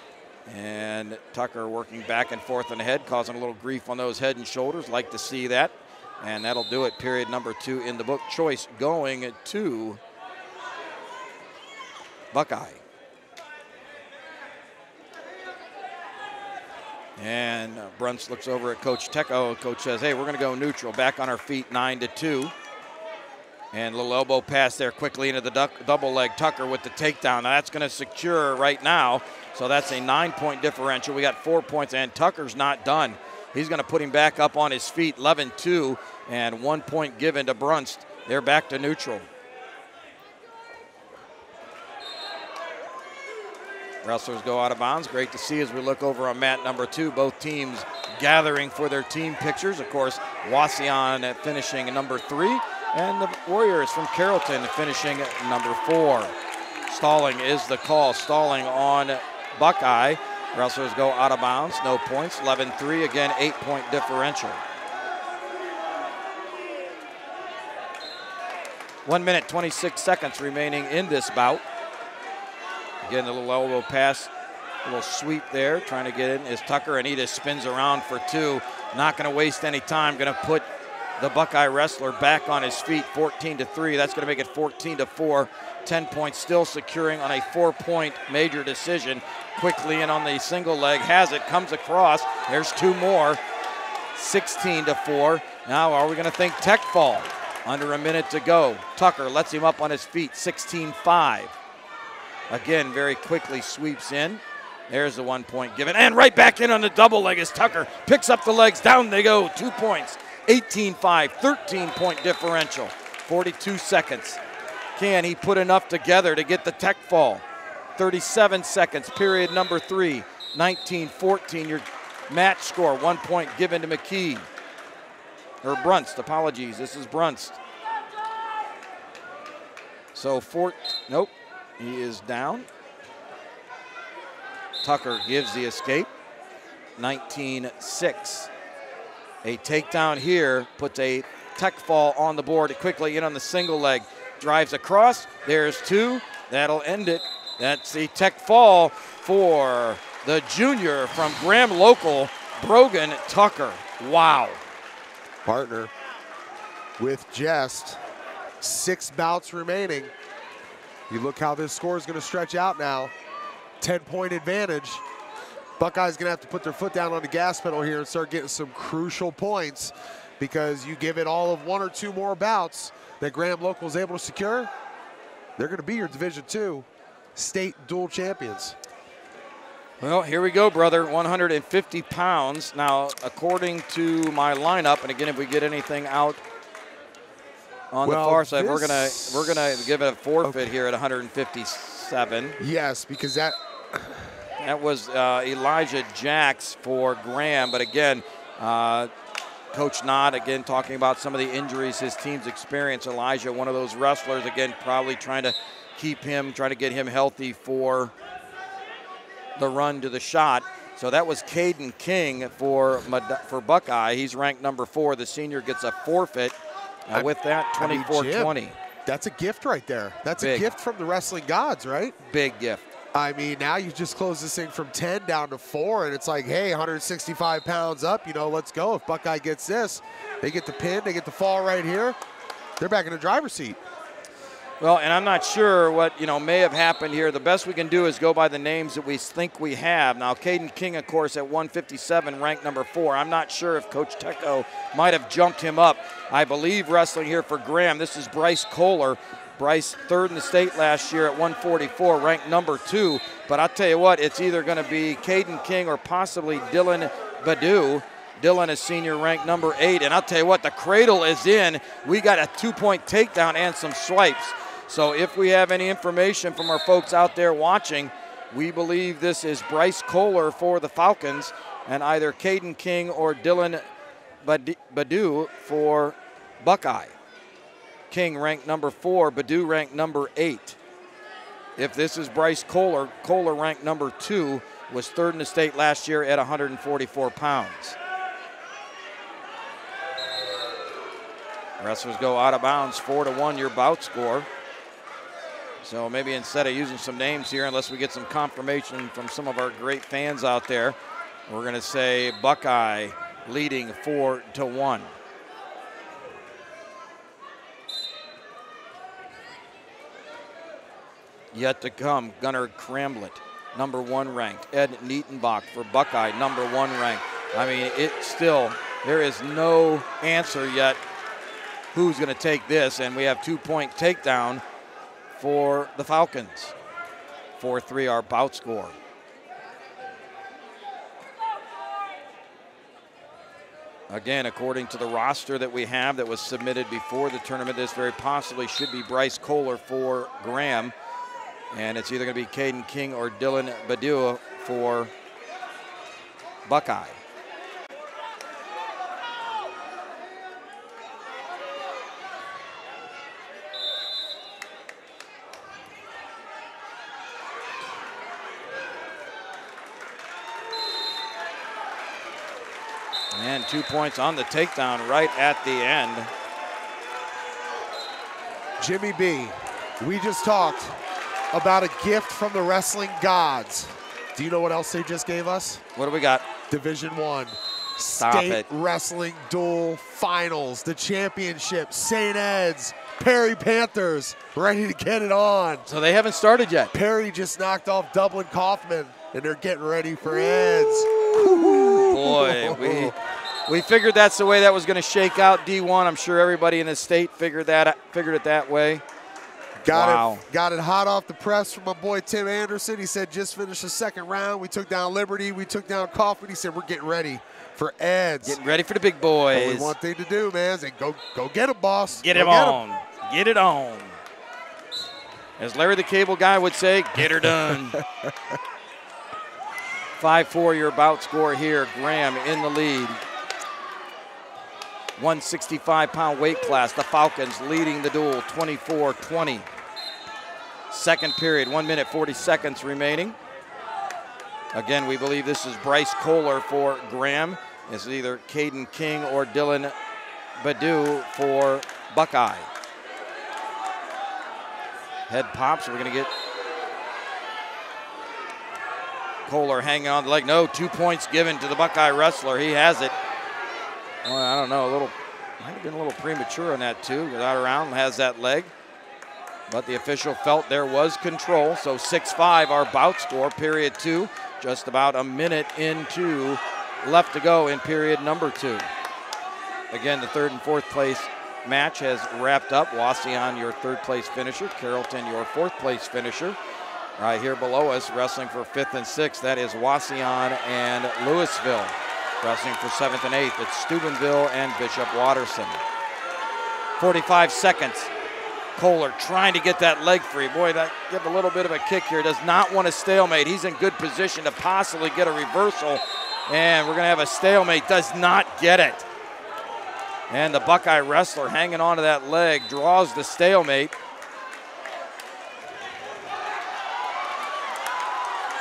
And Tucker working back and forth on the head, causing a little grief on those head and shoulders. Like to see that. And that'll do it. Period number 2 in the book. Choice going to Buckeye. And Brunst looks over at Coach Tecco. Coach says, hey, we're going to go neutral. Back on our feet, 9-2. And a little elbow pass there quickly into the double leg. Tucker with the takedown. Now that's going to secure right now. So that's a 9-point differential. We got 4 points, and Tucker's not done. He's going to put him back up on his feet, 11-2, and 1 point given to Brunst. They're back to neutral. Wrestlers go out of bounds. Great to see as we look over on mat number 2. Both teams gathering for their team pictures. Of course, Wauseon finishing number 3, and the Warriors from Carrollton finishing number 4. Stalling is the call. Stalling on Buckeye. Wrestlers go out of bounds. No points. 11-3. Again, 8-point differential. 1 minute, 26 seconds remaining in this bout. Again, a little elbow pass, a little sweep there, trying to get in as Tucker, and he just spins around for 2. Not going to waste any time. Going to put the Buckeye wrestler back on his feet, 14-3. That's going to make it 14-4. 10 points, still securing on a 4-point major decision. Quickly in on the single leg, has it, comes across. There's 2 more. 16-4. Now are we going to think tech fall? Under a minute to go. Tucker lets him up on his feet, 16-5. Again, very quickly sweeps in. There's the 1 point given. And right back in on the double leg as Tucker picks up the legs. Down they go. 2 points. 18-5, 13-point differential. 42 seconds. Can he put enough together to get the tech fall? 37 seconds, period number 3. 19-14, your match score. 1 point given to McKee. Or Brunst, apologies. This is Brunst. So nope, he is down. Tucker gives the escape. 19-6. A takedown here puts a tech fall on the board. Quickly in on the single leg. Drives across. There's 2. That'll end it. That's the tech fall for the junior from Graham Local, Brogan Tucker. Wow. Partner with just 6 bouts remaining. You look how this score is going to stretch out now. 10-point advantage. Buckeyes going to have to put their foot down on the gas pedal here and start getting some crucial points, because you give it all of 1 or 2 more bouts that Graham Local is able to secure, they're going to be your Division II state dual champions. Well, here we go, brother. 150 pounds. Now, according to my lineup, and again, if we get anything out on the far side, we're gonna give it a forfeit here at 157. Yes, because that was Elijah Jacks for Graham. But again, Coach Nod, again, talking about some of the injuries his team's experienced. Elijah, one of those wrestlers, again, probably trying to get him healthy for the run to the shot. So that was Caden King for Buckeye. He's ranked number 4. The senior gets a forfeit. With that, 24-20. That's a gift right there. That's Big. A gift from the wrestling gods, right? Big gift. I mean, now you just close this thing from 10 down to 4, and it's like, hey, 165 pounds up, let's go. If Buckeye gets this, they get the pin, they get the fall right here, they're back in the driver's seat. Well, and I'm not sure what, may have happened here. The best we can do is go by the names that we think we have. Now, Caden King, of course, at 157, ranked number 4. I'm not sure if Coach Tecco might have jumped him up. I believe wrestling here for Graham, this is Bryce Kohler. Bryce, 3rd in the state last year at 144, ranked number 2. But I'll tell you what, it's either going to be Caden King or possibly Dylan Badu. Dylan is senior, ranked number 8. And I'll tell you what, the cradle is in. We got a 2-point takedown and some swipes. So if we have any information from our folks out there watching, we believe this is Bryce Kohler for the Falcons and either Caden King or Dylan Badu for Buckeye. King ranked number 4, Badu ranked number 8. If this is Bryce Kohler, Kohler ranked number 2, was 3rd in the state last year at 144 pounds. Wrestlers go out of bounds, 4-1 your bout score. So maybe instead of using some names here, unless we get some confirmation from some of our great fans out there, we're going to say Buckeye leading 4-1. Yet to come, Gunnar Kramblett, number 1 ranked. Ed Nietenbach for Buckeye, number 1 ranked. I mean, there is no answer yet who's going to take this, and we have 2-point takedown for the Falcons. 4-3 our bout score. Again, according to the roster that we have that was submitted before the tournament, this very possibly should be Bryce Kohler for Graham. And it's either going to be Caden King or Dylan Badu for Buckeye. And 2 points on the takedown right at the end. Jimmy B, we just talked about a gift from the wrestling gods. Do you know what else they just gave us? What do we got? Division I State Wrestling Dual Finals, the championship, St. Ed's, Perry Panthers, ready to get it on. So they haven't started yet. Perry just knocked off Dublin Kaufman, and they're getting ready for Ed's. Boy, we figured that's the way that was going to shake out D1. I'm sure everybody in the state figured it that way. Got it hot off the press from my boy Tim Anderson. He said just finished the second round. We took down Liberty. We took down Kaufman. He said we're getting ready for Ed's. Getting ready for the big boys. Only one thing to do, man, is go get him, boss. Get him on. Get it on. As Larry the Cable Guy would say, get her done. 5-4 your bout score here. Graham in the lead. 165-pound weight class. The Falcons leading the duel 24-20. Second period, 1 minute 40 seconds remaining. Again, we believe this is Bryce Kohler for Graham. It's either Caden King or Dylan Badu for Buckeye. Head pops, we're gonna get Kohler hanging on the leg. No, 2 points given to the Buckeye wrestler. He has it. Well, I don't know, might have been a little premature on that too. Got out around, has that leg. But the official felt there was control. So 6-5 our bout score, period 2. Just about a minute into left to go in period number 2. Again, the third and fourth place match has wrapped up. Wauseon, your third place finisher. Carrollton, your fourth place finisher. Right here below us, wrestling for 5th and 6th. That is Wauseon and Louisville. Wrestling for 7th and 8th, it's Steubenville and Bishop Watterson. 45 seconds. Kohler trying to get that leg free. Boy, that give a little bit of a kick here. Does not want a stalemate. He's in good position to possibly get a reversal. And we're going to have a stalemate. Does not get it. And the Buckeye wrestler hanging onto that leg draws the stalemate.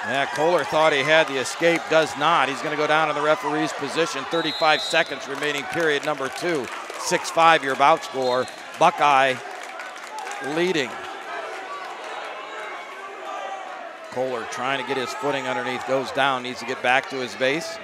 Yeah, Kohler thought he had the escape, does not. He's going to go down in the referee's position. 35 seconds remaining, period number 2. 6-5 your bout score. Buckeye leading. Kohler trying to get his footing underneath, goes down, needs to get back to his base.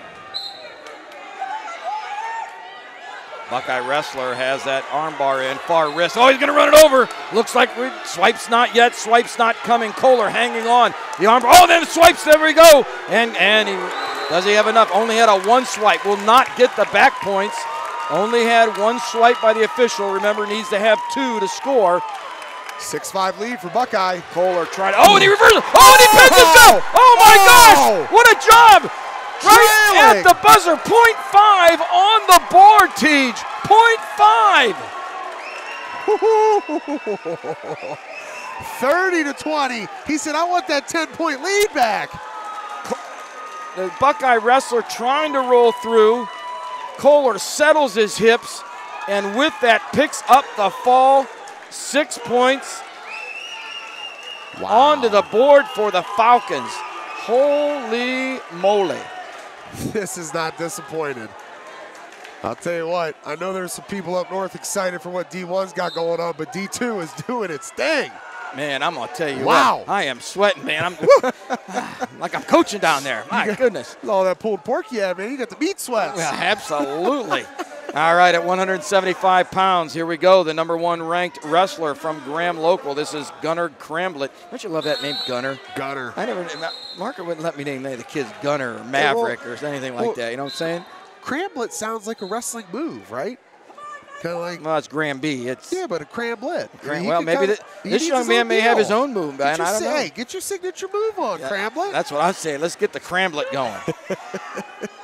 Buckeye wrestler has that armbar in, far wrist. Oh, he's going to run it over. Looks like swipe's not yet. Swipe's not coming. Kohler hanging on. The armbar. Oh, then swipes. There we go. And does he have enough? Only had a 1 swipe. Will not get the back points. Only had 1 swipe by the official. Remember, needs to have 2 to score. 6-5 lead for Buckeye. Kohler trying. Oh, and he reverses. Oh, and he pins himself. Oh my gosh! What a job! Right at the buzzer, 0.5 on the board, Tej. 0.5. 30-20. He said, I want that 10-point lead back. The Buckeye wrestler trying to roll through. Kohler settles his hips, and with that picks up the fall. 6 points onto the board for the Falcons. Holy moly. This is not disappointed. I'll tell you what, I know there's some people up north excited for what D1's got going on, but D2 is doing its thing. Man, I'm going to tell you wow. what, I am sweating, man. I'm like I'm coaching down there. My goodness. All that pulled pork you had, man. You got the meat sweats. Yeah, absolutely. All right, at 175 pounds, here we go. The #1 ranked wrestler from Graham Local. This is Gunnar Cramblett. Don't you love that name, Gunnar? Gunnar. Marker wouldn't let me name the kids Gunnar or Maverick or anything like that. You know what I'm saying? Cramblett sounds like a wrestling move, right? Kind of like. Well, it's Graham B. Yeah, but a Cramblett. Well, maybe this young man may have his own move, man. I don't know. Hey, get your signature move on, Cramblett. That's what I'm saying. Let's get the Cramblett going.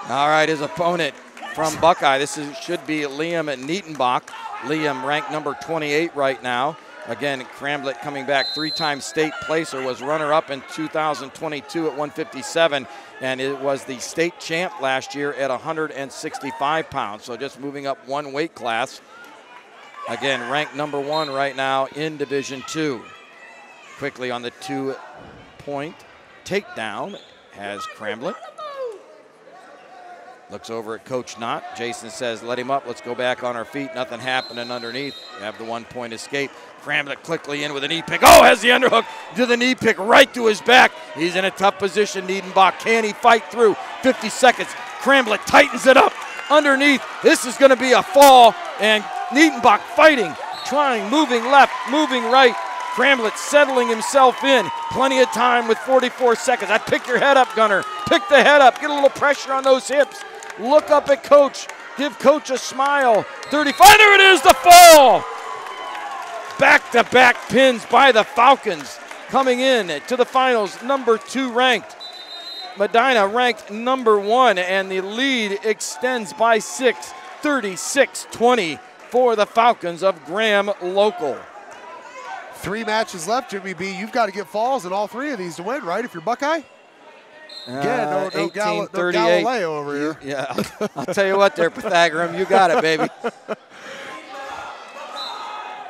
All right, his opponent from Buckeye. This should be Liam Nietenbach. Liam ranked number 28 right now. Again, Cramblett coming back, 3-time state placer, was runner-up in 2022 at 157, and it was the state champ last year at 165 pounds. So just moving up 1 weight class. Again, ranked #1 right now in Division II. Quickly on the 2-point takedown has Cramblett. Looks over at Coach Knott. Jason says, let him up. Let's go back on our feet. Nothing happening underneath. You have the 1-point escape. Cramblett quickly in with a knee pick. Oh, has the underhook to the knee pick right to his back. He's in a tough position, Niedenbach. Can he fight through? 50 seconds. Cramblett tightens it up. underneath. This is going to be a fall, and Niedenbach fighting, trying, moving left, moving right. Bramlett settling himself in. Plenty of time with 44 seconds. I'd pick your head up, Gunner. Pick the head up. Get a little pressure on those hips. Look up at Coach. Give Coach a smile. 35. There it is, the fall. Back-to-back pins by the Falcons. Coming in to the finals, number 2 ranked. Medina ranked number 1, and the lead extends by 6, 36-20 for the Falcons of Graham Local. 3 matches left, Jimmy B. You've got to get falls in all 3 of these to win, right? If you're Buckeye? Again, no Galileo over here. Yeah, I'll tell you what there, Pythagorean, you got it, baby.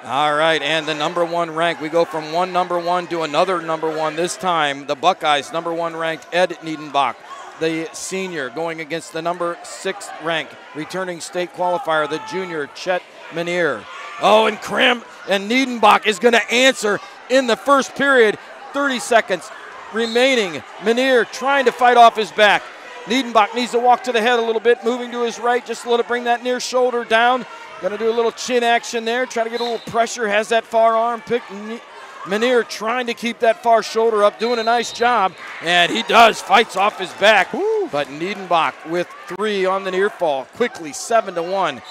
All right, and the number 1 rank. We go from one number 1 to another number 1 this time. The Buckeyes, number 1 ranked Ed Niedenbach, the senior, going against the number 6 ranked returning state qualifier, the junior Chet Manier. Oh, and Niedenbach is going to answer in the first period. 30 seconds remaining. Manier trying to fight off his back. Niedenbach needs to walk to the head a little bit, moving to his right, just a little, bring that near shoulder down. Going to do a little chin action there, try to get a little pressure, has that far arm pick. Manier trying to keep that far shoulder up, doing a nice job, and he does, fights off his back. Woo. But Niedenbach with 3 on the near fall, quickly 7-1.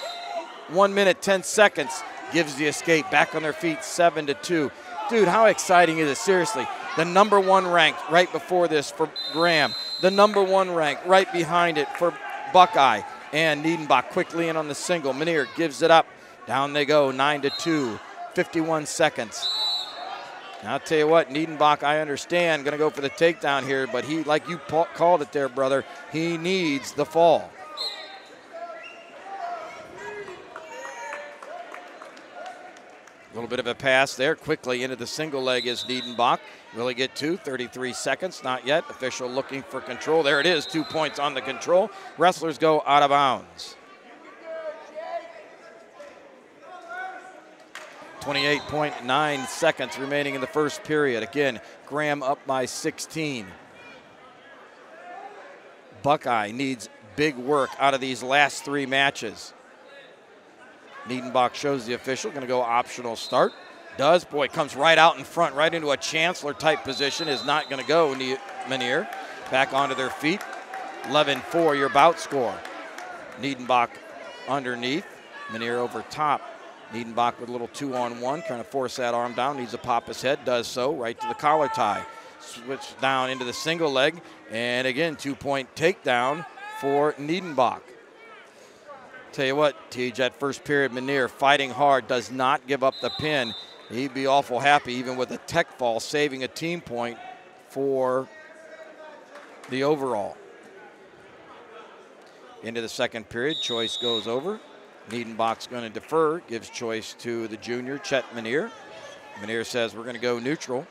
1 minute, 10 seconds, gives the escape, back on their feet, 7-2. Dude, how exciting is it, seriously? The number 1 ranked right before this for Graham, the number 1 ranked right behind it for Buckeye. And Niedenbach quickly in on the single. Manier gives it up. Down they go, 9-2, 51 seconds. Now, I'll tell you what, Niedenbach, I understand, going to go for the takedown here, but he, like you called it there, brother, he needs the fall. A little bit of a pass there. Quickly into the single leg is Niedenbach. Will he get 2? 33 seconds. Not yet. Official looking for control. There it is. 2 points on the control. Wrestlers go out of bounds. 28.9 seconds remaining in the first period. Again, Graham up by 16. Buckeye needs big work out of these last 3 matches. Niedenbach shows the official, going to go optional start. Does, boy, comes right out in front, right into a Chancellor type position, is not going to go. Manier back onto their feet. 11-4 your bout score. Niedenbach underneath, Manier over top. Niedenbach with a little 2-on-1, trying to force that arm down, needs to pop his head, does so, right to the collar tie. Switch down into the single leg, and again, 2-point takedown for Niedenbach. Tell you what, Tej, that first period, Manier fighting hard, does not give up the pin. He'd be awful happy even with a tech fall, saving a team point for the overall. Into the second period, choice goes over. Niedenbach's going to defer, gives choice to the junior, Chet Manier. Manier says we're going to go neutral.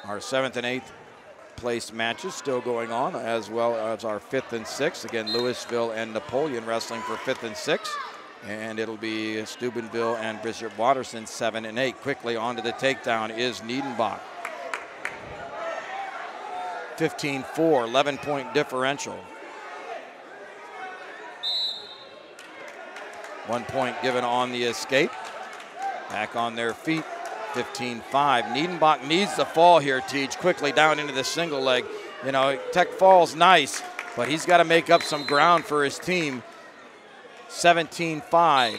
Our 7th and 8th place matches still going on, as well as our 5th and 6th. Again, Louisville and Napoleon wrestling for 5th and 6th. And it'll be Steubenville and Bishop Watterson 7 and 8. Quickly onto the takedown is Niedenbach. 15-4, 11-point differential. 1 point given on the escape. Back on their feet. 15-5. Niedenbach needs the fall here, Teach. Quickly down into the single leg. You know, tech fall's nice, but he's got to make up some ground for his team. 17-5.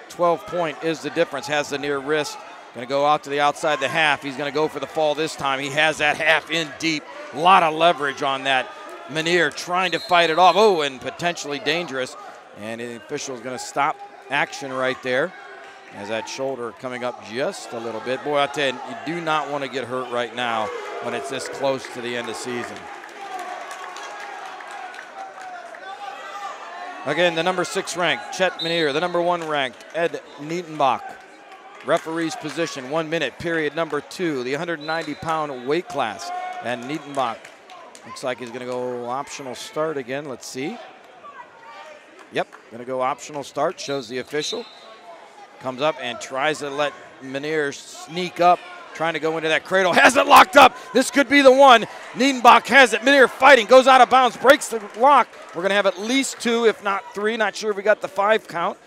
12 point is the difference. Has the near wrist. Going to go out to the outside the half. He's going to go for the fall this time. He has that half in deep. A lot of leverage on that. Manier trying to fight it off. Oh, and potentially dangerous. And the official is going to stop action right there. As that shoulder coming up just a little bit. Boy, I tell you, you do not want to get hurt right now when it's this close to the end of season. Again, the number 6 ranked, Chet Manier. The number 1 ranked, Ed Niedenbach. Referee's position, 1 minute, period number 2. The 190-pound weight class. And Niedenbach looks like he's going to go optional start again. Let's see. Yep, going to go optional start, shows the official. Comes up and tries to let Menier sneak up, trying to go into that cradle. Has it locked up. This could be the one. Niedenbach has it. Menier fighting, goes out of bounds, breaks the lock. We're going to have at least 2, if not 3. Not sure if we got the 5 count.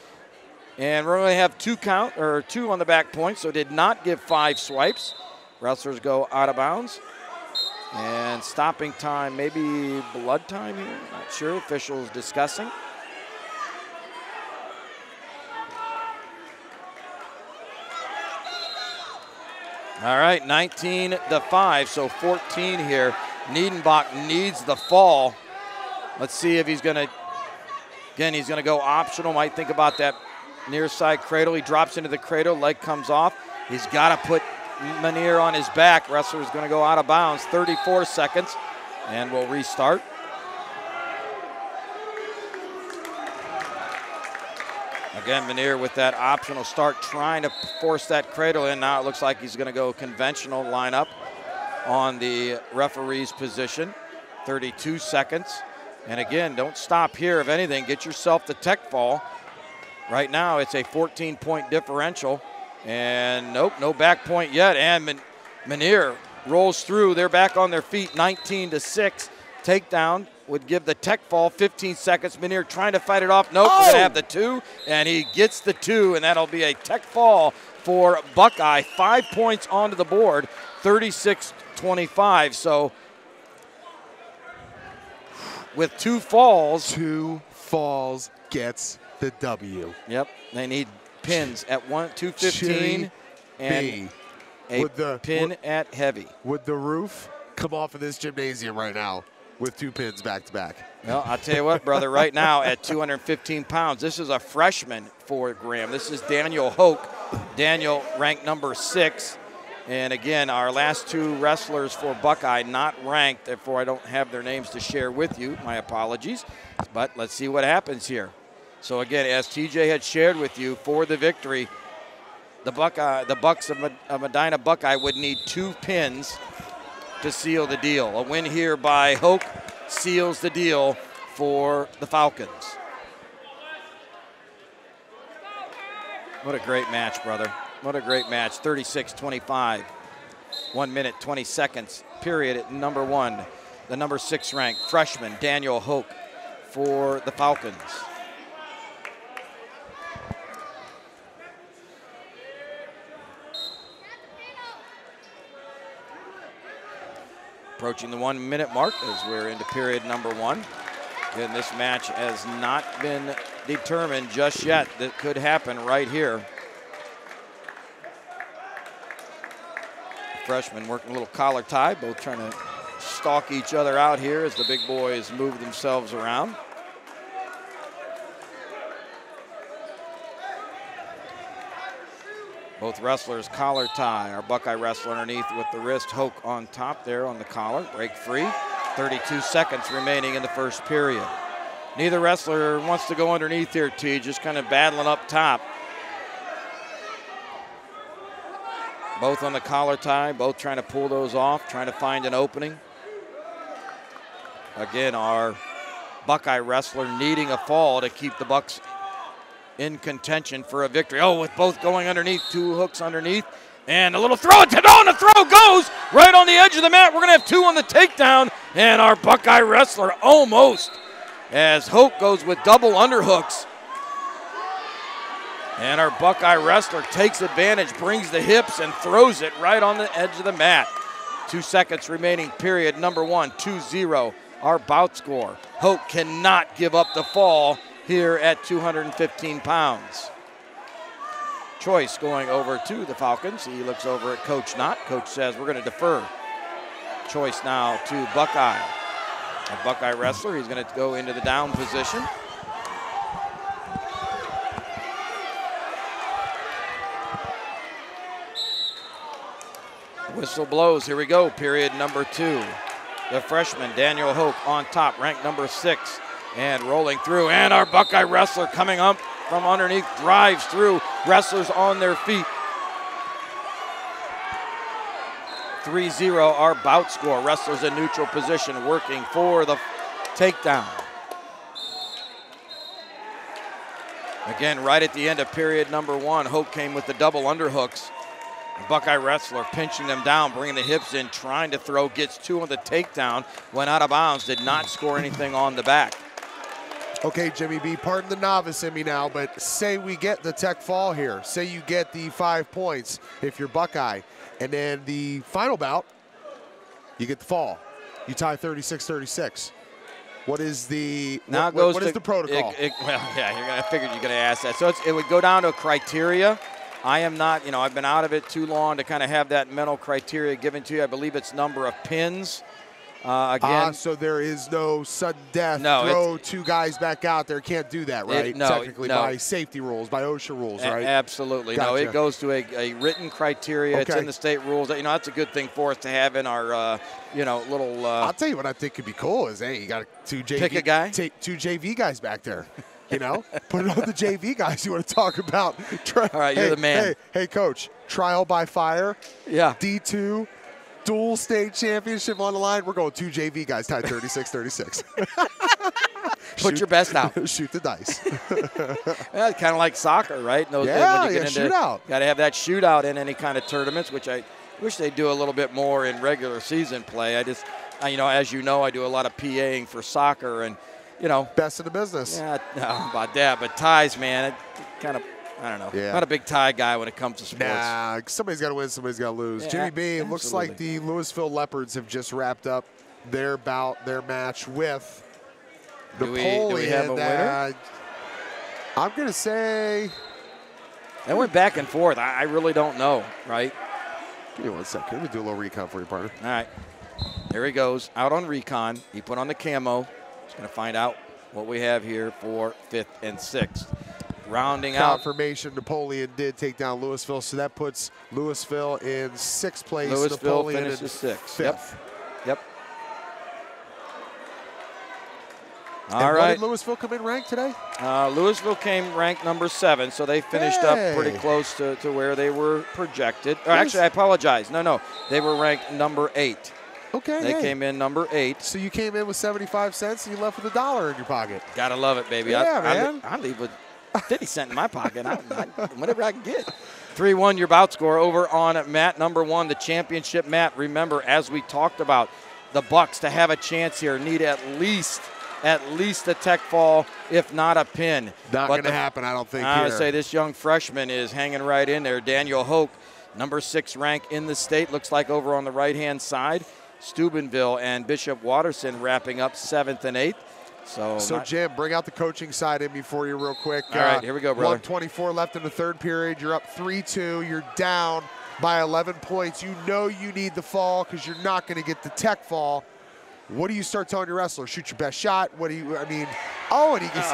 And we're going to have 2 on the back point, so did not give 5 swipes. Wrestlers go out of bounds. And stopping time, maybe blood time here. Not sure. Officials discussing. All right, 19-5, so 14 here. Niedenbach needs the fall. Let's see if he's going to, again, he's going to go optional. Might think about that near side cradle. He drops into the cradle, leg comes off. He's got to put Menier on his back. Wrestler's going to go out of bounds, 34 seconds, and we'll restart. Again, Menier with that optional start, trying to force that cradle in. Now it looks like he's going to go conventional lineup on the referee's position. 32 seconds. And again, don't stop here. If anything, get yourself the tech fall. Right now, it's a 14-point differential. And nope, no back point yet. And Menier rolls through. They're back on their feet, 19-6. Takedown would give the tech fall 15 seconds. Menier trying to fight it off. Nope, we're going to have the 2, and he gets the 2, and that'll be a tech fall for Buckeye. 5 points onto the board, 36-25. So with 2 falls. 2 falls gets the W. Yep, they need pins at 215 and a pin at heavy. Would the roof come off of this gymnasium right now with 2 pins back to back? Well, I'll tell you what, brother, right now at 215 pounds, this is a freshman for Graham. This is Daniel Hoke. Daniel ranked number 6. And again, our last 2 wrestlers for Buckeye not ranked, therefore I don't have their names to share with you. My apologies. But let's see what happens here. So again, as TJ had shared with you, for the victory, the Bucks of Medina Buckeye would need 2 pins to seal the deal. A win here by Hoke seals the deal for the Falcons. What a great match, brother. What a great match. 36-25. 1 minute, 20 seconds, period at number 1. The number 6 ranked freshman, Daniel Hoke, for the Falcons. Approaching the 1 minute mark as we're into period number 1. Again, this match has not been determined just yet. That could happen right here. Freshmen working a little collar tie, both trying to stalk each other out here as the big boys move themselves around. Both wrestlers collar tie. Our Buckeye wrestler underneath with the wrist, Hoke on top there on the collar. Break free. 32 seconds remaining in the first period. Neither wrestler wants to go underneath here, T, just kind of battling up top. Both on the collar tie, both trying to pull those off, trying to find an opening. Again, our Buckeye wrestler needing a fall to keep the Bucks in contention for a victory. Oh, with both going underneath, 2 hooks underneath, and a little throw. And the throw goes right on the edge of the mat. We're going to have 2 on the takedown, and our Buckeye wrestler almost, as Hoke goes with double underhooks. And our Buckeye wrestler takes advantage, brings the hips, and throws it right on the edge of the mat. 2 seconds remaining, period number 1, 2-0, our bout score. Hoke cannot give up the fall here at 215 pounds. Choice going over to the Falcons. He looks over at Coach Knott. Coach says we're going to defer. Choice now to Buckeye. A Buckeye wrestler, he's going to go into the down position. Whistle blows, here we go, period number 2. The freshman, Daniel Hoke, on top, ranked number 6. And rolling through, and our Buckeye wrestler coming up from underneath, drives through, wrestlers on their feet. 3-0, our bout score. Wrestlers in neutral position, working for the takedown. Again, right at the end of period number 1, Hoke came with the double underhooks. The Buckeye wrestler pinching them down, bringing the hips in, trying to throw, gets 2 on the takedown, went out of bounds, did not score anything on the back. Okay, Jimmy B, pardon the novice in me now, but say we get the tech fall here. Say you get the 5 points if you're Buckeye. And then the final bout, you get the fall. You tie 36-36. What is the what is the protocol? I figured you're going to ask that. So it would go down to a criteria. I am not, I've been out of it too long to kind of have that mental criteria given to you. I believe it's number of pins. Again, so there is no sudden death. No, throw 2 guys back out there. Can't do that, right? Technically, by safety rules, by OSHA rules, right? Absolutely. Gotcha. No, it goes to a written criteria. Okay. It's in the state rules. That's a good thing for us to have in our, little. I'll tell you what I think could be cool is, hey, you got 2 JV. Pick a guy. Take 2 JV guys back there. Put it on the JV guys you want to talk about. All right, you're the man. Hey, coach, trial by fire. Yeah. D2. Dual state championship on the line. We're going 2 JV guys tied 36-36. Put your best out. Shoot the dice. Yeah, kind of like soccer, right? Shootout. Got to have that shootout in any kind of tournaments, which I wish they do a little bit more in regular season play. As you know, I do a lot of PAing for soccer, and best in the business. Yeah, no, about that, but ties, man, it kind of. I don't know. Yeah. Not a big tie guy when it comes to sports. Nah, somebody's got to win, somebody's got to lose. Yeah, Jimmy B, it absolutely. looks like the Louisville Leopards have just wrapped up their match with Napoleon. Do we have a winner? I'm going to say. They went back and forth. I really don't know, right? Give me 1 second. Let me do a little recon for you, partner. All right. There he goes, out on recon. He put on the camo. He's going to find out what we have here for 5th and 6th. Rounding out. Confirmation, Napoleon did take down Louisville, so that puts Louisville in 6th place. Louisville Napoleon finishes 6th. 5th. Yep. All right. What did Louisville come in ranked today? Louisville came ranked number 7, so they finished up pretty close to where they were projected. Actually, I apologize. No. They were ranked number 8. Okay. They came in number 8. So you came in with 75 cents and you left with $1 in your pocket. Gotta love it, baby. Yeah, man. I leave with 50 cents in my pocket. Whatever I can get. 3-1 your bout score over on mat number 1, the championship mat. Remember, as we talked about, the Bucks to have a chance here need at least a tech fall, if not a pin. Not going to happen, I don't think. I would say this young freshman is hanging right in there. Daniel Hoke, number 6 rank in the state. Looks like over on the right-hand side. Steubenville and Bishop Watterson wrapping up 7th and 8th. So Jim, bring out the coaching side in me for you real quick. All right, here we go, brother. 124 left in the 3rd period. You're up 3-2. You're down by 11 points. You know you need the fall because you're not going to get the tech fall. What do you start telling your wrestler? Shoot your best shot. And he gets.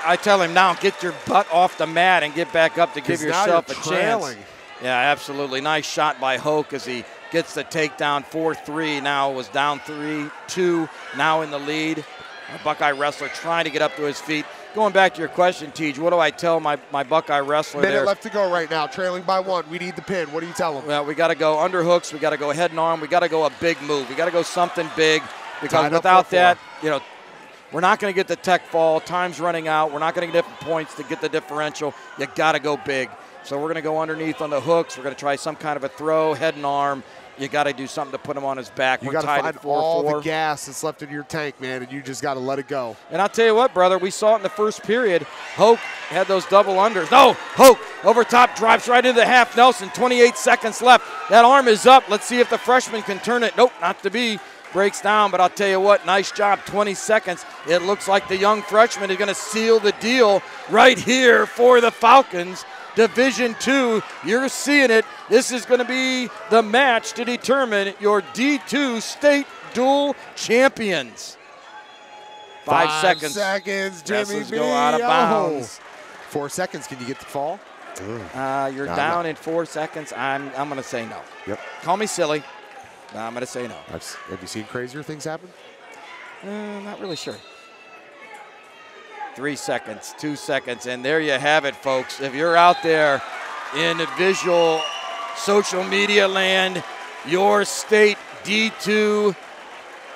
I tell him now, get your butt off the mat and get back up to give yourself a chance. Yeah, absolutely. Nice shot by Hoke as he gets the takedown. 4-3 now, was down 3-2, now in the lead. A Buckeye wrestler trying to get up to his feet. Going back to your question, Tej, what do I tell my Buckeye wrestler there? Minute left to go right now, trailing by 1. We need the pin. What do you tell him? Well, we got to go underhooks. We got to go head and arm. We got to go a big move. We got to go something big because without that, we're not going to get the tech fall. Time's running out. We're not going to get different points to get the differential. You got to go big. So we're going to go underneath on the hooks. We're going to try some kind of a throw, head and arm. You got to do something to put him on his back. You got to find all the gas that's left in your tank, man, and you just got to let it go. And I'll tell you what, brother, we saw it in the first period. Hoke had those double unders. No, Hoke over top, drives right into the half Nelson. 28 seconds left. That arm is up. Let's see if the freshman can turn it. Nope, not to be. Breaks down, but I'll tell you what, nice job, 20 seconds. It looks like the young freshman is going to seal the deal right here for the Falcons. Division II, you're seeing it. This is going to be the match to determine your D2 state dual champions. 5 seconds. 5 seconds, Jimmy B. Go out of bounds. 4 seconds, can you get the fall? You're down in 4 seconds. I'm going to say no. Yep. Call me silly. I'm going to say no. Have you seen crazier things happen? Not really sure. 3 seconds, 2 seconds, and there you have it, folks. If you're out there in visual social media land, your state D2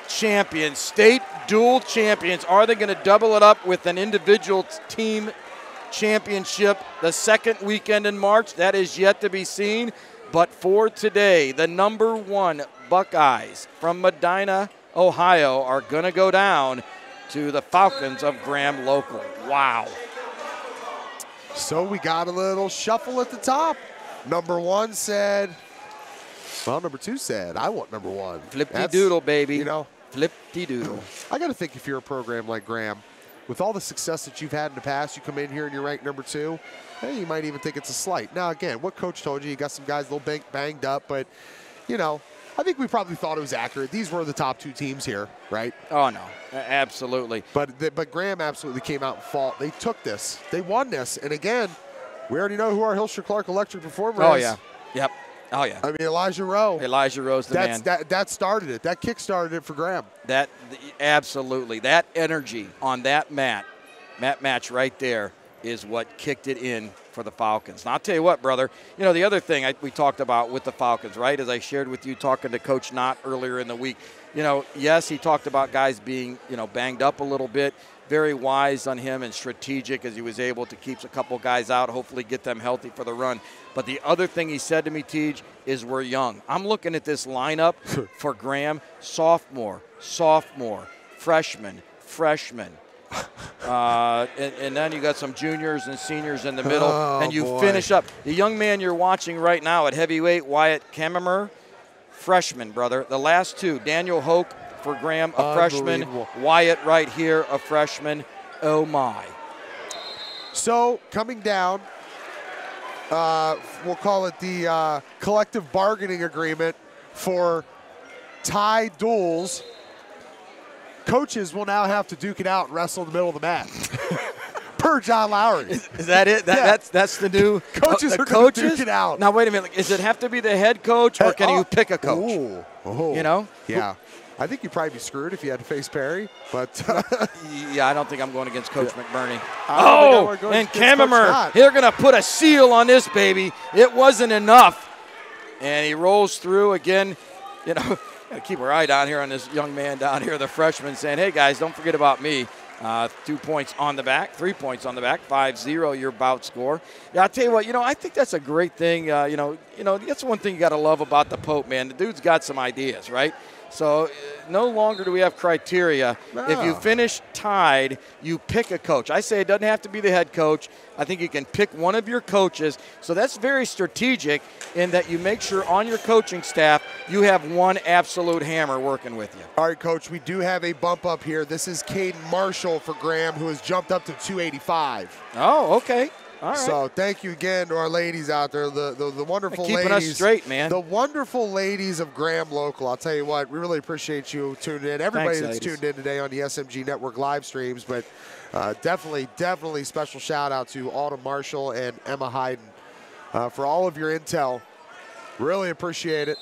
champions, state dual champions, are they going to double it up with an individual team championship the second weekend in March. That is yet to be seen. But for today, the #1 Buckeyes from Medina, Ohio, are going to go down to the Falcons of Graham Local. Wow. So we got a little shuffle at the top. #1 said, well, #2 said, I want #1. Flip-de-doodle, baby. You know, flip-de-doodle. I got to think if you're a program like Graham, with all the success that you've had in the past, you come in here and you're ranked #2, hey, you might even think it's a slight. Now, again, what coach told you, you got some guys a little banged up, but, you know, I think we probably thought it was accurate. These were the top 2 teams here, right? Oh, no, absolutely. But Graham absolutely came out and fought. They took this. They won this. And, again, we already know who our Hilscher Clark electric performer is. Oh, yeah. Yep. Oh, yeah. I mean, Elijah Rowe. Elijah Rowe's the man. That started it. That kick started it for Graham. Absolutely. That energy on that match right there is what kicked it in for the Falcons. And I'll tell you what, brother, you know, the other thing we talked about with the Falcons, right, as I shared with you talking to Coach Knott earlier in the week, you know, yes, he talked about guys being, you know, banged up a little bit. Very wise on him and strategic as he was able to keep a couple guys out, hopefully get them healthy for the run. But the other thing he said to me, Tej, is we're young. I'm looking at this lineup for Graham, sophomore, freshman. And then you got some juniors and seniors in the middle, and you finish up. The young man you're watching right now at heavyweight, Wyatt Kammerer, freshman, brother. The last 2, Daniel Hoke for Graham, a freshman. Wyatt right here, a freshman. Oh, my. So coming down, we'll call it the collective bargaining agreement for tie duels. Coaches will now have to duke it out and wrestle in the middle of the mat. Per John Lowry. Is that it? That's the new coaches are going to duke it out. Now wait a minute. Does it have to be the head coach, or can you pick a coach? You know? Yeah. I think you'd probably be screwed if you had to face Perry, but yeah, I don't think I'm going against Coach McBurney. And Kammerer, they're going to put a seal on this baby. It wasn't enough, and he rolls through again. You know, gotta keep our eye down here on this young man down here, the freshman, saying, "Hey guys, don't forget about me." 2 points on the back, 3 points on the back, 5-0 your bout score. Yeah, I'll tell you what, you know, I think that's a great thing. You know, that's one thing you got to love about the Pope, man. The dude's got some ideas, right? So no longer do we have criteria. No. If you finish tied, you pick a coach. I say it doesn't have to be the head coach. I think you can pick one of your coaches. So that's very strategic in that you make sure on your coaching staff you have one absolute hammer working with you. All right, Coach, we do have a bump up here. This is Caden Marshall for Graham, who has jumped up to 285. Oh, okay. All right. So thank you again to our ladies out there, the wonderful ladies. Keeping us straight, man. The wonderful ladies of Graham Local. I'll tell you what, we really appreciate you tuning in. Everybody that's tuned in today on the SMG Network live streams, but definitely special shout out to Autumn Marshall and Emma Hayden for all of your intel. Really appreciate it.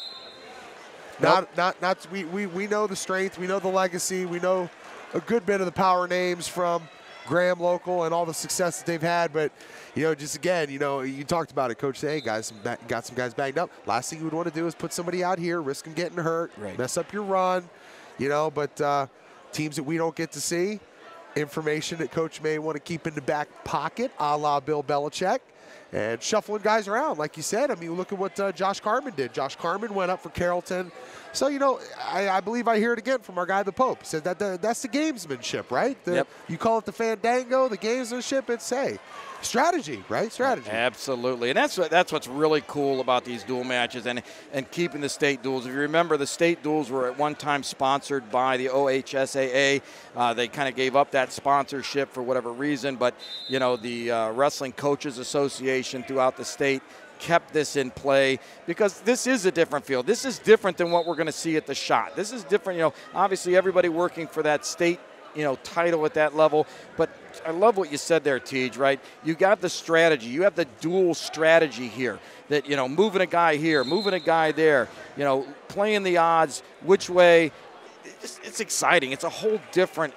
We know the strength, we know the legacy, we know a good bit of the power names from Graham Local and all the success that they've had, but just again, you talked about it, Coach. Say, hey guys, got some guys banged up. Last thing you would want to do is put somebody out here, risk them getting hurt, mess up your run, But teams that we don't get to see, information that Coach may want to keep in the back pocket, a la Bill Belichick, and shuffling guys around, like you said. I mean, look at what Josh Carman did. Josh Carman went up for Carrollton. So, I believe I hear it again from our guy, the Pope. Said that's the gamesmanship, right? You call it the fandango, the gamesmanship. It's, hey, strategy, right? Strategy. Absolutely. And that's what's really cool about these dual matches and keeping the state duels. If you remember, the state duels were at one time sponsored by the OHSAA. They kind of gave up that sponsorship for whatever reason, but, the Wrestling Coaches Association throughout the state kept this in play because this is a different field. This is different than what we're going to see at the Shot. This is different, obviously everybody working for that state, title at that level. But I love what you said there, Tej, right? You got the strategy. You have the dual strategy here that, moving a guy here, moving a guy there, playing the odds, which way. It's exciting. It's a whole different,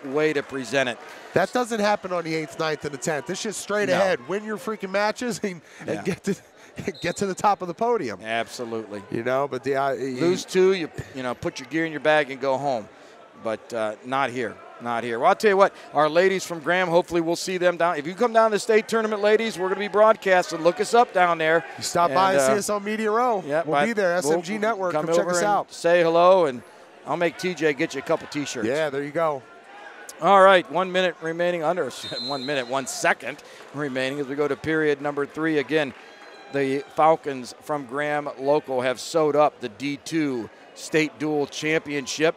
way to present it. That doesn't happen on the 8th, 9th, and the 10th. It's just straight ahead. Win your freaking matches and get to the top of the podium. Absolutely. But lose 2, you put your gear in your bag and go home. But not here. Not here. Well, I'll tell you what, our ladies from Graham, hopefully we'll see them down. If you come down to the state tournament, ladies, we're going to be broadcasting. Look us up down there. You stop by and see us on Media Row. Yeah, we'll be there, SMG Network. Come check us out. Say hello, and I'll make TJ get you a couple T-shirts. Yeah, there you go. All right, 1 minute remaining, under 1 minute, 1 second remaining as we go to period number 3. Again, the Falcons from Graham Local have sewed up the D2 State Dual Championship.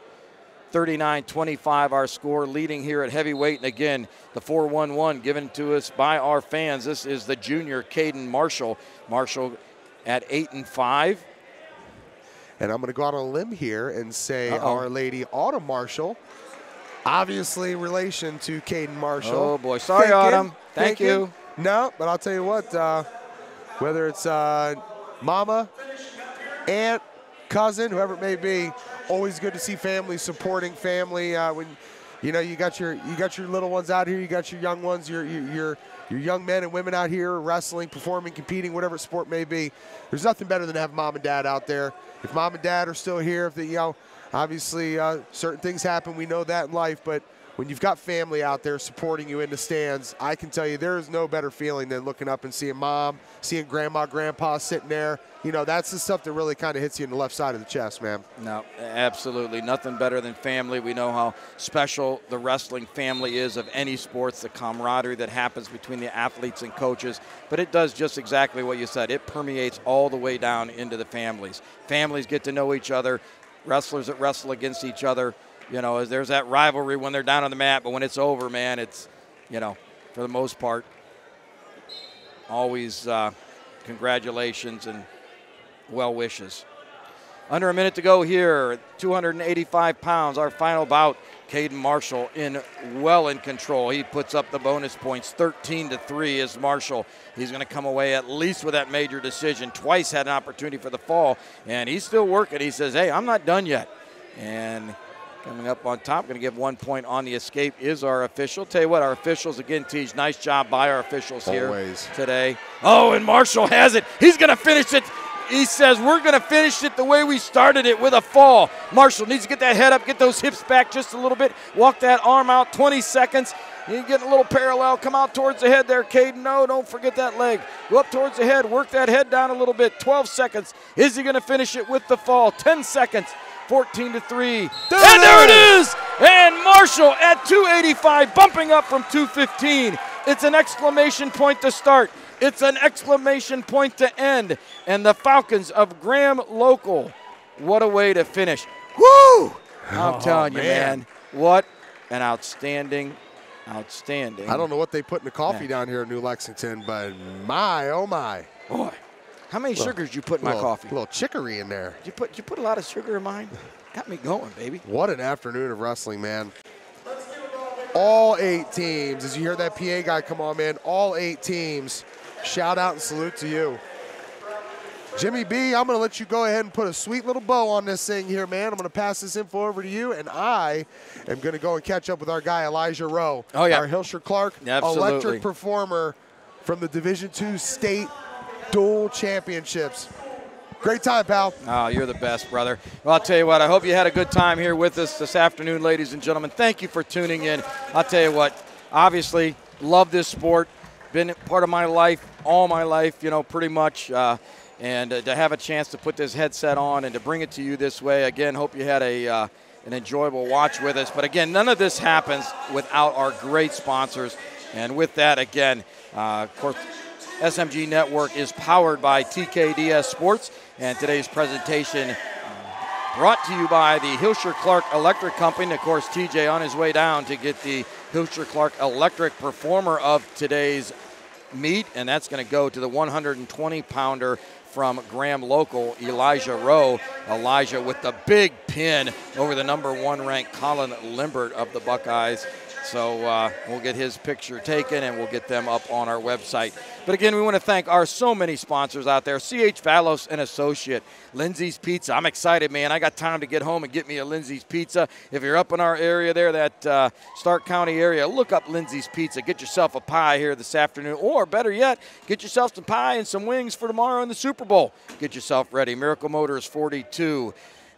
39-25 our score, leading here at heavyweight. And again, the 4-1-1 given to us by our fans. This is the junior Caden Marshall. Marshall at 8-5. And I'm going to go out on a limb here and say Our Lady Autumn Marshall, obviously relation to Caden Marshall. Oh, boy. Sorry, Autumn. Thank you. No, but I'll tell you what, whether it's mama, aunt, cousin, whoever it may be, always good to see family supporting family. When you got your little ones out here, you got your young ones, your young men and women out here wrestling, performing, competing, whatever sport may be. There's nothing better than to have mom and dad out there. If mom and dad are still here, obviously certain things happen. We know that in life, but when you've got family out there supporting you in the stands, I can tell you there is no better feeling than looking up and seeing mom, seeing grandma, grandpa sitting there. That's the stuff that really kind of hits you in the left side of the chest, man. No, absolutely. Nothing better than family. We know how special the wrestling family is of any sports, the camaraderie that happens between the athletes and coaches. But it does just exactly what you said. It permeates all the way down into the families. Families get to know each other. Wrestlers that wrestle against each other. There's that rivalry when they're down on the mat, but when it's over, man, it's, for the most part, always congratulations and well wishes. Under a minute to go here, 285 pounds, our final bout. Caden Marshall well in control. He puts up the bonus points, 13-3 is Marshall. He's going to come away at least with that major decision. Twice had an opportunity for the fall, and he's still working. He says, hey, I'm not done yet. And coming up on top, going to give 1 point on the escape is our official. Tell you what, our officials, again, Tej, nice job by our officials here today. Oh, and Marshall has it. He's going to finish it. He says, we're going to finish it the way we started it, with a fall. Marshall needs to get that head up, get those hips back just a little bit, walk that arm out, 20 seconds. You're getting a little parallel. Come out towards the head there, Caden. No, don't forget that leg. Go up towards the head, work that head down a little bit. 12 seconds. Is he going to finish it with the fall? 10 seconds. 14-3. And there it is! And Marshall at 285, bumping up from 215. It's an exclamation point to start. It's an exclamation point to end. And the Falcons of Graham Local, what a way to finish. Woo! I'm telling you, man, what an outstanding. I don't know what they put in the coffee down here in New Lexington, but my, oh my. Boy, how many sugars you put in my coffee? A little chicory in there. You put a lot of sugar in mine? Got me going, baby. What an afternoon of wrestling, man. All 8 teams, as you hear that PA guy come on, man, all 8 teams, shout out and salute to you. Jimmy B, I'm going to let you go ahead and put a sweet little bow on this thing here, man. I'm going to pass this info over to you, and I am going to go and catch up with our guy, Elijah Rowe. Oh, yeah. Our Hilscher Clark electric performer from the Division II State Dual Championships. Great time, pal. Oh, you're the best, brother. Well, I'll tell you what, I hope you had a good time here with us this afternoon, ladies and gentlemen. Thank you for tuning in. I'll tell you what, obviously, love this sport. Been part of my life, all my life, pretty much. And to have a chance to put this headset on and to bring it to you this way, again, hope you had an enjoyable watch with us. But again, none of this happens without our great sponsors. And with that, again, of course, SMG Network is powered by TKDS Sports. And today's presentation brought to you by the Hilscher Clark Electric Company. Of course, TJ on his way down to get the Hilscher Clark Electric Performer of today's meet. And that's going to go to the 120-pounder from Graham Local, Elijah Rowe. Elijah with the big pin over the #1 ranked Colin Limbert of the Buckeyes. So we'll get his picture taken and we'll get them up on our website. But again, we want to thank our so many sponsors out there. C.H. Valos and Associate, Lindsay's Pizza. I'm excited, man. I got time to get home and get me a Lindsay's Pizza. If you're up in our area there, that Stark County area, look up Lindsay's Pizza. Get yourself a pie here this afternoon. Or better yet, get yourself some pie and some wings for tomorrow in the Super Bowl. Get yourself ready. Miracle Motors 42.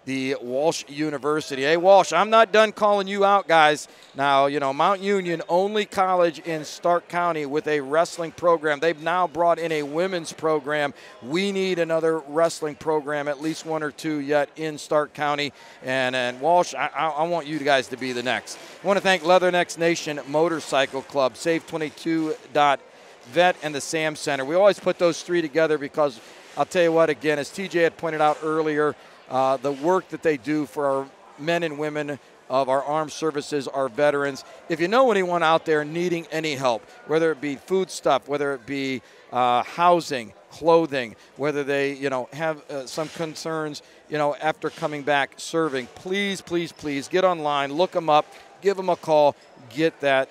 the Walsh University. Hey, Walsh, I'm not done calling you out, guys. Now, you know, Mount Union, only college in Stark County with a wrestling program. They've now brought in a women's program. We need another wrestling program, at least one or two yet in Stark County. And Walsh, I want you guys to be the next. I want to thank Leathernecks Nation Motorcycle Club, Save22.Vet, and the Sam Center. We always put those three together because I'll tell you what, again, as TJ had pointed out earlier, the work that they do for our men and women of our armed services, our veterans. If you know anyone out there needing any help, whether it be food stuff, whether it be housing, clothing, whether they, you know, have some concerns, you know, after coming back serving, please, please, please get online, look them up, give them a call, get that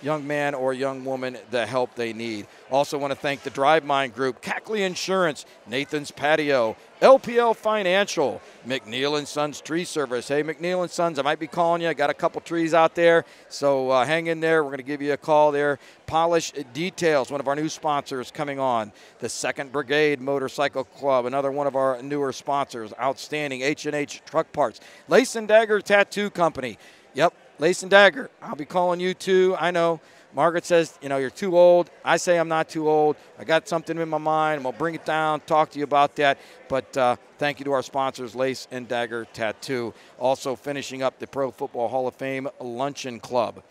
young man or young woman the help they need. Also want to thank the Drive Mine Group, Cackley Insurance, Nathan's Patio, LPL Financial, McNeil & Sons Tree Service. Hey, McNeil & Sons, I might be calling you. I got a couple trees out there, so hang in there. We're going to give you a call there. Polish Details, one of our new sponsors coming on. The 2nd Brigade Motorcycle Club, another one of our newer sponsors. Outstanding. H&H Truck Parts. Lace & Dagger Tattoo Company. Yep, Lace & Dagger. I'll be calling you too. I know. Margaret says, you know, you're too old. I say I'm not too old. I got something in my mind. I'm going to bring it down, talk to you about that. But thank you to our sponsors, Lace & Dagger Tattoo. Also finishing up the Pro Football Hall of Fame Luncheon Club.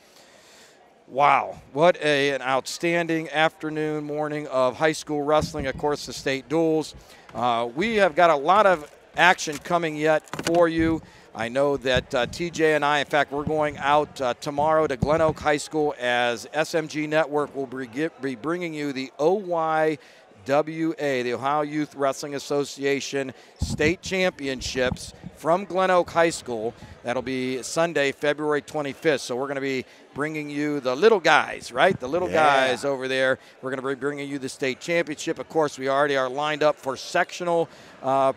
Wow, what an outstanding afternoon, morning of high school wrestling. Of course, the state duels. We have got a lot of action coming yet for you. I know that TJ and I, in fact, we're going out tomorrow to Glen Oak High School as SMG Network will be bringing you the OYWA, the Ohio Youth Wrestling Association State Championships from Glen Oak High School. That'll be Sunday, February 25th. So we're going to be bringing you the little guys, right? The little guys over there. We're going to be bringing you the state championship. Of course, we already are lined up for sectional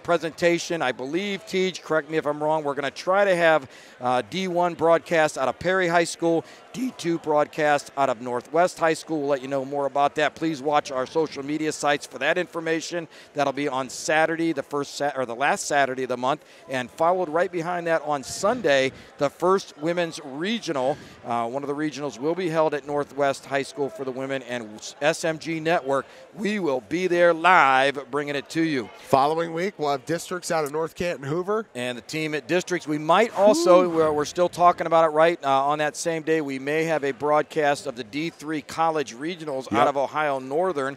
presentation. I believe, Tej, correct me if I'm wrong, we're going to try to have D1 broadcast out of Perry High School, D2 broadcast out of Northwest High School. We'll let you know more about that. Please watch our social media sites for that information. That'll be on Saturday, the last Saturday of the month, and followed right behind that on Sunday, the first women's regional. One of the regionals will be held at Northwest High School for the women, and SMG Network, we will be there live bringing it to you. Following week, we'll have districts out of North Canton, Hoover. And the team at districts. We might also, we're still talking about it, right, on that same day, we may have a broadcast of the D3 college regionals out of Ohio Northern.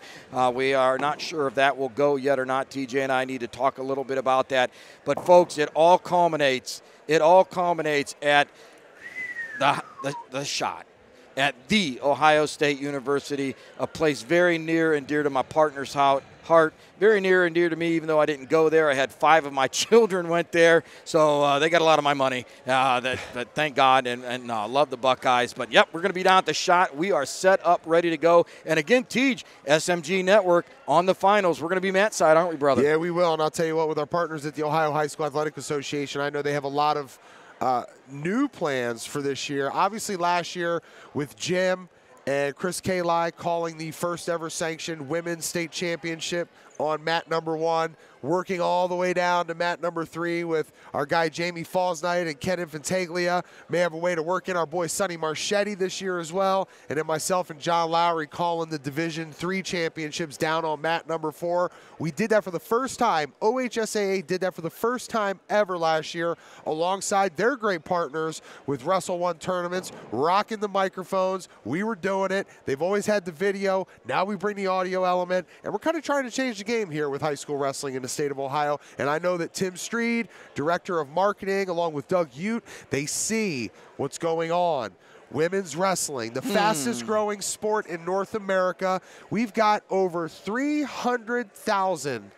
We are not sure if that will go yet or not. TJ and I need to talk a little bit about that. But, folks, it all culminates at the shot at The Ohio State University, a place very near and dear to my partner's heart, very near and dear to me, even though I didn't go there. I had 5 of my children went there, so they got a lot of my money. That thank God, and love the Buckeyes. But, yep, we're going to be down at the shot. We are set up, ready to go. And, again, Tej, SMG Network on the finals. We're going to be mat side, aren't we, brother? Yeah, we will. And I'll tell you what, with our partners at the Ohio High School Athletic Association, I know they have a lot of new plans for this year. Obviously, last year with Jim and Chris Kali calling the first ever sanctioned women's state championship on mat number 1, working all the way down to mat number 3 with our guy Jamie Fallsnight and Ken Infantaglia. May have a way to work in our boy Sonny Marchetti this year as well. And then myself and John Lowry calling the Division 3 championships down on mat number 4. We did that for the first time. OHSAA did that for the first time ever last year alongside their great partners with Wrestle One Tournaments, rocking the microphones. We were doing it. They've always had the video. Now we bring the audio element. And we're kind of trying to change the game here with high school wrestling in the state of Ohio. And I know that Tim Streed, Director of Marketing, along with Doug Ute, they see what's going on. Women's wrestling, the fastest growing sport in North America. We've got over 300,000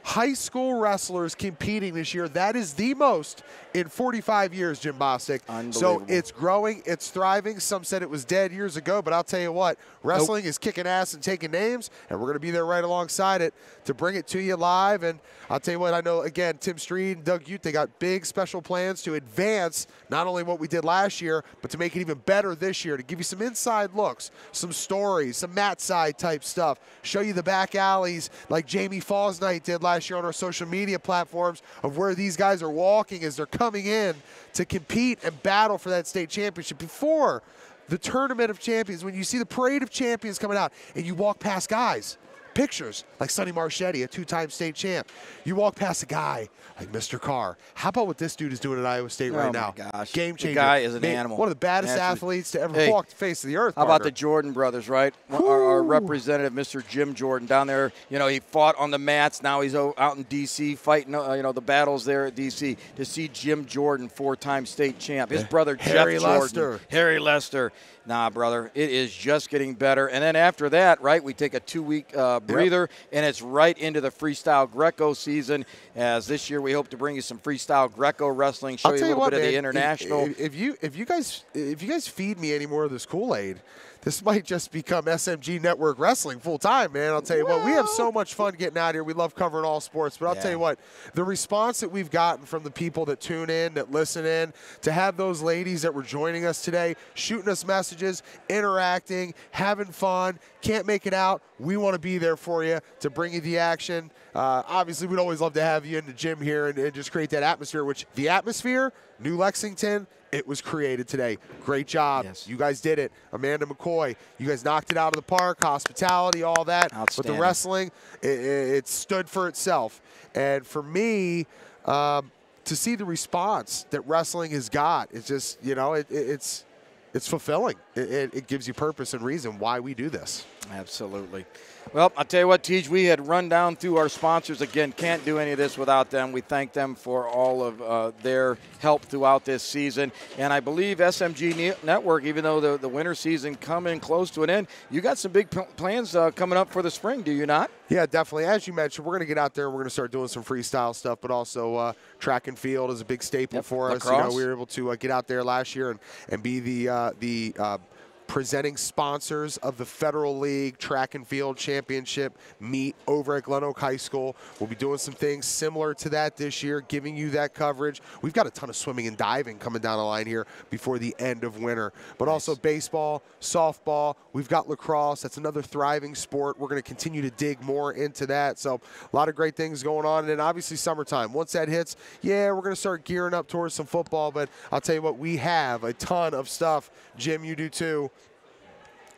high school wrestlers competing this year. That is the most in 45 years, Jim Bostic. So it's growing, it's thriving. Some said it was dead years ago, but I'll tell you what, wrestling is kicking ass and taking names, and we're going to be there right alongside it to bring it to you live. And I'll tell you what, I know, again, Tim Street and Doug Ute, they got big special plans to advance not only what we did last year, but to make it even better this year, to give you some inside looks, some stories, some mat side type stuff, show you the back alleys like Jamie Falls Night did last year on our social media platforms of where these guys are walking as they're coming in to compete and battle for that state championship. Before the Tournament of Champions, when you see the Parade of Champions coming out and you walk past guys, pictures like Sonny Marchetti, a two-time state champ. You walk past a guy like Mr. Carr. How about what this dude is doing at Iowa State right now? Oh, my gosh. Game changer. The guy is an animal. One of the baddest athletes to ever walk the face of the earth. How about the Jordan brothers, right? Our representative, Mr. Jim Jordan, down there. You know, he fought on the mats. Now he's out in D.C. fighting, the battles there at D.C. To see Jim Jordan, 4-time state champ. His brother, Harry Jeff Lester. Jordan. Harry Lester. Nah, brother, it is just getting better. And then after that, right, we take a 2-week breather, and it's right into the freestyle Greco season. As this year, we hope to bring you some freestyle Greco wrestling, show you a little bit of the international. If you guys feed me any more of this Kool-Aid, this might just become SMG Network Wrestling full time, man. I'll tell you what, we have so much fun getting out here. We love covering all sports, but I'll tell you what, the response that we've gotten from the people that tune in, that listen in, to have those ladies that were joining us today, shooting us messages, interacting, having fun, can't make it out, we want to be there for you to bring you the action. Obviously, we'd always love to have you in the gym here and just create that atmosphere, which the atmosphere, New Lexington, it was created today. Great job. Yes. You guys did it. Amanda McCoy, you guys knocked it out of the park, hospitality, all that. But the wrestling, it stood for itself. And for me, to see the response that wrestling has got, it's just, it's fulfilling. It gives you purpose and reason why we do this. Absolutely. Well, I'll tell you what, Tej, we had run down through our sponsors. Again, can't do any of this without them. We thank them for all of their help throughout this season. And I believe SMG Network, even though the winter season coming close to an end, you got some big plans coming up for the spring, do you not? Yeah, definitely. As you mentioned, we're going to get out there and we're going to start doing some freestyle stuff, but also track and field is a big staple for us. We were able to get out there last year and be the presenting sponsors of the Federal League Track and Field Championship meet over at Glen Oak High School. We'll be doing some things similar to that this year, giving you that coverage. We've got a ton of swimming and diving coming down the line here before the end of winter, but also baseball, softball. We've got lacrosse. That's another thriving sport. We're going to continue to dig more into that. So a lot of great things going on. And then obviously summertime. Once that hits, we're going to start gearing up towards some football. But I'll tell you what, we have a ton of stuff. Jim, you do too.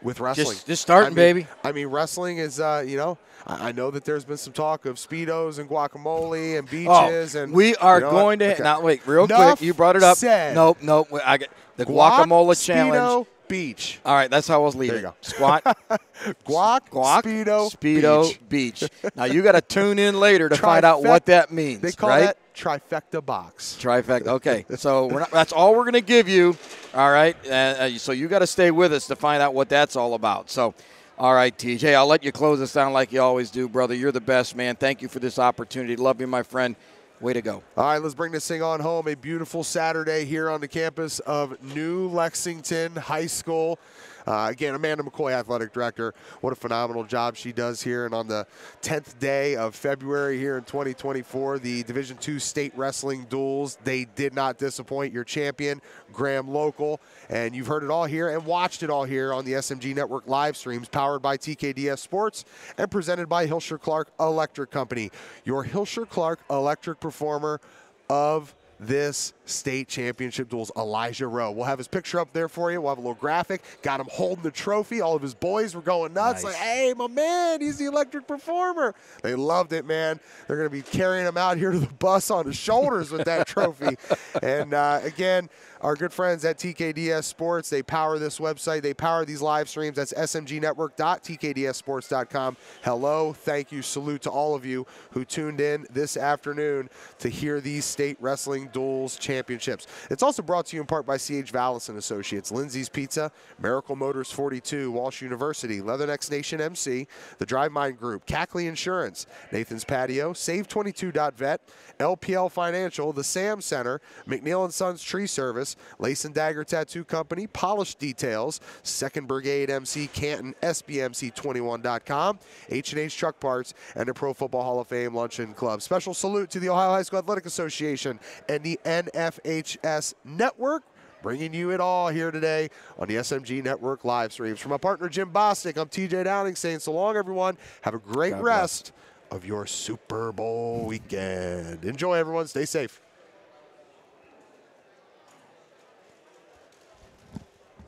With wrestling. Just starting, baby. I mean, wrestling is, I know that there's been some talk of Speedos and guacamole and beaches. And we are going to, now wait, real quick, you brought it up. Nope, I got the guacamole challenge. Speedo, beach. All right, that's how I was leaving. There you go. Squat. Guac, Speedo, beach. Now, you got to tune in later to find out what that means. They call that trifecta box. Trifecta. Okay, so that's all we're going to give you. All right, so you got to stay with us to find out what that's all about. So, all right, TJ, I'll let you close us down like you always do, brother. You're the best, man. Thank you for this opportunity. Love you, my friend. Way to go. All right, let's bring this thing on home. A beautiful Saturday here on the campus of New Lexington High School. Again, Amanda McCoy, athletic director. What a phenomenal job she does here. And on the 10th day of February here in 2024, the Division II state wrestling duels, they did not disappoint. Your champion, Graham Local. And you've heard it all here and watched it all here on the SMG Network live streams, powered by TKDS Sports and presented by Hilscher Clark Electric Company, your Hilscher Clark electric performer of this state championship duels, Elijah Rowe. We'll have his picture up there for you. We'll have a little graphic. Got him holding the trophy. All of his boys were going nuts. Nice. Like, hey, my man, he's the electric performer. They loved it, man. They're going to be carrying him out here to the bus on his shoulders with that trophy. And, again, our good friends at TKDS Sports, they power this website. They power these live streams. That's smgnetwork.tkdssports.com. Hello, thank you, salute to all of you who tuned in this afternoon to hear these state wrestling Duels Championships. It's also brought to you in part by C.H. Vallis and Associates, Lindsay's Pizza, Miracle Motors 42, Walsh University, Leathernecks Nation MC, the Drive Mind Group, Cackley Insurance, Nathan's Patio, Save22.vet, LPL Financial, the Sam Center, McNeil & Sons Tree Service, Lace and Dagger Tattoo Company, Polished Details, 2nd Brigade MC Canton, SBMC21.com, H&H Truck Parts, and the Pro Football Hall of Fame Luncheon Club. Special salute to the Ohio High School Athletic Association and the NFHS Network, bringing you it all here today on the SMG Network live streams. From my partner Jim Bostic, I'm TJ Downing saying so long, everyone. Have a great rest of your Super Bowl weekend. Enjoy, everyone. Stay safe.